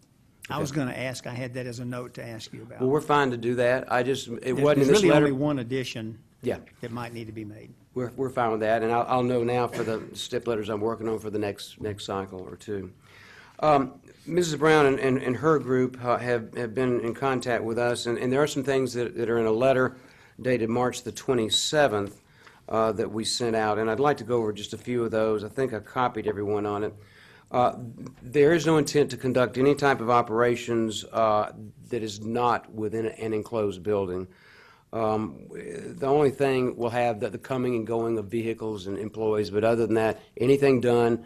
I was going to ask, I had that as a note to ask you about. Well, we're fine to do that. It wasn't in There's this really letter. only one addition Yeah. that might need to be made. We're fine with that, and I'll know now for the stip letters I'm working on for the next cycle or two. Mrs. Brown and her group have been in contact with us, and there are some things that are in a letter dated March the 27th that we sent out, and I'd like to go over just a few of those. I think I copied everyone on it. There is no intent to conduct any type of operations that is not within an enclosed building. The only thing we'll have the coming and going of vehicles and employees, but other than that, anything done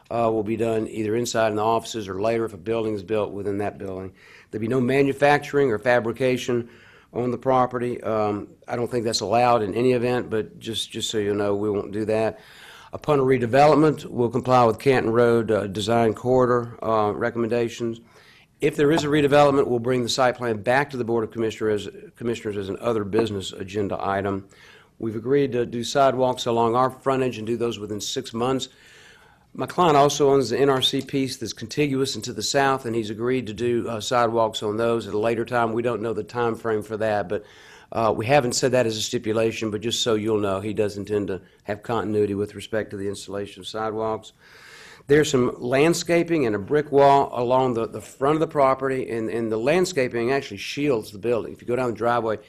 will be done either inside in the offices or later if a building is built within that building. There'll be no manufacturing or fabrication on the property. I don't think that's allowed in any event, but just so you know, we won't do that. Upon a redevelopment, we'll comply with Canton Road Design Corridor recommendations. If there is a redevelopment, we'll bring the site plan back to the Board of Commissioners as an other business agenda item. We've agreed to do sidewalks along our frontage and do those within 6 months. My client also owns the NRC piece that's contiguous and to the south, and he's agreed to do sidewalks on those at a later time. We don't know the time frame for that, but we haven't said that as a stipulation, but just so you'll know, he does intend to have continuity with respect to the installation of sidewalks. There's some landscaping and a brick wall along the front of the property, and the landscaping actually shields the building. If you go down the driveway,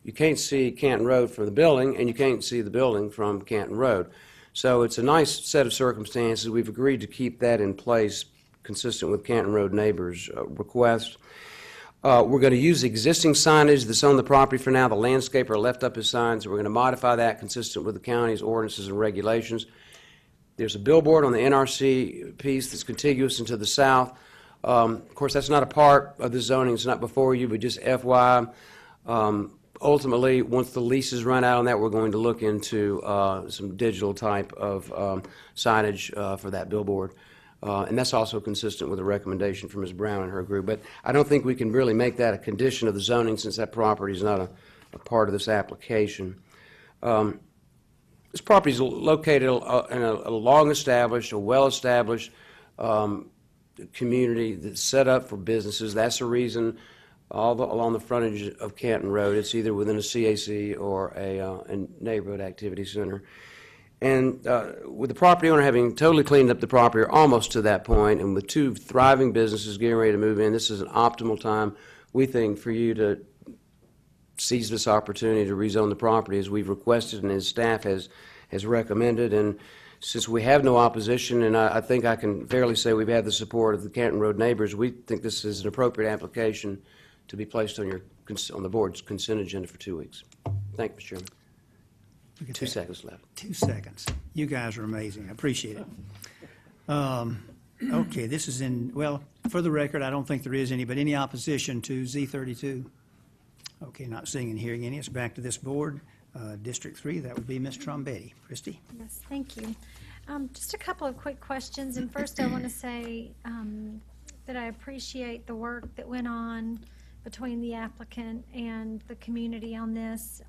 you can't see Canton Road from the building, and you can't see the building from Canton Road. So it's a nice set of circumstances. We've agreed to keep that in place consistent with Canton Road neighbors' requests. We're going to use existing signage that's on the property for now. The landscaper left up his signs. We're going to modify that consistent with the county's ordinances and regulations. There's a billboard on the NRC piece that's contiguous and to the south. Of course, that's not a part of the zoning. It's not before you, but just FYI. Ultimately, once the leases run out on that, we're going to look into some digital type of signage for that billboard. And that's also consistent with a recommendation from Ms. Brown and her group. But I don't think we can really make that a condition of the zoning since that property is not a part of this application. This property is located in a long-established, a well-established community that's set up for businesses. That's the reason along the frontage of Canton Road, it's either within a CAC or a neighborhood activity center. And with the property owner having totally cleaned up the property, or almost to that point, and with 2 thriving businesses getting ready to move in, this is an optimal time, we think, for you to seize this opportunity to rezone the property as we've requested and as staff has recommended. And since we have no opposition, and I think I can fairly say we've had the support of the Canton Road neighbors, we think this is an appropriate application to be placed on the board's consent agenda for 2 weeks. Thank you, Mr. Chairman. 2 seconds left. 2 seconds. You guys are amazing. I appreciate it. Okay, this is in, well, for the record, I don't think there is any, but any opposition to Z32? Okay, not seeing and hearing any. It's back to this board. District 3, that would be Ms. Trombetti. Christie? Yes, thank you. Just a couple of quick questions, and first I want to say that I appreciate the work that went on between the applicant and the community on this.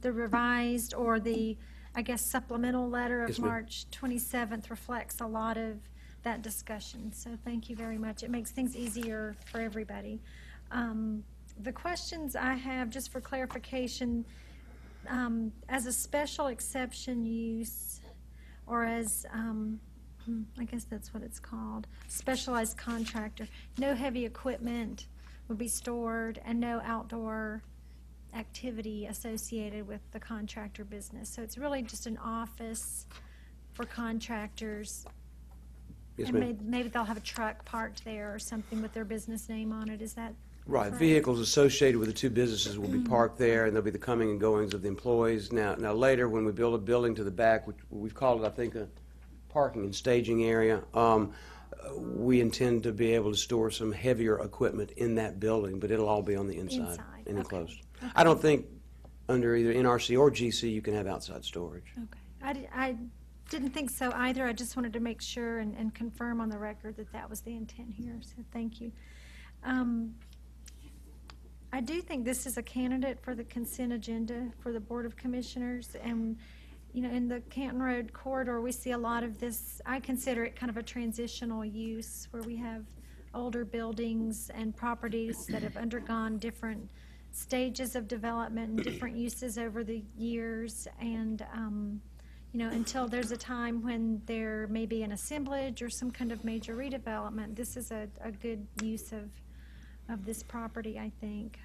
The revised, or the, I guess, supplemental letter of Yes, ma'am. March 27th reflects a lot of that discussion, so thank you very much. It makes things easier for everybody. The questions I have, just for clarification, as a special exception use, or as, I guess that's what it's called, specialized contractor, no heavy equipment would be stored and no outdoor activity associated with the contractor business. So it's really just an office for contractors. Yes, And ma'am. maybe they'll have a truck parked there or something with their business name on it. Is that Right, correct? vehicles associated with the two businesses will be parked there, and there'll be the coming and goings of the employees. Now later, when we build a building to the back, which we've called it, I think, a parking and staging area, we intend to be able to store some heavier equipment in that building, but it'll all be on the inside Inside, and okay. enclosed. I don't think under either NRC or GC you can have outside storage. Okay. I didn't think so either. I just wanted to make sure and confirm on the record that that was the intent here, so thank you. I do think this is a candidate for the consent agenda for the Board of Commissioners, and, you know, in the Canton Road corridor, we see a lot of this. I consider it kind of a transitional use where we have older buildings and properties that have undergone different stages of development and different uses over the years, and you know, until there's a time when there may be an assemblage or some kind of major redevelopment, this is a good use of this property, I think.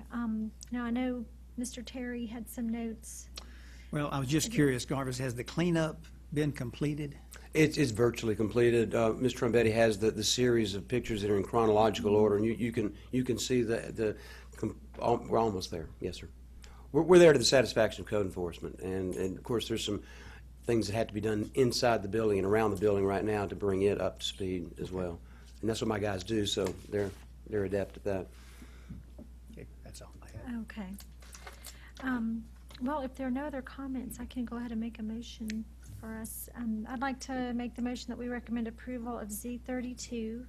Now, I know Mr. Terry had some notes. Well, I was just curious, Garvis, has the cleanup been completed? It's virtually completed. Ms. Trombetti has the series of pictures that are in chronological order, and you can see we're almost there. Yes, sir. We're there to the satisfaction of code enforcement, and of course there's some things that have to be done inside the building and around the building right now to bring it up to speed as well. And that's what my guys do, so they're adept at that. Okay, that's all I have. Okay. Well, if there are no other comments, I can go ahead and make a motion for us. I'd like to make the motion that we recommend approval of Z32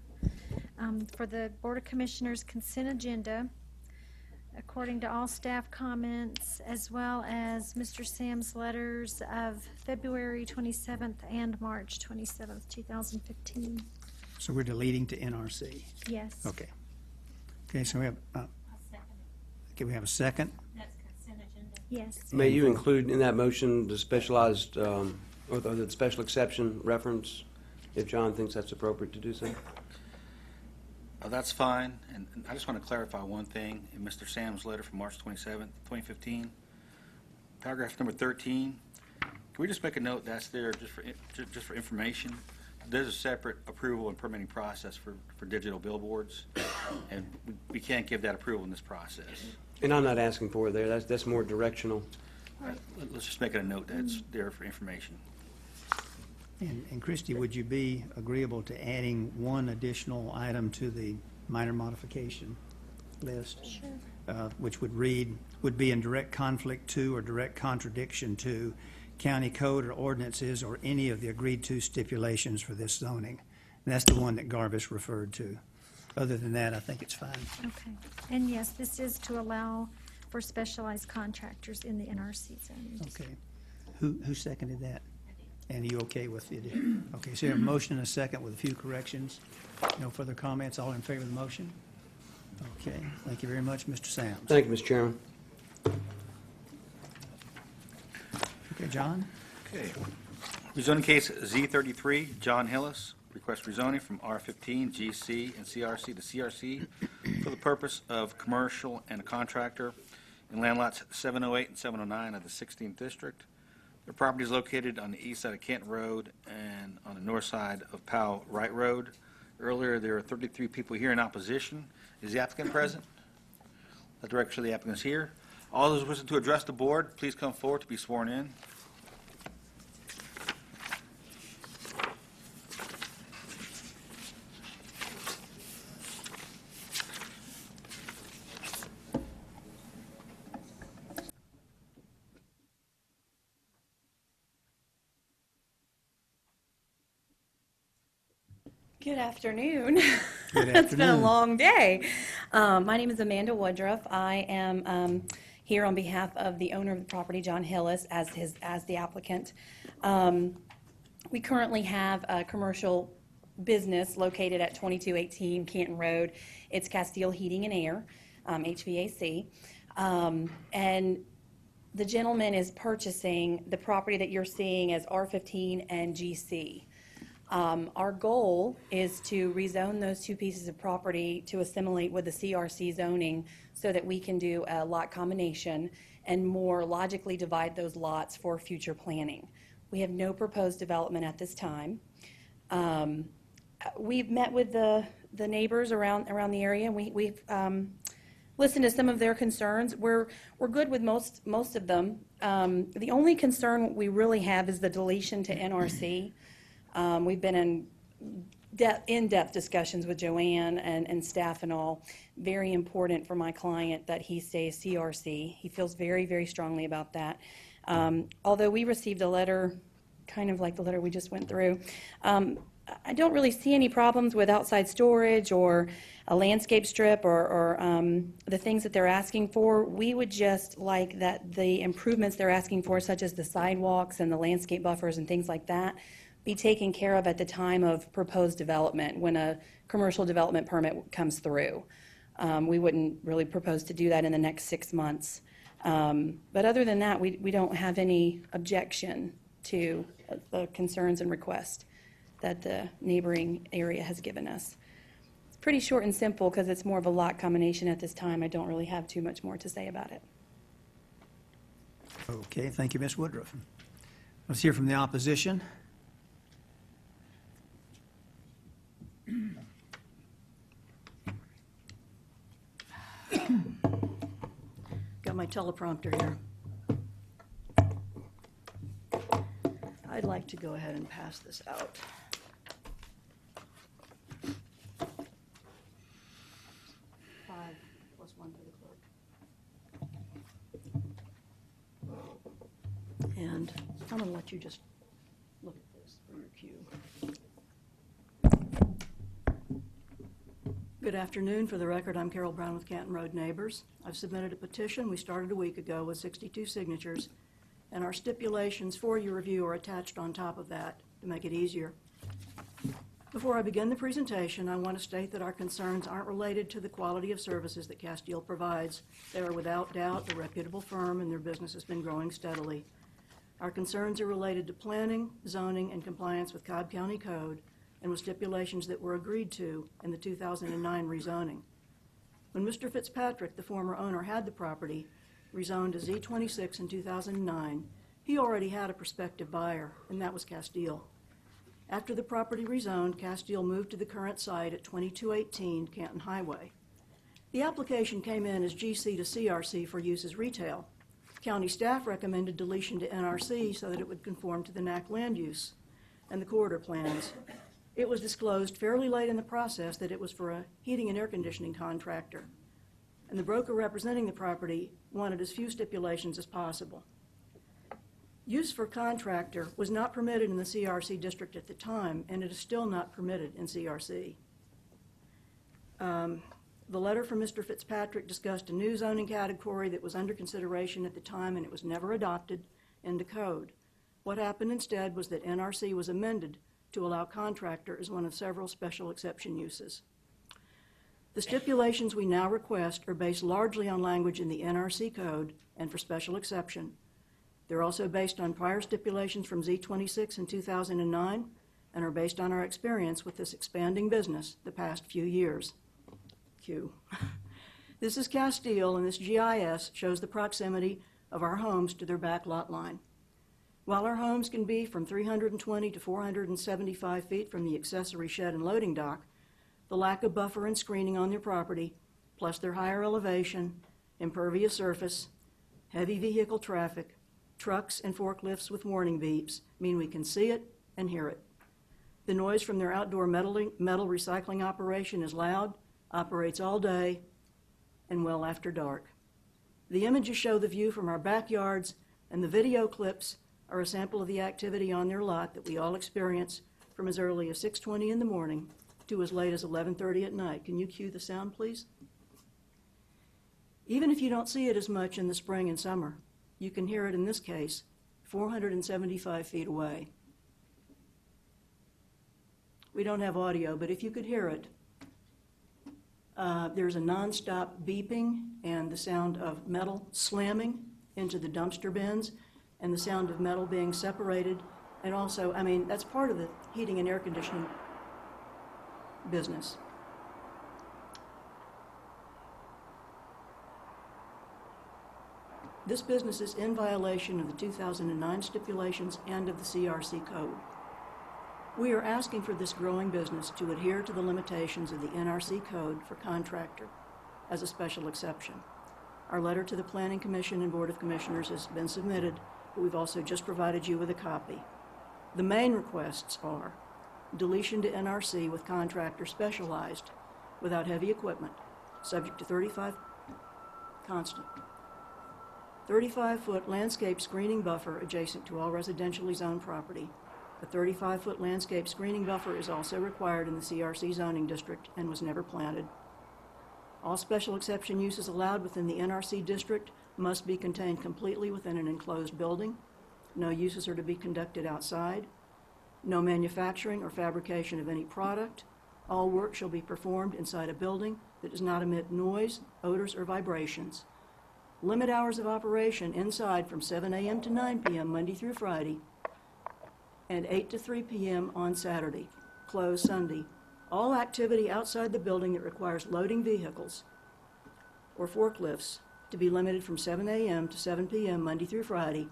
for the Board of Commissioners consent agenda, according to all staff comments, as well as Mr. Sam's letters of February 27th and March 27th, 2015. So we're deleting to NRC? Yes. Okay. Okay, so we have, okay, we have a second? That's consent agenda. Yes. May you include in that motion the specialized, or the special exception reference, if John thinks that's appropriate to do so? That's fine, and I just want to clarify one thing. In Mr. Sam's letter from March 27th, 2015, paragraph number 13, can we just make a note that's there just for information? There's a separate approval and permitting process for digital billboards, and we can't give that approval in this process. And I'm not asking for it there, that's more directional. Let's just make it a note that it's there for information. And Christie, would you be agreeable to adding one additional item to the minor modification list? Sure. Which would be in direct conflict to or direct contradiction to county code or ordinances or any of the agreed-to stipulations for this zoning. And that's the one that Garvis referred to. Other than that, I think it's fine. Okay. And yes, this is to allow for specialized contractors in the NRC zone. Okay. Who seconded that? And are you okay with the addition? Okay, so you have a motion and a second with a few corrections. No further comments. All in favor of the motion? Okay, thank you very much, Mr. Sams. Thank you, Mr. Chairman. Okay, John? Okay. Rezoning case Z33, John Hillis, request rezoning from R15, GC, and CRC to CRC for the purpose of commercial and a contractor in land lots 708 and 709 of the 16th District. The property is located on the east side of Canton Road and on the north side of Powell Wright Road. Earlier, there are 33 people here in opposition. Is the applicant present? Let the record show the applicant is here. All those wishing to address the board, please come forward to be sworn in. Good afternoon. Good It's been a afternoon. long day. My name is Amanda Woodruff. I am here on behalf of the owner of the property, John Hillis, as the applicant. We currently have a commercial business located at 2218 Canton Road. It's Castile Heating and Air, HVAC. And the gentleman is purchasing the property that you're seeing as R15 and GC. Our goal is to rezone those two pieces of property to assimilate with the CRC zoning so that we can do a lot combination and more logically divide those lots for future planning. We have no proposed development at this time. We've met with the neighbors around the area, and we've listened to some of their concerns. We're good with most of them. The only concern we really have is the deletion to NRC. We've been in in-depth discussions with Joanne and staff and all. Very important for my client that he stays CRC. He feels very, very strongly about that. Although we received a letter, kind of like the letter we just went through, I don't really see any problems with outside storage or a landscape strip or the things that they're asking for. We would just like that the improvements they're asking for, such as the sidewalks and the landscape buffers and things like that, be taken care of at the time of proposed development when a commercial development permit comes through. We wouldn't really propose to do that in the next 6 months. But other than that, we don't have any objection to the concerns and requests that the neighboring area has given us. It's pretty short and simple because it's more of a lot combination at this time. I don't really have too much more to say about it. Okay, thank you, Ms. Woodruff. Let's hear from the opposition. Got my teleprompter here. I'd like to go ahead and pass this out. Five plus one for the clerk. And I'm going to let you just look at this for your cue. Good afternoon. For the record, I'm Carol Brown with Canton Road Neighbors. I've submitted a petition. We started a week ago with 62 signatures, and our stipulations for your review are attached on top of that to make it easier. Before I begin the presentation, I want to state that our concerns aren't related to the quality of services that Castile provides. They are without doubt a reputable firm, and their business has been growing steadily. Our concerns are related to planning, zoning, and compliance with Cobb County Code, and with stipulations that were agreed to in the 2009 rezoning. When Mr. Fitzpatrick, the former owner, had the property rezoned to Z26 in 2009, he already had a prospective buyer, and that was Castile. After the property rezoned, Castile moved to the current site at 2218 Canton Highway. The application came in as GC to CRC for use as retail. County staff recommended deletion to NRC so that it would conform to the NAC land use and the corridor plans. It was disclosed fairly late in the process that it was for a heating and air conditioning contractor, and the broker representing the property wanted as few stipulations as possible. Use for contractor was not permitted in the CRC district at the time, and it is still not permitted in CRC. The letter from Mr. Fitzpatrick discussed a new zoning category that was under consideration at the time, and it was never adopted into code. What happened instead was that NRC was amended to allow contractor as one of several special exception uses. The stipulations we now request are based largely on language in the NRC code and for special exception. They're also based on prior stipulations from Z26 in 2009 and are based on our experience with this expanding business the past few years. Q. This is Castile, and this GIS shows the proximity of our homes to their back lot line. While our homes can be from 320 to 475 feet from the accessory shed and loading dock, the lack of buffer and screening on their property, plus their higher elevation, impervious surface, heavy vehicle traffic, trucks and forklifts with warning beeps mean we can see it and hear it. The noise from their outdoor metal recycling operation is loud, operates all day, and well after dark. The images show the view from our backyards, and the video clips are a sample of the activity on their lot that we all experience from as early as 6:20 in the morning to as late as 11:30 at night. Can you cue the sound, please? Even if you don't see it as much in the spring and summer, you can hear it in this case 475 feet away. We don't have audio, but if you could hear it, there's a nonstop beeping and the sound of metal slamming into the dumpster bins and the sound of metal being separated. And also, I mean, that's part of the heating and air conditioning business. This business is in violation of the 2009 stipulations and of the CRC code. We are asking for this growing business to adhere to the limitations of the NRC code for contractor as a special exception. Our letter to the Planning Commission and Board of Commissioners has been submitted, but we've also just provided you with a copy. The main requests are deletion to NRC with contractor specialized without heavy equipment, subject to 35-foot landscape screening buffer adjacent to all residentially zoned property. A 35-foot landscape screening buffer is also required in the CRC zoning district and was never planted. All special exception uses allowed within the NRC district must be contained completely within an enclosed building. No uses are to be conducted outside. No manufacturing or fabrication of any product. All work shall be performed inside a building that does not emit noise, odors, or vibrations. Limit hours of operation inside from 7 a.m. to 9 p.m. Monday through Friday, and 8 to 3 p.m. on Saturday. Close Sunday. All activity outside the building that requires loading vehicles or forklifts to be limited from 7 a.m. to 7 p.m. Monday through Friday,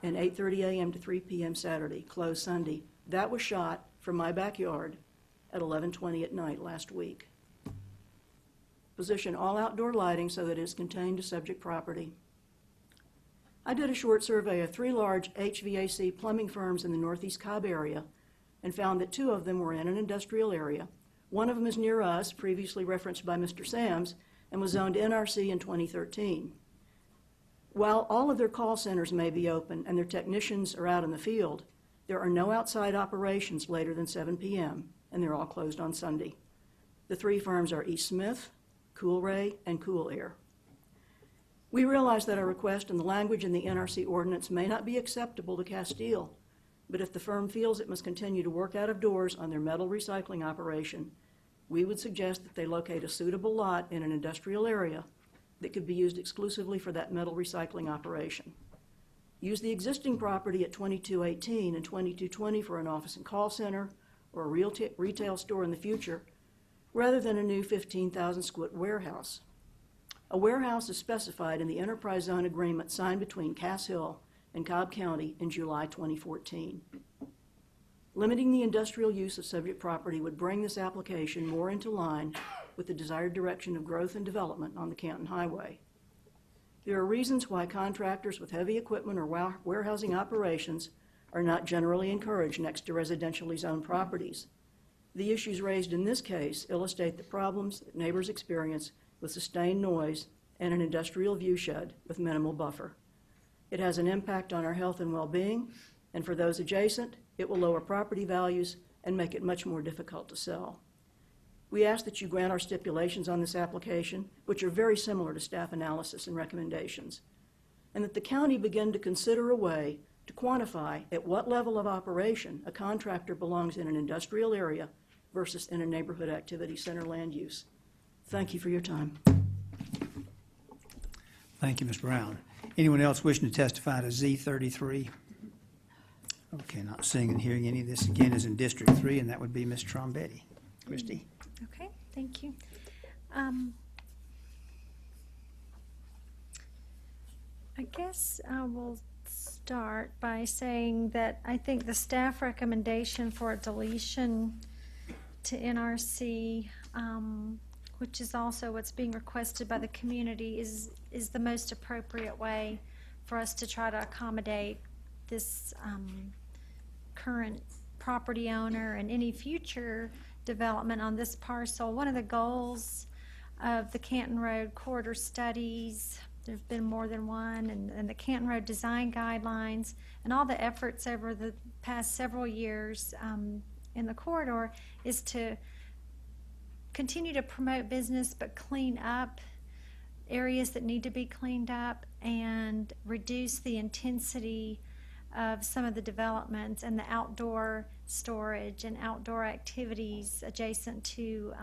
and 8:30 a.m. to 3 p.m. Saturday. Close Sunday. That was shot from my backyard at 11:20 at night last week. Position all outdoor lighting so that it is contained to subject property. I did a short survey of 3 large HVAC plumbing firms in the Northeast Cobb area and found that 2 of them were in an industrial area. One of them is near us, previously referenced by Mr. Sams, and was zoned NRC in 2013. While all of their call centers may be open and their technicians are out in the field, there are no outside operations later than 7 p.m., and they're all closed on Sunday. The 3 firms are E. Smith, Coolray, and Cool Air. We realize that our request and the language in the NRC ordinance may not be acceptable to Castile, but if the firm feels it must continue to work out of doors on their metal recycling operation, we would suggest that they locate a suitable lot in an industrial area that could be used exclusively for that metal recycling operation. Use the existing property at 2218 and 2220 for an office and call center or a retail store in the future, rather than a new 15,000 square foot warehouse. A warehouse is specified in the enterprise zone agreement signed between Cass Hill and Cobb County in July 2014. Limiting the industrial use of subject property would bring this application more into line with the desired direction of growth and development on the Canton Highway. There are reasons why contractors with heavy equipment or warehousing operations are not generally encouraged next to residentially zoned properties. The issues raised in this case illustrate the problems that neighbors experience with sustained noise and an industrial view shed with minimal buffer. It has an impact on our health and well-being, and for those adjacent, it will lower property values and make it much more difficult to sell. We ask that you grant our stipulations on this application, which are very similar to staff analysis and recommendations, and that the county begin to consider a way to quantify at what level of operation a contractor belongs in an industrial area versus in a neighborhood activity center land use. Thank you for your time. Thank you, Ms. Brown. Anyone else wishing to testify to Z33? Okay, not seeing and hearing any. This again is in District 3, and that would be Ms. Trombetti. Christie? Okay, thank you. I guess I will start by saying that I think the staff recommendation for a deletion to NRC, which is also what's being requested by the community, is the most appropriate way for us to try to accommodate this current property owner and any future development on this parcel. One of the goals of the Canton Road corridor studies, there's been more than one, and the Canton Road design guidelines, and all the efforts over the past several years in the corridor is to continue to promote business, but clean up areas that need to be cleaned up and reduce the intensity of some of the developments and the outdoor storage and outdoor activities adjacent to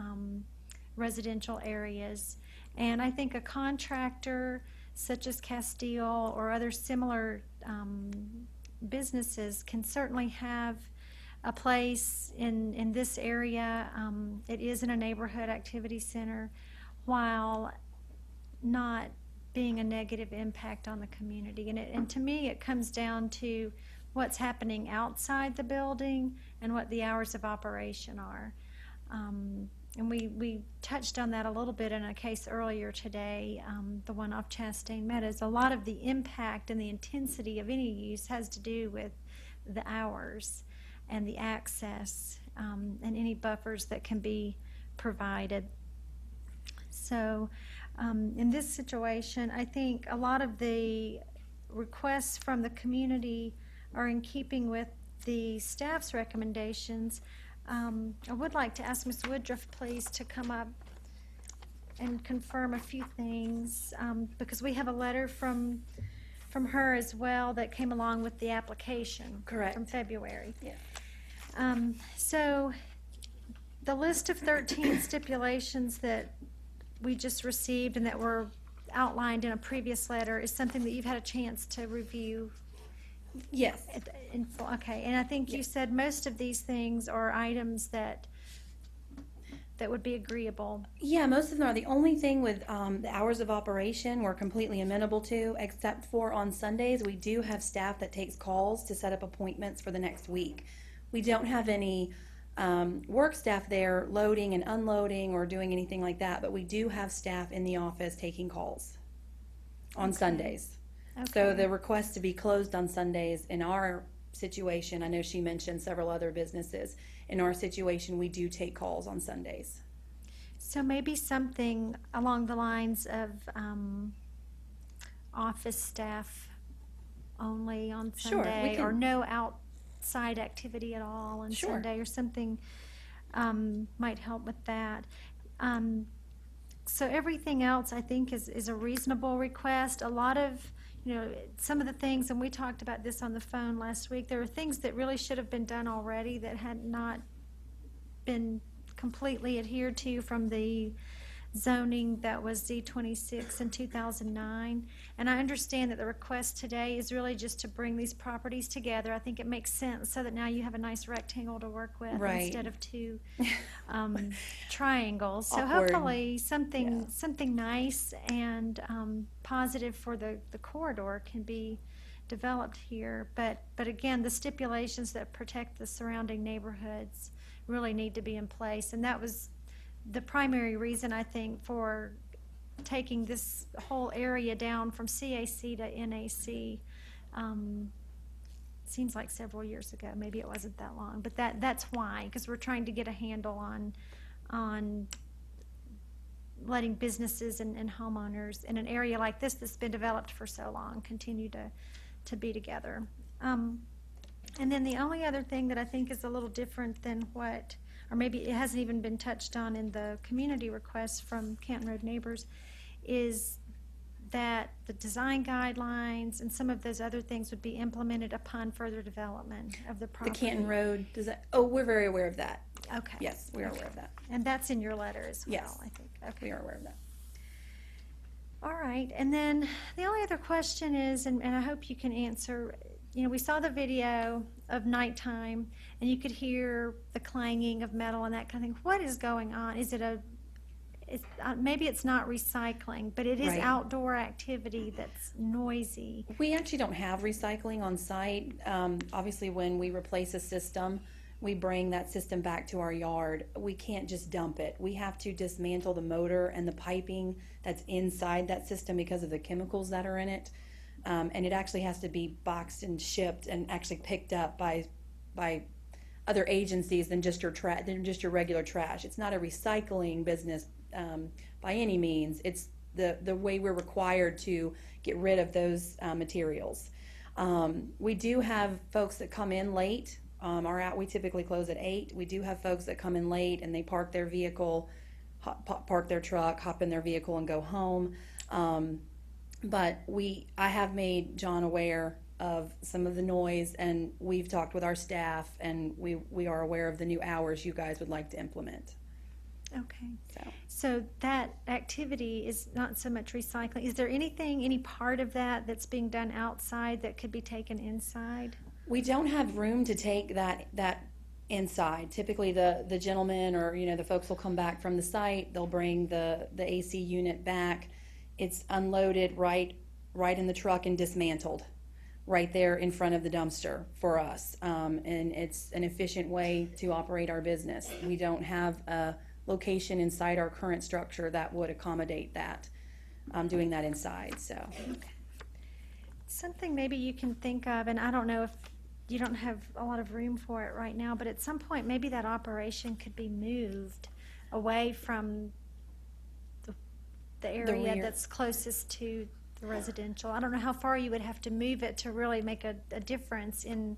residential areas. And I think a contractor such as Castile or other similar businesses can certainly have a place in this area. It is in a neighborhood activity center, while not being a negative impact on the community. And to me, it comes down to what's happening outside the building and what the hours of operation are. And we touched on that a little bit in a case earlier today, the one off Chastain Meadows. A lot of the impact and the intensity of any use has to do with the hours and the access and any buffers that can be provided. So in this situation, I think a lot of the requests from the community are in keeping with the staff's recommendations. I would like to ask Ms. Woodruff, please, to come up and confirm a few things, because we have a letter from her as well that came along with the application. Correct. From February. Yeah. So the list of 13 stipulations that we just received and that were outlined in a previous letter is something that you've had a chance to review. Yes. Okay, and I think you said most of these things are items that would be agreeable. Yeah, most of them are. The only thing with the hours of operation we're completely amenable to, except for on Sundays, we do have staff that takes calls to set up appointments for the next week. We don't have any work staff there loading and unloading or doing anything like that, but we do have staff in the office taking calls on Sundays. So the request to be closed on Sundays in our situation, I know she mentioned several other businesses. In our situation, we do take calls on Sundays. So maybe something along the lines of office staff only on Sure, we Sunday, can- or no outside activity at all on Sure. Sunday, or something might help with that. So everything else, I think, is a reasonable request. A lot of, some of the things, and we talked about this on the phone last week, there are things that really should have been done already that had not been completely adhered to from the zoning that was Z26 in 2009. And I understand that the request today is really just to bring these properties together. I think it makes sense so that now you have a nice rectangle to work with Right. instead of two triangles. So Awkward. hopefully something nice and positive for the corridor can be developed here. But again, the stipulations that protect the surrounding neighborhoods really need to be in place. And that was the primary reason, I think, for taking this whole area down from CAC to NAC. Seems like several years ago. Maybe it wasn't that long, but that's why, because we're trying to get a handle on letting businesses and homeowners in an area like this that's been developed for so long continue to be together. And then the only other thing that I think is a little different than what, or maybe it hasn't even been touched on in the community requests from Canton Road Neighbors, is that the design guidelines and some of those other things would be implemented upon further development of the The property. Canton Road, we're very aware of that. Okay. Yes, we are aware of that. And that's in your letter as well, Yes. I think. Okay. We are aware of that. All right, and then the only other question is, and I hope you can answer, we saw the video of nighttime, and you could hear the clanging of metal and that kind of thing. What is going on? Is it maybe it's not recycling, but it is Right. outdoor activity that's noisy. We actually don't have recycling on site. Obviously, when we replace a system, we bring that system back to our yard. We can't just dump it. We have to dismantle the motor and the piping that's inside that system because of the chemicals that are in it. And it actually has to be boxed and shipped and actually picked up by other agencies than just your regular trash. It's not a recycling business by any means. It's the way we're required to get rid of those materials. We do have folks that come in late We typically close at 8. We do have folks that come in late and they park their vehicle, park their truck, hop in their vehicle and go home. But I have made John aware of some of the noise, and we've talked with our staff, and we are aware of the new hours you guys would like to implement. Okay. So that activity is not so much recycling. Is there any part of that that's being done outside that could be taken inside? We don't have room to take that inside. Typically, the gentleman or the folks will come back from the site. They'll bring the AC unit back. It's unloaded right in the truck and dismantled right there in front of the dumpster for us. And it's an efficient way to operate our business. We don't have a location inside our current structure that would accommodate that, doing that inside, so. Something maybe you can think of, and I don't know if you don't have a lot of room for it right now, but at some point, maybe that operation could be moved away from the area rear. that's closest to the residential. I don't know how far you would have to move it to really make a difference in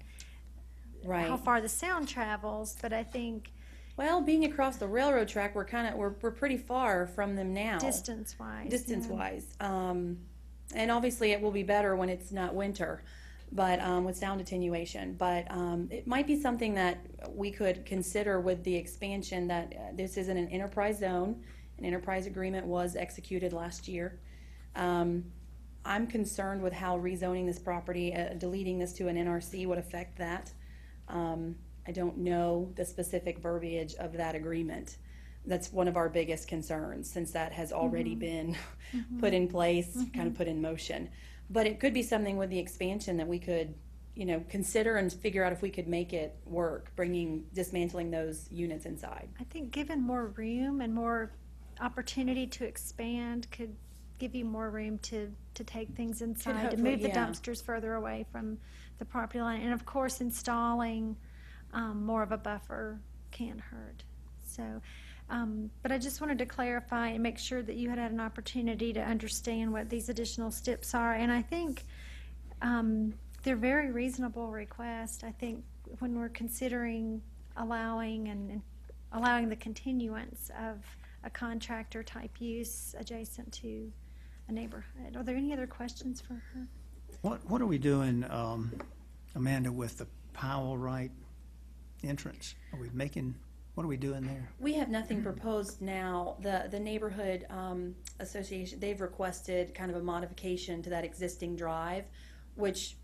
Right. how far the sound travels, but I think Well, being across the railroad track, we're pretty far from them now. distance-wise. Distance-wise. And obviously it will be better when it's not winter, but with sound attenuation. But it might be something that we could consider with the expansion that this isn't an enterprise zone. An enterprise agreement was executed last year. I'm concerned with how rezoning this property, deleting this to an NRC would affect that. I don't know the specific verbiage of that agreement. That's one of our biggest concerns, since that has already been put in place, kind of put in motion. But it could be something with the expansion that we could, consider and figure out if we could make it work, dismantling those units inside. I think given more room and more opportunity to expand could give you more room to take things inside, to hopefully, move the yeah. dumpsters further away from the property line. And of course, installing more of a buffer can't hurt. So, but I just wanted to clarify and make sure that you had an opportunity to understand what these additional steps are. And I think they're very reasonable requests. I think when we're considering allowing the continuance of a contractor type use adjacent to a neighborhood. Are there any other questions for her? What are we doing, Amanda, with the Powell Wright entrance? What are we doing there? We have nothing proposed now. The neighborhood association, they've requested kind of a modification to that existing drive, which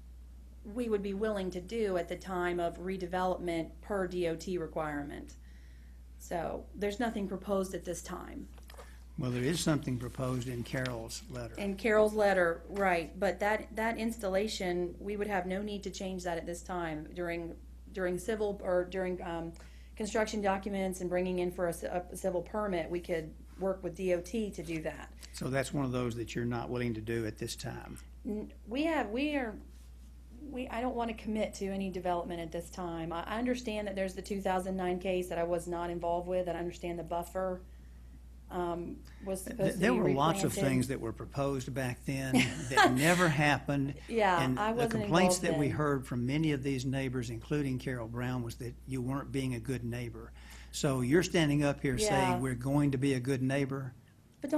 we would be willing to do at the time of redevelopment per DOT requirement. So there's nothing proposed at this time. Well, there is something proposed in Carol's letter. In Carol's letter, right, but that installation, we would have no need to change that at this time. During civil, or during construction documents and bringing in for a civil permit, we could work with DOT to do that. So that's one of those that you're not willing to do at this time. I don't want to commit to any development at this time. I understand that there's the 2009 case that I was not involved with, and I understand the buffer was supposed to be replanted. There were lots of things that were proposed back then that never happened. Yeah, and I wasn't the complaints involved that we then. heard from many of these neighbors, including Carol Brown, was that you weren't being a good neighbor. So you're standing up here Yeah. saying we're going to be a good neighbor. But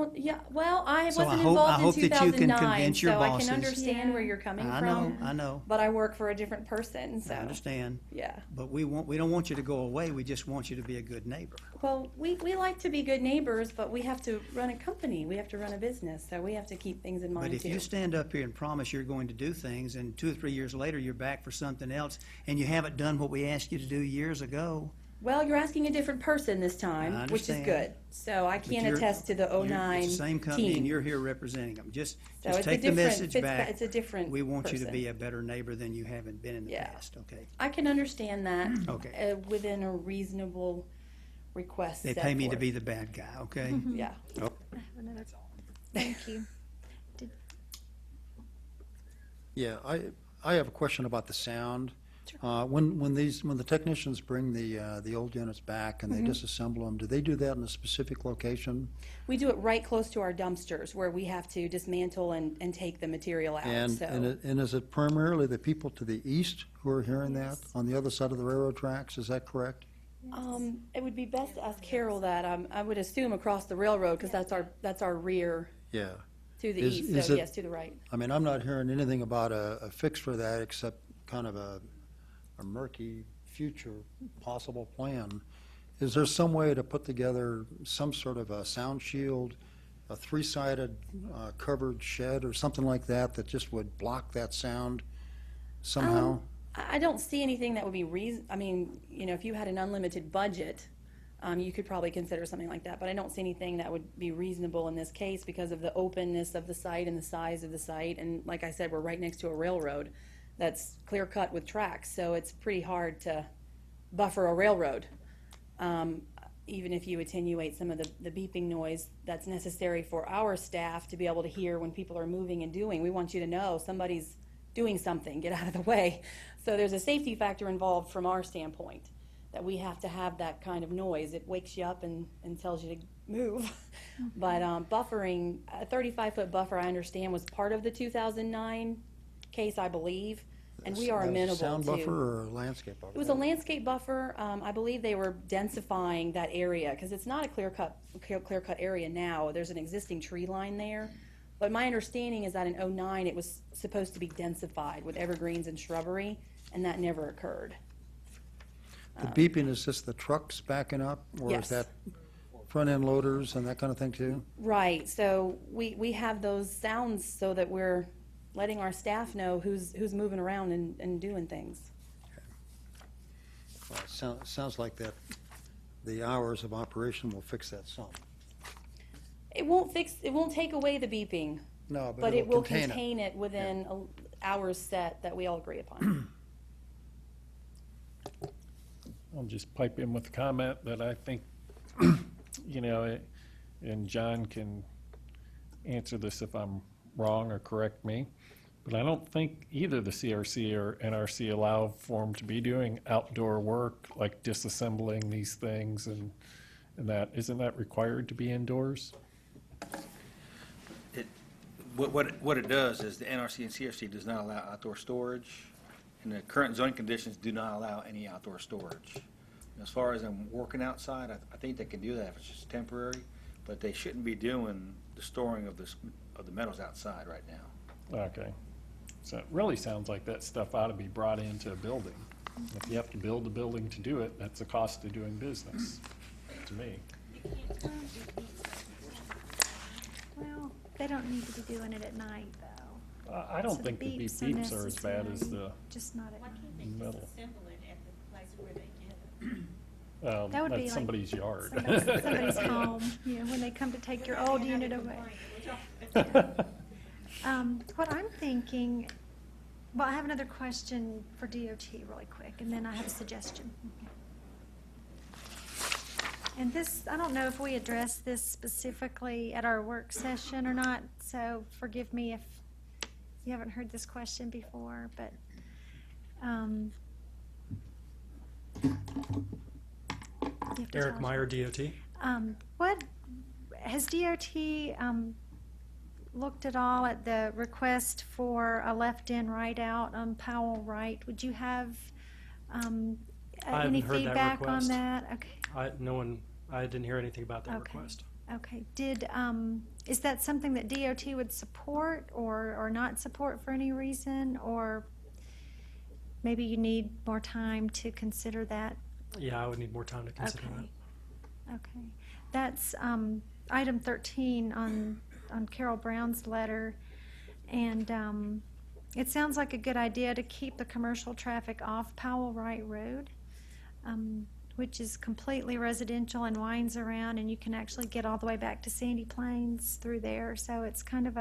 well, I So I wasn't hope- I involved hope in that you can 2009, convince your so I bosses. can understand where you're coming I from. know. But I work for a different person, so. I understand. Yeah. But we don't want you to go away. We just want you to be a good neighbor. Well, we like to be good neighbors, but we have to run a company. We have to run a business, so we have to keep things in mind But if too. you stand up here and promise you're going to do things, and 2 or 3 years later you're back for something else, and you haven't done what we asked you to do years ago. Well, you're asking a different person this I time, which is understand. good. So I But can't you're- attest to the you're- 09 It's the same company, and team. you're here representing them. Just So it's a take the different- message it's- back. it's a different We want you to person. be a better neighbor than you haven't been in the Yeah. past, okay? I can understand that. Okay. Within a reasonable request. They set pay me to forth. be the bad guy, okay? Yeah. Thank you. Yeah, I have a question about the sound. When the technicians bring the old units back and they Mhm. disassemble them, do they do that in a specific location? We do it right close to our dumpsters where we have to dismantle and take the material out, so. And is it primarily the people to the east who are hearing that, on the other side of the railroad tracks? Is that correct? It would be best to ask Carol that. I would assume across the railroad, because that's our rear Yeah. to the Is- east, is so it- yes, to the right. I mean, I'm not hearing anything about a fix for that except kind of a murky future possible plan. Is there some way to put together some sort of a sound shield, a three-sided covered shed or something like that that just would block that sound somehow? I don't see anything that would be I mean, if you had an unlimited budget, you could probably consider something like that, but I don't see anything that would be reasonable in this case because of the openness of the site and the size of the site, and like I said, we're right next to a railroad that's clear-cut with tracks, so it's pretty hard to buffer a railroad. Even if you attenuate some of the beeping noise that's necessary for our staff to be able to hear when people are moving and doing. We want you to know somebody's doing something, get out of the way. So there's a safety factor involved from our standpoint, that we have to have that kind of noise. It wakes you up and tells you to move. But buffering, a 35-foot buffer, I understand, was part of the 2009 case, I believe, and we are amenable to. Sound buffer or a landscape buffer? It was a landscape buffer. I believe they were densifying that area because it's not a clear-cut area now. There's an existing tree line there. But my understanding is that in '09 it was supposed to be densified with evergreens and shrubbery, and that never occurred. The beeping, is just the trucks backing up? Or Yes. is that front-end loaders and that kind of thing too? Right. So we have those sounds so that we're letting our staff know who's moving around and doing things. Well, it sounds like that the hours of operation will fix that some. It won't take away the beeping. No, But it will contain contain it within hours set that we all agree upon. I'll just pipe in with a comment that I think, and John can answer this if I'm wrong or correct me, but I don't think either the CRC or NRC allow for them to be doing outdoor work, like disassembling these things and that. Isn't that required to be indoors? What it does is the NRC and CRC does not allow outdoor storage, and the current zoning conditions do not allow any outdoor storage. As far as them working outside, I think they can do that if it's just temporary, but they shouldn't be doing the storing of the metals outside right now. Okay. So it really sounds like that stuff ought to be brought into a building. If you have to build a building to do it, that's a cost of doing business, to me. Well, they don't need to be doing it at night, though. I don't So think the beep beeps are as bad as the Just not at night. metal. Disassemble it at the place where they get it. Well, That would be that's like somebody's yard. Somebody's home, when they come to take your old unit away. What I'm thinking, well, I have another question for DOT really quick, and then I have a suggestion. And this, I don't know if we addressed this specifically at our work session or not, so forgive me if you haven't heard this question before, but, you have to Eric tell us. Meyer, DOT. What, has DOT looked at all at the request for a left-in, right-out on Powell Right? Would you have I any haven't heard that feedback on request. that? Okay. I didn't hear anything about that Okay. request. Okay, is that something that DOT would support or not support for any reason? Or maybe you need more time to consider that? Yeah, I would need more time to consider Okay. that. Okay. That's item 13 on Carol Brown's letter. And it sounds like a good idea to keep the commercial traffic off Powell Wright Road, which is completely residential and winds around, and you can actually get all the way back to Sandy Plains through there. So it's kind of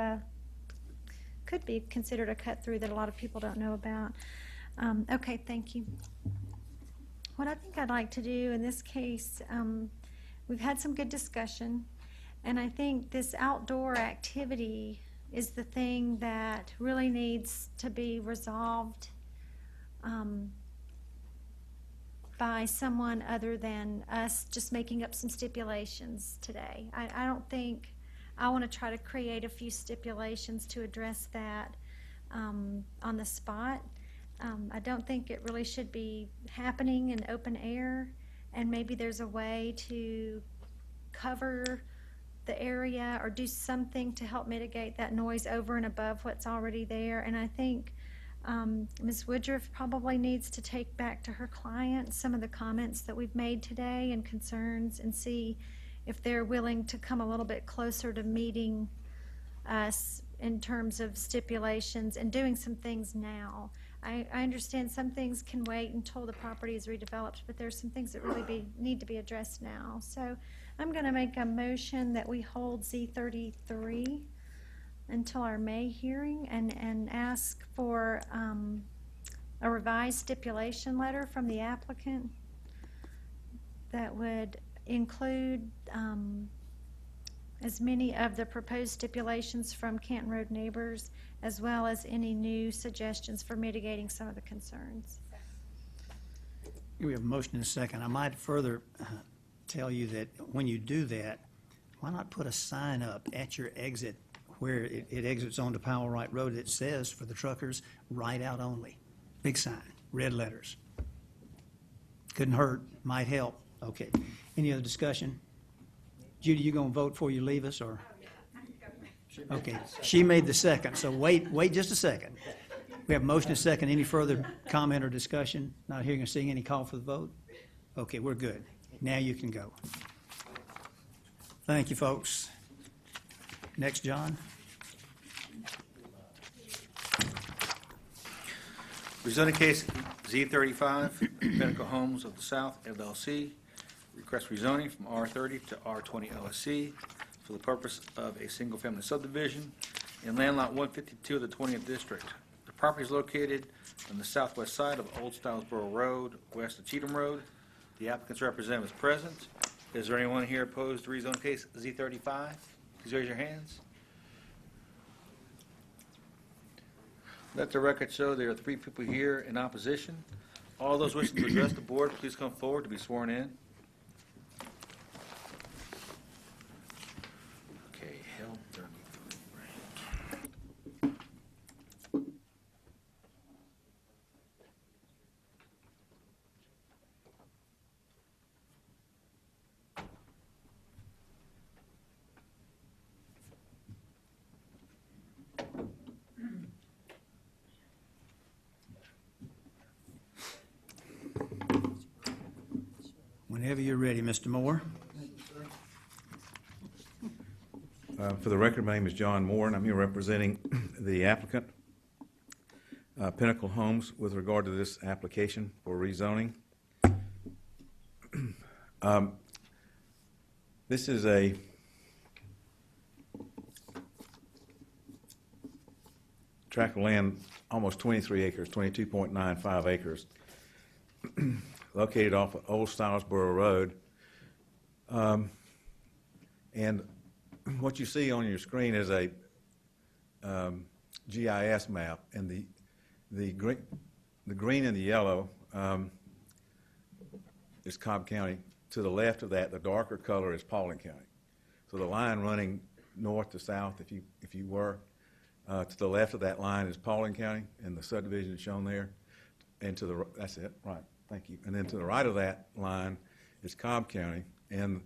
could be considered a cut through that a lot of people don't know about. Okay, thank you. What I think I'd like to do in this case, we've had some good discussion, and I think this outdoor activity is the thing that really needs to be resolved by someone other than us just making up some stipulations today. I don't think, I want to try to create a few stipulations to address that on the spot. I don't think it really should be happening in open air, and maybe there's a way to cover the area or do something to help mitigate that noise over and above what's already there. And I think Ms. Woodruff probably needs to take back to her client some of the comments that we've made today and concerns, and see if they're willing to come a little bit closer to meeting us in terms of stipulations and doing some things now. I understand some things can wait until the property is redeveloped, but there's some things that really need to be addressed now. So I'm going to make a motion that we hold Z33 until our May hearing and ask for a revised stipulation letter from the applicant that would include as many of the proposed stipulations from Canton Road neighbors, as well as any new suggestions for mitigating some of the concerns. We have a motion and a second. I might further tell you that when you do that, why not put a sign up at your exit where it exits onto Powell Wright Road that says for the truckers, ride out only. Big sign, red letters. Couldn't hurt, might help. Okay. Any other discussion? Judy, you gonna vote before you leave us, or? Okay, she made the second, so wait just a second. We have motion and second. Any further comment or discussion? Not hearing or seeing any call for the vote? Okay, we're good. Now you can go. Thank you, folks. Next, John. Rezoning case Z35, Pinnacle Homes of the South LLC. Request rezoning from R30 to R20 LSC for the purpose of a single-family subdivision in land lot 152 of the 20th District. The property is located on the southwest side of Old Stylesboro Road, west of Cheatham Road. The applicant's representative is present. Is there anyone here opposed to rezone case Z35? Please raise your hands. Let the record show there are 3 people here in opposition. All those wishing to address the board, please come forward to be sworn in. Okay, Hill 33. Whenever you're ready, Mr. Moore. For the record, my name is John Moore, and I'm here representing the applicant, Pinnacle Homes, with regard to this application for rezoning. This is a tract of land, almost 23 acres, 22.95 acres, located off of Old Stylesboro Road. And what you see on your screen is a GIS map, and the green and the yellow is Cobb County. To the left of that, the darker color is Paulding County. So the line running north to south, if you were, to the left of that line is Paulding County, and the subdivision is shown there. And to the that's it, right? Thank you. And then to the right of that line is Cobb County, and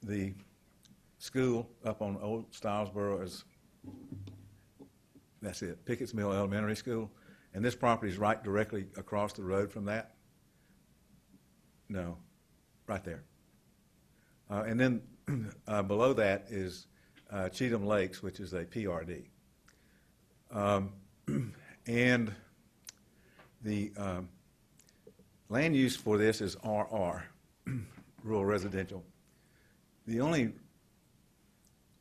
the school up on Old Stylesboro is, that's it, Pickett's Mill Elementary School. And this property is right directly across the road from that. No, right there. And then below that is Cheatham Lakes, which is a PRD. And the land use for this is RR, rural residential. The only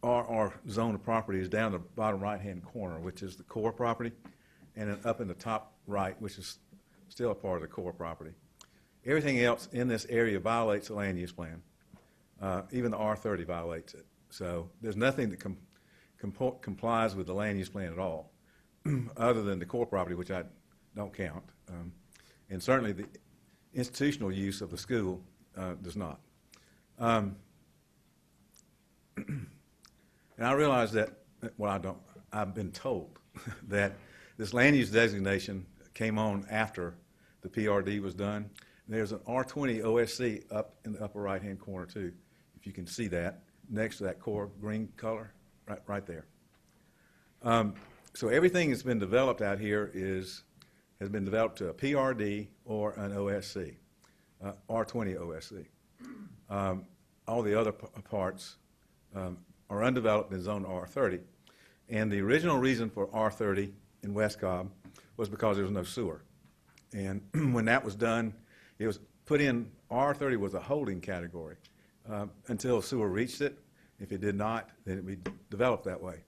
RR zone of property is down the bottom right-hand corner, which is the core property, and then up in the top right, which is still a part of the core property. Everything else in this area violates the land use plan. Even the R30 violates it. So there's nothing that complies with the land use plan at all, other than the core property, which I don't count. And certainly institutional use of the school does not. And I realize that, well, I've been told that this land use designation came on after the PRD was done. There's an R20 OSC up in the upper right-hand corner too, if you can see that, next to that core green color, right there. So everything that's been developed out here has been developed to a PRD or an OSC, R20 OSC. All the other parts are undeveloped in zone R30. And the original reason for R30 in West Cobb was because there was no sewer. And when that was done, it was put in, R30 was a holding category until sewer reached it. If it did not, then it would be developed that way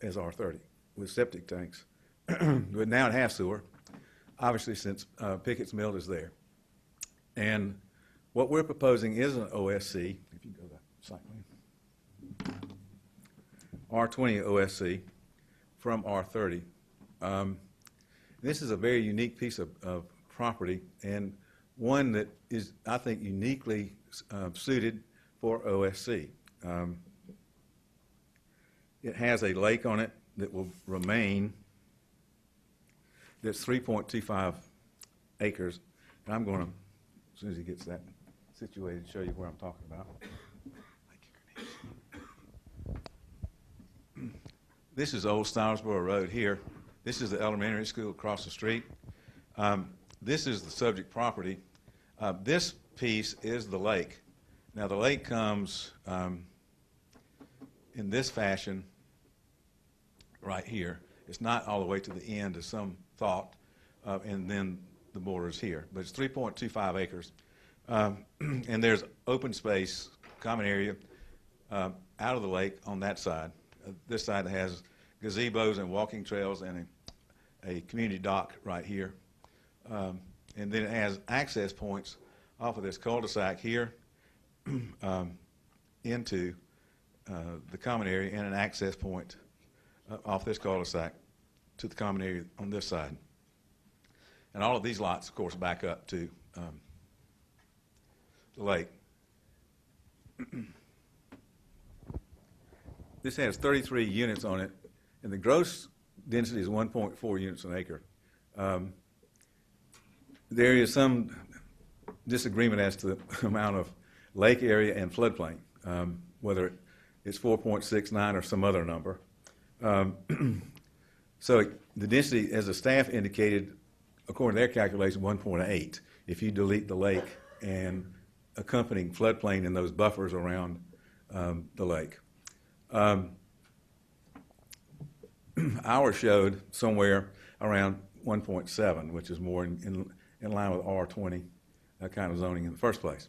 as R30 with septic tanks. But now it has sewer, obviously since Pickett's Mill is there. And what we're proposing is an OSC, if you go to that site plan, R20 OSC from R30. This is a very unique piece of property and one that is, I think, uniquely suited for OSC. It has a lake on it that will remain, that's 3.25 acres. And I'm going to, as soon as he gets that situated, show you where I'm talking about. This is Old Stilesboro Road here. This is the elementary school across the street. This is the subject property. This piece is the lake. Now the lake comes in this fashion right here. It's not all the way to the end as some thought, and then the border is here. But it's 3.25 acres. And there's open space, common area, out of the lake on that side. This side has gazebos and walking trails and a community dock right here. And then it has access points off of this cul-de-sac here into the common area and an access point off this cul-de-sac to the common area on this side. And all of these lots, of course, back up to the lake. This has 33 units on it, and the gross density is 1.4 units an acre. There is some disagreement as to the amount of lake area and floodplain, whether it's 4.69 or some other number. So the density, as the staff indicated, according to their calculation, 1.8 if you delete the lake and accompanying floodplain in those buffers around the lake. Ours showed somewhere around 1.7, which is more in line with R20 kind of zoning in the first place.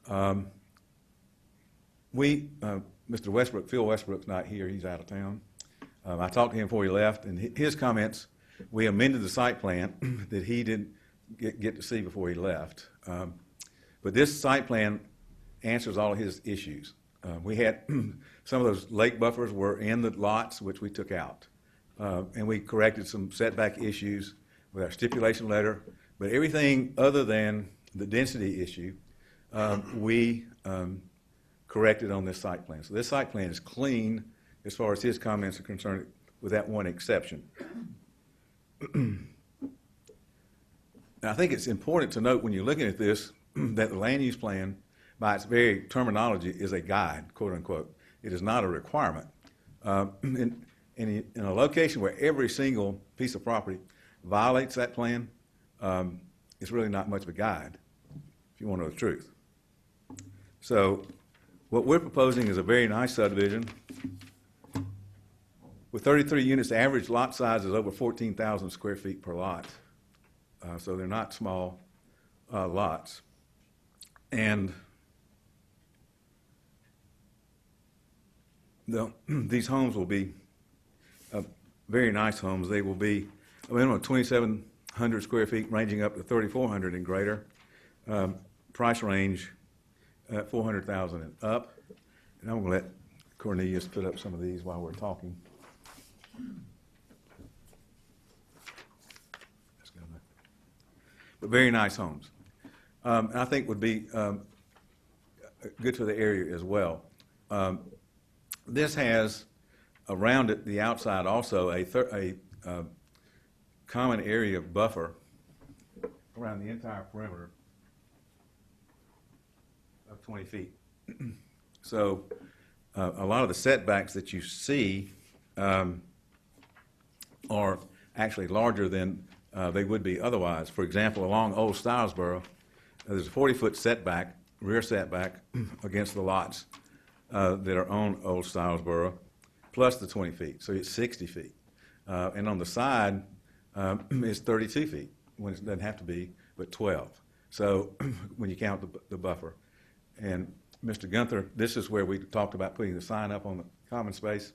Mr. Westbrook, Phil Westbrook's not here, he's out of town. I talked to him before he left, and his comments, we amended the site plan that he didn't get to see before he left. But this site plan answers all of his issues. We had some of those lake buffers were in the lots, which we took out. And we corrected some setback issues with our stipulation letter. But everything other than the density issue, we corrected on this site plan. So this site plan is clean as far as his comments are concerned, with that one exception. And I think it's important to note when you're looking at this that the land use plan, by its very terminology, is a guide, quote unquote. It is not a requirement. In a location where every single piece of property violates that plan, it's really not much of a guide, if you want to know the truth. So what we're proposing is a very nice subdivision. With 33 units, the average lot size is over 14,000 square feet per lot. So they're not small lots. And these homes will be very nice homes. They will be a minimum of 2,700 square feet, ranging up to 3,400 and greater. Price range at 400,000 and up. And I'm going to let Cornelius put up some of these while we're talking. very nice homes. And I think would be good for the area as well. This has around it, the outside also, a common area buffer around the entire perimeter of 20 feet. So a lot of the setbacks that you see are actually larger than they would be otherwise. For example, along Old Stylesboro, there's a 40-foot setback, rear setback, against the lots that are on Old Stylesboro, plus the 20 feet, so it's 60 feet. And on the side, it's 32 feet, when it doesn't have to be, but 12. So when you count the buffer. And Mr. Gunther, this is where we talked about putting the sign up on the common space.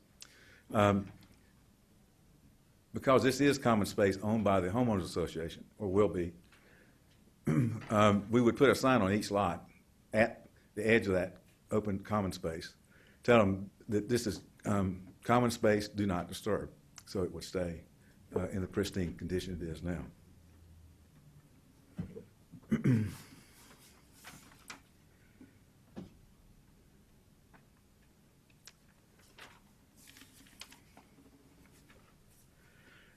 Because this is common space owned by the homeowners association, or will be, we would put a sign on each lot at the edge of that open common space. Tell them that this is common space, do not disturb, so it would stay in the pristine condition it is now.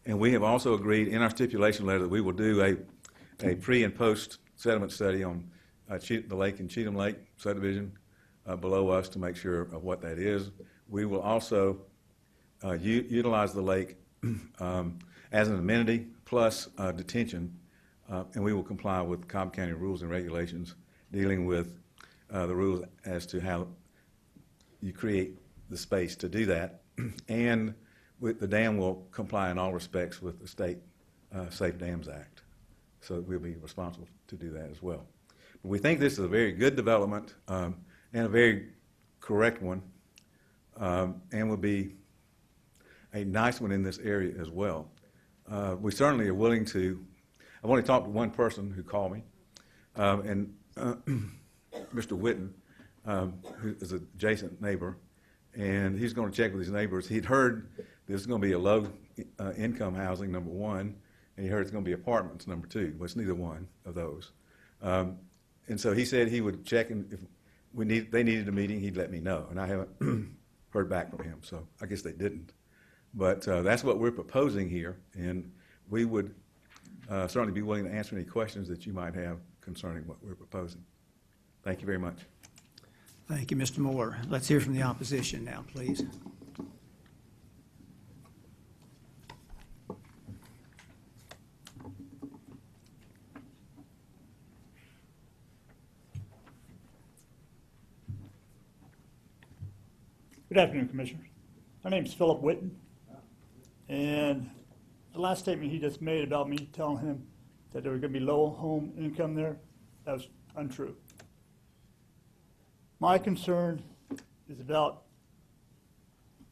And we have also agreed in our stipulation letter that we will do a pre and post sediment study on the lake and Cheatham Lake subdivision below us to make sure of what that is. We will also utilize the lake as an amenity plus detention, and we will comply with Cobb County rules and regulations dealing with the rules as to how you create the space to do that. And the dam will comply in all respects with the State Safe Dams Act. So we'll be responsible to do that as well. But we think this is a very good development and a very correct one, and will be a nice one in this area as well. We certainly are willing to. I've only talked to one person who called me, and Mr. Witten, who is an adjacent neighbor, and he's going to check with his neighbors. He'd heard there's going to be a low income housing, number one, and he heard it's going to be apartments, number two. Well, it's neither one of those. And so he said he would check, and if they needed a meeting, he'd let me know. And I haven't heard back from him, so I guess they didn't. But that's what we're proposing here, and we would certainly be willing to answer any questions that you might have concerning what we're proposing. Thank you very much. Thank you, Mr. Moore. Let's hear from the opposition now, please. Good afternoon, Commissioners. My name is Philip Witten, and the last statement he just made about me telling him that there was going to be low home income there, that was untrue. My concern is about,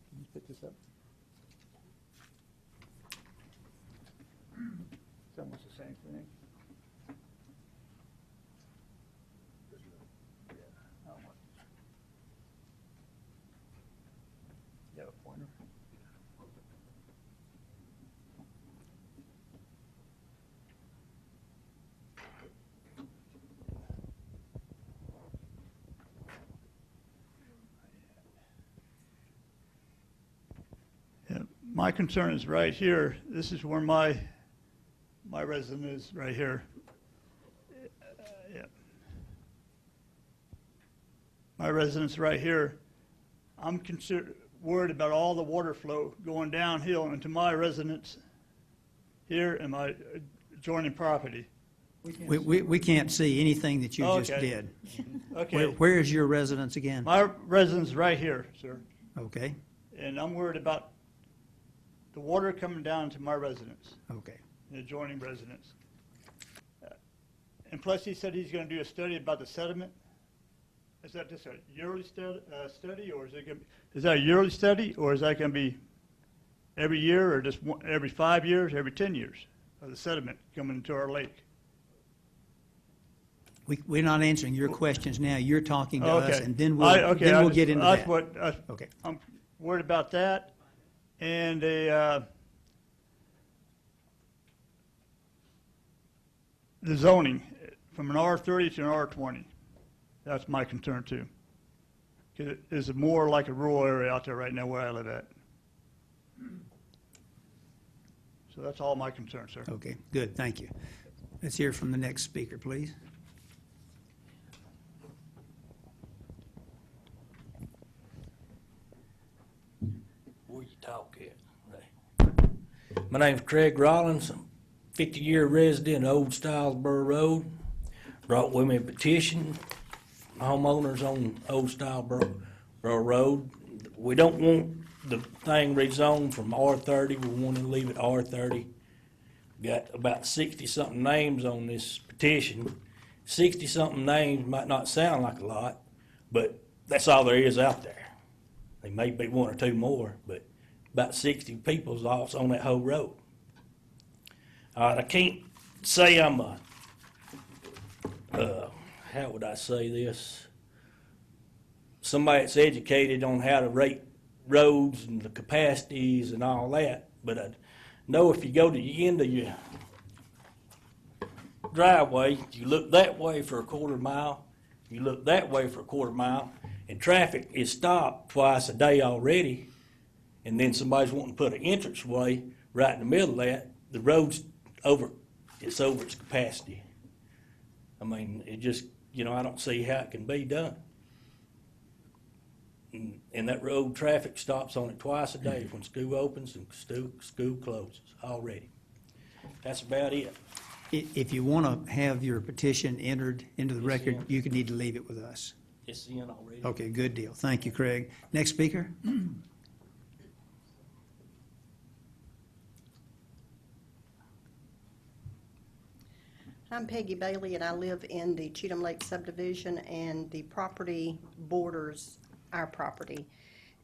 can you pick this up? It's almost the same thing. You have a pointer? My concern is right here. This is where my residence is, right here. Yeah. My residence right here. I'm worried about all the water flow going downhill into my residence here and my adjoining property. We can't see anything that you just Okay. did. Okay. Where is your residence again? My residence right here, sir. Okay, And I'm worried about the water coming down to my residence, okay. the adjoining residence. And plus, he said he's going to do a study about the sediment. Is that just a yearly study, or is that a yearly study, or is that going to be every year, or just every 5 years, every 10 years of the sediment coming into our lake? We're not answering your questions now. You're talking to us, Okay. and then we'll get into that's that. what, Okay. I'm worried about that, and the zoning from an R30 to an R20. That's my concern too. 'Cause it's more like a rural area out there right now where I live at. So that's all my concern, sir. Okay, good, thank you. Let's hear from the next speaker, please. Where you talk at? My name's Craig Rollins, 50-year resident of Old Stylesboro Road. Brought with me a petition, homeowners on Old Stylesboro Road. We don't want the thing rezoned from R30, we want to leave it R30. Got about 60-something names on this petition. 60-something names might not sound like a lot, but that's all there is out there. There may be one or two more, but about 60 people's lost on that whole road. I can't say I'm a, how would I say this? Somebody that's educated on how to rate roads and the capacities and all that, but I know if you go to the end of your driveway, you look that way for a quarter mile, you look that way for a quarter mile, and traffic is stopped twice a day already, and then somebody's wanting to put an entranceway right in the middle of that, the road's over, it's over its capacity. I mean, it just, I don't see how it can be done. And that road traffic stops on it twice a day when school opens and school closes already. That's about it. If you want to have your petition entered into the record, ma'am. you can need to leave it with us. It's in already. Okay, good deal. Thank you, Craig. Next speaker? I'm Peggy Bailey, and I live in the Cheatham Lake subdivision, and the property borders our property.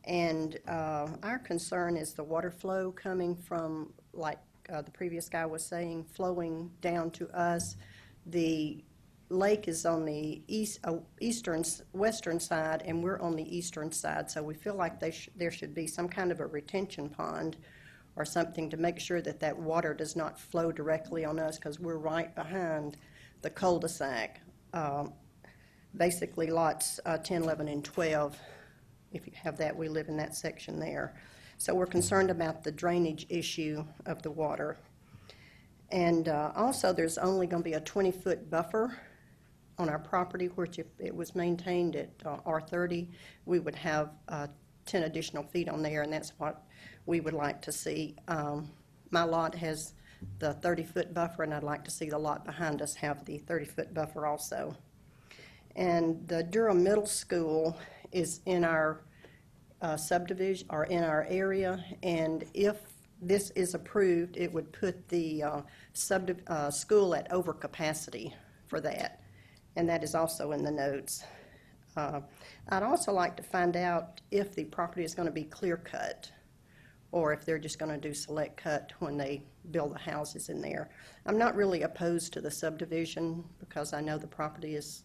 And our concern is the water flow coming from, like the previous guy was saying, flowing down to us. The lake is on the western side, and we're on the eastern side, so we feel like there should be some kind of a retention pond or something to make sure that that water does not flow directly on us, because we're right behind the cul-de-sac. Basically lots 10, 11, and 12. If you have that, we live in that section there. So we're concerned about the drainage issue of the water. And also, there's only going to be a 20-foot buffer on our property, which if it was maintained at R30, we would have 10 additional feet on there, and that's what we would like to see. My lot has the 30-foot buffer, and I'd like to see the lot behind us have the 30-foot buffer also. And the Durham Middle School is in our subdivision, or in our area, and if this is approved, it would put the school at overcapacity for that, and that is also in the notes. I'd also like to find out if the property is going to be clear-cut, or if they're just going to do select cut when they build the houses in there. I'm not really opposed to the subdivision, because I know the property is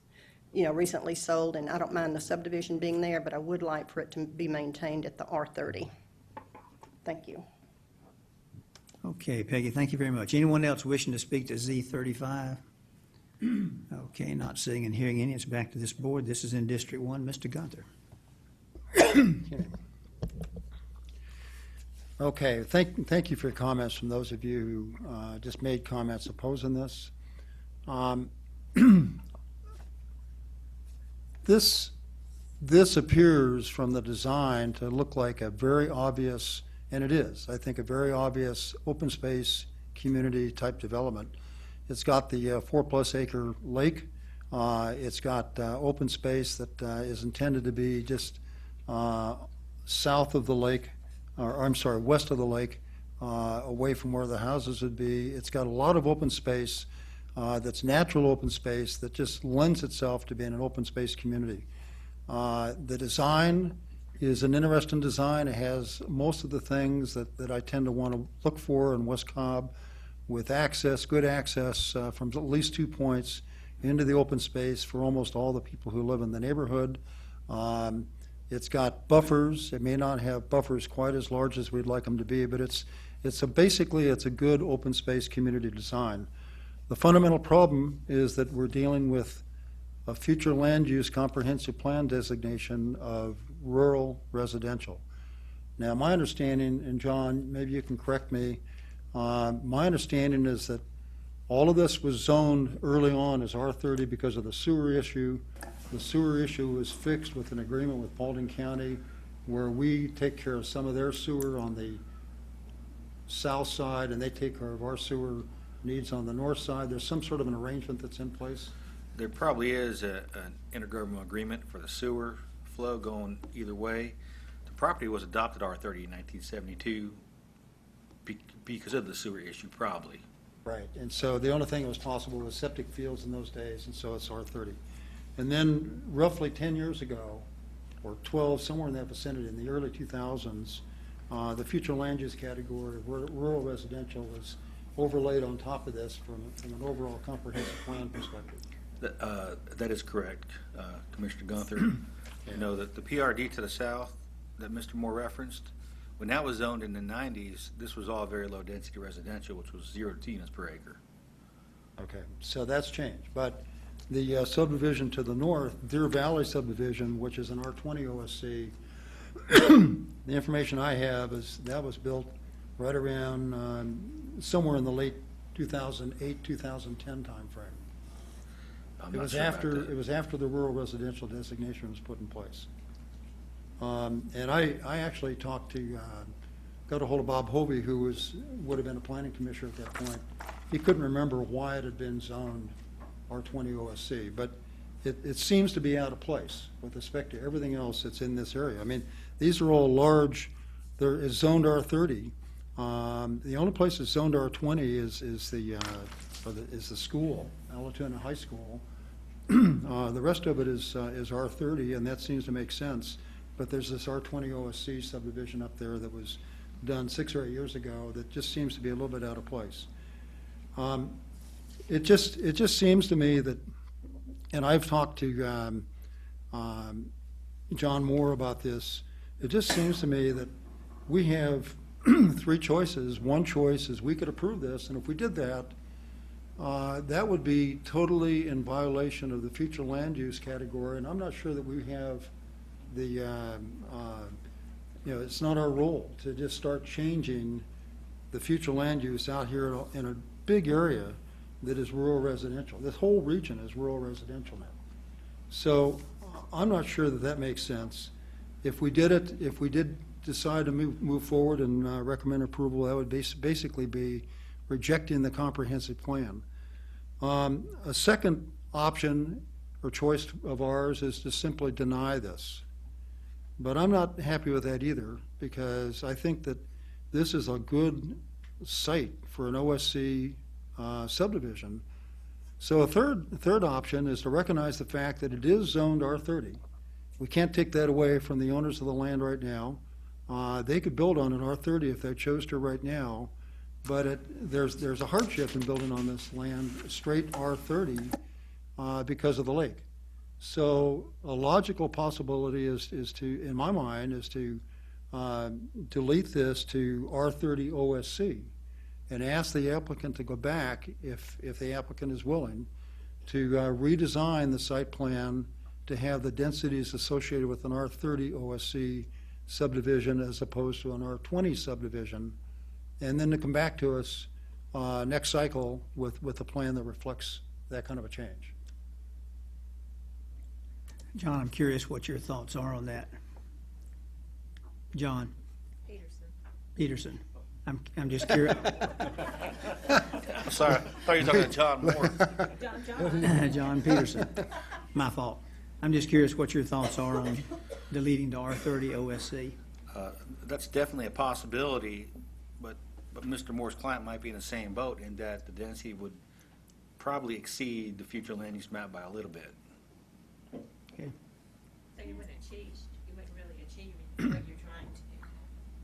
recently sold, and I don't mind the subdivision being there, but I would like for it to be maintained at the R30. Thank you. Okay, Peggy, thank you very much. Anyone else wishing to speak to Z35? Okay, not seeing and hearing any. It's back to this board. This is in District 1. Mr. Gunther. Okay, thank you for your comments from those of you who just made comments opposing this. This appears from the design to look like a very obvious, and it is, I think, a very obvious open space community type development. It's got the 4+ acre lake. It's got open space that is intended to be just south of the lake, or I'm sorry, west of the lake, away from where the houses would be. It's got a lot of open space that's natural open space that just lends itself to being an open space community. The design is an interesting design. It has most of the things that I tend to want to look for in West Cobb, with access, good access from at least 2 points into the open space for almost all the people who live in the neighborhood. It's got buffers. It may not have buffers quite as large as we'd like them to be, but basically it's a good open space community design. The fundamental problem is that we're dealing with a future land use comprehensive plan designation of rural residential. Now, my understanding, and John, maybe you can correct me, my understanding is that all of this was zoned early on as R30 because of the sewer issue. The sewer issue was fixed with an agreement with Paulding County where we take care of some of their sewer on the south side and they take care of our sewer needs on the north side. There's some sort of an arrangement that's in place. There probably is an intergovernmental agreement for the sewer flow going either way. The property was adopted R30 in 1972 because of the sewer issue, probably. Right, and so the only thing that was possible was septic fields in those days, and so it's R30. And then roughly 10 years ago, or 12, somewhere in that vicinity, in the early 2000s, the future land use category of rural residential was overlaid on top of this from an overall comprehensive plan perspective. That is correct, Commissioner Gunther. You know, that the PRD to the south that Mr. Moore referenced, when that was zoned in the 90s, this was all very low-density residential, which was 0 to units per acre. Okay, so that's changed. But the subdivision to the north, Deer Valley subdivision, which is an R20 OSC, the information I have is that was built right around somewhere in the late 2008, 2010 timeframe. I'm It not was sure about after that. it was after the rural residential designation was put in place. And I actually talked to, got a hold of Bob Hovey, who would have been a planning commissioner at that point. He couldn't remember why it had been zoned R20 OSC, but it seems to be out of place with respect to everything else that's in this area. I mean, these are all large, there is zoned R30. The only place that's zoned R20 is the school, Alatoona High School. The rest of it is R30, and that seems to make sense. But there's this R20 OSC subdivision up there that was done 6 or 8 years ago that just seems to be a little bit out of place. It just seems to me that, and I've talked to John Moore about this, it just seems to me that we have 3 choices. One choice is we could approve this, and if we did that, that would be totally in violation of the future land use category, and I'm not sure that we have the, it's not our role to just start changing the future land use out here in a big area that is rural residential. This whole region is rural residential now. So I'm not sure that that makes sense. If we did decide to move forward and recommend approval, that would basically be rejecting the comprehensive plan. A second option or choice of ours is to simply deny this. But I'm not happy with that either, because I think that this is a good site for an OSC subdivision. So a third option is to recognize the fact that it is zoned R30. We can't take that away from the owners of the land right now. They could build on an R30 if they chose to right now, but there's a hardship in building on this land straight R30 because of the lake. So a logical possibility is to, in my mind, is to delete this to R30 OSC and ask the applicant to go back, if the applicant is willing, to redesign the site plan to have the densities associated with an R30 OSC subdivision as opposed to an R20 subdivision, and then to come back to us next cycle with a plan that reflects that kind of a change. John, I'm curious what your thoughts are on that. John? Peterson. I'm just curious. I'm sorry, I thought you were talking to John Moore. John Peterson. My fault. I'm just curious what your thoughts are on deleting the R30 OSC. That's definitely a possibility, but Mr. Moore's client might be in the same boat in that the density would probably exceed the future land use map by a little bit. Okay. So you wouldn't really achieve what you're trying to do.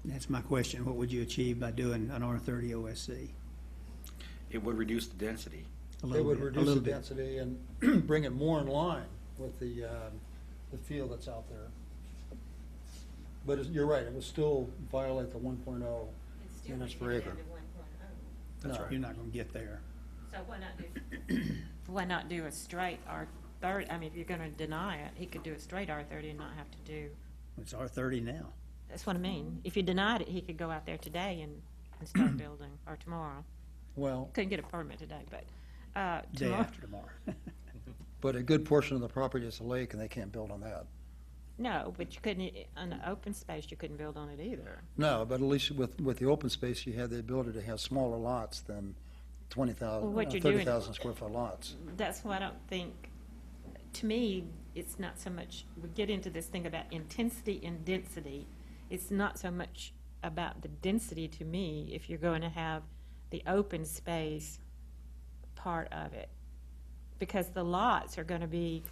That's my question. What would you achieve by doing an R30 OSC? It would reduce the density. It would reduce the density and bring it more in line with the field that's out there. But you're right, it would still violate the 1.0 units per acre. No, you're not going to get there. So why not do a straight R30? I mean, if you're going to deny it, he could do a straight R30 and not have to do, It's R30 now. that's what I mean. If you denied it, he could go out there today and start building, or tomorrow. Well, Couldn't get a permit today, but Day tomorrow. after tomorrow. but a good portion of the property is a lake, and they can't build on that. No, but you couldn't, on the open space, you couldn't build on it either. No, but at least with the open space, you have the ability to have smaller lots than 20,000, Well, what you're doing- 30,000 square foot lots. That's why I don't think, to me, it's not so much, we get into this thing about intensity and density. It's not so much about the density to me if you're going to have the open space part of it. Because the lots are going to be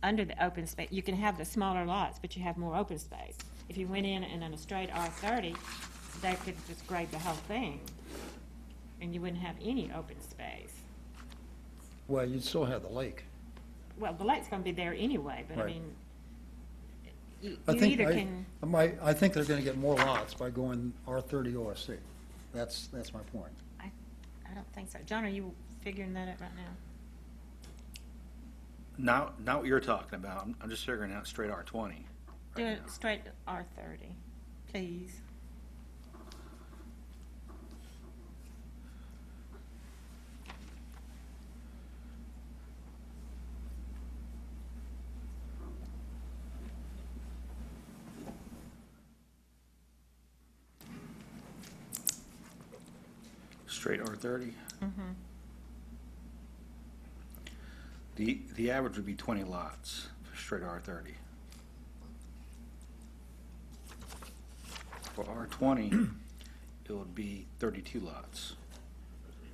under the open space. You can have the smaller lots, but you have more open space. If you went in and on a straight R30, they could just grade the whole thing, and you wouldn't have any open space. Well, you'd still have the lake. Well, the lake's going to be there anyway, but I Right. mean, you I think, either can, I think they're going to get more lots by going R30 OSC. That's my point. I don't think so. John, are you figuring that out right now? Not what you're talking about. I'm just figuring out straight R20. Do it straight R30, please. Straight R30. Mm-hmm. The average would be 20 lots for straight R30. For R20, it would be 32 lots.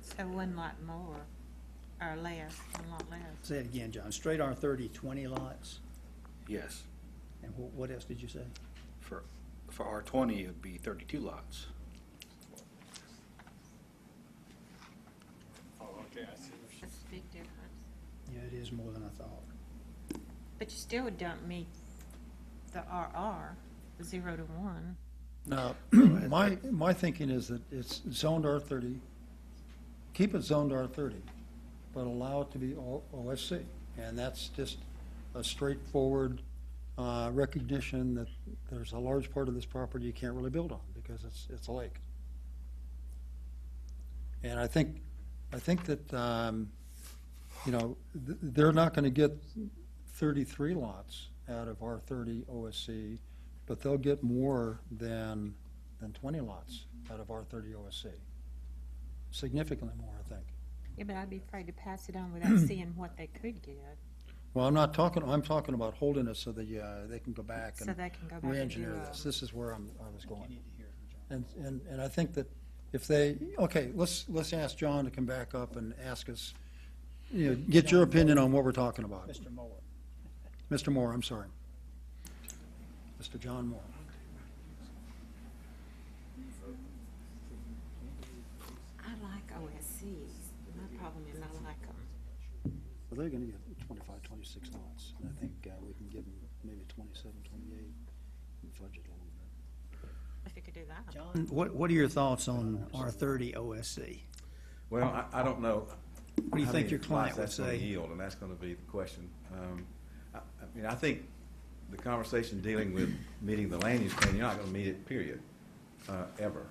So one lot more, or less, one lot less. Say it again, John. Straight R30, 20 lots. Yes. And what else did you say? For R20, it would be 32 lots. That's a big difference. Yeah, it is more than I thought. But you still don't meet the RR, 0 to 1. Now, my thinking is that it's zoned R30, keep it zoned R30, but allow it to be OSC. And that's just a straightforward recognition that there's a large part of this property you can't really build on because it's a lake. And I think that, they're not going to get 33 lots out of R30 OSC, but they'll get more than 20 lots out of R30 OSC. Significantly more, I think. Yeah, but I'd be afraid to pass it on without seeing what they could get. Well, I'm talking about holding it so that they can go back So and they can go back and re-engineer do, this. This is where I was going. And I think that if let's ask John to come back up and ask us, get your opinion on what we're talking about. Mr. Moore. Mr. Moore, I'm sorry. Mr. John Moore. I like OSCs. My problem is I like them. Well, they're going to get 25, 26 lots. And I think we can give them maybe 27, 28 and fudge it a little bit. If you could do that. John, what are your thoughts on R30 OSC? Well, I don't know. What do you how think many your client lots would that's gonna say? yield, and that's going to be the question. I think the conversation dealing with meeting the land use plan, you're not going to meet it, period, ever,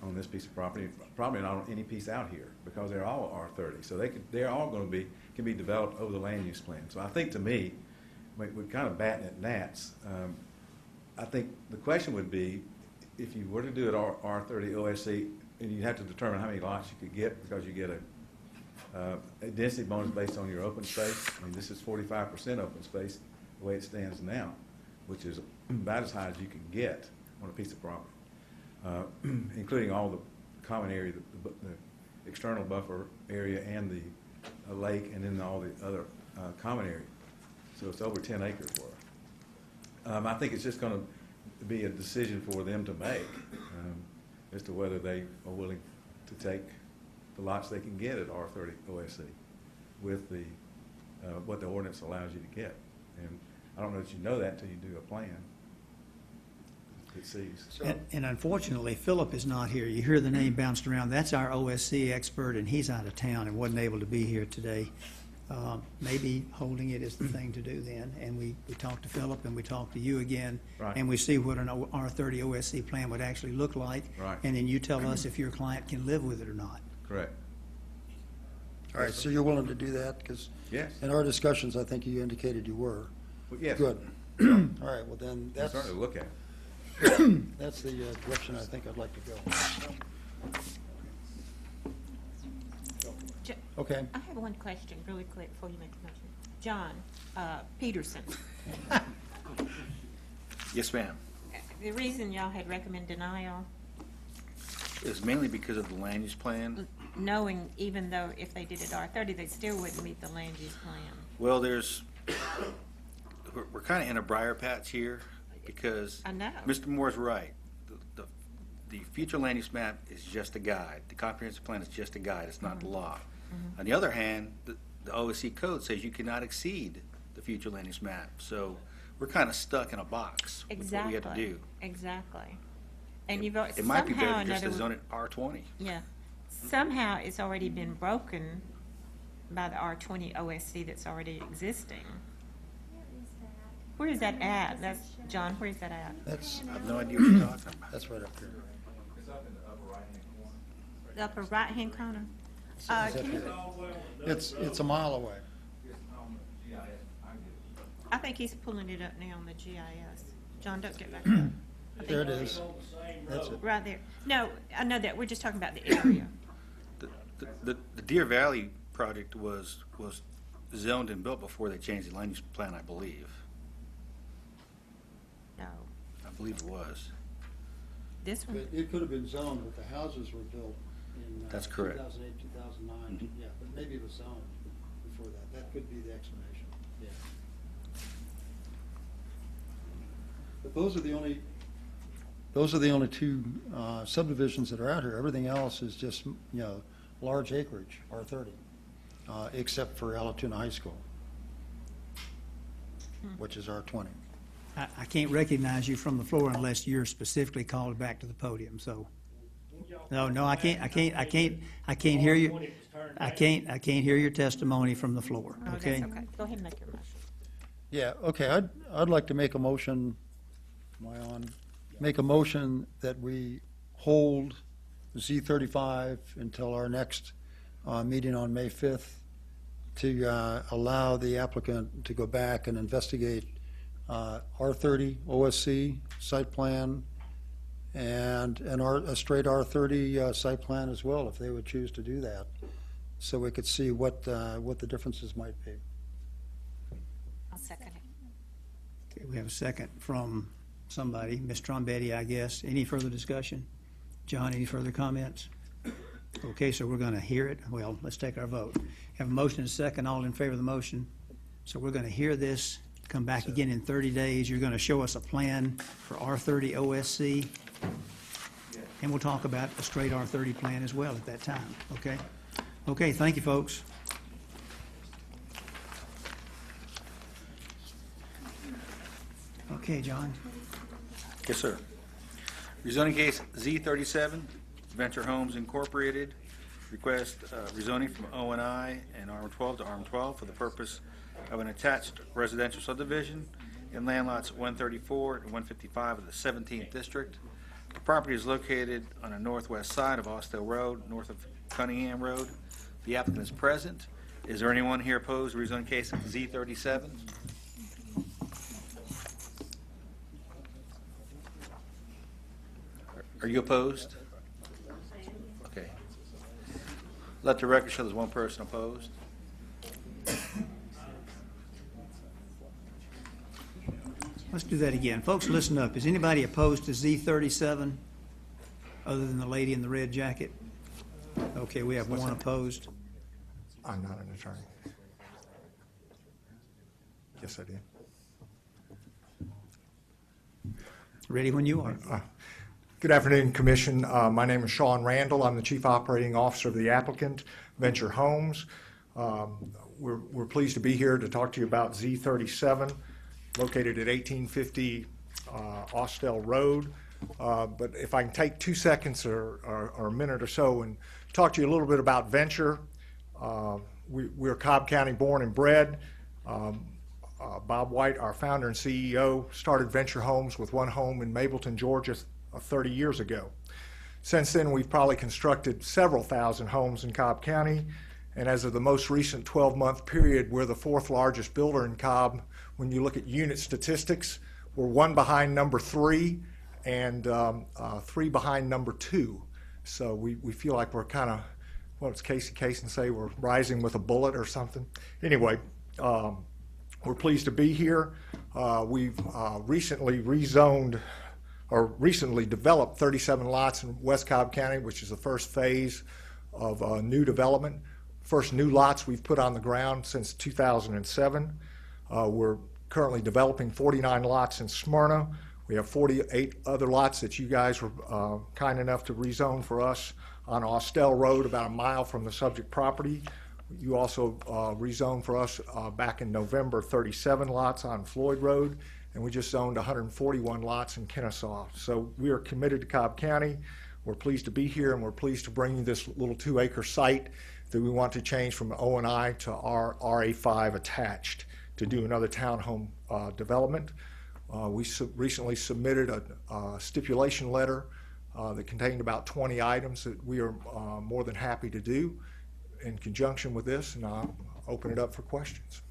on this piece of property. Probably not on any piece out here, because they're all R30. So they're all going to can be developed over the land use plan. So I think, to me, we're kind of batting at gnats. I think the question would be, if you were to do it R30 OSC, and you'd have to determine how many lots you could get, because you get a density bonus based on your open space. I mean, this is 45% open space, the way it stands now, which is about as high as you can get on a piece of property, including all the common area, the external buffer area and the lake, and then all the other common area. So it's over 10 acres worth. I think it's just going to be a decision for them to make as to whether they are willing to take the lots they can get at R30 OSC with the what the ordinance allows you to get. And I don't know that you know that until you do a plan. it sees. And unfortunately, Philip is not here. You hear the name bounced around. That's our OSC expert, and he's out of town and wasn't able to be here today. Maybe holding it is the thing to do then. And we talked to Philip and we talked to you again. Right. And we see what an R30 OSC plan would actually look like. Right. And then you tell us if your client can live with it or not. Correct. All right, so you're willing to do that? Because Yes. in our discussions, I think you indicated you were. Well, yes. Good. All right, well then, We'll that's, certainly look at it. that's the direction I think I'd like to go. Okay. I have one question really quick before you make the motion. John Peterson, Yes, ma'am. the reason y'all had recommended denial, It's mainly because of the land use plan. knowing even though if they did it R30, they still wouldn't meet the land use plan. Well, we're kind of in a briar patch here because I know. Mr. Moore's right. The future land use map is just a guide. The comprehensive plan is just a guide. It's not the law. On the other hand, the OSC code says you cannot exceed the future land use map. So we're kind of stuck in a box with what we have to do. Exactly. And you've It might be somehow better just to another- zone it R20. Yeah. Somehow it's already been broken by the R20 OSC that's already existing. Where is that at? That's, John, where is that at? That's, I have no idea what you're talking about. that's right up here. The upper right-hand corner? Can you, It's a mile away. I think he's pulling it up now on the GIS. John, don't get back up. I think There it it's is. That's it. Right there. No, I know that. We're just talking about the area. The Deer Valley project was zoned and built before they changed the land use plan, I believe. No. I believe it was. This one? It could have been zoned, but the houses were built in That's correct. 2008, 2009. Yeah, but maybe it was zoned before that. That could be the explanation. Yeah. But those are the only two subdivisions that are out here. Everything else is just, large acreage, R30, except for Alatuna High School, which is R20. I can't recognize you from the floor unless you're specifically called back to the podium, so. No, I can't hear you. I can't hear your testimony from the floor, Oh, okay? that's okay. Go ahead and make your motion. Yeah, okay, I'd like to make a motion, am I on? Make a motion that we hold Z35 until our next meeting on May 5th to allow the applicant to go back and investigate R30 OSC site plan and a straight R30 site plan as well, if they would choose to do that, so we could see what the differences might be. I'll second it. Okay, we have a second from somebody, Ms. Trombetti, I guess. Any further discussion? John, any further comments? Okay, so we're going to hear it. Well, let's take our vote. Have a motion and a second. All in favor of the motion? So we're going to hear this, come back again in 30 days. You're going to show us a plan for R30 OSC, and we'll talk about the straight R30 plan as well at that time, okay? Okay, thank you, folks. Okay, John. Yes, sir. Rezoning case Z37, Venture Homes Incorporated, request rezoning from O&I and RM12 to RM12 for the purpose of an attached residential subdivision in land lots 134 and 155 of the 17th District. The property is located on the northwest side of Austell Road, north of Cunningham Road. The applicant is present. Is there anyone here opposed to rezoning case Z37? Are you opposed? Okay. Let the record show there's one person opposed. Let's do that again. Folks, listen up. Is anybody opposed to Z37 other than the lady in the red jacket? Okay, we have one opposed. I'm not an attorney. Yes, I did. Ready when you are. Good afternoon, Commission. My name is Sean Randall. I'm the Chief Operating Officer of the applicant, Venture Homes. We're pleased to be here to talk to you about Z37, located at 1850 Austell Road. But if I can take 2 seconds or a minute or so and talk to you a little bit about Venture. We're Cobb County born and bred. Bob White, our founder and CEO, started Venture Homes with one home in Mableton, Georgia 30 years ago. Since then, we've probably constructed several thousand homes in Cobb County, and as of the most recent 12-month period, we're the 4th largest builder in Cobb. When you look at unit statistics, we're 1 behind number 3 and 3 behind number 2. So we feel like we're kind of, well, it's Casey Kasem say we're rising with a bullet or something. Anyway, we're pleased to be here. We've recently rezoned or recently developed 37 lots in West Cobb County, which is the first phase of new development. First new lots we've put on the ground since 2007. We're currently developing 49 lots in Smyrna. We have 48 other lots that you guys were kind enough to rezone for us on Austell Road, about a mile from the subject property. You also rezoned for us back in November 37 lots on Floyd Road, and we just zoned 141 lots in Kennesaw. So we are committed to Cobb County. We're pleased to be here, and we're pleased to bring you this little 2-acre site that we want to change from O&I to RA5 attached to do another townhome development. We recently submitted a stipulation letter that contained about 20 items that we are more than happy to do in conjunction with this, and I'll open it up for questions.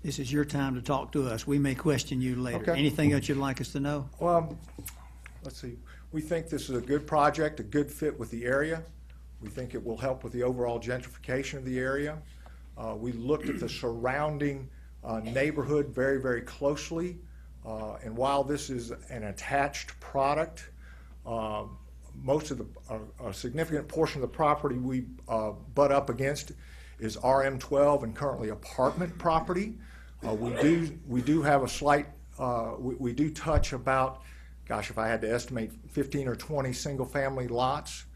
This is your time to talk to us. We may question you later. Okay. Anything else you'd like us to know? Well, let's see. We think this is a good project, a good fit with the area. We think it will help with the overall gentrification of the area. We looked at the surrounding neighborhood very, very closely. And while this is an attached product, most of a significant portion of the property we butt up against is RM12 and currently apartment property. We do have a slight, we do touch about, gosh, if I had to estimate, 15 or 20 single-family lots.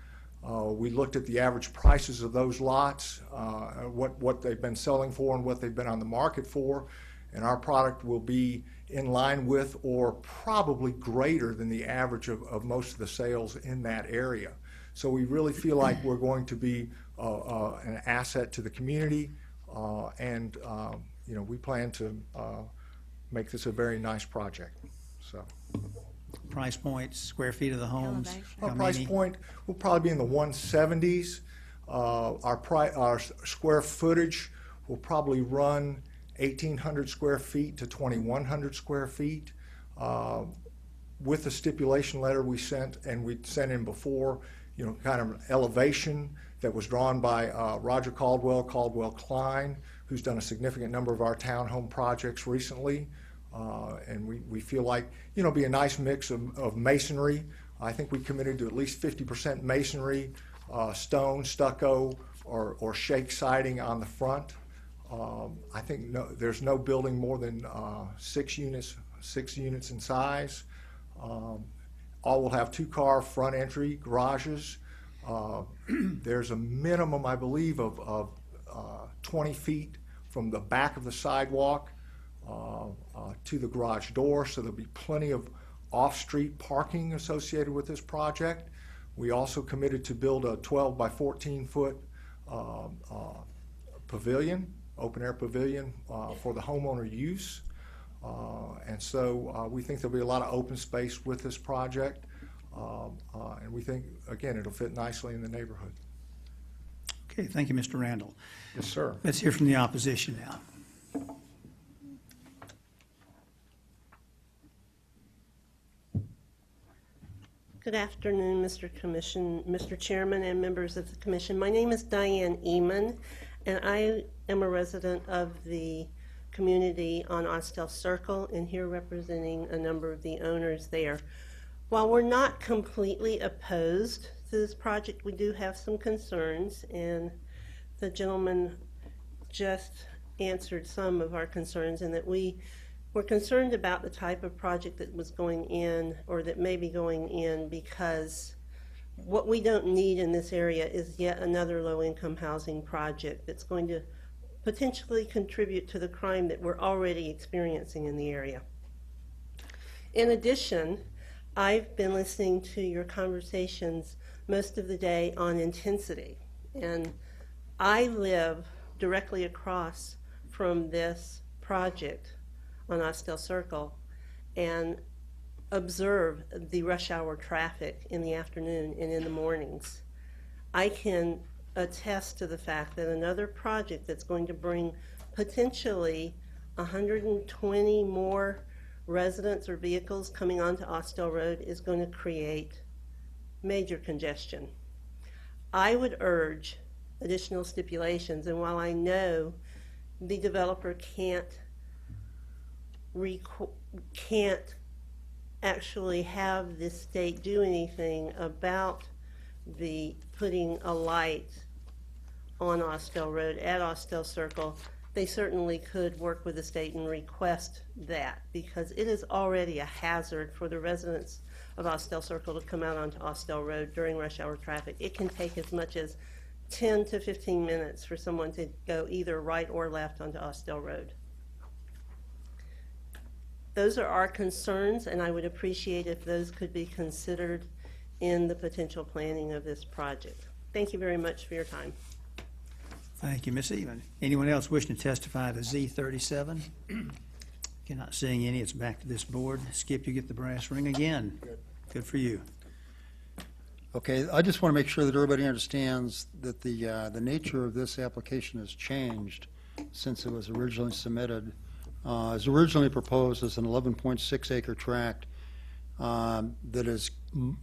We looked at the average prices of those lots, what they've been selling for and what they've been on the market for, and our product will be in line with or probably greater than the average of most of the sales in that area. So we really feel like we're going to be an asset to the community, and you know, we plan to make this a very nice project. So. Price points, square feet of the homes? Our how price many? point will probably be in the 170s. Our square footage will probably run 1,800 square feet to 2,100 square feet. With the stipulation letter we sent, and we sent in before, you know, kind of an elevation that was drawn by Roger Caldwell Klein, who's done a significant number of our townhome projects recently. And we feel like, you know, be a nice mix of masonry. I think we committed to at least 50% masonry, stone, stucco, or shake siding on the front. I think there's no building more than 6 units in size. All will have 2-car front entry garages. There's a minimum, I believe, of 20 feet from the back of the sidewalk to the garage door, so there'll be plenty of off-street parking associated with this project. We also committed to build a 12 by 14 foot pavilion, open-air pavilion for the homeowner use. And so we think there'll be a lot of open space with this project. And we think, again, it'll fit nicely in the neighborhood. Okay, thank you, Mr. Randall. Yes, sir. Let's hear from the opposition now. Good afternoon, Mr. Chairman, and members of the Commission. My name is Diane Eman, and I am a resident of the community on Austell Circle, and here representing a number of the owners there. While we're not completely opposed to this project, we do have some concerns, and the gentleman just answered some of our concerns, in that we're concerned about the type of project that was going in, or that may be going in, because what we don't need in this area is yet another low-income housing project that's going to potentially contribute to the crime that we're already experiencing in the area. In addition, I've been listening to your conversations most of the day on intensity, and I live directly across from this project on Austell Circle and observe the rush hour traffic in the afternoon and in the mornings. I can attest to the fact that another project that's going to bring potentially 120 more residents or vehicles coming onto Austell Road is going to create major congestion. I would urge additional stipulations, and while I know the developer can't actually have the state do anything about the putting a light on Austell Road at Austell Circle, they certainly could work with the state and request that, because it is already a hazard for the residents of Austell Circle to come out onto Austell Road during rush hour traffic. It can take as much as 10 to 15 minutes for someone to go either right or left onto Austell Road. Those are our concerns, and I would appreciate if those could be considered in the potential planning of this project. Thank you very much for your time. Thank you, Ms. Even. Anyone else wishing to testify to Z37? Not seeing any, it's back to this board. Skip, you get the brass ring again. Good for you. Okay, I just want to make sure that everybody understands that the nature of this application has changed since it was originally submitted. It was originally proposed as an 11.6 acre tract that is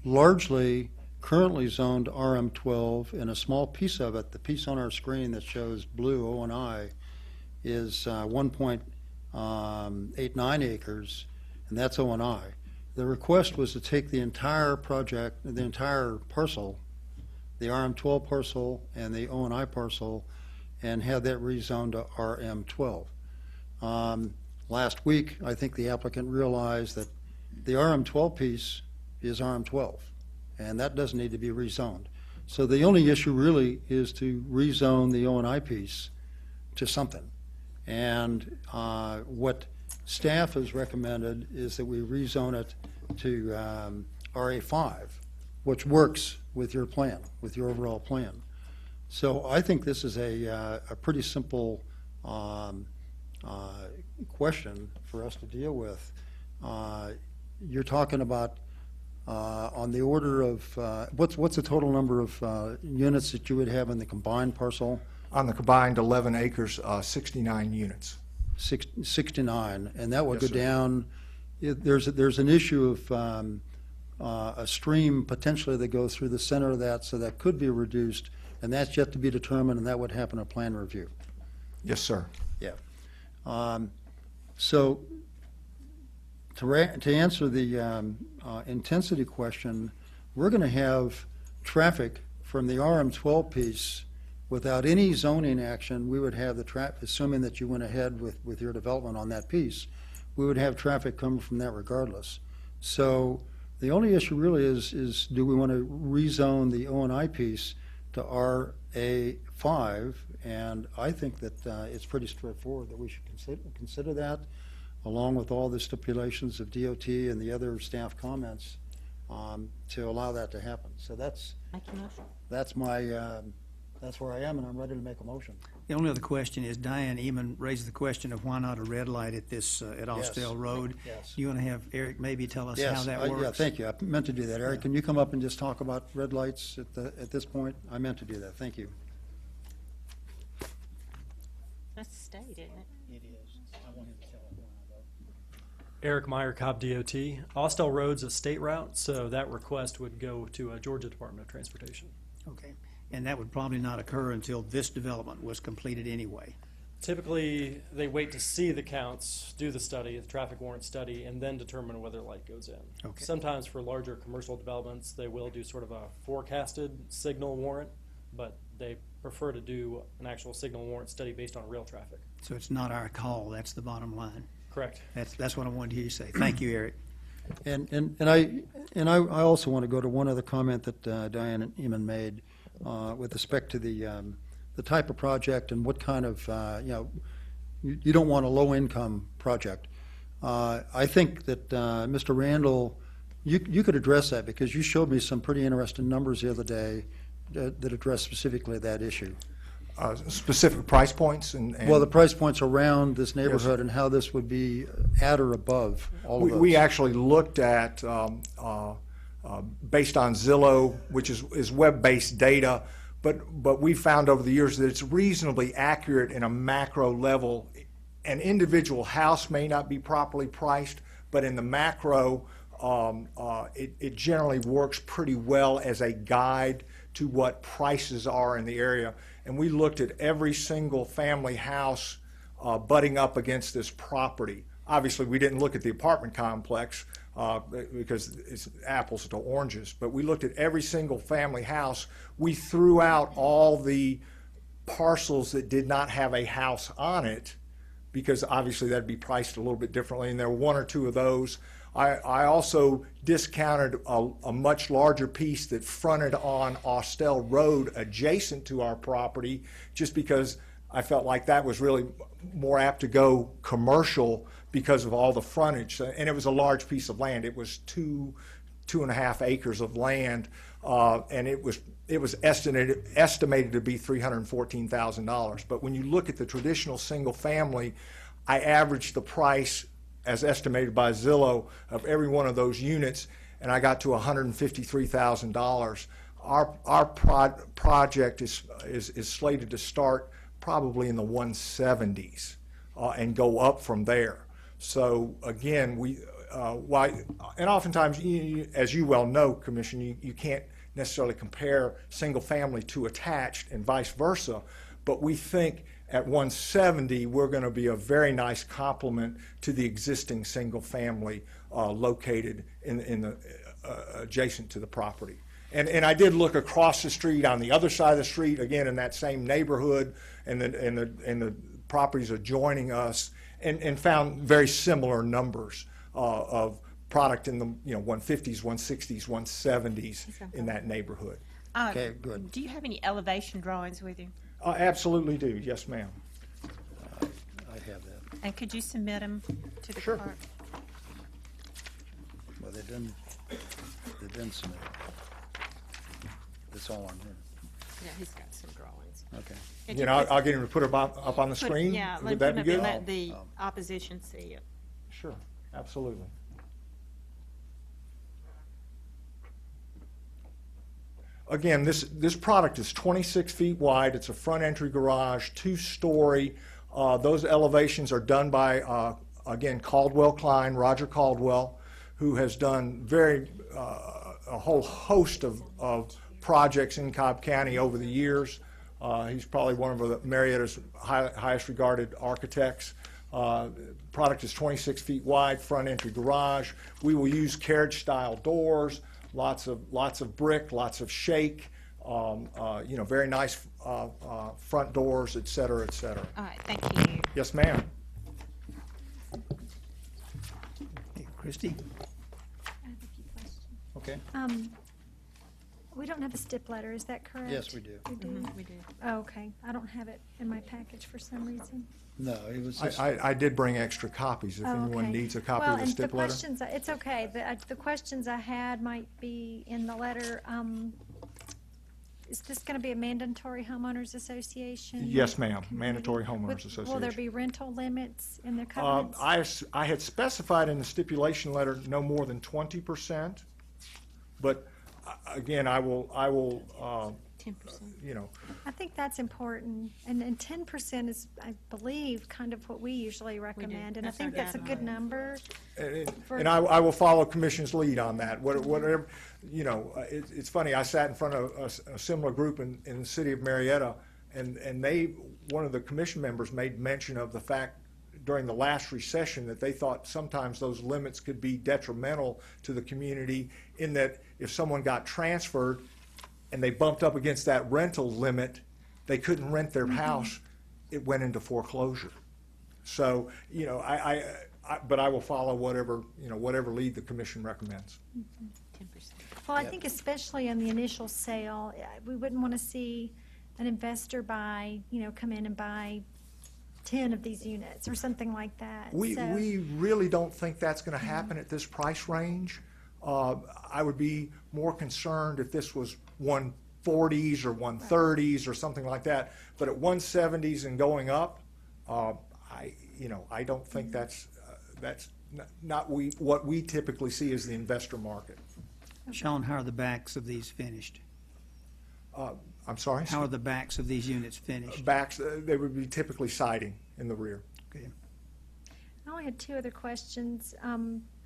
largely currently zoned RM12, and a small piece of it, the piece on our screen that shows blue O&I, is 1.89 acres, and that's O&I. The request was to take the entire project, the entire parcel, the RM12 parcel and the O&I parcel, and have that rezoned to RM12. Last week, I think the applicant realized that the RM12 piece is RM12, and that doesn't need to be rezoned. So the only issue really is to rezone the O&I piece to something. And what staff has recommended is that we rezone it to RA5, which works with your plan, with your overall plan. So I think this is a pretty simple question for us to deal with. You're talking about on the order of, what's the total number of units that you would have in the combined parcel? On the combined 11 acres, 69 units. 69, and that would Yes, go sir. down. There's an issue of a stream potentially that goes through the center of that, so that could be reduced, and that's yet to be determined, and that would happen at plan review. Yes, sir. Yeah. So to answer the intensity question, we're going to have traffic from the RM12 piece without any zoning action. We would have the traffic, assuming that you went ahead with your development on that piece, we would have traffic coming from that regardless. So the only issue really is do we want to rezone the O&I piece to RA5? And I think that it's pretty straightforward that we should consider that, along with all the stipulations of DOT and the other staff comments, to allow that to happen. So that's where I am, and I'm ready to make a motion. The only other question is, Diane Eman raised the question of why not a red light at this, at Austell Road. Yes. You want to have Eric maybe tell us Yes, how that works? Yeah, thank you. I meant to do that. Eric, can you come up and just talk about red lights at this point? I meant to do that. Thank you. That's the state, isn't it? It is. I want him to tell us why, though. Eric Meyer, Cobb DOT. Austell Road's a state route, so that request would go to Georgia Department of Transportation. Okay. And that would probably not occur until this development was completed anyway. Typically, they wait to see the counts, do the study, the traffic warrant study, and then determine whether light goes in. Okay. Sometimes for larger commercial developments, they will do sort of a forecasted signal warrant, but they prefer to do an actual signal warrant study based on real traffic. So it's not our call, that's the bottom line. Correct. That's what I wanted to hear you say. Thank you, Eric. And I also want to go to one other comment that Diane Eman made with respect to the type of project and what kind of, you don't want a low-income project. I think that Mr. Randall You could address that, because you showed me some pretty interesting numbers the other day that address specifically that issue. Specific price points and. Well, the price points around this neighborhood and how this would be at or above all of those. We actually looked at, based on Zillow, which is web-based data, but we found over the years that it's reasonably accurate in a macro level. An individual house may not be properly priced, but in the macro, it generally works pretty well as a guide to what prices are in the area. And we looked at every single family house butting up against this property. Obviously, we didn't look at the apartment complex because it's apples to oranges, but we looked at every single family house. We threw out all the parcels that did not have a house on it, because obviously that'd be priced a little bit differently, and there were one or two of those. I also discounted a much larger piece that fronted on Austell Road adjacent to our property, just because I felt like that was really more apt to go commercial because of all the frontage. And it was a large piece of land. It was 2.5 acres of land, and it was estimated to be $314,000. But when you look at the traditional single family, I averaged the price as estimated by Zillow of every one of those units, and I got to $153,000. Our project is slated to start probably in the 170s and go up from there. So again, and oftentimes, as you well know, Commission, you can't necessarily compare single family to attached and vice versa, but we think at 170, we're going to be a very nice complement to the existing single family located in the adjacent to the property. And I did look across the street on the other side of the street, again in that same neighborhood, and the properties adjoining us, and found very similar numbers of product in the 150s, 160s, 170s in that neighborhood. Okay, good. Do you have any elevation drawings with you? Absolutely do, yes, ma'am. I have that. And could you submit them to the Sure. clerk? Well, they've been submitted. It's all on here. Yeah, he's got some drawings. Okay. Could You know, I'll get him to put it up on the screen. Yeah, Would let that be good? let the opposition see it. Sure, absolutely. Again, this product is 26 feet wide. It's a front entry garage, 2-story. Those elevations are done by, again, Caldwell Klein, Roger Caldwell, who has done a whole host of projects in Cobb County over the years. He's probably one of Marietta's highest regarded architects. Product is 26 feet wide, front entry garage. We will use carriage style doors, lots of brick, lots of shake, very nice front doors, et cetera, et cetera. All right, thank you. Yes, ma'am. Hey, Christie? I have a few questions. Okay. We don't have a stip letter, is that correct? Yes, we do. We do? We do. Oh, okay. I don't have it in my package for some reason. No, it was just. I did bring extra copies if Oh, anyone okay. needs a copy well, of the and stip the letter. questions, it's okay. The questions I had might be in the letter. Is this going to be a mandatory homeowners association? Yes, ma'am. Community? Mandatory homeowners association. Will there be rental limits in their covenants? I had specified in the stipulation letter no more than 20%, but again, I will 10%. I think that's important, and 10% is, I believe, kind of what we usually recommend, and I That's think our that's a guideline. good number. And I will follow Commission's lead on that. Whatever, it's funny, I sat in front of a similar group in the city of Marietta, and one of the commission members made mention of the fact during the last recession that they thought sometimes those limits could be detrimental to the community, in that if someone got transferred and they bumped up against that rental limit, they couldn't rent their house, it went into foreclosure. So, but I will follow whatever lead the commission recommends. 10%. Well, I think especially on the initial sale, we wouldn't want to see an investor come in and buy 10 of these units or something like that. We really don't think that's going to happen at this price range. I would be more concerned if this was 140s or 130s or something like that. But at 170s and going up, I don't think that's not what we typically see as the investor market. Sean, how are the backs of these finished? I'm sorry? How are the backs of these units finished? Backs, they would be typically siding in the rear. Okay. I only had two other questions.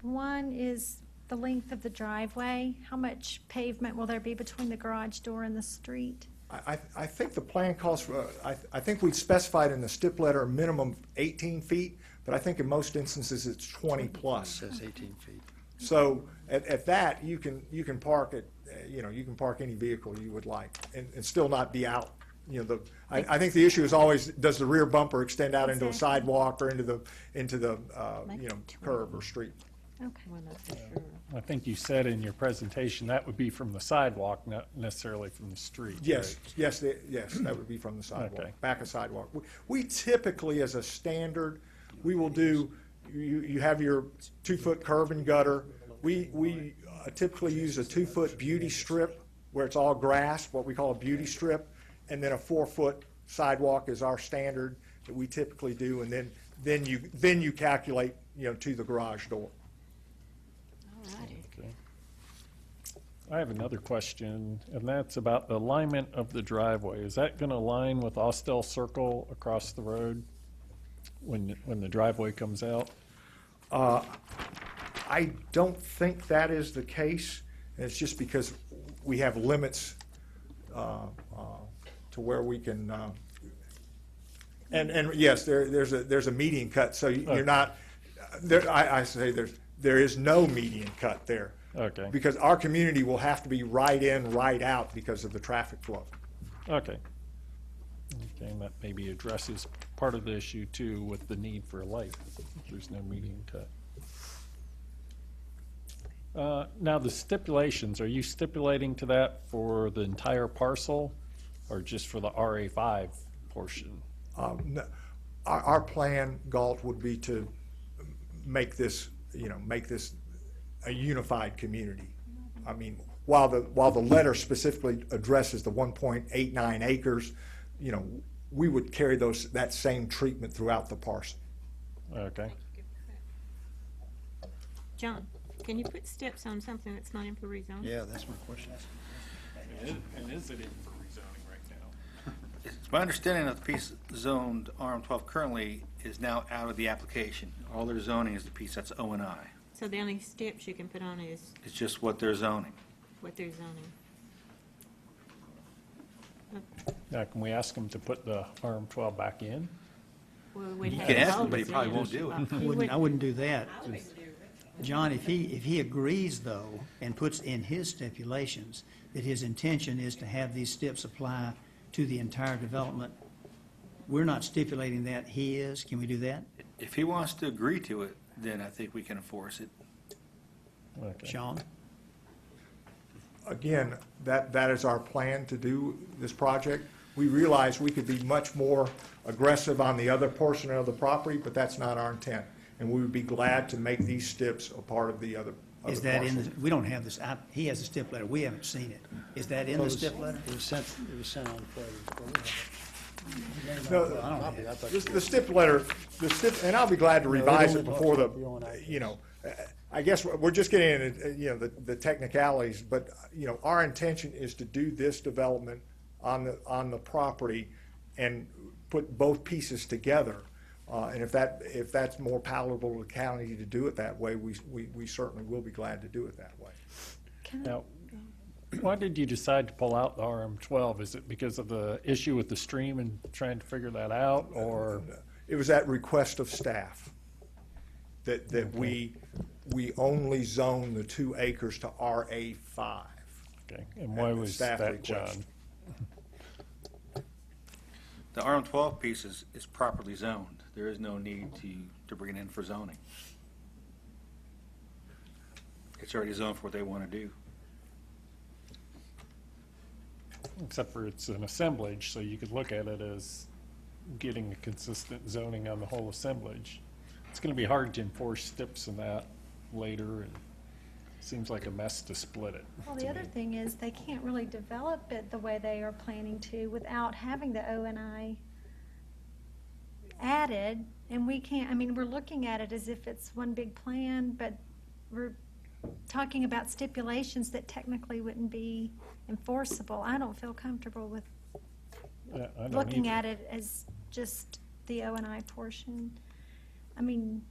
One is the length of the driveway. How much pavement will there be between the garage door and the street? I think the plan calls for, I think we specified in the stip letter a minimum of 18 feet, but I think in most instances it's 20 plus. It says 18 feet. So at that, you can park it, you can park any vehicle you would like and still not be out. I think the issue is always, does the rear bumper extend out into a sidewalk or into the curb or street? Okay. I think you said in your presentation that would be from the sidewalk, not necessarily from the street. Yes, right? yes, that would be from the sidewalk, Okay. back of sidewalk. We typically, as a standard, we will do, you have your 2-foot curb and gutter. We typically use a 2-foot beauty strip where it's all grass, what we call a beauty strip, and then a 4-foot sidewalk is our standard that we typically do, and then you calculate, to the garage door. Okay. I have another question, and that's about the alignment of the driveway. Is that going to align with Austell Circle across the road when the driveway comes out? I don't think that is the case. It's just because we have limits to where we can. And yes, there's a median cut, so you're not. I say there is no median cut there. Okay. Because our community will have to be right in, right out because of the traffic flow. Okay. Okay, and that maybe addresses part of the issue too with the need for a light. There's no median cut. Now the stipulations, are you stipulating to that for the entire parcel or just for the RA5 portion? No, our plan, Galt, would be to make this a unified community. I mean, while the letter specifically addresses the 1.89 acres, we would carry that same treatment throughout the parcel. Okay. John, can you put steps on something that's not in for rezone? Yeah, that's my question. And is it in for rezoning right now? It's my understanding that the piece zoned RM12 currently is now out of the application. All their zoning is the piece that's O and I. So the only steps you can put on is It's just what they're zoning. what they're zoning. Now, can we ask them to put the RM12 back in? Well, we'd You have can to ask him, vote but he it probably in. won't do it. I wouldn't do that. John, if he agrees though, and puts in his stipulations that his intention is to have these steps apply to the entire development, we're not stipulating that, he is, can we do that? If he wants to agree to it, then I think we can enforce it. Okay. Sean? Again, that is our plan to do this project. We realize we could be much more aggressive on the other portion of the property, but that's not our intent. And we would be glad to make these steps a part of the other Is that in, parcel. we don't have this, he has a stip letter, we haven't seen it. Is that in the stip letter? It was sent on Friday. No, the stip letter, and I'll be glad to revise it before I guess we're just getting into, the technicalities, but, our intention is to do this development on the property and put both pieces together. And if that's more palatable to the county to do it that way, we certainly will be glad to do it that way. Now, why did you decide to pull out the RM12? Is it because of the issue with the stream and trying to figure that out, or? It was at request of staff that we only zone the 2 acres to RA5. Okay, and why At the was staff that, request. John? The RM12 piece is properly zoned. There is no need to bring it in for zoning. It's already zoned for what they want to do. Except for it's an assemblage, so you could look at it as getting a consistent zoning on the whole assemblage. It's going to be hard to enforce steps in that later. Seems like a mess to split it. Well, to the other me. thing is they can't really develop it the way they are planning to without having the ONI added. And we can't, I mean, we're looking at it as if it's one big plan, but we're talking about stipulations that technically wouldn't be enforceable. I don't feel comfortable with I don't looking either. at it as just the ONI portion. I mean,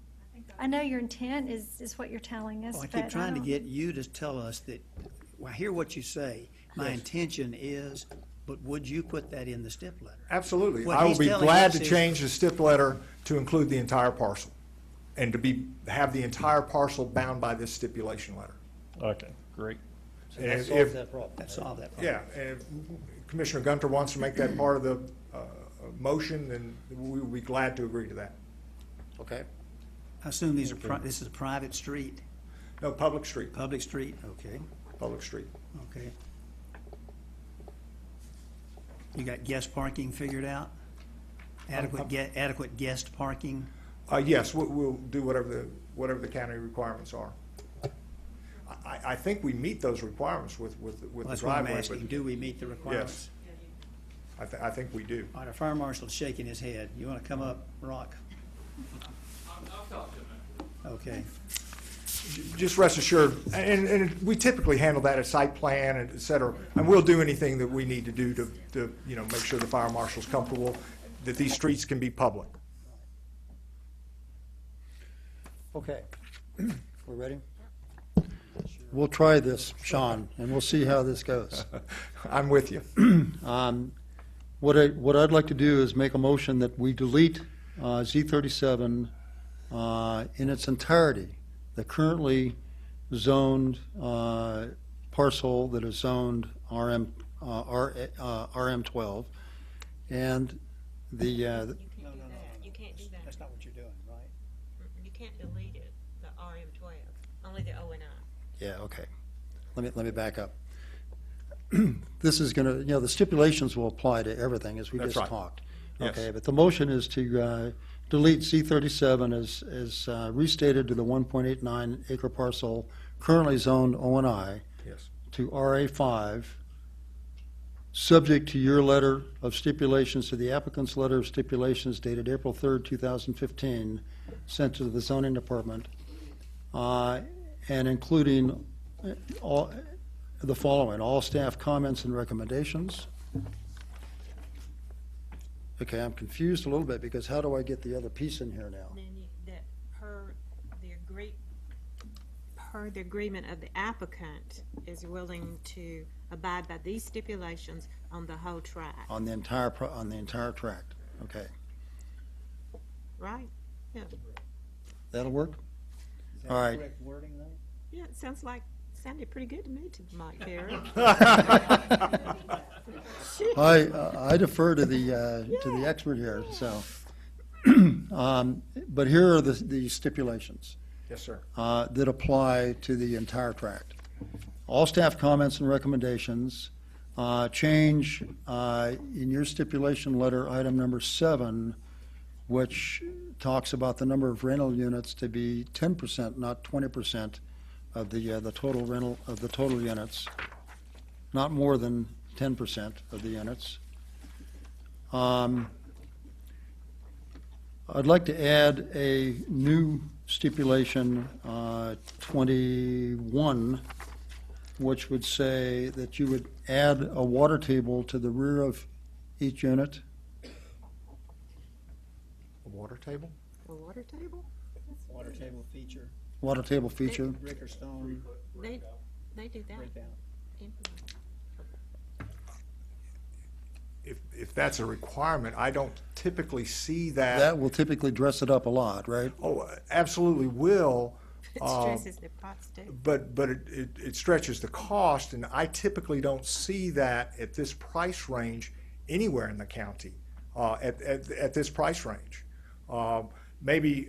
I know your intent is what you're telling us, Well, I but keep trying to don't- get you to tell us that, well, I hear what you say. My Yes. intention is, but would you put that in the stip letter? Absolutely. What I will he's be telling glad us to is- change the stip letter to include the entire parcel and to have the entire parcel bound by this stipulation letter. Okay, great. And that if- solves that problem. That solved that problem. Yeah, and if Commissioner Gunter wants to make that part of the motion, then we will be glad to agree to that. Okay. I assume these are, this is a private street? No, public street, Public street, okay, public street. okay. You got guest parking figured out? Adequate guest parking? Yes, we'll do whatever the county requirements are. I think we meet those requirements with Well, the that's what I'm driveway. asking, but do we meet the requirements? Yes. I think we do. All right, our fire marshal's shaking his head. You want to come up, Rock? Okay. Just rest assured, and we typically handle that at site plan and et cetera, and we'll do anything that we need to do to make sure the fire marshal's comfortable that these streets can be public. Okay. We're ready? We'll try this, Sean, and we'll see how this goes. I'm with you. What I'd like to do is make a motion that we delete Z37 in its entirety, the currently zoned parcel that is zoned RM12, and the, You can't do that. You can't do that. That's not what you're doing, right? You can't delete it, the RM12, only the ONI. yeah, okay. Let me back up. This is going to, the stipulations will apply to everything, as we That's just right. talked. Yes. Okay, but the motion is to delete C37 as restated to the 1.89 acre parcel currently zoned ONI Yes. to RA5, subject to your letter of stipulations, to the applicant's letter of stipulations dated April 3rd, 2015, sent to the zoning department, and including all the following: all staff comments and recommendations. Okay, I'm confused a little bit, because how do I get the other piece in here now? Then that per the agreement of the applicant is willing to abide by these stipulations on the whole tract, On the entire tract, okay. right? Yeah, That'll work? All right. wording, though? yeah, it sounded pretty good to me, to Mike Perry. I defer to the expert here, so. But here are the stipulations Yes, sir. that apply to the entire tract. All staff comments and recommendations, change in your stipulation letter, item number 7, which talks about the number of rental units to be 10%, not 20% of the total rental, of the total units, not more than 10% of the units. I'd like to add a new stipulation, 21, which would say that you would add a water table to the rear of each unit. A water table? A water table? Water table feature. Water table feature. Brick or stone. They do that. Break out. If that's a requirement, I don't typically see that. That will typically dress it up a lot, right? Oh, absolutely will. It stresses their pots too. But it stretches the cost, and I typically don't see that at this price range anywhere in the county, at this price range. Maybe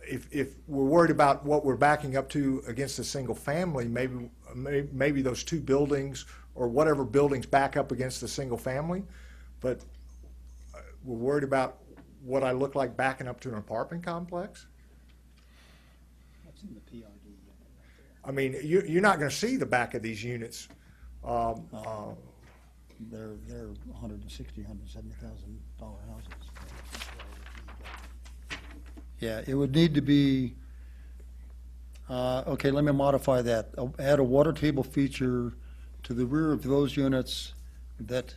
if we're worried about what we're backing up to against a single family, maybe those two buildings or whatever buildings back up against a single family, but we're worried about what I look like backing up to an apartment complex. What's in the PRD unit I mean, you're not going to see the back of these units. They're $160,000, $170,000 houses. Yeah, it would need to be, okay, let me modify that. Add a water table feature to the rear of those units that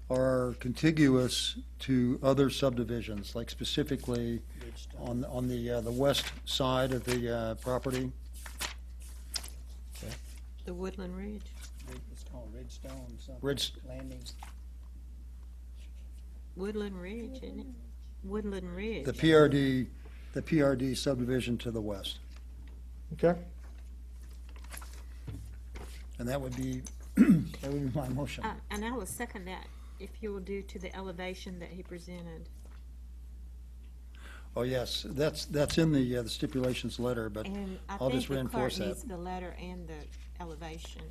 are contiguous to other subdivisions, like specifically on the west side of the property. The Woodland Ridge. It's called Ridgestone Ridge- Landings. Woodland Ridge, isn't it? Woodland Ridge. The PRD subdivision to the west. Okay. And that would be, that would be my motion. And I will second that, if you will do to the elevation that he presented. Oh, yes, that's in the stipulations letter, but And I I'll think just the clerk reinforce that. needs the letter and the elevation.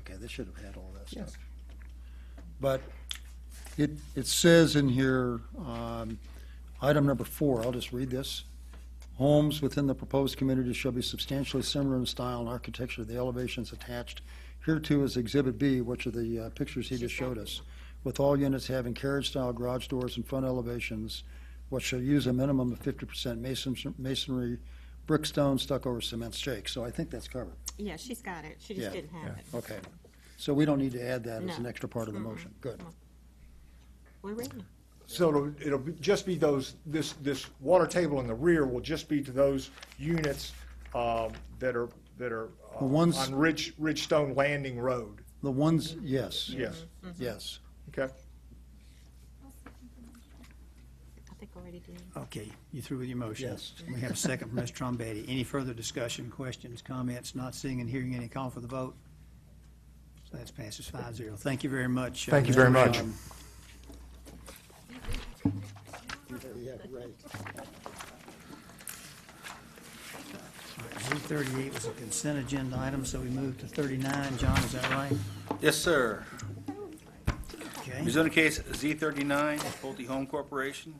Okay, they should have had all that stuff. But it says in here, item number 4, I'll just read this. Homes within the proposed community shall be substantially similar in style and architecture. The elevations attached hereto is Exhibit B, which are the pictures he just showed us, with all units having carriage-style garage doors and front elevations, which shall use a minimum of 50% masonry, brick, stone, stucco, or cement shake. So I think that's covered. Yeah, she's got it. She just Yeah, didn't have it. Okay. So we don't need to add that as an No. extra part of the motion. Good. We're ready. So it'll just be this water table in the rear will just be to those units that are The ones- on Ridgestone Landing Road. The ones, yes. Yes. Yes. Okay. I think already did. Okay, you through with your motion? Yes. We have a second from Mr. Trombetti. Any further discussion, questions, comments? Not seeing and hearing any, call for the vote. So that passes 5-0. Thank you very much. Thank you very much. Yeah, right. Z38 was a consent agenda item, so we moved to 39. John, is that right? Yes, sir. Okay. Rezoning case Z39, Pulte Home Corporation.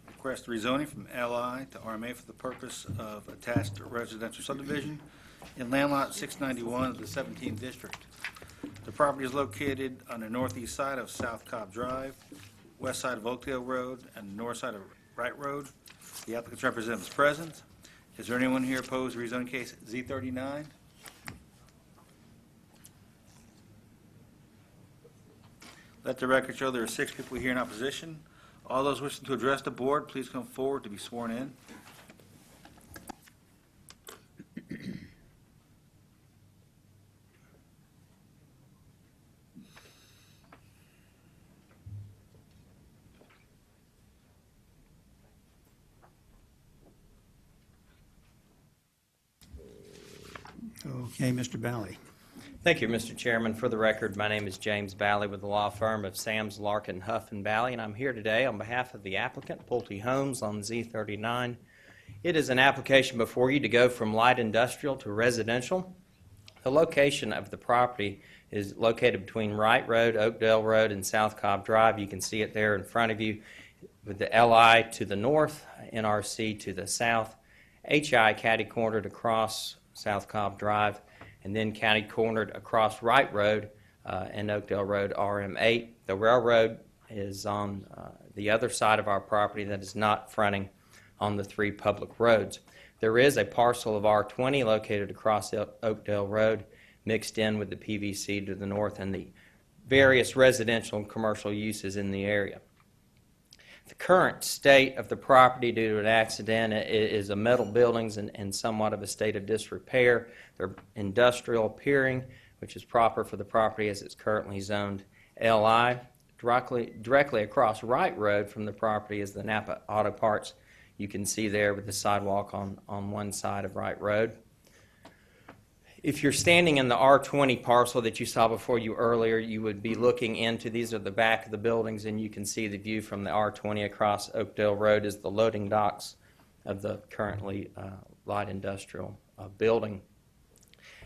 Request rezoning from LI to RMA for the purpose of attached residential subdivision in land lot 691 of the 17th District. The property is located on the northeast side of South Cobb Drive, west side of Oakdale Road, and north side of Wright Road. The applicant's representative is present. Is there anyone here opposed to rezoning case Z39? Let the record show there are 6 people here in opposition. All those wishing to address the board, please come forward to be sworn in. Okay, Mr. Bally. Thank you, Mr. Chairman. For the record, my name is James Bally with the law firm of Sams, Larkin, Huff, and Bally, and I'm here today on behalf of the applicant, Pulte Homes, on Z39. It is an application before you to go from light industrial to residential. The location of the property is located between Wright Road, Oakdale Road, and South Cobb Drive. You can see it there in front of you with the LI to the north, NRC to the south, HI catty-cornered across South Cobb Drive, and then county-cornered across Wright Road and Oakdale Road, RM8. The railroad is on the other side of our property that is not fronting on the 3 public roads. There is a parcel of R20 located across Oakdale Road, mixed in with the PVC to the north and the various residential and commercial uses in the area. The current state of the property due to an accident is a metal buildings and somewhat of a state of disrepair. They're industrial appearing, which is proper for the property as it's currently zoned LI. Directly across Wright Road from the property is the Napa Auto Parts. You can see there with the sidewalk on one side of Wright Road. If you're standing in the R20 parcel that you saw before you earlier, you would be looking into, these are the back of the buildings, and you can see the view from the R20 across Oakdale Road is the loading docks of the currently light industrial building.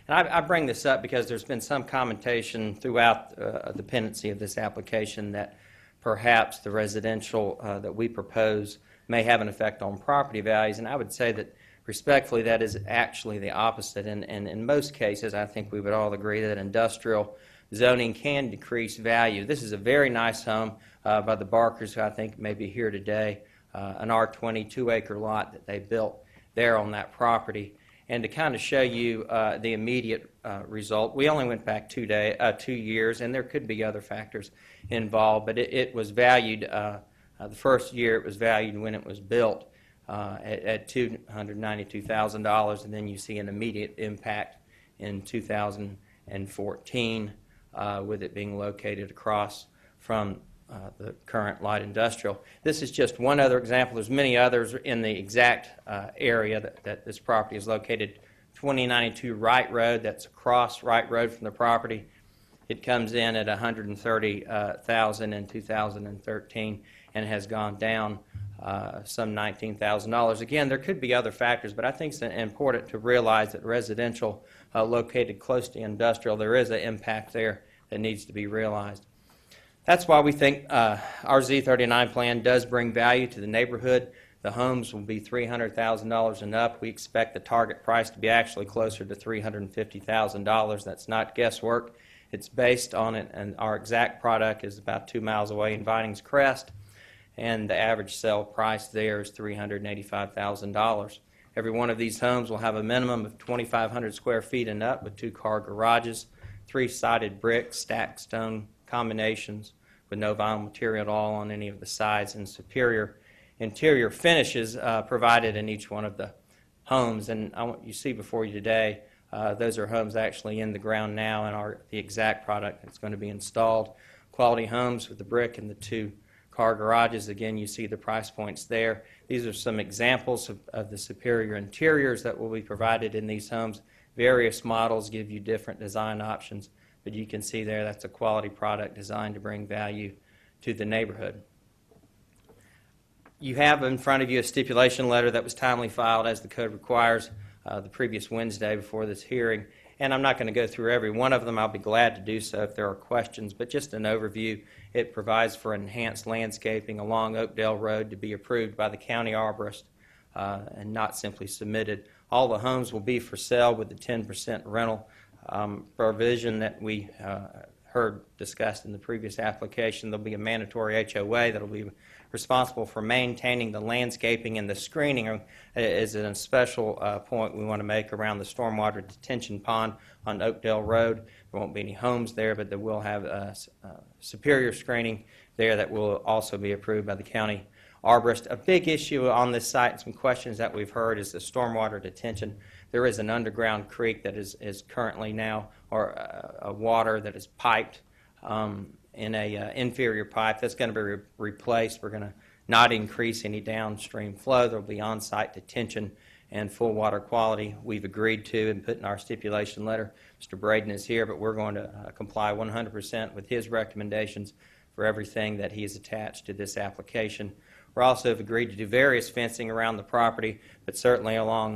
And I bring this up because there's been some commentation throughout the pendency of this application that perhaps the residential that we propose may have an effect on property values. And I would say that respectfully, that is actually the opposite. And in most cases, I think we would all agree that industrial zoning can decrease value. This is a very nice home by the Barkers, who I think may be here today, an R20 2-acre lot that they built there on that property. And to kind of show you the immediate result, we only went back 2 years, and there could be other factors involved, but it was valued, the first year it was valued when it was built at $292,000, and then you see an immediate impact in 2014 with it being located across from the current light industrial. This is just one other example. There's many others in the exact area that this property is located. 2092 Wright Road, that's across Wright Road from the property. It comes in at $130,000 in 2013 and has gone down some $19,000. Again, there could be other factors, but I think it's important to realize that residential located close to industrial, there is an impact there that needs to be realized. That's why we think our Z39 plan does bring value to the neighborhood. The homes will be $300,000 and up. We expect the target price to be actually closer to $350,000. That's not guesswork. It's based on it, and our exact product is about 2 miles away in Vinings Crest, and the average sale price there is $385,000. Every one of these homes will have a minimum of 2,500 square feet and up with 2-car garages, 3-sided brick, stacked stone combinations with no vinyl material at all on any of the sides, and superior interior finishes provided in each one of the homes. And you see before you today, those are homes actually in the ground now and are the exact product that's going to be installed. Quality homes with the brick and the 2-car garages. Again, you see the price points there. These are some examples of the superior interiors that will be provided in these homes. Various models give you different design options, but you can see there that's a quality product designed to bring value to the neighborhood. You have in front of you a stipulation letter that was timely filed as the code requires the previous Wednesday before this hearing. And I'm not going to go through every one of them. I'll be glad to do so if there are questions, but just an overview. It provides for enhanced landscaping along Oakdale Road to be approved by the county arborist and not simply submitted. All the homes will be for sale with the 10% rental provision that we heard discussed in the previous application. There'll be a mandatory HOA that will be responsible for maintaining the landscaping, and the screening is a special point we want to make around the stormwater detention pond on Oakdale Road. There won't be any homes there, but there will have superior screening there that will also be approved by the county arborist. A big issue on this site and some questions that we've heard is the stormwater detention. There is an underground creek that is currently now, or a water that is piped in a inferior pipe. That's going to be replaced. We're going to not increase any downstream flow. There will be on-site detention and full water quality. We've agreed to and put in our stipulation letter. Mr. Braden is here, but we're going to comply 100% with his recommendations for everything that he has attached to this application. We also have agreed to do various fencing around the property, but certainly along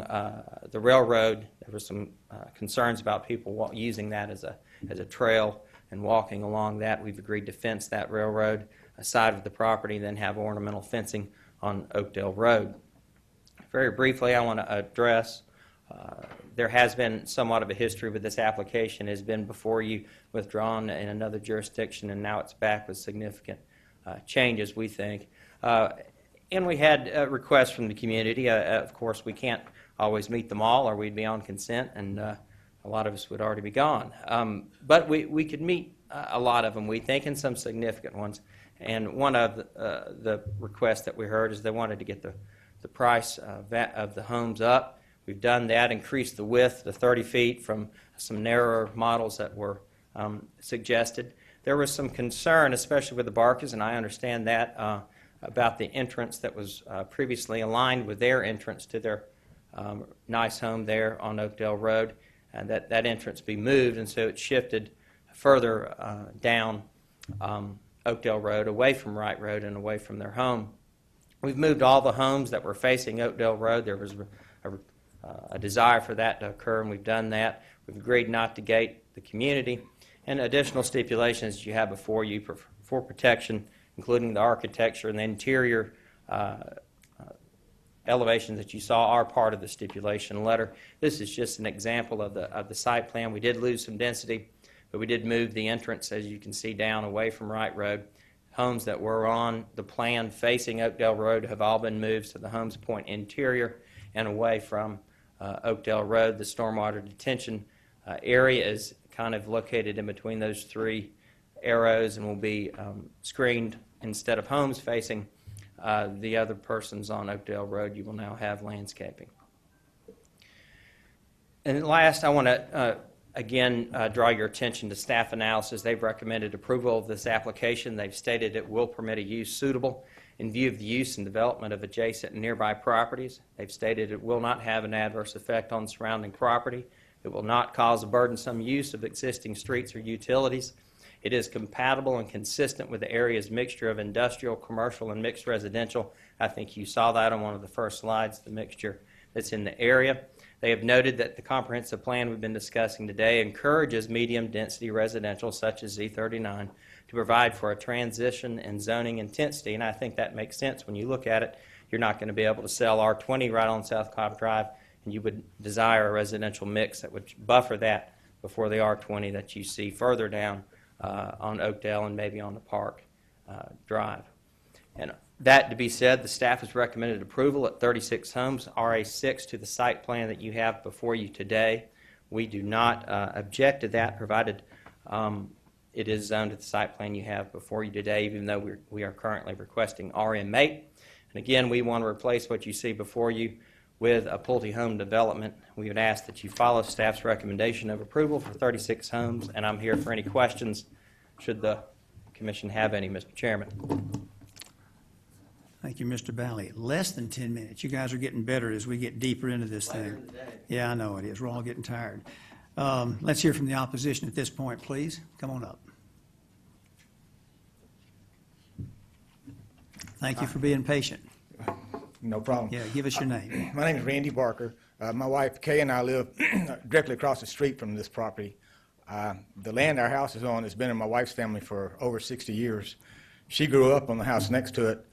the railroad, there were some concerns about people using that as a trail and walking along that. We've agreed to fence that railroad side of the property, then have ornamental fencing on Oakdale Road. Very briefly, I want to address, there has been somewhat of a history with this application. It has been before you withdrawn in another jurisdiction, and now it's back with significant changes, we think. And we had requests from the community. Of course, we can't always meet them all, or we'd be on consent, and a lot of us would already be gone. But we could meet a lot of them, we think, and some significant ones. And one of the requests that we heard is they wanted to get the price of the homes up. We've done that, increased the width to 30 feet from some narrower models that were suggested. There was some concern, especially with the Barkers, and I understand that, about the entrance that was previously aligned with their entrance to their nice home there on Oakdale Road, and that entrance be moved, and so it shifted further down Oakdale Road, away from Wright Road and away from their home. We've moved all the homes that were facing Oakdale Road. There was a desire for that to occur, and we've done that. We've agreed not to gate the community, and additional stipulations you have before you for protection, including the architecture and the interior elevations that you saw are part of the stipulation letter. This is just an example of the site plan. We did lose some density, but we did move the entrance, as you can see, down away from Wright Road. Homes that were on the plan facing Oakdale Road have all been moved to the Holmes Point interior and away from Oakdale Road. The stormwater detention area is kind of located in between those three arrows and will be screened. Instead of homes facing the other persons on Oakdale Road, you will now have landscaping. And last, I want to again draw your attention to staff analysis. They've recommended approval of this application. They've stated it will permit a use suitable in view of the use and development of adjacent and nearby properties. They've stated it will not have an adverse effect on surrounding property. It will not cause a burdensome use of existing streets or utilities. It is compatible and consistent with the area's mixture of industrial, commercial, and mixed residential. I think you saw that on one of the first slides, the mixture that's in the area. They have noted that the comprehensive plan we've been discussing today encourages medium-density residential, such as Z39, to provide for a transition in zoning intensity, and I think that makes sense when you look at it. You're not going to be able to sell R20 right on South Cobb Drive, and you would desire a residential mix that would buffer that before the R20 that you see further down on Oakdale and maybe on the Park Drive. And that to be said, the staff has recommended approval at 36 homes, RA6, to the site plan that you have before you today. We do not object to that, provided it is zoned to the site plan you have before you today, even though we are currently requesting RM8. And again, we want to replace what you see before you with a Pulte home development. We would ask that you follow staff's recommendation of approval for 36 homes, and I'm here for any questions should the commission have any, Mr. Chairman. Thank you, Mr. Bally. Less than 10 minutes. You guys are getting better as we get deeper into this thing. Yeah, I know it is. We're all getting tired. Let's hear from the opposition at this point, please. Come on up. Thank you for being patient. No problem. Yeah, give us your name. My name is Randy Barker. My wife Kay and I live directly across the street from this property. The land our house is on has been in my wife's family for over 60 years. She grew up on the house next to it.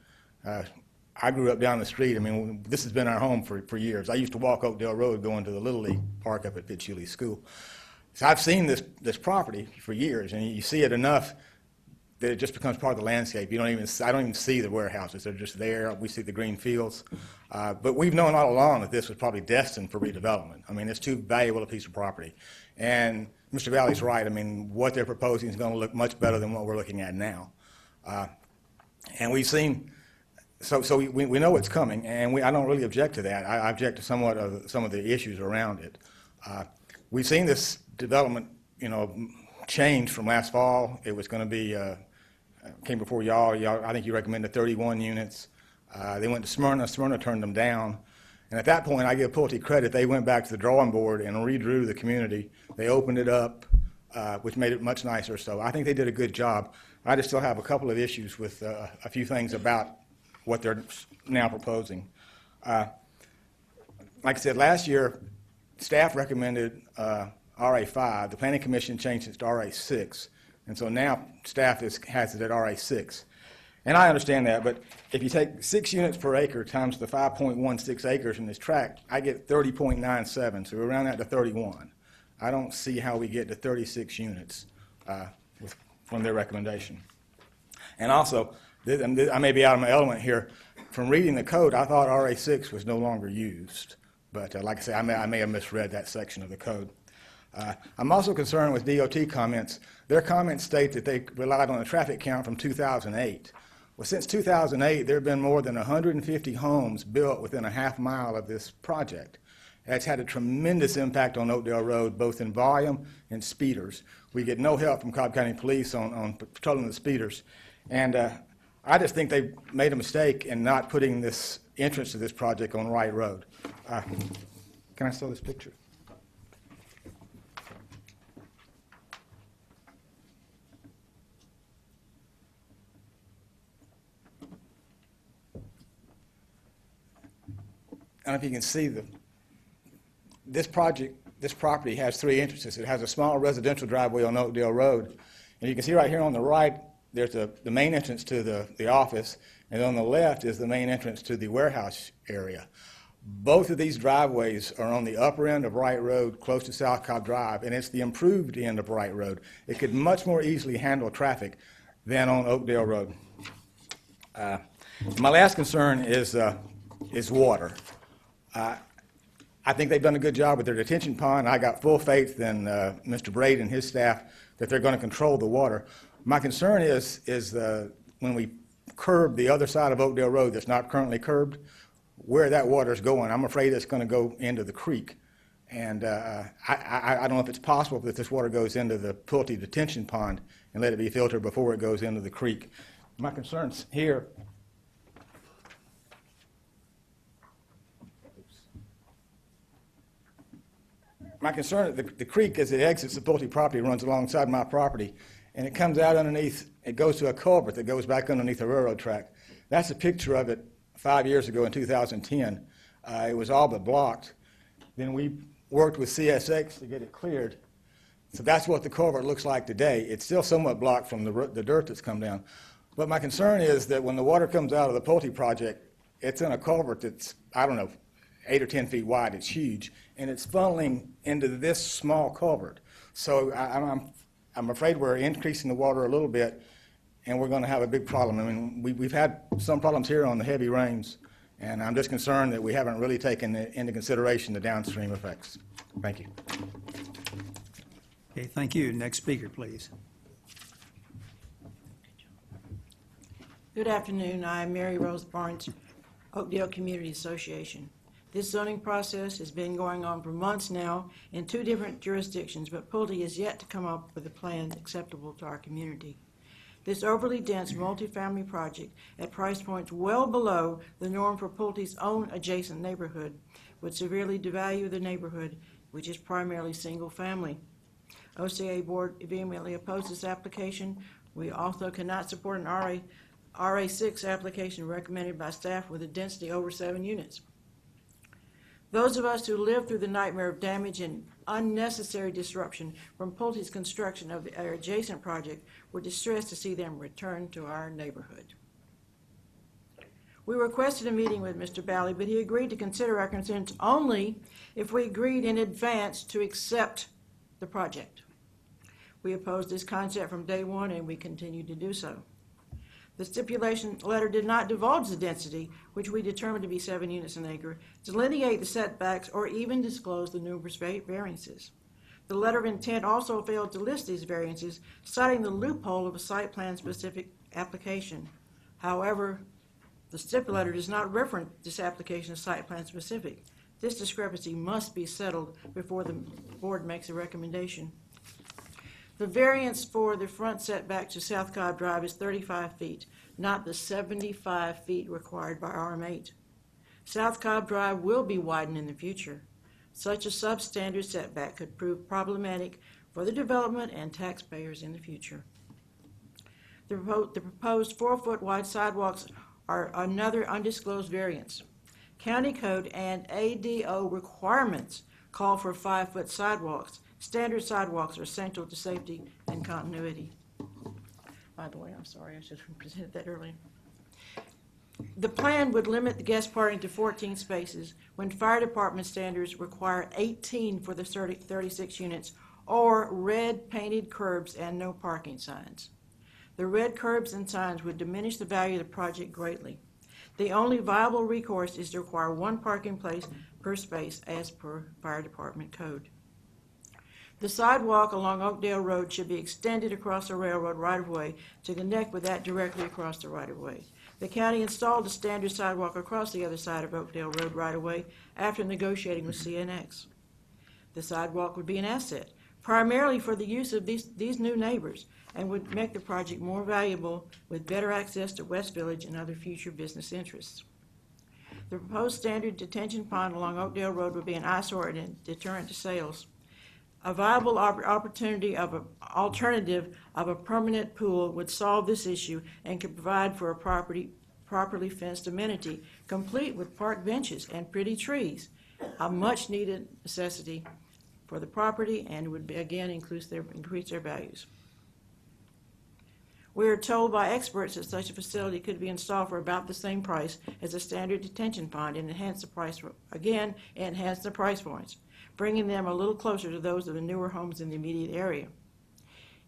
I grew up down the street. I mean, this has been our home for years. I used to walk Oakdale Road going to the Little League Park up at Fitzhugh School. So I've seen this property for years, and you see it enough that it just becomes part of the landscape. I don't even see the warehouses. They're just there. We see the green fields. But we've known all along that this was probably destined for redevelopment. I mean, it's too valuable a piece of property. And Mr. Valley's right. I mean, what they're proposing is going to look much better than what we're looking at now. And we've seen, so we know it's coming, and I don't really object to that. I object to somewhat of some of the issues around it. We've seen this development, change from last fall. It was going to be, came before y'all. I think you recommended 31 units. They went to Smyrna. Smyrna turned them down. And at that point, I give Pulte credit. They went back to the drawing board and redrew the community. They opened it up, which made it much nicer. So I think they did a good job. I just still have a couple of issues with a few things about what they're now proposing. Like I said, last year, staff recommended RA5. The Planning Commission changed it to RA6. And so now staff has it at RA6. And I understand that, but if you take 6 units per acre times the 5.16 acres in this tract, I get 30.97, so we round that to 31. I don't see how we get to 36 units from their recommendation. And also, I may be out of my element here. From reading the code, I thought RA6 was no longer used. But like I say, I may have misread that section of the code. I'm also concerned with DOT comments. Their comments state that they relied on a traffic count from 2008. Well, since 2008, there have been more than 150 homes built within a half mile of this project. That's had a tremendous impact on Oakdale Road, both in volume and speeders. We get no help from Cobb County Police on patrolling the speeders. And I just think they made a mistake in not putting this entrance to this project on Wright Road. Can I show this picture? I don't know if you can see this property has 3 entrances. It has a small residential driveway on Oakdale Road. And you can see right here on the right, there's the main entrance to the office, and on the left is the main entrance to the warehouse area. Both of these driveways are on the upper end of Wright Road, close to South Cobb Drive, and it's the improved end of Wright Road. It could much more easily handle traffic than on Oakdale Road. My last concern is water. I think they've done a good job with their detention pond. I got full faith in Mr. Braid and his staff that they're going to control the water. My concern is when we curb the other side of Oakdale Road that's not currently curbed, where that water is going. I'm afraid it's going to go into the creek. And I don't know if it's possible that this water goes into the Pulte detention pond and let it be filtered before it goes into the creek. My concerns here the creek, as it exits the Pulte property, runs alongside my property, and it comes out underneath, it goes to a culvert that goes back underneath the railroad track. That's a picture of it 5 years ago in 2010. It was all but blocked. Then we worked with CSX to get it cleared. So that's what the culvert looks like today. It's still somewhat blocked from the dirt that's come down. But my concern is that when the water comes out of the Pulte project, it's in a culvert that's, I don't know, 8 or 10 feet wide. It's huge, and it's funneling into this small culvert. So I'm afraid we're increasing the water a little bit, and we're going to have a big problem. I mean, we've had some problems here on the heavy rains, and I'm just concerned that we haven't really taken into consideration the downstream effects. Thank you. Okay, thank you. Next speaker, please. Good afternoon. I'm Mary Rose Barnes, Oakdale Community Association. This zoning process has been going on for months now in 2 different jurisdictions, but Pulte has yet to come up with a plan acceptable to our community. This overly dense multifamily project at price points well below the norm for Pulte's own adjacent neighborhood would severely devalue the neighborhood, which is primarily single family. OCA Board vehemently opposed this application. We also cannot support an RA6 application recommended by staff with a density over 7 units. Those of us who lived through the nightmare of damage and unnecessary disruption from Pulte's construction of our adjacent project were distressed to see them return to our neighborhood. We requested a meeting with Mr. Bally, but he agreed to consider our concerns only if we agreed in advance to accept the project. We opposed this concept from day one, and we continue to do so. The stipulation letter did not divulge the density, which we determined to be 7 units an acre, delineate the setbacks, or even disclose the numerous variances. The letter of intent also failed to list these variances, citing the loophole of a site plan-specific application. However, the stipulator does not reference this application as site plan-specific. This discrepancy must be settled before the board makes a recommendation. The variance for the front setback to South Cobb Drive is 35 feet, not the 75 feet required by RM8. South Cobb Drive will be widened in the future. Such a substandard setback could prove problematic for the development and taxpayers in the future. The proposed 4-foot wide sidewalks are another undisclosed variance. County code and ADO requirements call for 5-foot sidewalks. Standard sidewalks are essential to safety and continuity. By the way, I'm sorry, I should have presented that earlier. The plan would limit the guest parking to 14 spaces when fire department standards require 18 for the 36 units, or red painted curbs and no parking signs. The red curbs and signs would diminish the value of the project greatly. The only viable recourse is to require 1 parking place per space as per fire department code. The sidewalk along Oakdale Road should be extended across the railroad right-of-way to connect with that directly across the right-of-way. The county installed a standard sidewalk across the other side of Oakdale Road right-of-way after negotiating with CNX. The sidewalk would be an asset, primarily for the use of these new neighbors, and would make the project more valuable with better access to West Village and other future business interests. The proposed standard detention pond along Oakdale Road would be an eyesore and a deterrent to sales. A viable alternative of a permanent pool would solve this issue and could provide for a properly fenced amenity, complete with park benches and pretty trees, a much-needed necessity for the property, and would again increase their values. We are told by experts that such a facility could be installed for about the same price as a standard detention pond and enhance the price points, bringing them a little closer to those of the newer homes in the immediate area.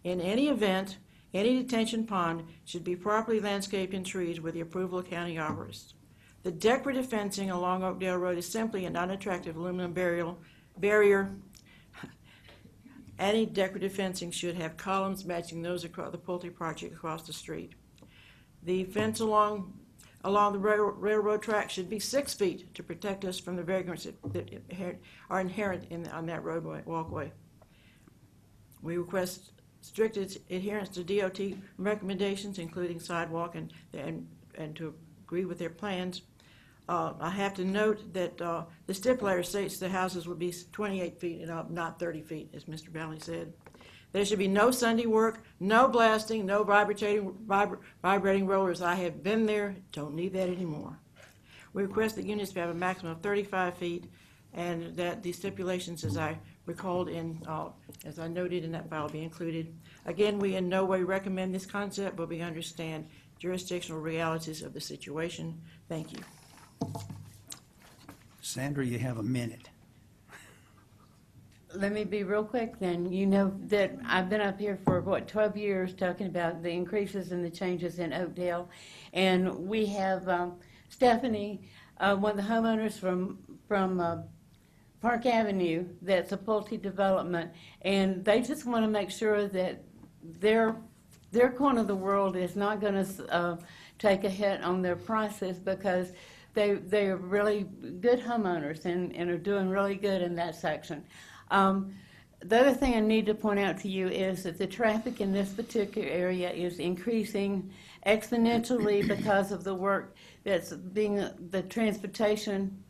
In any event, any detention pond should be properly landscaped and treed with the approval of county arborists. The decorative fencing along Oakdale Road is simply an unattractive aluminum barrier. Any decorative fencing should have columns matching those across the Pulte project across the street. The fence along the railroad track should be 6 feet to protect us from the vagrants that are inherent on that roadway walkway. We request strict adherence to DOT recommendations, including sidewalk and to agree with their plans. I have to note that the stipulator states the houses would be 28 feet and up, not 30 feet, as Mr. Valley said. There should be no Sunday work, no blasting, no vibrating rollers. I have been there, don't need that anymore. We request that units have a maximum of 35 feet and that the stipulations, as I recalled as I noted in that file, be included. Again, we in no way recommend this concept, but we understand jurisdictional realities of the situation. Thank you. Sandra, you have a minute. Let me be real quick then. You know that I've been up here for, 12 years talking about the increases and the changes in Oakdale. And we have Stephanie, one of the homeowners from Park Avenue, that's a Pulte development. And they just want to make sure that their corner of the world is not going to take a hit on their prices, because they are really good homeowners and are doing really good in that section. The other thing I need to point out to you is that the traffic in this particular area is increasing exponentially because of the work that's the transportation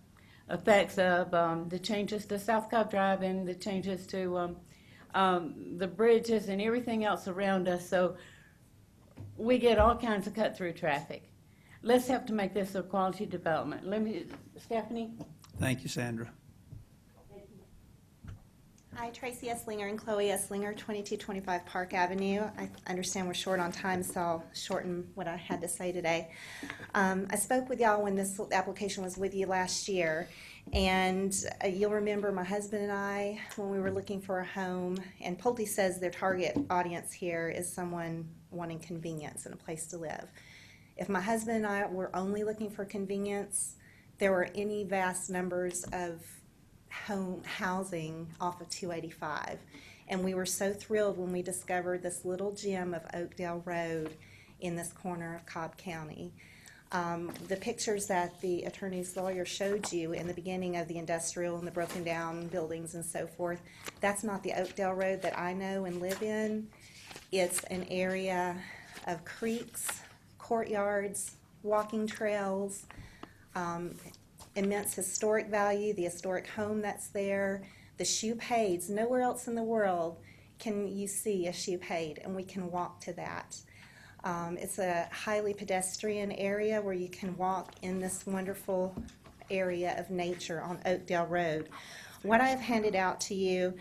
effects of the changes to South Cobb Drive and the changes to the bridges and everything else around us. So we get all kinds of cut-through traffic. Let's have to make this a quality development. Stephanie? Thank you, Sandra. Hi, Tracy Esslinger and Chloe Esslinger, 2225 Park Avenue. I understand we're short on time, so I'll shorten what I had to say today. I spoke with y'all when this application was with you last year, and you'll remember my husband and I, when we were looking for a home, and Pulte says their target audience here is someone wanting convenience and a place to live. If my husband and I were only looking for convenience, there were any vast numbers of housing off of 285. And we were so thrilled when we discovered this little gem of Oakdale Road in this corner of Cobb County. The pictures that the attorney's lawyer showed you in the beginning of the industrial and the broken down buildings and so forth, that's not the Oakdale Road that I know and live in. It's an area of creeks, courtyards, walking trails, immense historic value, the historic home that's there, the shoepades. Nowhere else in the world can you see a shoepade, and we can walk to that. It's a highly pedestrian area where you can walk in this wonderful area of nature on Oakdale Road. What I have handed out to you,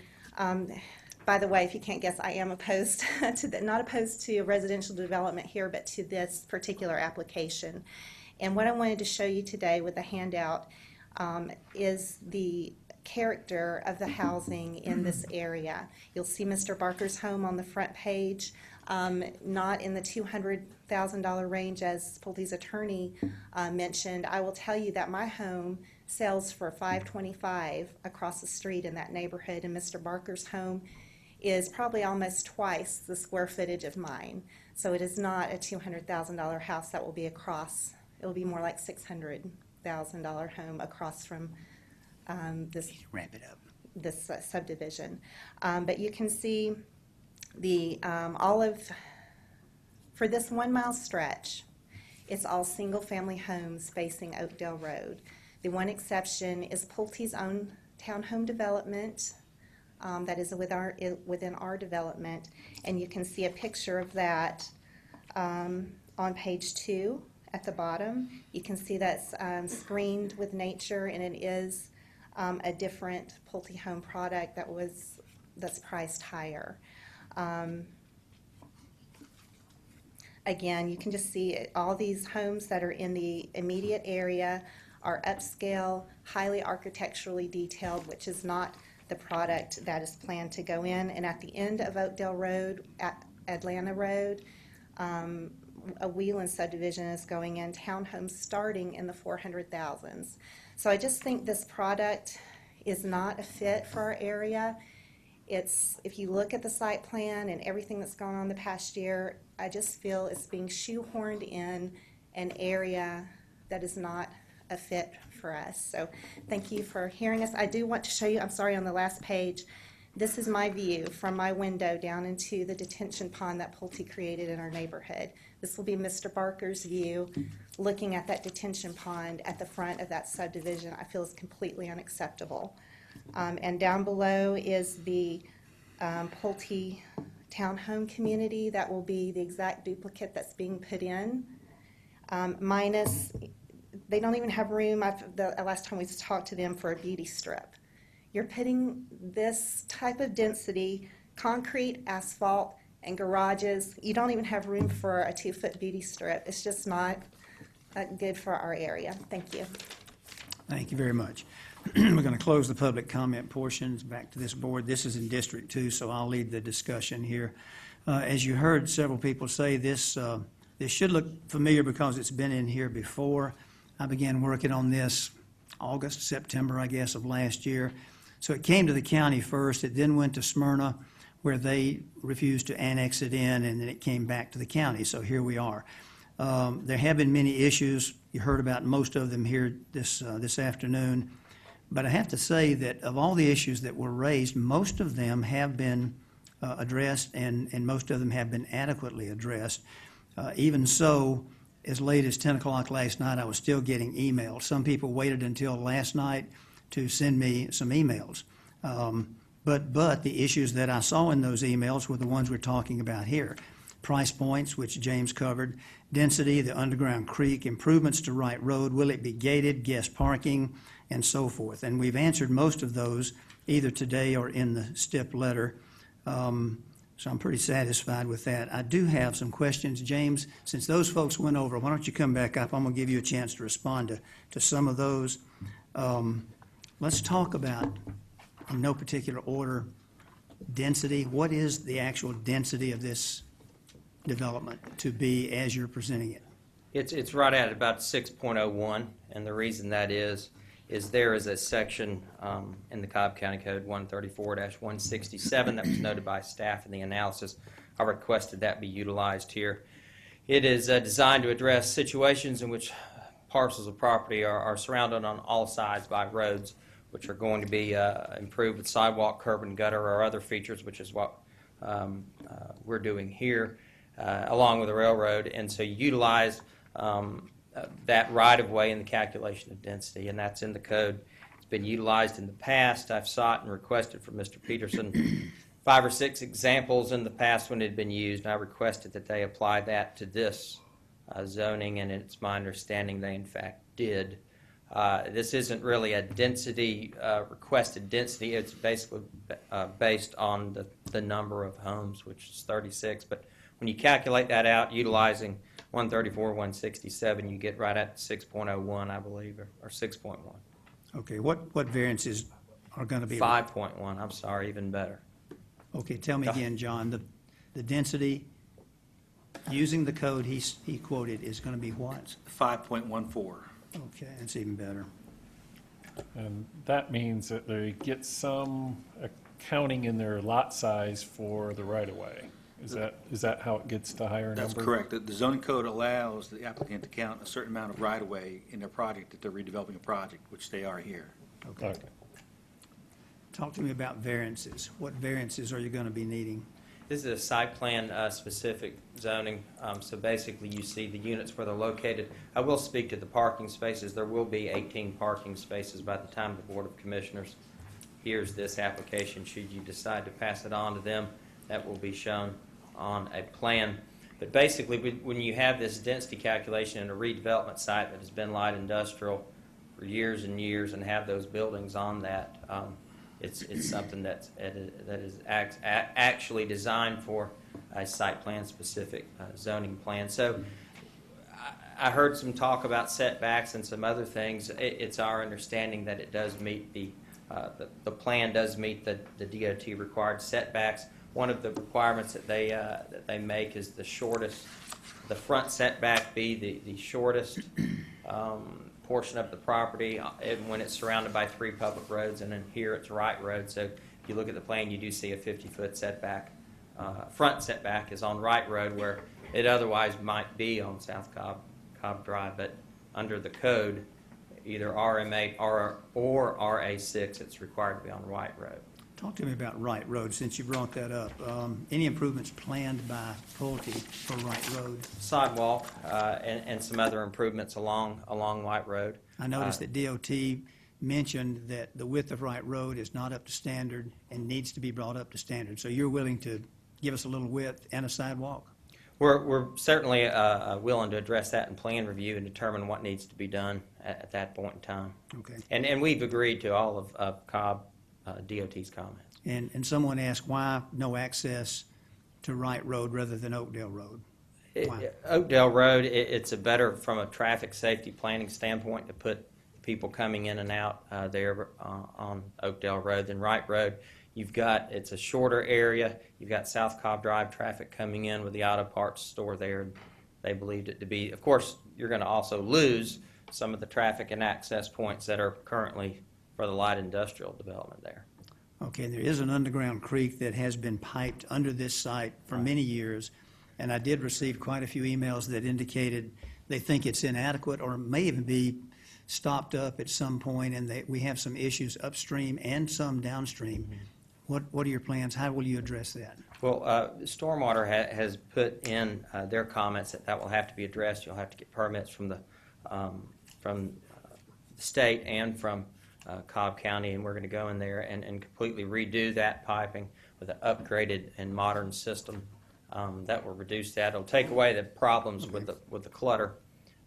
by the way, if you can't guess, I am opposed to not opposed to residential development here, but to this particular application. And what I wanted to show you today with the handout is the character of the housing in this area. You'll see Mr. Barker's home on the front page, not in the $200,000 range as Pulte's attorney mentioned. I will tell you that my home sells for $525 across the street in that neighborhood, and Mr. Barker's home is probably almost twice the square footage of mine. So it is not a $200,000 house that will be across. It will be more like $600,000 home across from this. Ramp it up. This subdivision. But you can see the for this 1 mile stretch, it's all single family homes facing Oakdale Road. The one exception is Pulte's own townhome development that is within our development, and you can see a picture of that on page 2 at the bottom. You can see that's screened with nature, and it is a different Pulte home product that's priced higher. again, you can just see it, all these homes that are in the immediate area are upscale, highly architecturally detailed, which is not the product that is planned to go in. And at the end of Oakdale Road, at Atlanta Road, a Wheeland subdivision is going in, townhomes starting in the 400,000s. So I just think this product is not a fit for our area. It's, if you look at the site plan and everything that's gone on the past year, I just feel it's being shoehorned in an area that is not a fit for us. So thank you for hearing us. I do want to show you, I'm sorry, on the last page, this is my view from my window down into the detention pond that Pulte created in our neighborhood. This will be Mr. Barker's view looking at that detention pond at the front of that subdivision. I feel is completely unacceptable. And down below is the Pulte townhome community. That will be the exact duplicate that's being put in. Minus, they don't even have room, the last time we talked to them, for a beauty strip. You're putting this type of density, concrete, asphalt, and garages. You don't even have room for a 2-foot beauty strip. It's just not good for our area. Thank you. Thank you very much. We're going to close the public comment portions back to this board. This is in District 2, so I'll lead the discussion here. As you heard several people say, this should look familiar because it's been in here before. I began working on this August, September, I guess, of last year. So it came to the county first. It then went to Smyrna, where they refused to annex it in, and then it came back to the county. So here we are. There have been many issues. You heard about most of them here this afternoon. But I have to say that of all the issues that were raised, most of them have been addressed, and most of them have been adequately addressed. Even so, as late as 10 o'clock last night, I was still getting emails. Some people waited until last night to send me some emails. But the issues that I saw in those emails were the ones we're talking about here. Price points, which James covered, density, the underground creek, improvements to Wright Road, will it be gated, guest parking, and so forth. And we've answered most of those either today or in the STIP letter. So I'm pretty satisfied with that. I do have some questions. James, since those folks went over, why don't you come back up? I'm going to give you a chance to respond to some of those. Let's talk about, in no particular order, density. What is the actual density of this development to be as you're presenting it? It's right at about 6.01, and the reason that is there is a section in the Cobb County Code 134-167 that was noted by staff in the analysis. I requested that be utilized here. It is designed to address situations in which parcels of property are surrounded on all sides by roads, which are going to be improved with sidewalk, curb, and gutter, or other features, which is what we're doing here, along with the railroad. And so you utilize that right-of-way in the calculation of density, and that's in the code. It's been utilized in the past. I've sought and requested from Mr. Peterson 5 or 6 examples in the past when it had been used, and I requested that they apply that to this zoning, and it's my understanding they in fact did. This isn't really a density, requested density. It's basically based on the number of homes, which is 36. But when you calculate that out, utilizing 134-167, you get right at 6.01, I believe, or 6.1. Okay, what variances are going to be? 5.1, I'm sorry, even better. Okay, tell me again, John, the density using the code he quoted is going to be what? 5.14. Okay, that's even better. And that means that they get some accounting in their lot size for the right-of-way. Is that how it gets the higher number? That's correct. The zoning code allows the applicant to count a certain amount of right-of-way in their project that they're redeveloping a project, which they are here. Okay. Talk to me about variances. What variances are you going to be needing? This is a site plan specific zoning. So basically you see the units where they're located. I will speak to the parking spaces. There will be 18 parking spaces by the time the Board of Commissioners hears this application. Should you decide to pass it on to them, that will be shown on a plan. But basically when you have this density calculation in a redevelopment site that has been light industrial for years and years and have those buildings on that, it's something that is actually designed for a site plan specific zoning plan. So I heard some talk about setbacks and some other things. It's our understanding that it does meet the plan does meet the DOT required setbacks. One of the requirements that they make is the front setback be the shortest portion of the property, and when it's surrounded by 3 public roads, and then here it's Wright Road. So if you look at the plan, you do see a 50-foot setback. Front setback is on Wright Road, where it otherwise might be on South Cobb Drive, but under the code, either RM8 or RA6, it's required to be on Wright Road. Talk to me about Wright Road, since you brought that up. Any improvements planned by Pulte for Wright Road? Sidewalk and some other improvements along Wright Road. I noticed that DOT mentioned that the width of Wright Road is not up to standard and needs to be brought up to standard. So you're willing to give us a little width and a sidewalk? We're certainly willing to address that in plan review and determine what needs to be done at that point in time. Okay. And we've agreed to all of Cobb DOT's comments. And someone asked why no access to Wright Road rather than Oakdale Road? Why? Oakdale Road, it's a better, from a traffic safety planning standpoint, to put people coming in and out there on Oakdale Road than Wright Road. It's a shorter area. You've got South Cobb Drive traffic coming in with the auto parts store there. They believed it to be, of course, you're going to also lose some of the traffic and access points that are currently for the light industrial development there. Okay, there is an underground creek that has been piped under this site for many years, and I did receive quite a few emails that indicated they think it's inadequate or may even be stopped up at some point, and we have some issues upstream and some downstream. What are your plans? How will you address that? Well, Stormwater has put in their comments that will have to be addressed. You'll have to get permits from the state and from Cobb County, and we're going to go in there and completely redo that piping with an upgraded and modern system that will reduce that. It'll take away the problems with the clutter,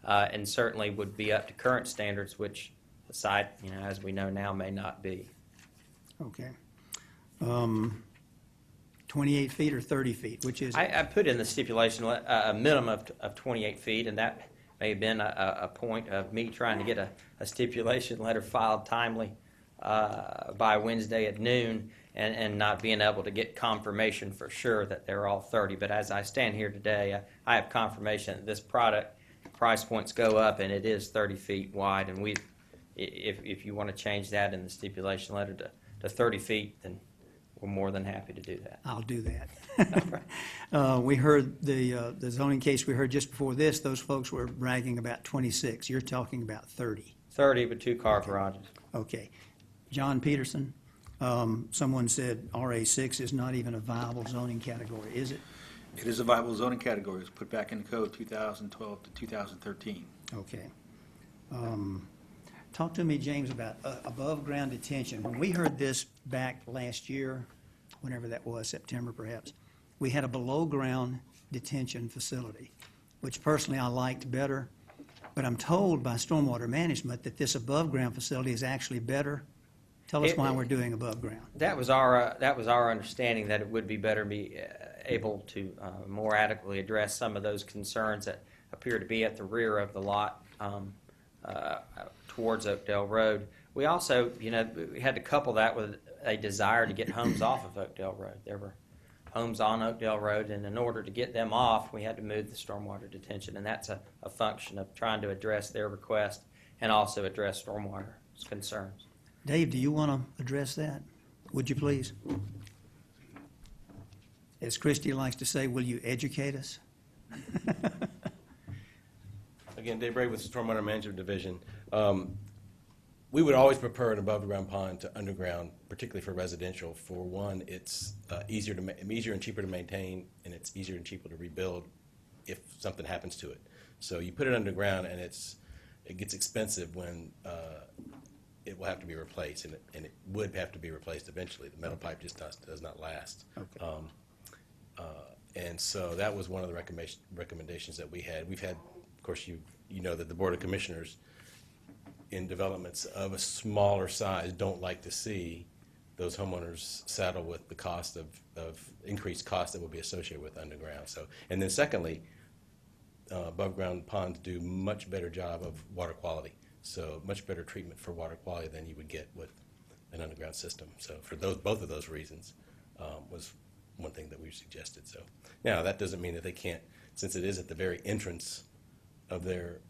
and certainly would be up to current standards, which the site, as we know now, may not be. Okay. 28 feet or 30 feet, which is? I put in the stipulation a minimum of 28 feet, and that may have been a point of me trying to get a stipulation letter filed timely by Wednesday at noon, and not being able to get confirmation for sure that they're all 30. But as I stand here today, I have confirmation that this product price points go up, and it is 30 feet wide. And if you want to change that in the stipulation letter to 30 feet, then we're more than happy to do that. I'll do that. We heard the zoning case we heard just before this, those folks were bragging about 26. You're talking about 30. 30 with 2-car garages. Okay. John Peterson, someone said RA6 is not even a viable zoning category, is it? It is a viable zoning category. It was put back in the code 2012 to 2013. Okay. Talk to me, James, about above-ground detention. When we heard this back last year, whenever that was, September perhaps, we had a below-ground detention facility, which personally I liked better, but I'm told by Stormwater Management that this above-ground facility is actually better. Tell us why we're doing above-ground. That was our understanding, that it would be better to be able to more adequately address some of those concerns that appear to be at the rear of the lot towards Oakdale Road. We also, we had to couple that with a desire to get homes off of Oakdale Road. There were homes on Oakdale Road, and in order to get them off, we had to move the stormwater detention, and that's a function of trying to address their request and also address stormwater concerns. Dave, do you want to address that? Would you please? As Christie likes to say, will you educate us? Again, Dave Bray with Stormwater Management Division. We would always prefer an above-ground pond to underground, particularly for residential. For one, it's easier and cheaper to maintain, and it's easier and cheaper to rebuild if something happens to it. So you put it underground, and it gets expensive when it will have to be replaced, and it would have to be replaced eventually. The metal pipe just does not last. Okay. And so that was one of the recommendations that we had. We've had, of course, you know that the Board of Commissioners in developments of a smaller size don't like to see those homeowners saddle with the cost of increased costs that will be associated with underground. So, and then secondly, above ground ponds do much better job of water quality. So much better treatment for water quality than you would get with an underground system. So for both of those reasons was one thing that we suggested. So now that doesn't mean that they can't, since it is at the very entrance of their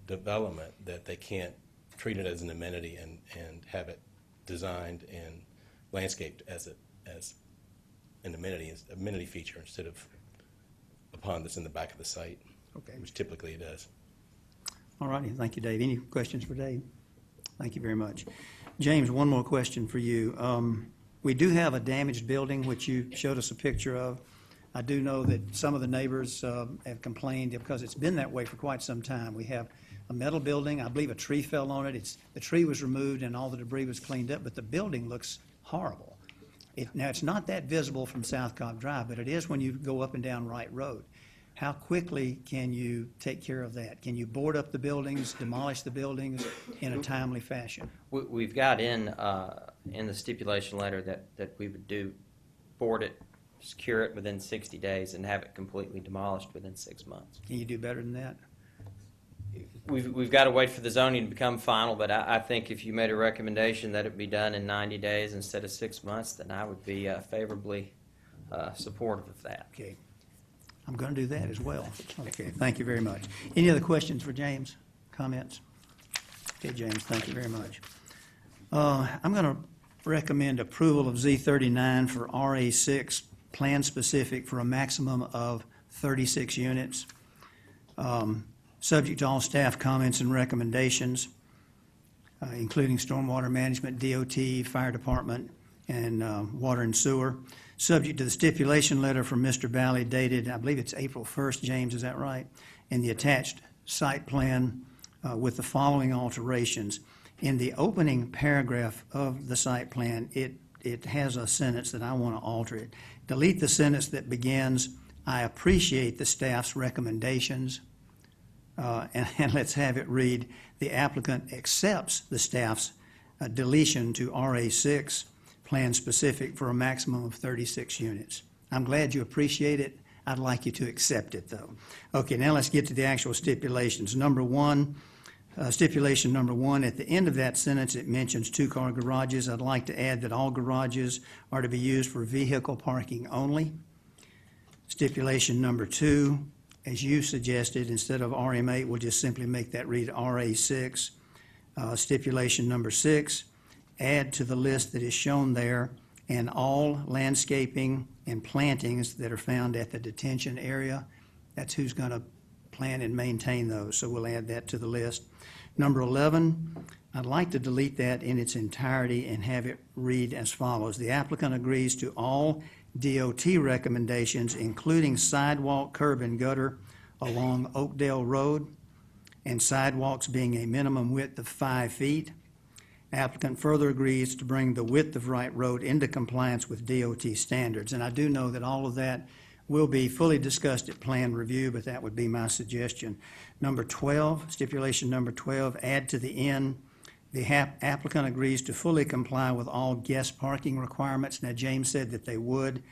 development, that they can't treat it as an amenity and have it designed and landscaped as an amenity feature instead of a pond that's in the back of the site, which typically it does. All righty, thank you, Dave. Any questions for Dave? Thank you very much. James, one more question for you. We do have a damaged building, which you showed us a picture of. I do know that some of the neighbors have complained because it's been that way for quite some time. We have a metal building. I believe a tree fell on it. The tree was removed and all the debris was cleaned up, but the building looks horrible. Now, it's not that visible from South Cobb Drive, but it is when you go up and down Wright Road. How quickly can you take care of that? Can you board up the buildings, demolish the buildings in a timely fashion? We've got in the stipulation letter that we would board it, secure it within 60 days, and have it completely demolished within 6 months. Can you do better than that? We've got to wait for the zoning to become final, but I think if you made a recommendation that it be done in 90 days instead of 6 months, then I would be favorably supportive of that. Okay. I'm going to do that as well. Okay, thank you very much. Any other questions for James? Comments? Okay, James, thank you very much. I'm going to recommend approval of Z39 for RA6, plan specific for a maximum of 36 units. Subject to all staff comments and recommendations, including stormwater management, DOT, fire department, and water and sewer. Subject to the stipulation letter from Mr. Bally dated, I believe it's April 1st, James, is that right? And the attached site plan with the following alterations. In the opening paragraph of the site plan, it has a sentence that I want to alter it. Delete the sentence that begins, "I appreciate the staff's recommendations," and let's have it read, "The applicant accepts the staff's deletion to RA6, plan specific for a maximum of 36 units. I'm glad you appreciate it. I'd like you to accept it, though. Okay, now let's get to the actual stipulations. Number one, stipulation number one, at the end of that sentence, it mentions two-car garages. I'd like to add that all garages are to be used for vehicle parking only. Stipulation number two, as you suggested, instead of RM8, we'll just simply make that read RA6. Stipulation number six, add to the list that is shown there and all landscaping and plantings that are found at the detention area. That's who's going to plan and maintain those, so we'll add that to the list. Number 11, I'd like to delete that in its entirety and have it read as follows. The applicant agrees to all DOT recommendations, including sidewalk, curb, and gutter along Oakdale Road, and sidewalks being a minimum width of 5 feet. Applicant further agrees to bring the width of Wright Road into compliance with DOT standards. And I do know that all of that will be fully discussed at plan review, but that would be my suggestion. Number 12, stipulation number 12, add to the end, the applicant agrees to fully comply with all guest parking requirements. Now, James said that they would,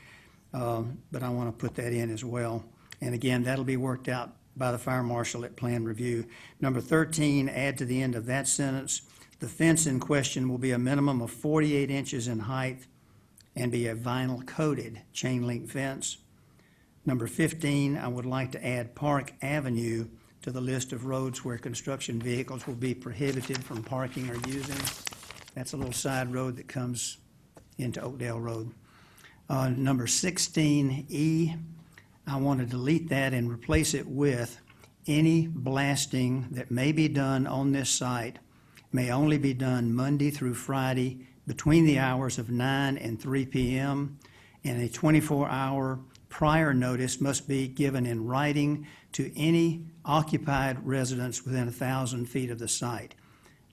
but I want to put that in as well. And again, that'll be worked out by the fire marshal at plan review. Number 13, add to the end of that sentence, the fence in question will be a minimum of 48 inches in height and be a vinyl-coated chain-link fence. Number 15, I would like to add Park Avenue to the list of roads where construction vehicles will be prohibited from parking or using. That's a little side road that comes into Oakdale Road. Number 16E, I want to delete that and replace it with any blasting that may be done on this site may only be done Monday through Friday between the hours of 9 and 3 p.m., and a 24-hour prior notice must be given in writing to any occupied residents within 1,000 feet of the site.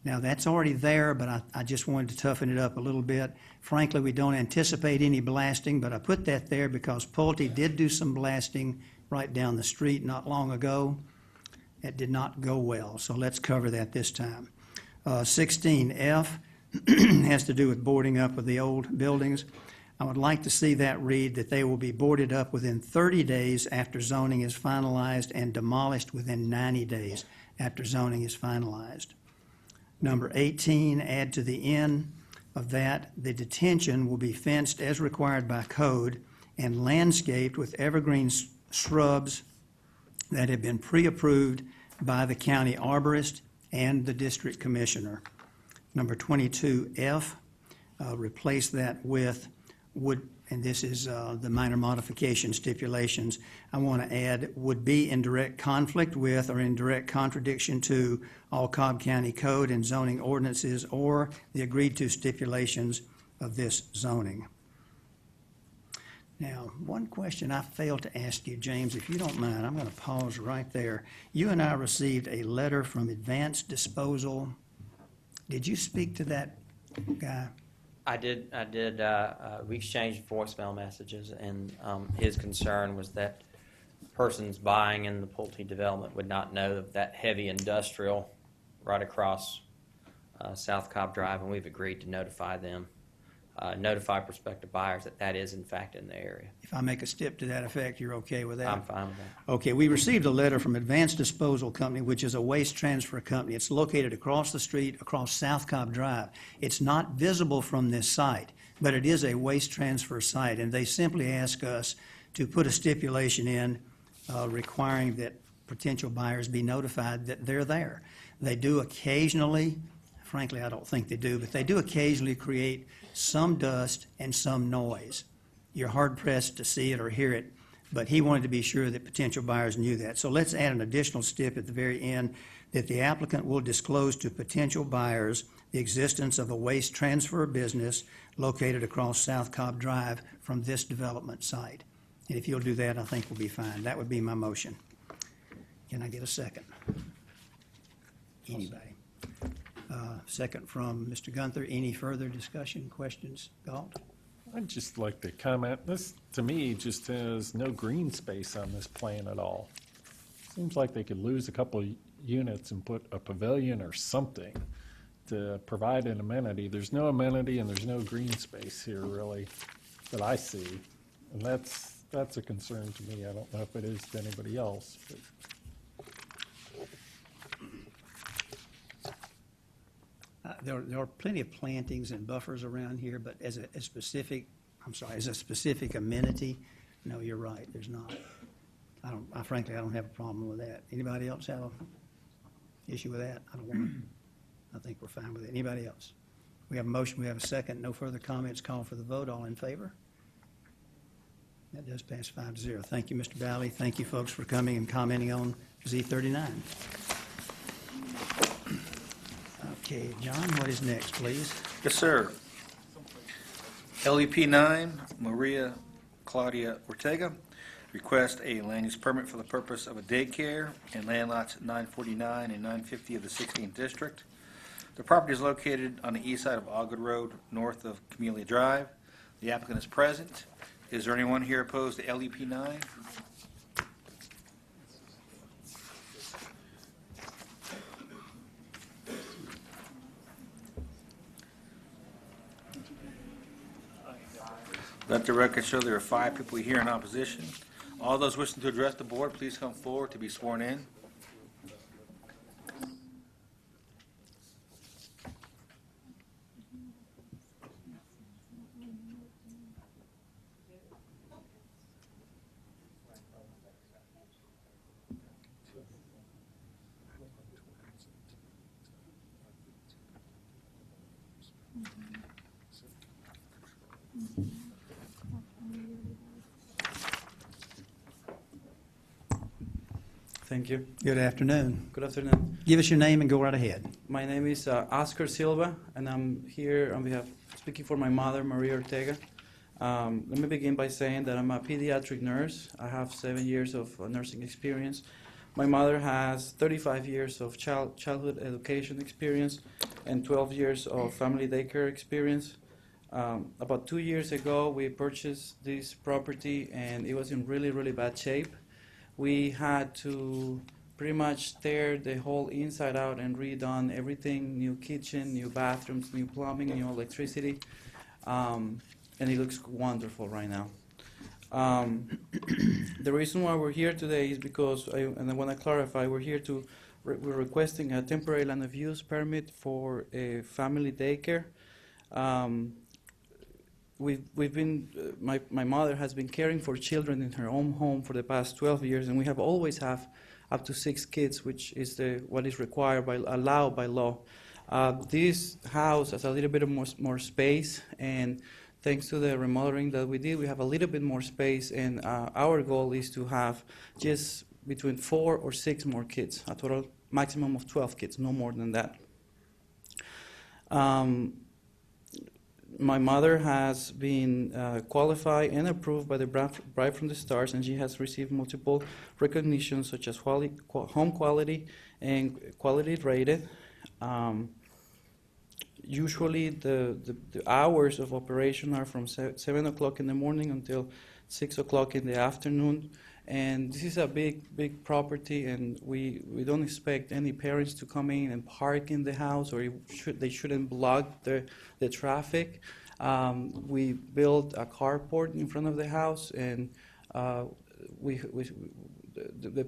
Now, that's already there, but I just wanted to toughen it up a little bit. Frankly, we don't anticipate any blasting, but I put that there because Pulte did do some blasting right down the street not long ago. It did not go well, so let's cover that this time. 16F, has to do with boarding up of the old buildings. I would like to see that read that they will be boarded up within 30 days after zoning is finalized and demolished within 90 days after zoning is finalized. Number 18, add to the end of that, the detention will be fenced as required by code and landscaped with evergreen shrubs that have been pre-approved by the county arborist and the district commissioner. Number 22F, replace that with would, and this is the minor modification stipulations, I want to add would be in direct conflict with or in direct contradiction to all Cobb County code and zoning ordinances or the agreed to stipulations of this zoning. Now, one question I failed to ask you, James, if you don't mind, I'm going to pause right there. You and I received a letter from Advanced Disposal. Did you speak to that guy? I did. We exchanged voicemail messages, and his concern was that persons buying in the Pulte development would not know of that heavy industrial right across South Cobb Drive, and we've agreed to notify them, notify prospective buyers that that is in fact in the area. If I make a step to that effect, you're okay with that? I'm fine with that. Okay, we received a letter from Advanced Disposal Company, which is a waste transfer company. It's located across the street, across South Cobb Drive. It's not visible from this site, but it is a waste transfer site, and they simply ask us to put a stipulation in requiring that potential buyers be notified that they're there. They do occasionally, frankly, I don't think they do, but they do occasionally create some dust and some noise. You're hard-pressed to see it or hear it, but he wanted to be sure that potential buyers knew that. So let's add an additional stip at the very end, that the applicant will disclose to potential buyers the existence of a waste transfer business located across South Cobb Drive from this development site. And if you'll do that, I think we'll be fine. That would be my motion. Can I get a second? Anybody? Second from Mr. Gunther. Any further discussion, questions? Galt? I'd just like to comment, this, to me, just has no green space on this plan at all. Seems like they could lose a couple of units and put a pavilion or something to provide an amenity. There's no amenity and there's no green space here, really, that I see. And that's a concern to me. I don't know if it is to anybody else, but. There are plenty of plantings and buffers around here, but as a specific amenity, no, you're right, there's not. Frankly, I don't have a problem with that. Anybody else have an issue with that? I think we're fine with it. Anybody else? We have a motion, we have a second. No further comments. Call for the vote. All in favor? That does pass 5-0. Thank you, Mr. Bally. Thank you, folks, for coming and commenting on Z39. Okay, John, what is next, please? Yes, sir. LEP 9, Maria Claudia Ortega, request a land use permit for the purpose of a daycare in land lots 949 and 950 of the 16th district. The property is located on the east side of Ogden Road, north of Camellia Drive. The applicant is present. Is there anyone here opposed to LEP 9? Let the record show there are 5 people here in opposition. All those wishing to address the board, please come forward to be sworn in. Thank you. Good afternoon. Good afternoon. Give us your name and go right ahead. My name is Oscar Silva, and I'm here on behalf, speaking for my mother, Maria Ortega. Let me begin by saying that I'm a pediatric nurse. I have 7 years of nursing experience. My mother has 35 years of childhood education experience and 12 years of family daycare experience. About 2 years ago, we purchased this property, and it was in really, really bad shape. We had to pretty much teared the whole inside out and redone everything, new kitchen, new bathrooms, new plumbing, new electricity, and it looks wonderful right now. The reason why we're here today is because, and I want to clarify, we're requesting a temporary land of use permit for a family daycare. We've been, my mother has been caring for children in her own home for the past 12 years, and we have always have up to 6 kids, which is what is required allowed by law. This house has a little bit of more space, and thanks to the remodeling that we did, we have a little bit more space, and our goal is to have just between 4 or 6 more kids, a total maximum of 12 kids, no more than that. My mother has been qualified and approved by the Bride from the Stars, and she has received multiple recognitions such as home quality and quality rated. Usually the hours of operation are from 7 o'clock in the morning until 6 o'clock in the afternoon. And this is a big property, and we don't expect any parents to come in and park in the house, or they shouldn't block the traffic. We built a carport in front of the house, and the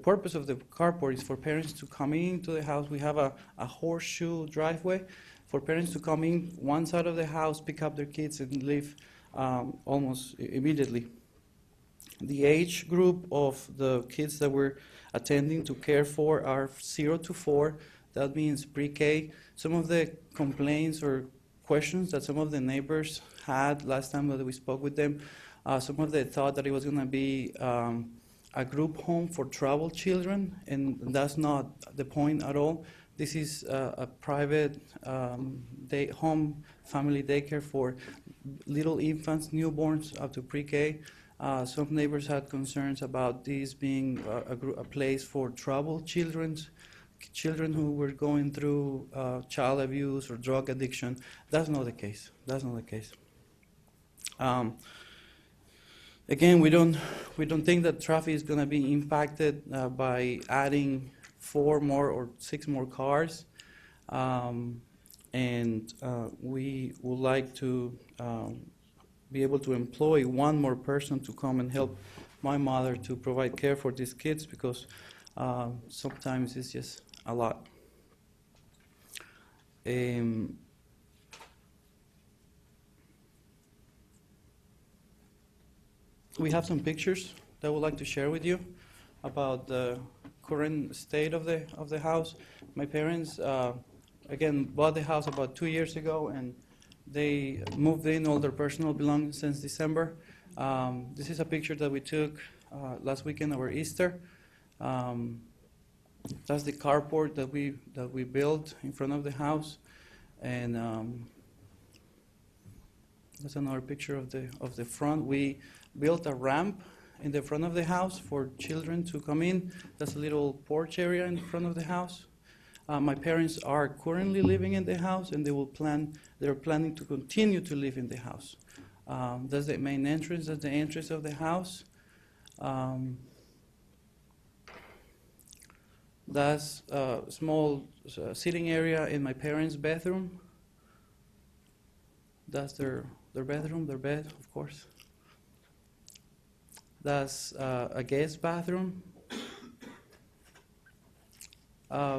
purpose of the carport is for parents to come into the house. We have a horseshoe driveway for parents to come in one side of the house, pick up their kids, and leave almost immediately. The age group of the kids that we're attending to care for are 0 to 4. That means pre-K. Some of the complaints or questions that some of the neighbors had last time that we spoke with them, some of them thought that it was going to be a group home for troubled children, and that's not the point at all. This is a private home family daycare for little infants, newborns up to pre-K. Some neighbors had concerns about this being a place for troubled children who were going through child abuse or drug addiction. That's not the case. That's not the case. Again, we don't think that traffic is going to be impacted by adding 4 more or 6 more cars, and we would like to be able to employ 1 more person to come and help my mother to provide care for these kids, because sometimes it's just a lot. We have some pictures that I would like to share with you about the current state of the house. My parents, again, bought the house about 2 years ago, and they moved in all their personal belongings since December. This is a picture that we took last weekend over Easter. That's the carport that we built in front of the house, and that's another picture of the front. We built a ramp in the front of the house for children to come in. That's a little porch area in front of the house. My parents are currently living in the house, and they're planning to continue to live in the house. That's the main entrance. That's the entrance of the house. That's a small sitting area in my parents' bedroom. That's their bedroom, their bed, of course. That's a guest bathroom.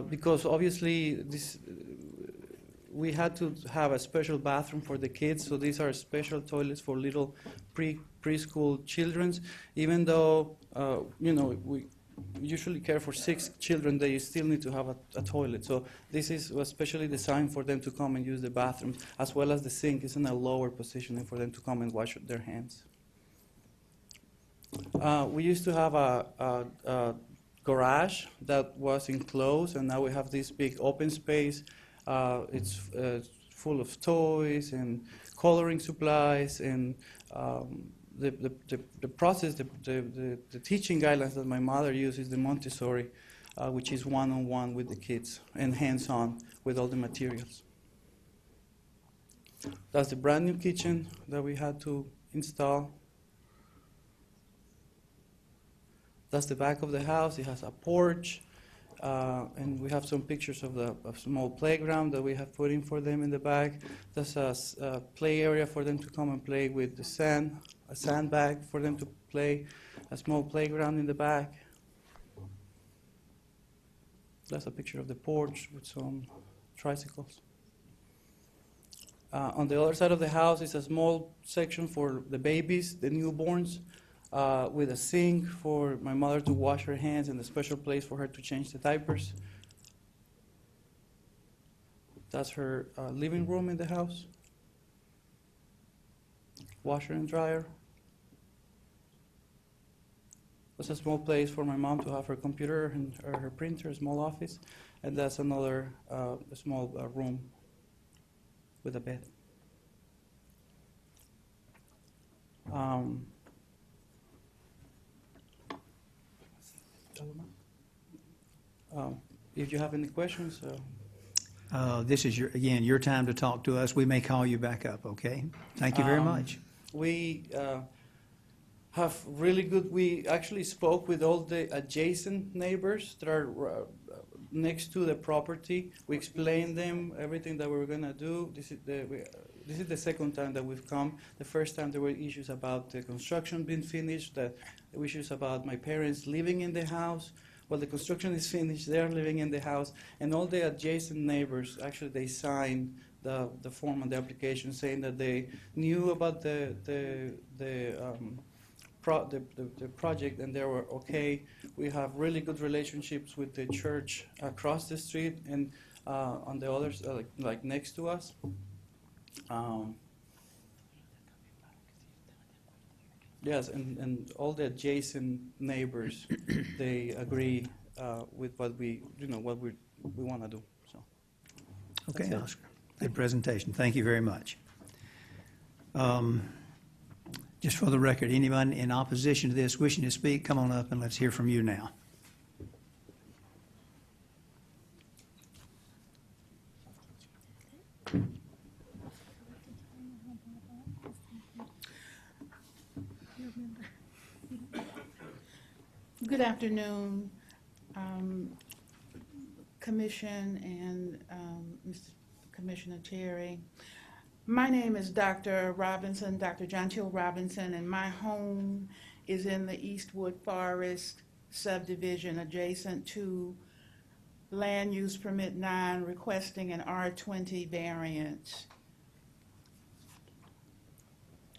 Because obviously we had to have a special bathroom for the kids, so these are special toilets for little preschool children. Even though we usually care for 6 children, they still need to have a toilet. So this was specially designed for them to come and use the bathroom, as well as the sink is in a lower position for them to come and wash their hands. We used to have a garage that was enclosed, and now we have this big open space. It's full of toys and coloring supplies, and the process, the teaching guidelines that my mother uses, the Montessori, which is one-on-one with the kids and hands-on with all the materials. That's the brand new kitchen that we had to install. That's the back of the house. It has a porch. And we have some pictures of the small playground that we have put in for them in the back. There's a play area for them to come and play with the sand, a sandbag for them to play, a small playground in the back. That's a picture of the porch with some tricycles. On the other side of the house is a small section for the babies, the newborns, with a sink for my mother to wash her hands and a special place for her to change the diapers. That's her living room in the house. Washer and dryer. That's a small place for my mom to have her computer and her printer, a small office. And that's another small room with a bed. If you have any questions. This is, again, your time to talk to us. We may call you back up, okay? Thank you very much. We have really good, we actually spoke with all the adjacent neighbors that are next to the property. We explained them everything that we were going to do. This is the second time that we've come. The first time there were issues about the construction being finished, the issues about my parents living in the house. Well, the construction is finished, they're living in the house, and all the adjacent neighbors, actually they signed the form on the application saying that they knew about the project and they were okay. We have really good relationships with the church across the street and on the others, like next to us. Yes, and all the adjacent neighbors, they agree with what we want to do. So. Okay, That's it. Oscar. Good presentation. Thank you very much. Just for the record, anyone in opposition to this wishing to speak, come on up and let's hear from you now. Good afternoon, Commission and Mr. Commissioner Terry. My name is Dr. Robinson, Dr. John Till Robinson, and my home is in the Eastwood Forest subdivision adjacent to Land Use Permit 9 requesting an R20 variance.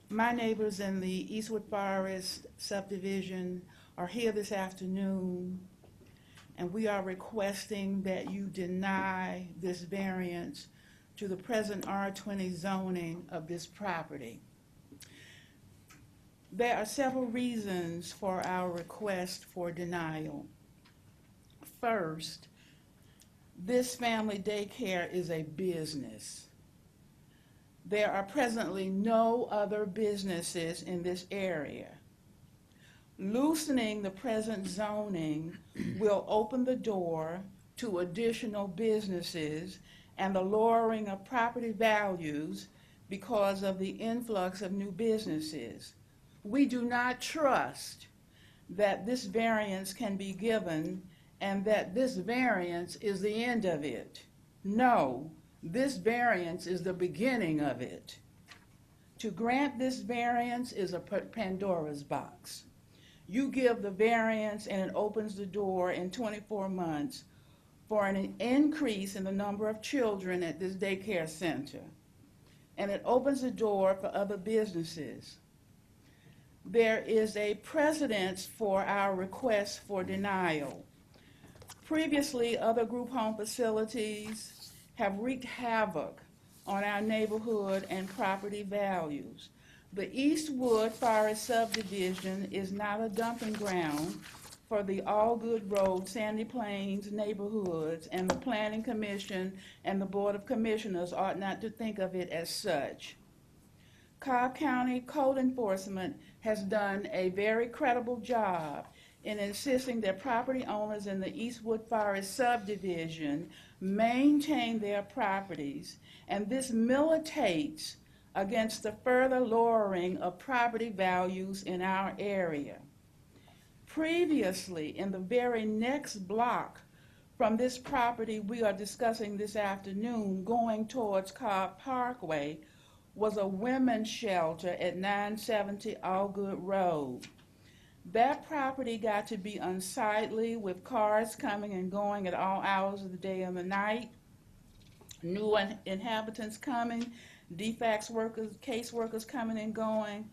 My neighbors in the Eastwood Forest subdivision are here this afternoon, and we are requesting that you deny this variance to the present R20 zoning of this property. There are several reasons for our request for denial. First, this family daycare is a business. There are presently no other businesses in this area. Loosening the present zoning will open the door to additional businesses and the lowering of property values because of the influx of new businesses. We do not trust that this variance can be given and that this variance is the end of it. No, this variance is the beginning of it. To grant this variance is a Pandora's box. You give the variance and it opens the door in 24 months for an increase in the number of children at this daycare center. And it opens the door for other businesses. There is a precedence for our request for denial. Previously, other group home facilities have wreaked havoc on our neighborhood and property values. The Eastwood Forest subdivision is not a dumping ground for the Allgood Road, Sandy Plains neighborhoods, and the Planning Commission and the Board of Commissioners ought not to think of it as such. Cobb County Code Enforcement has done a very credible job in insisting that property owners in the Eastwood Forest subdivision maintain their properties, and this militates against the further lowering of property values in our area. Previously, in the very next block from this property we are discussing this afternoon going towards Cobb Parkway was a women's shelter at 970 Allgood Road. That property got to be unsightly with cars coming and going at all hours of the day and the night, new inhabitants coming, defects workers, case workers coming and going.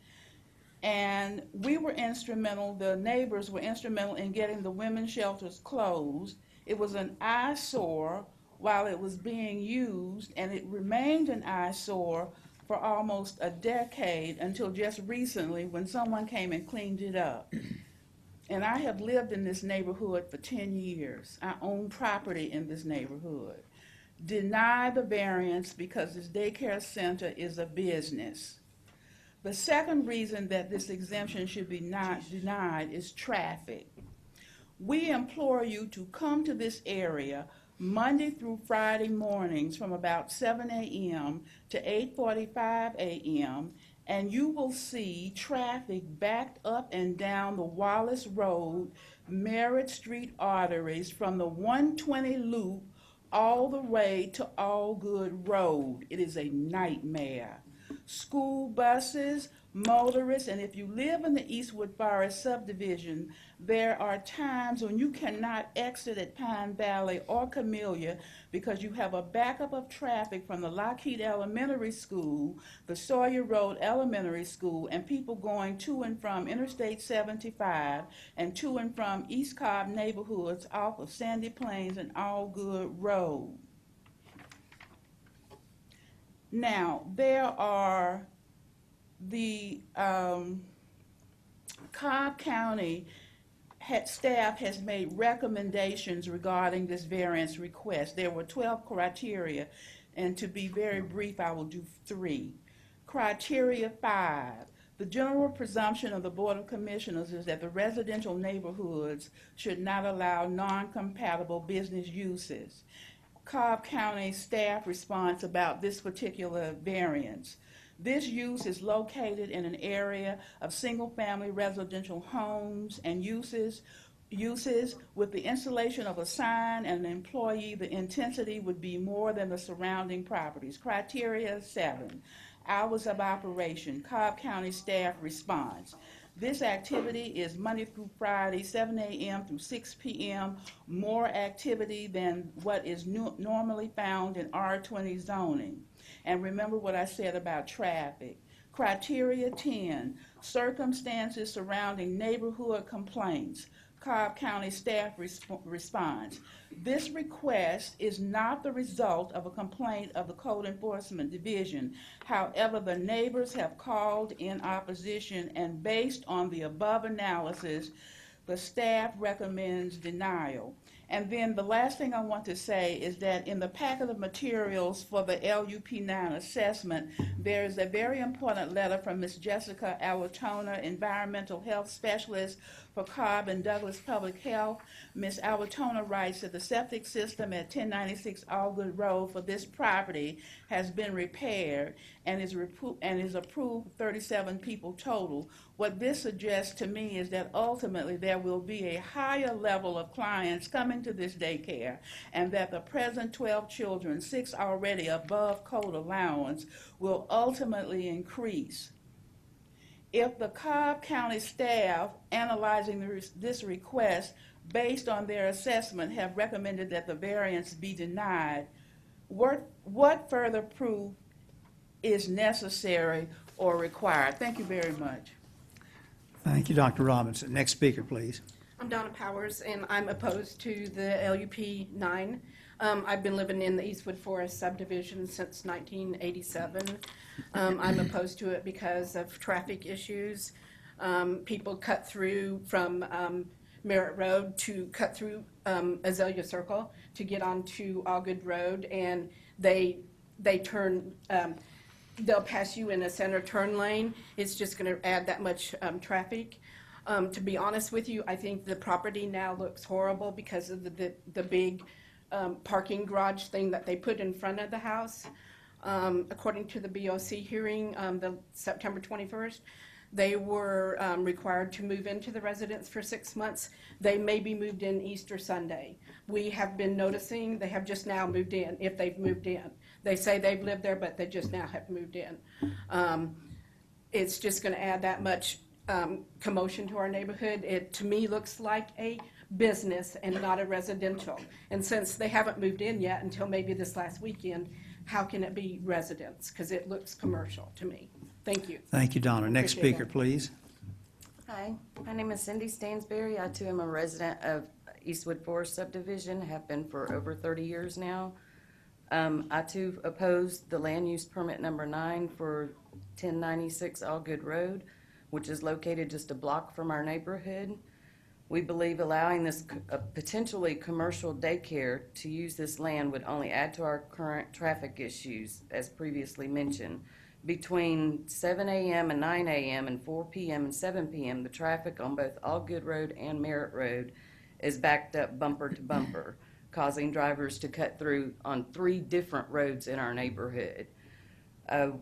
And we were instrumental, the neighbors were instrumental in getting the women's shelters closed. It was an eyesore while it was being used, and it remained an eyesore for almost a decade until just recently when someone came and cleaned it up. And I have lived in this neighborhood for 10 years. I own property in this neighborhood. Deny the variance because this daycare center is a business. The second reason that this exemption should be not denied is traffic. We implore you to come to this area Monday through Friday mornings from about 7 a.m. to 8:45 a.m., and you will see traffic backed up and down the Wallace Road, Merritt Street arteries from the 120 loop all the way to Allgood Road. It is a nightmare. School buses, motorists, and if you live in the Eastwood Forest subdivision, there are times when you cannot exit at Pine Valley or Camellia because you have a backup of traffic from the Lockheed Elementary School, the Sawyer Road Elementary School, and people going to and from Interstate 75 and to and from East Cobb neighborhoods off of Sandy Plains and Allgood Road. Now, there are the Cobb County staff has made recommendations regarding this variance request. There were 12 criteria, and to be very brief, I will do 3. Criteria 5. The general presumption of the Board of Commissioners is that the residential neighborhoods should not allow non-compatible business uses. Cobb County staff response about this particular variance. This use is located in an area of single-family residential homes and uses with the installation of a sign and an employee, the intensity would be more than the surrounding properties. Criteria 7, hours of operation. Cobb County staff response. This activity is Monday through Friday, 7 a.m. through 6 p.m., more activity than what is normally found in R20 zoning. And remember what I said about traffic. Criteria 10, circumstances surrounding neighborhood complaints. Cobb County staff response. This request is not the result of a complaint of the Code Enforcement Division. However, the neighbors have called in opposition, and based on the above analysis, the staff recommends denial. And then the last thing I want to say is that in the packet of materials for the LUP9 assessment, there is a very important letter from Ms. Jessica Awatona, Environmental Health Specialist for Cobb and Douglas Public Health. Ms. Awatona writes that the septic system at 1096 Allgood Road for this property has been repaired and is approved 37 people total. What this suggests to me is that ultimately there will be a higher level of clients coming to this daycare, and that the present 12 children, 6 already above code allowance, will ultimately increase. If the Cobb County staff analyzing this request based on their assessment have recommended that the variance be denied, what further proof is necessary or required? Thank you very much. Thank you, Dr. Robinson. Next speaker, please. I'm Donna Powers, and I'm opposed to the LUP 9. I've been living in the Eastwood Forest subdivision since 1987. I'm opposed to it because of traffic issues. People cut through from Merritt Road to cut through Azalea Circle to get onto Allgood Road, and they turn. They'll pass you in a center turn lane. It's just going to add that much traffic. To be honest with you, I think the property now looks horrible because of the big parking garage thing that they put in front of the house. According to the BOC hearing, the September 21st, They were required to move into the residence for 6 months. They may be moved in Easter Sunday. We have been noticing they have just now moved in, if they've moved in. They say they've lived there, but they just now have moved in. It's just going to add that much commotion to our neighborhood. It, to me, looks like a business and not a residential. And since they haven't moved in yet until maybe this last weekend, how can it be residence? Because it looks commercial to me. Thank you. Thank you, Donna. Next Appreciate speaker, that. please. Hi, my name is Cindy Stansberry. I too am a resident of Eastwood Forest subdivision, have been for over 30 years now. I too oppose the land use permit number 9 for 1096 Allgood Road, which is located just a block from our neighborhood. We believe allowing this potentially commercial daycare to use this land would only add to our current traffic issues, as previously mentioned. Between 7 a.m. and 9 a.m. and 4 p.m. and 7 p.m., the traffic on both Allgood Road and Merritt Road is backed up bumper to bumper, causing drivers to cut through on 3 different roads in our neighborhood. There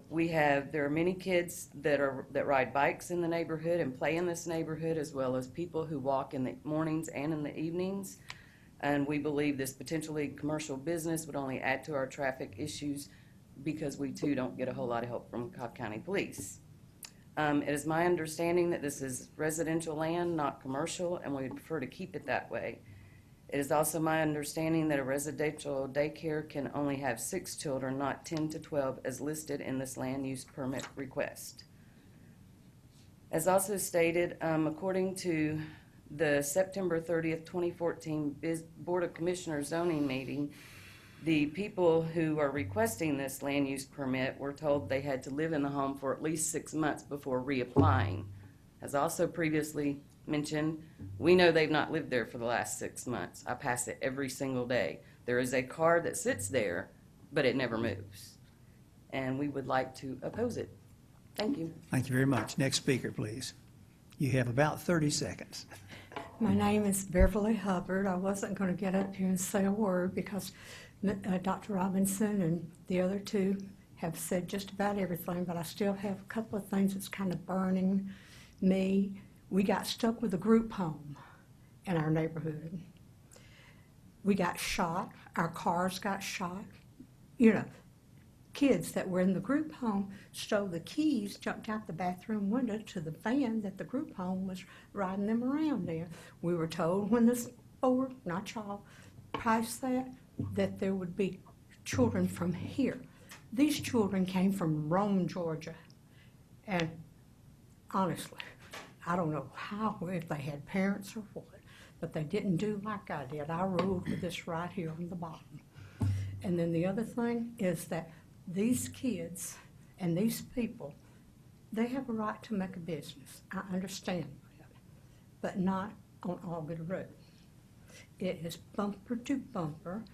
are many kids that ride bikes in the neighborhood and play in this neighborhood, as well as people who walk in the mornings and in the evenings. And we believe this potentially commercial business would only add to our traffic issues because we too don't get a whole lot of help from Cobb County Police. It is my understanding that this is residential land, not commercial, and we would prefer to keep it that way. It is also my understanding that a residential daycare can only have 6 children, not 10 to 12, as listed in this land use permit request. As also stated, according to the September 30th, 2014 Board of Commissioners zoning meeting, the people who are requesting this land use permit were told they had to live in the home for at least 6 months before reapplying. As also previously mentioned, we know they've not lived there for the last 6 months. I pass it every single day. There is a car that sits there, but it never moves. And we would like to oppose it. Thank you. Thank you very much. Next speaker, please. You have about 30 seconds. My name is Beverly Hubbard. I wasn't going to get up here and say a word because Dr. Robinson and the other two have said just about everything, but I still have a couple of things that's kind of burning me. We got stuck with a group home in our neighborhood. We got shot. Our cars got shot. You know, kids that were in the group home stole the keys, jumped out the bathroom window to the van that the group home was riding them around in. We were told when this board, not y'all, priced that there would be children from here. These children came from Rome, Georgia. And honestly, I don't know how, if they had parents or what, but they didn't do like I did. I ruled with this right here on the bottom. And then the other thing is that these kids and these people, they have a right to make a business. I understand that, but not on Allgood Road. It is bumper to bumper,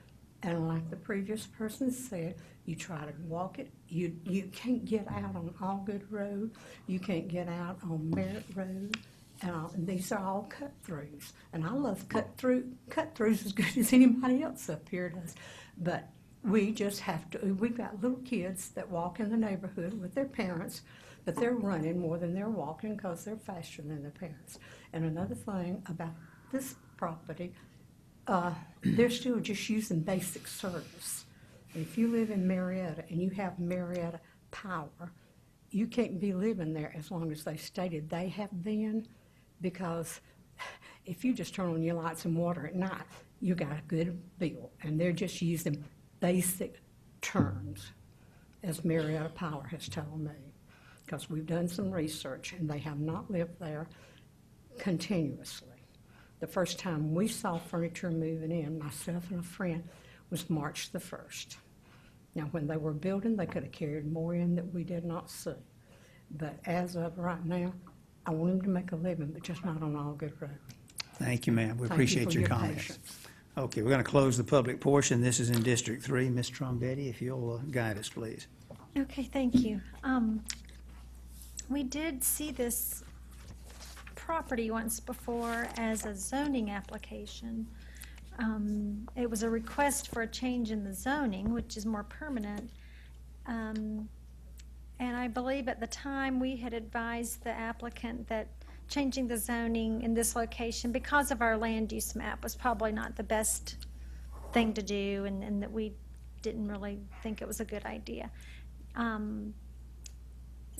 and like the previous person said, you try to walk it, you can't get out on Allgood Road, you can't get out on Merritt Road, and these are all cut-throughs. And I love cut-throughs as good as anybody else up here does. But we just have to, we've got little kids that walk in the neighborhood with their parents, but they're running more than they're walking because they're faster than their parents. And another thing about this property, they're still just using basic service. If you live in Marietta and you have Marietta Power, you can't be living there as long as they stated they have been, because if you just turn on your lights and water at night, you got a good bill. And they're just using basic terms, as Marietta Power has told me, because we've done some research and they have not lived there continuously. The first time we saw furniture moving in, myself and a friend, was March the 1st. Now, when they were building, they could have carried more in that we did not see. But as of right now, I want them to make a living, but just not on Allgood Road. Thank you, ma'am. We Thank you appreciate for your your comments. patience. Okay, we're going to close the public portion. This is in District 3. Ms. Trombetti, if you'll guide us, please. Okay, thank you. We did see this property once before as a zoning application. It was a request for a change in the zoning, which is more permanent. And I believe at the time, we had advised the applicant that changing the zoning in this location because of our land use map was probably not the best thing to do, and that we didn't really think it was a good idea.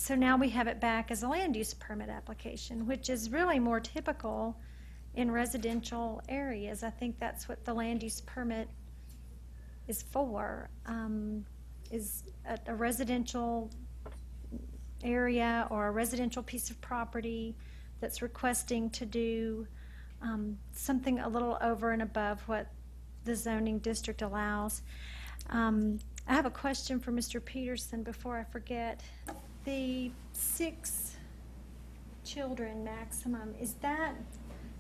So now we have it back as a land use permit application, which is really more typical in residential areas. I think that's what the land use permit is for, is a residential area or a residential piece of property that's requesting to do something a little over and above what the zoning district allows. I have a question for Mr. Peterson before I forget. The 6 children maximum,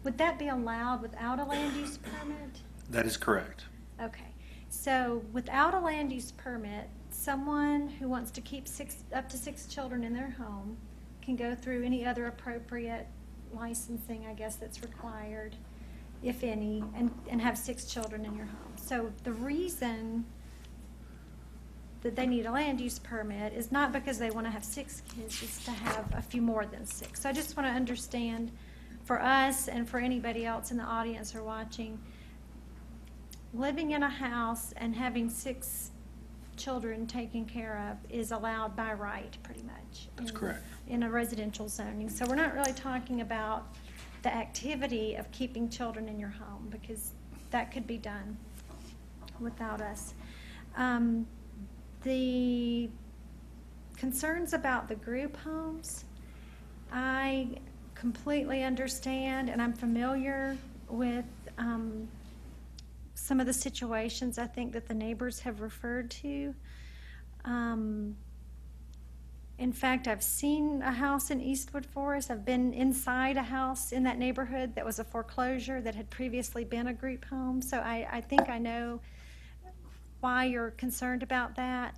would that be allowed without a land use permit? That is correct. Okay, so without a land use permit, someone who wants to keep up to 6 children in their home can go through any other appropriate licensing, I guess, that's required, if any, and have 6 children in your home. So the reason that they need a land use permit is not because they want to have 6 kids, it's to have a few more than 6. So I just want to understand, for us and for anybody else in the audience or watching, living in a house and having 6 children taken care of is allowed by right, pretty much. That's correct. In a residential zoning. So we're not really talking about the activity of keeping children in your home, because that could be done without us. The concerns about the group homes, I completely understand, and I'm familiar with some of the situations I think that the neighbors have referred to. In fact, I've seen a house in Eastwood Forest. I've been inside a house in that neighborhood that was a foreclosure that had previously been a group home. So I think I know why you're concerned about that.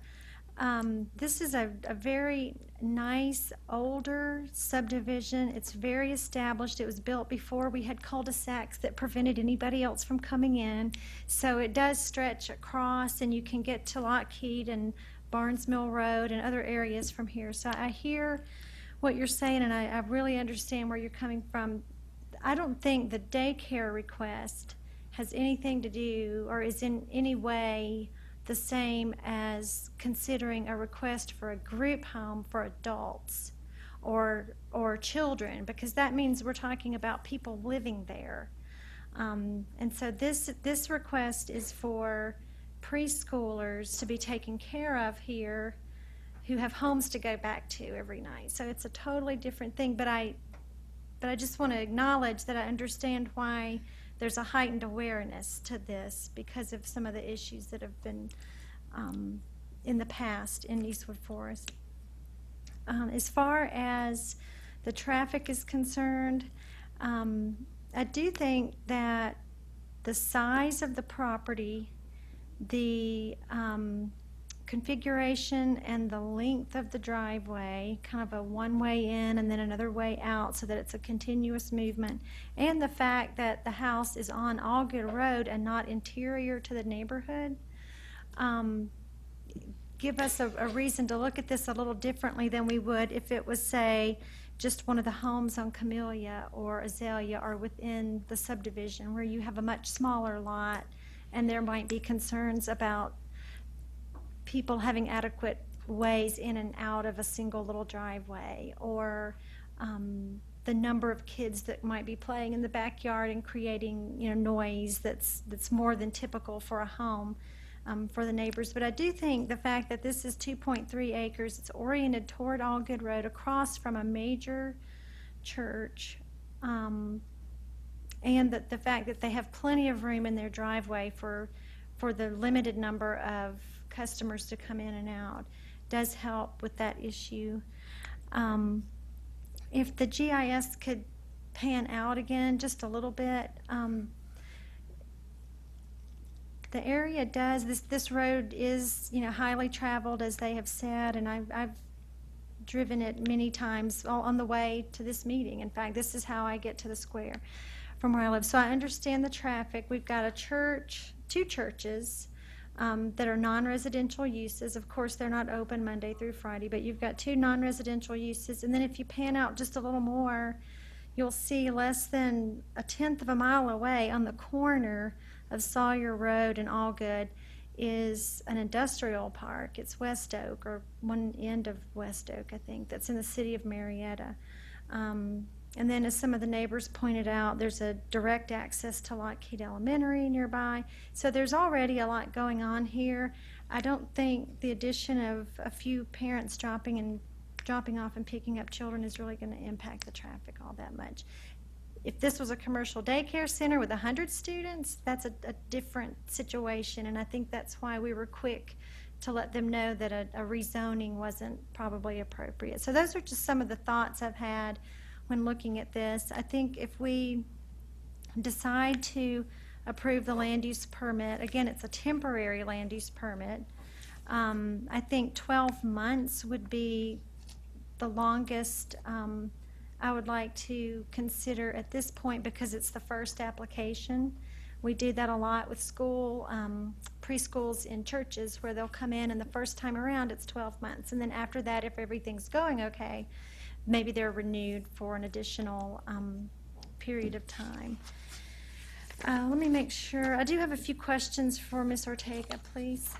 This is a very nice, older subdivision. It's very established. It was built before we had cul-de-sacs that prevented anybody else from coming in. So it does stretch across, and you can get to Lockheed and Barnes Mill Road and other areas from here. So I hear what you're saying, and I really understand where you're coming from. I don't think the daycare request has anything to do or is in any way the same as considering a request for a group home for adults or children, because that means we're talking about people living there. And so this request is for preschoolers to be taken care of here who have homes to go back to every night. So it's a totally different thing, but I just want to acknowledge that I understand why there's a heightened awareness to this because of some of the issues that have been in the past in Eastwood Forest. As far as the traffic is concerned, I do think that the size of the property, the configuration and the length of the driveway, kind of a one-way in and then another way out so that it's a continuous movement, and the fact that the house is on Allgood Road and not interior to the neighborhood, give us a reason to look at this a little differently than we would if it was, say, just one of the homes on Camellia or Azalea or within the subdivision where you have a much smaller lot and there might be concerns about people having adequate ways in and out of a single little driveway, or the number of kids that might be playing in the backyard and creating, noise that's more than typical for a home for the neighbors. But I do think the fact that this is 2.3 acres, it's oriented toward Allgood Road across from a major church, and that the fact that they have plenty of room in their driveway for the limited number of customers to come in and out does help with that issue. If the GIS could pan out again just a little bit, the area does, this road is, highly traveled, as they have said, and I've driven it many times on the way to this meeting. In fact, this is how I get to the square from where I live. So I understand the traffic. We've got a church, 2 churches, that are non-residential uses. Of course, they're not open Monday through Friday, but you've got 2 non-residential uses. And then if you pan out just a little more, you'll see less than 1/10 of a mile away on the corner of Sawyer Road and Allgood is an industrial park. It's West Oak, or one end of West Oak, I think, that's in the city of Marietta. And then, as some of the neighbors pointed out, there's a direct access to Lockheed Elementary nearby. So there's already a lot going on here. I don't think the addition of a few parents dropping off and picking up children is really going to impact the traffic all that much. If this was a commercial daycare center with 100 students, that's a different situation, and I think that's why we were quick to let them know that a rezoning wasn't probably appropriate. So those are just some of the thoughts I've had when looking at this. I think if we decide to approve the land use permit, again, it's a temporary land use permit, I think 12 months would be the longest I would like to consider at this point, because it's the first application. We do that a lot with preschools in churches, where they'll come in and the first time around it's 12 months. And then after that, if everything's going okay, maybe they're renewed for an additional period of time. Let me make sure. I do have a few questions for Ms. Ortega, please.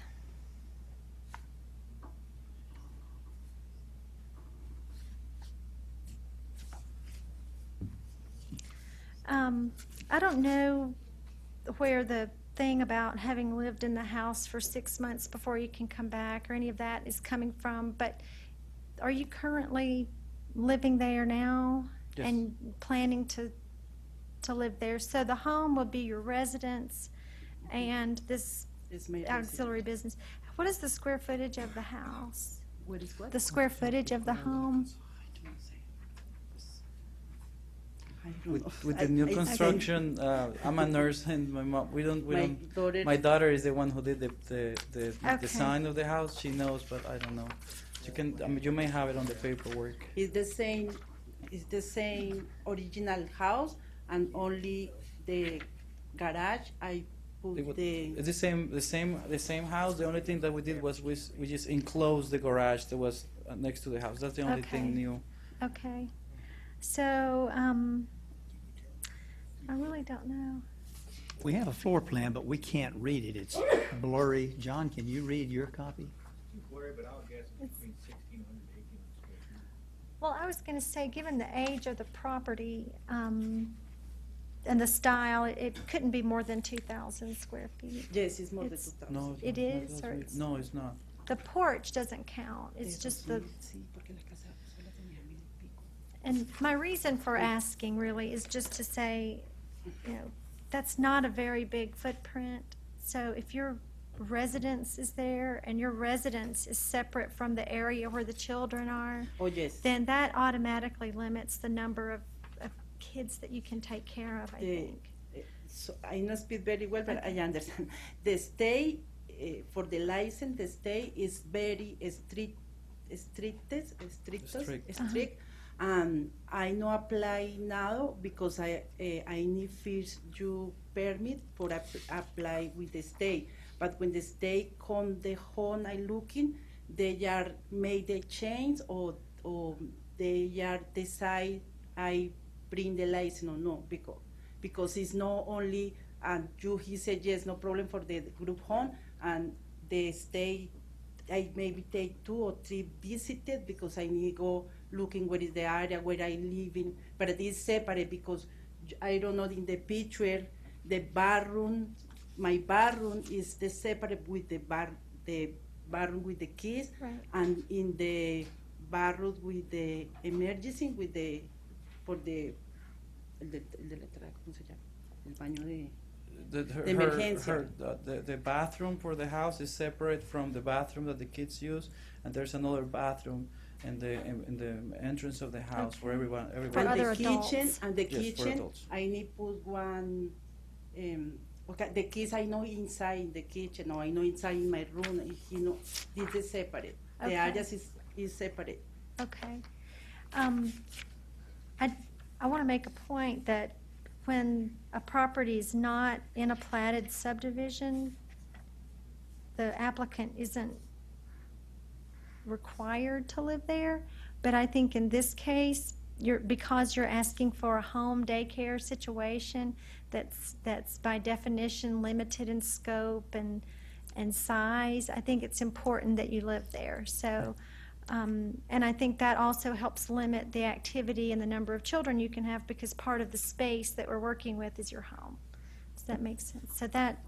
I don't know where the thing about having lived in the house for 6 months before you can come back or any of that is coming from, but are you currently living there now? Yes. And planning to live there? So the home will be your residence and this It's my auxiliary business. What is the square footage of the house? What is what? The square footage of the home? With the new construction, I'm a nurse, and my mom, we don't, my daughter is the one who did the Okay. design of the house. She knows, but I don't know. You can, I mean, you may have it on the paperwork. It's the same original house, and only the garage I put It's the same house. The only thing that we did was we just enclosed the garage that was next to the house. That's the only thing Okay. new. Okay. So, I really don't know. We have a floor plan, but we can't read it. It's blurry. John, can you read your copy? Well, I was going to say, given the age of the property and the style, it couldn't be more than 2,000 square feet. Yes, it's more than It's- 2,000. No, It is, or it's- no, it's not. The porch doesn't count. It's just the. And my reason for asking really is just to say, you know, that's not a very big footprint. So if your residence is there and your residence is separate from the area where the children are, Oh, yes. then that automatically limits the number of kids that you can take care of, I think. So I not speak very well, but I understand. The state, for the license, the state is very strict. Strict. I no apply now because I need first you permit for apply with the state. But when the state come the home I looking, they are made the change or they are decide I bring the license or no, because it's not only he said yes, no problem for the group home, and the state I maybe take 2 or 3 visited because I need go looking where is the area where I live in, but it is separate because I don't know in the picture the bathroom, my bathroom is the separate with the bathroom with the kids, Right. and in the bathroom with the emergency with the for the ¿cómo se llama? El baño de de emergencia. The bathroom for the house is separate from the bathroom that the kids use, and there's another bathroom in the entrance of the house for everyone. And other the kitchen, adults. and the Yes, for kitchen, adults. I need put one. Okay, the kids I know inside the kitchen, or I know inside in my room. This is separate. The Okay. areas is separate. Okay. I want to make a point that when a property is not in a platted subdivision, the applicant isn't required to live there, but I think in this case, because you're asking for a home daycare situation that's by definition limited in scope and size, I think it's important that you live there. So, and I think that also helps limit the activity and the number of children you can have, because part of the space that we're working with is your home. Does that make sense? So that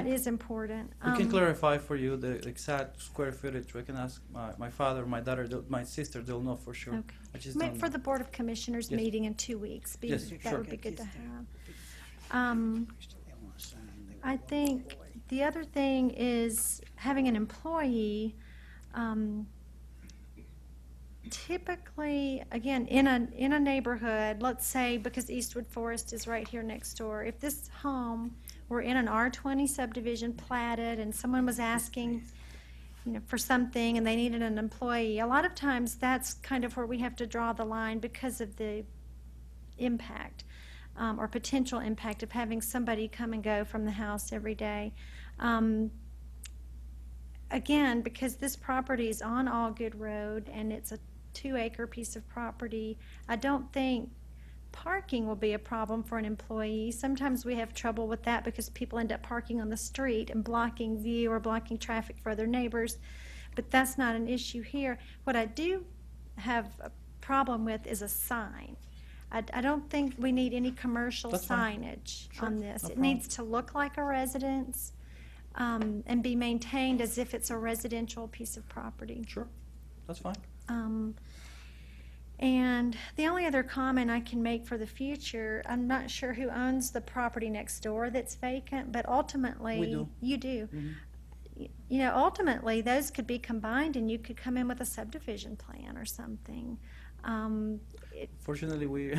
is important. We can clarify for you the exact square footage. We can ask my father, my daughter, my sister. They'll know for sure. Okay. I just Wait don't for know. the Board of Commissioners Yes. meeting in 2 weeks. Yes, That sure. would be good to have. I think the other thing is having an employee, typically, again, in a neighborhood, let's say, because Eastwood Forest is right here next door, if this home were in an R20 subdivision platted and someone was asking, for something and they needed an employee, a lot of times that's kind of where we have to draw the line because of the impact or potential impact of having somebody come and go from the house every day. Again, because this property is on Allgood Road and it's a 2-acre piece of property, I don't think parking will be a problem for an employee. Sometimes we have trouble with that because people end up parking on the street and blocking view or blocking traffic for other neighbors, but that's not an issue here. What I do have a problem with is a sign. I don't think we need any commercial That's fine. signage Sure, on this. no It problem. needs to look like a residence and be maintained as if it's a residential piece of property. Sure, that's fine. And the only other comment I can make for the future, I'm not sure who owns the property next door that's vacant, but ultimately. We do. You do. Mhm. Ultimately, those could be combined and you could come in with a subdivision plan or something. Fortunately, we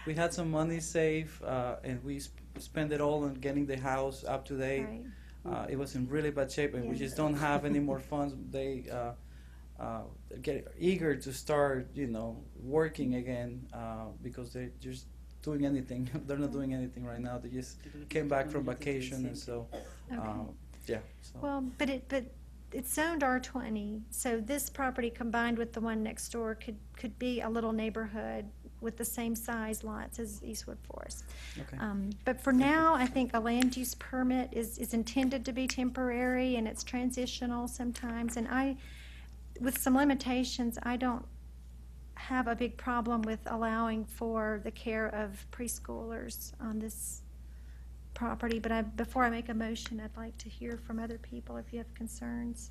we had some money saved, and we spent it all on getting the house up to date. Right. It was in really bad shape, and we just don't have any more funds. They get eager to start, working again, because they're just doing anything. They're not doing anything right now. They just came back from vacation, and so, yeah. So. Well, but it's zoned R20, so this property combined with the one next door could be a little neighborhood with the same size lots as Eastwood Forest. Okay. But for now, I think a land use permit is intended to be temporary and it's transitional sometimes. And with some limitations, I don't have a big problem with allowing for the care of preschoolers on this property. But before I make a motion, I'd like to hear from other people if you have concerns.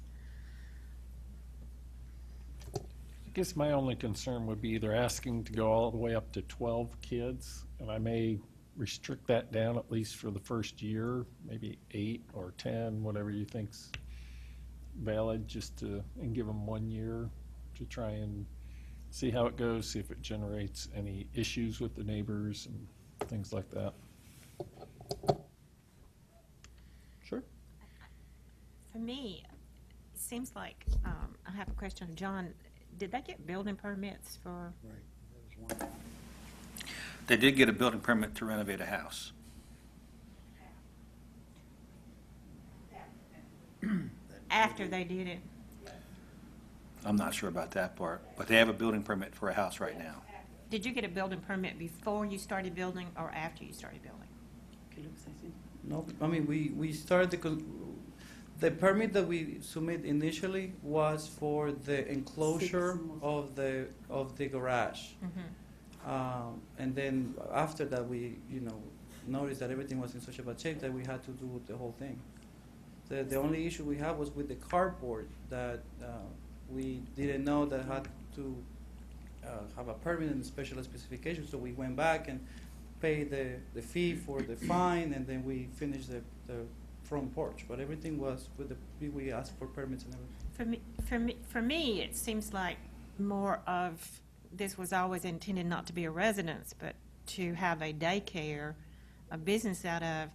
I guess my only concern would be either asking to go all the way up to 12 kids, and I may restrict that down at least for the first year, maybe 8 or 10, whatever you think's valid, and give them 1 year to try and see how it goes, see if it generates any issues with the neighbors and things like that. Sure. For me, it seems like, I have a question, John, did they get building permits for? They did get a building permit to renovate a house. After they did it? I'm not sure about that part, but they have a building permit for a house right now. Did you get a building permit before you started building or after you started building? No, I mean, we started the permit that we submit initially was for the enclosure of the garage. And then after that, we, noticed that everything was in such a bad shape that we had to do the whole thing. The only issue we had was with the carport that we didn't know that had to have a permit and special specifications. So we went back and paid the fee for the fine, and then we finished the front porch. But everything was with we asked for permits and everything. For me, it seems like more of this was always intended not to be a residence, but to have a daycare, a business out of.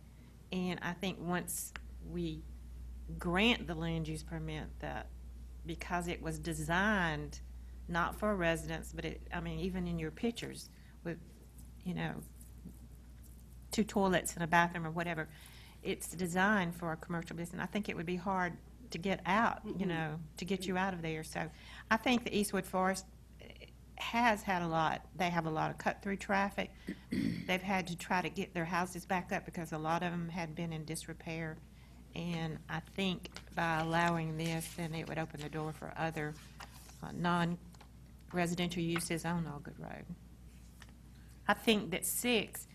And I think once we grant the land use permit, that because it was designed not for a residence, but even in your pictures with, 2 toilets and a bathroom or whatever, it's designed for a commercial business. I think it would be hard to get out, you know, to get you out of there. So I think the Eastwood Forest has had a lot, they have a lot of cut-through traffic. They've had to try to get their houses back up because a lot of them had been in disrepair. And I think by allowing this, then it would open the door for other non-residential uses on Allgood Road. I think that six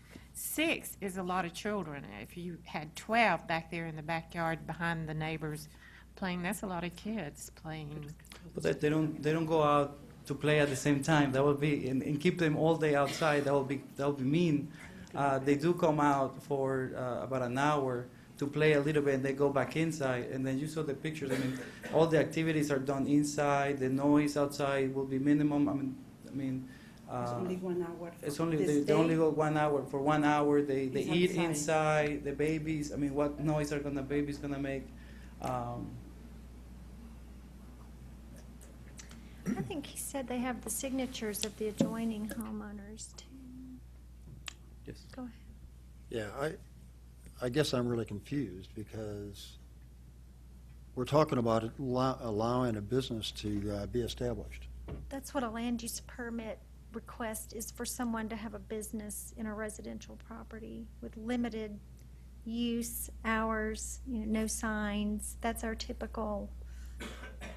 is a lot of children. If you had 12 back there in the backyard behind the neighbors playing, that's a lot of kids playing. But they don't go out to play at the same time. That would be and keep them all day outside. That would be mean. They do come out for about an hour to play a little bit, and they go back inside. And then you saw the pictures. I mean, all the activities are done inside. The noise outside will be minimum. I mean. It's only 1 hour. It's only they only go 1 hour. For 1 hour, they eat inside. The babies. I mean, what noise are babies gonna make? I think he said they have the signatures of the adjoining homeowners too. Yes. Go ahead. Yeah, I guess I'm really confused because we're talking about allowing a business to be established. That's what a land use permit request is, for someone to have a business in a residential property with limited use, hours, you know, no signs. That's our typical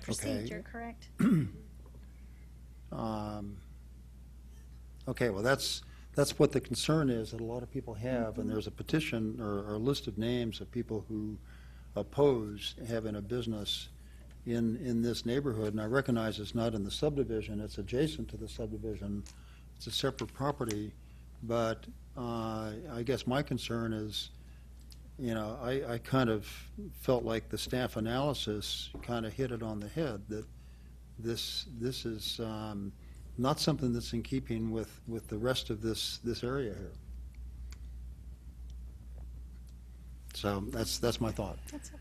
procedure, correct? Okay, well, that's what the concern is that a lot of people have, and there's a petition or a list of names of people who oppose having a business in this neighborhood, and I recognize it's not in the subdivision, it's adjacent to the subdivision, it's a separate property, but I guess my concern is, you know, I kind of felt like the staff analysis kind of hit it on the head, that this is not something that's in keeping with the rest of this area here. So that's my thought. That's okay.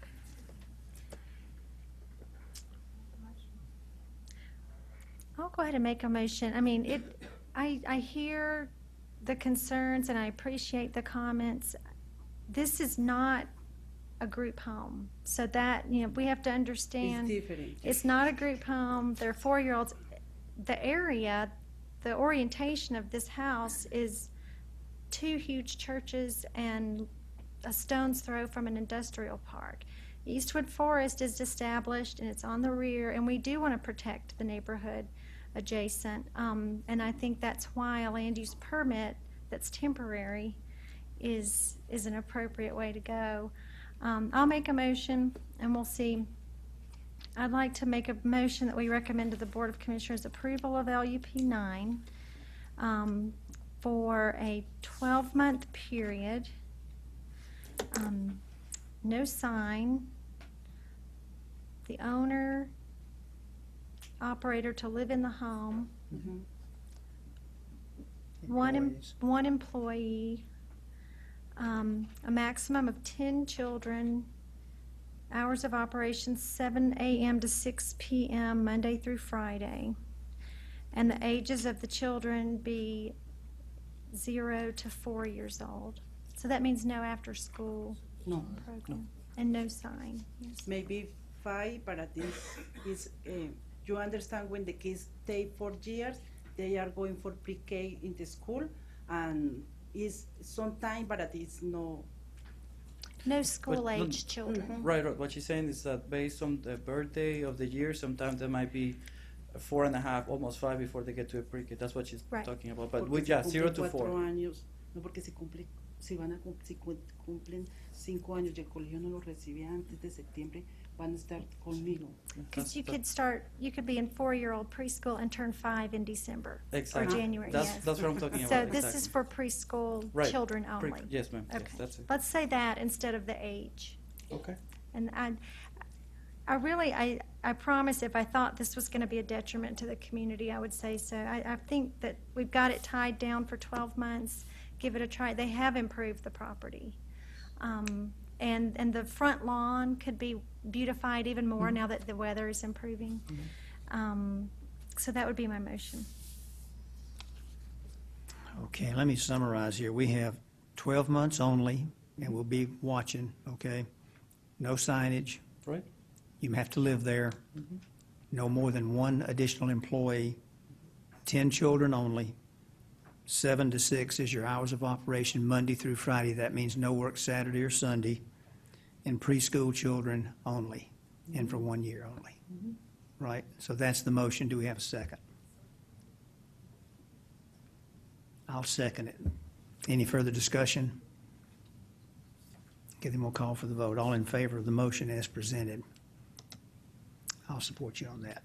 I'll go ahead and make a motion. I mean, I hear the concerns and I appreciate the comments. This is not a group home. So that, you know, we have to understand. It's different. It's not a group home. They're 4-year-olds. The area, the orientation of this house is 2 huge churches and a stone's throw from an industrial park. Eastwood Forest is established and it's on the rear, and we do want to protect the neighborhood adjacent. And I think that's why a land use permit that's temporary is an appropriate way to go. I'll make a motion and we'll see. I'd like to make a motion that we recommend to the Board of Commissioners approval of LUP 9 for a 12-month period. No sign. The owner, operator to live in the home. One employee. A maximum of 10 children. Hours of operation 7 a.m. to 6 p.m. Monday through Friday. And the ages of the children be 0 to 4 years old. So that means no after-school program. No. And no sign. Yes. Maybe 5, but at this you understand when the kids stay 4 years, they are going for pre-K in the school, and is some time, but it is no. No school-age children. Right. What she's saying is that based on the birthday of the year, sometimes there might be 4.5, almost 5 before they get to a pre-K. That's what she's talking about. But with 0 to 4. Años, no, porque si cumplen 5 años y el colegio no los recibe antes de septiembre, van a estar conmigo. Because you could be in 4-year-old preschool and turn 5 in December. Exactly. Or January, That's yes. what I'm talking So about. this is for preschool children only? Yes, ma'am. Okay. Yes, that's it. Let's say that instead of the age. Okay. And I promise if I thought this was going to be a detriment to the community, I would say so. I think that we've got it tied down for 12 months. Give it a try. They have improved the property. And the front lawn could be beautified even more now that the weather is improving. So that would be my motion. Okay, let me summarize here. We have 12 months only and we'll be watching, okay? No signage. Right. You have to live there. No more than one additional employee. 10 children only. 7 to 6 is your hours of operation, Monday through Friday. That means no work Saturday or Sunday. And preschool children only, and for 1 year only. Right? So that's the motion. Do we have a second? I'll second it. Any further discussion? Okay, then we'll call for the vote. All in favor of the motion as presented? I'll support you on that.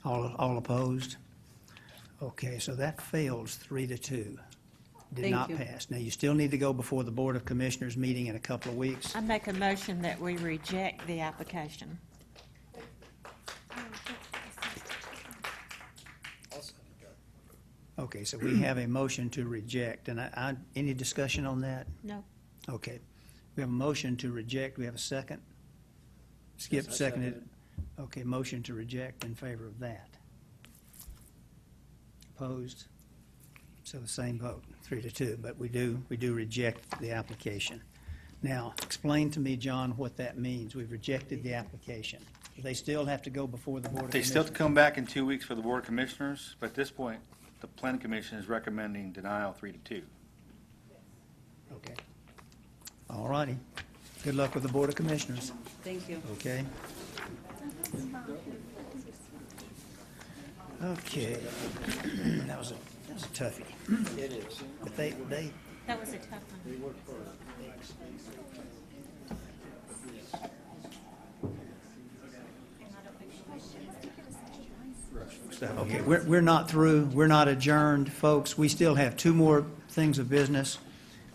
All opposed? Okay, so that fails 3-2. Did Thank not you. pass. Now, you still need to go before the Board of Commissioners meeting in a couple of weeks. I make a motion that we reject the application. Okay, so we have a motion to reject, and any discussion on that? No. Okay. We have a motion to reject. We have a second? Skip Yes, I seconded. seconded Okay, motion to reject in favor of that. Opposed? So the same vote, 3-2, but we do reject the application. Now, explain to me, John, what that means. We've rejected the application. Do they still have to go before the Board of They Commissioners? still have to come back in 2 weeks for the Board of Commissioners, but at this point, the Planning Commission is recommending denial 3-2. Okay. All righty. Good luck with the Board of Commissioners. Thank you. Okay. Okay. That was a toughie. It is. But they, That was a tough one. okay, we're not through. We're not adjourned, folks. We still have 2 more things of business.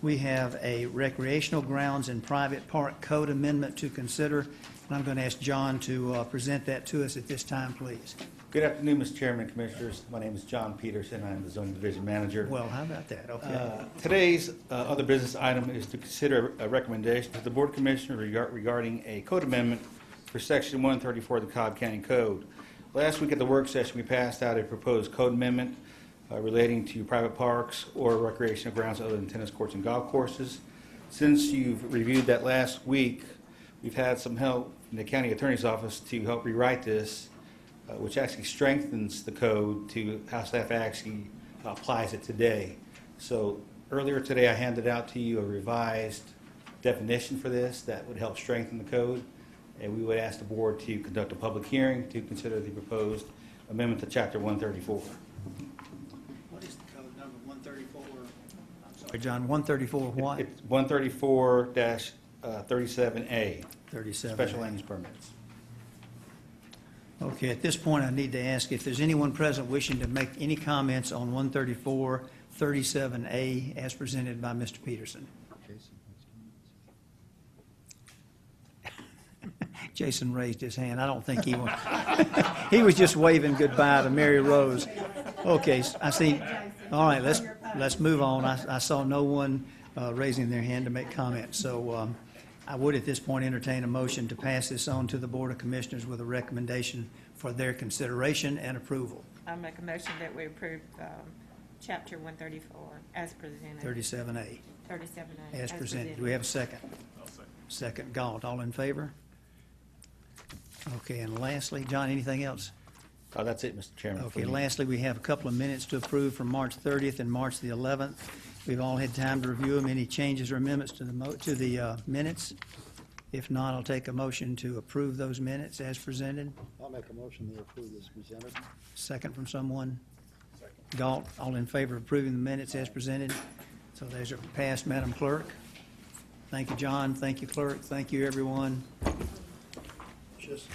We have a recreational grounds and private park code amendment to consider, and I'm going to ask John to present that to us at this time, please. Good afternoon, Mr. Chairman and Commissioners. My name is John Peterson. I'm the zoning division manager. Well, how about that? Okay. Today's other business item is to consider a recommendation to the Board of Commissioners regarding a code amendment for Section 134 of the Cobb County Code. Last week at the work session, we passed out a proposed code amendment relating to private parks or recreational grounds other than tennis courts and golf courses. Since you've reviewed that last week, we've had some help from the county attorney's office to help rewrite this, which actually strengthens the code to how staff actually applies it today. So earlier today, I handed out to you a revised definition for this that would help strengthen the code, and we would ask the board to conduct a public hearing to consider the proposed amendment to Chapter 134. What is the code number, 134? Sorry, John, 134 what? It's 134-37A. 37. Special land use permits. Okay, at this point, I need to ask if there's anyone present wishing to make any comments on 134-37A as presented by Mr. Peterson. Jason raised his hand. I don't think he was. He was just waving goodbye to Mary Rose. Okay, I see. All right, let's move on. I saw no one raising their hand to make comments. So I would at this point entertain a motion to pass this on to the Board of Commissioners with a recommendation for their consideration and approval. I make a motion that we approve Chapter 134 as presented. 37A. 37A. As presented. Do we have a second? Second, Galt. All in favor? Okay, and lastly, John, anything else? That's it, Mr. Chairman. for Okay, me. lastly, we have a couple of minutes to approve from March 30th and March the 11th. We've all had time to review them. Any changes or amendments to the minutes? If not, I'll take a motion to approve those minutes as presented. I'll make a motion to approve as presented. Second from someone? Galt, all in favor of approving the minutes as presented? So those are passed, Madam Clerk. Thank you, John. Thank you, Clerk. Thank you, everyone. Just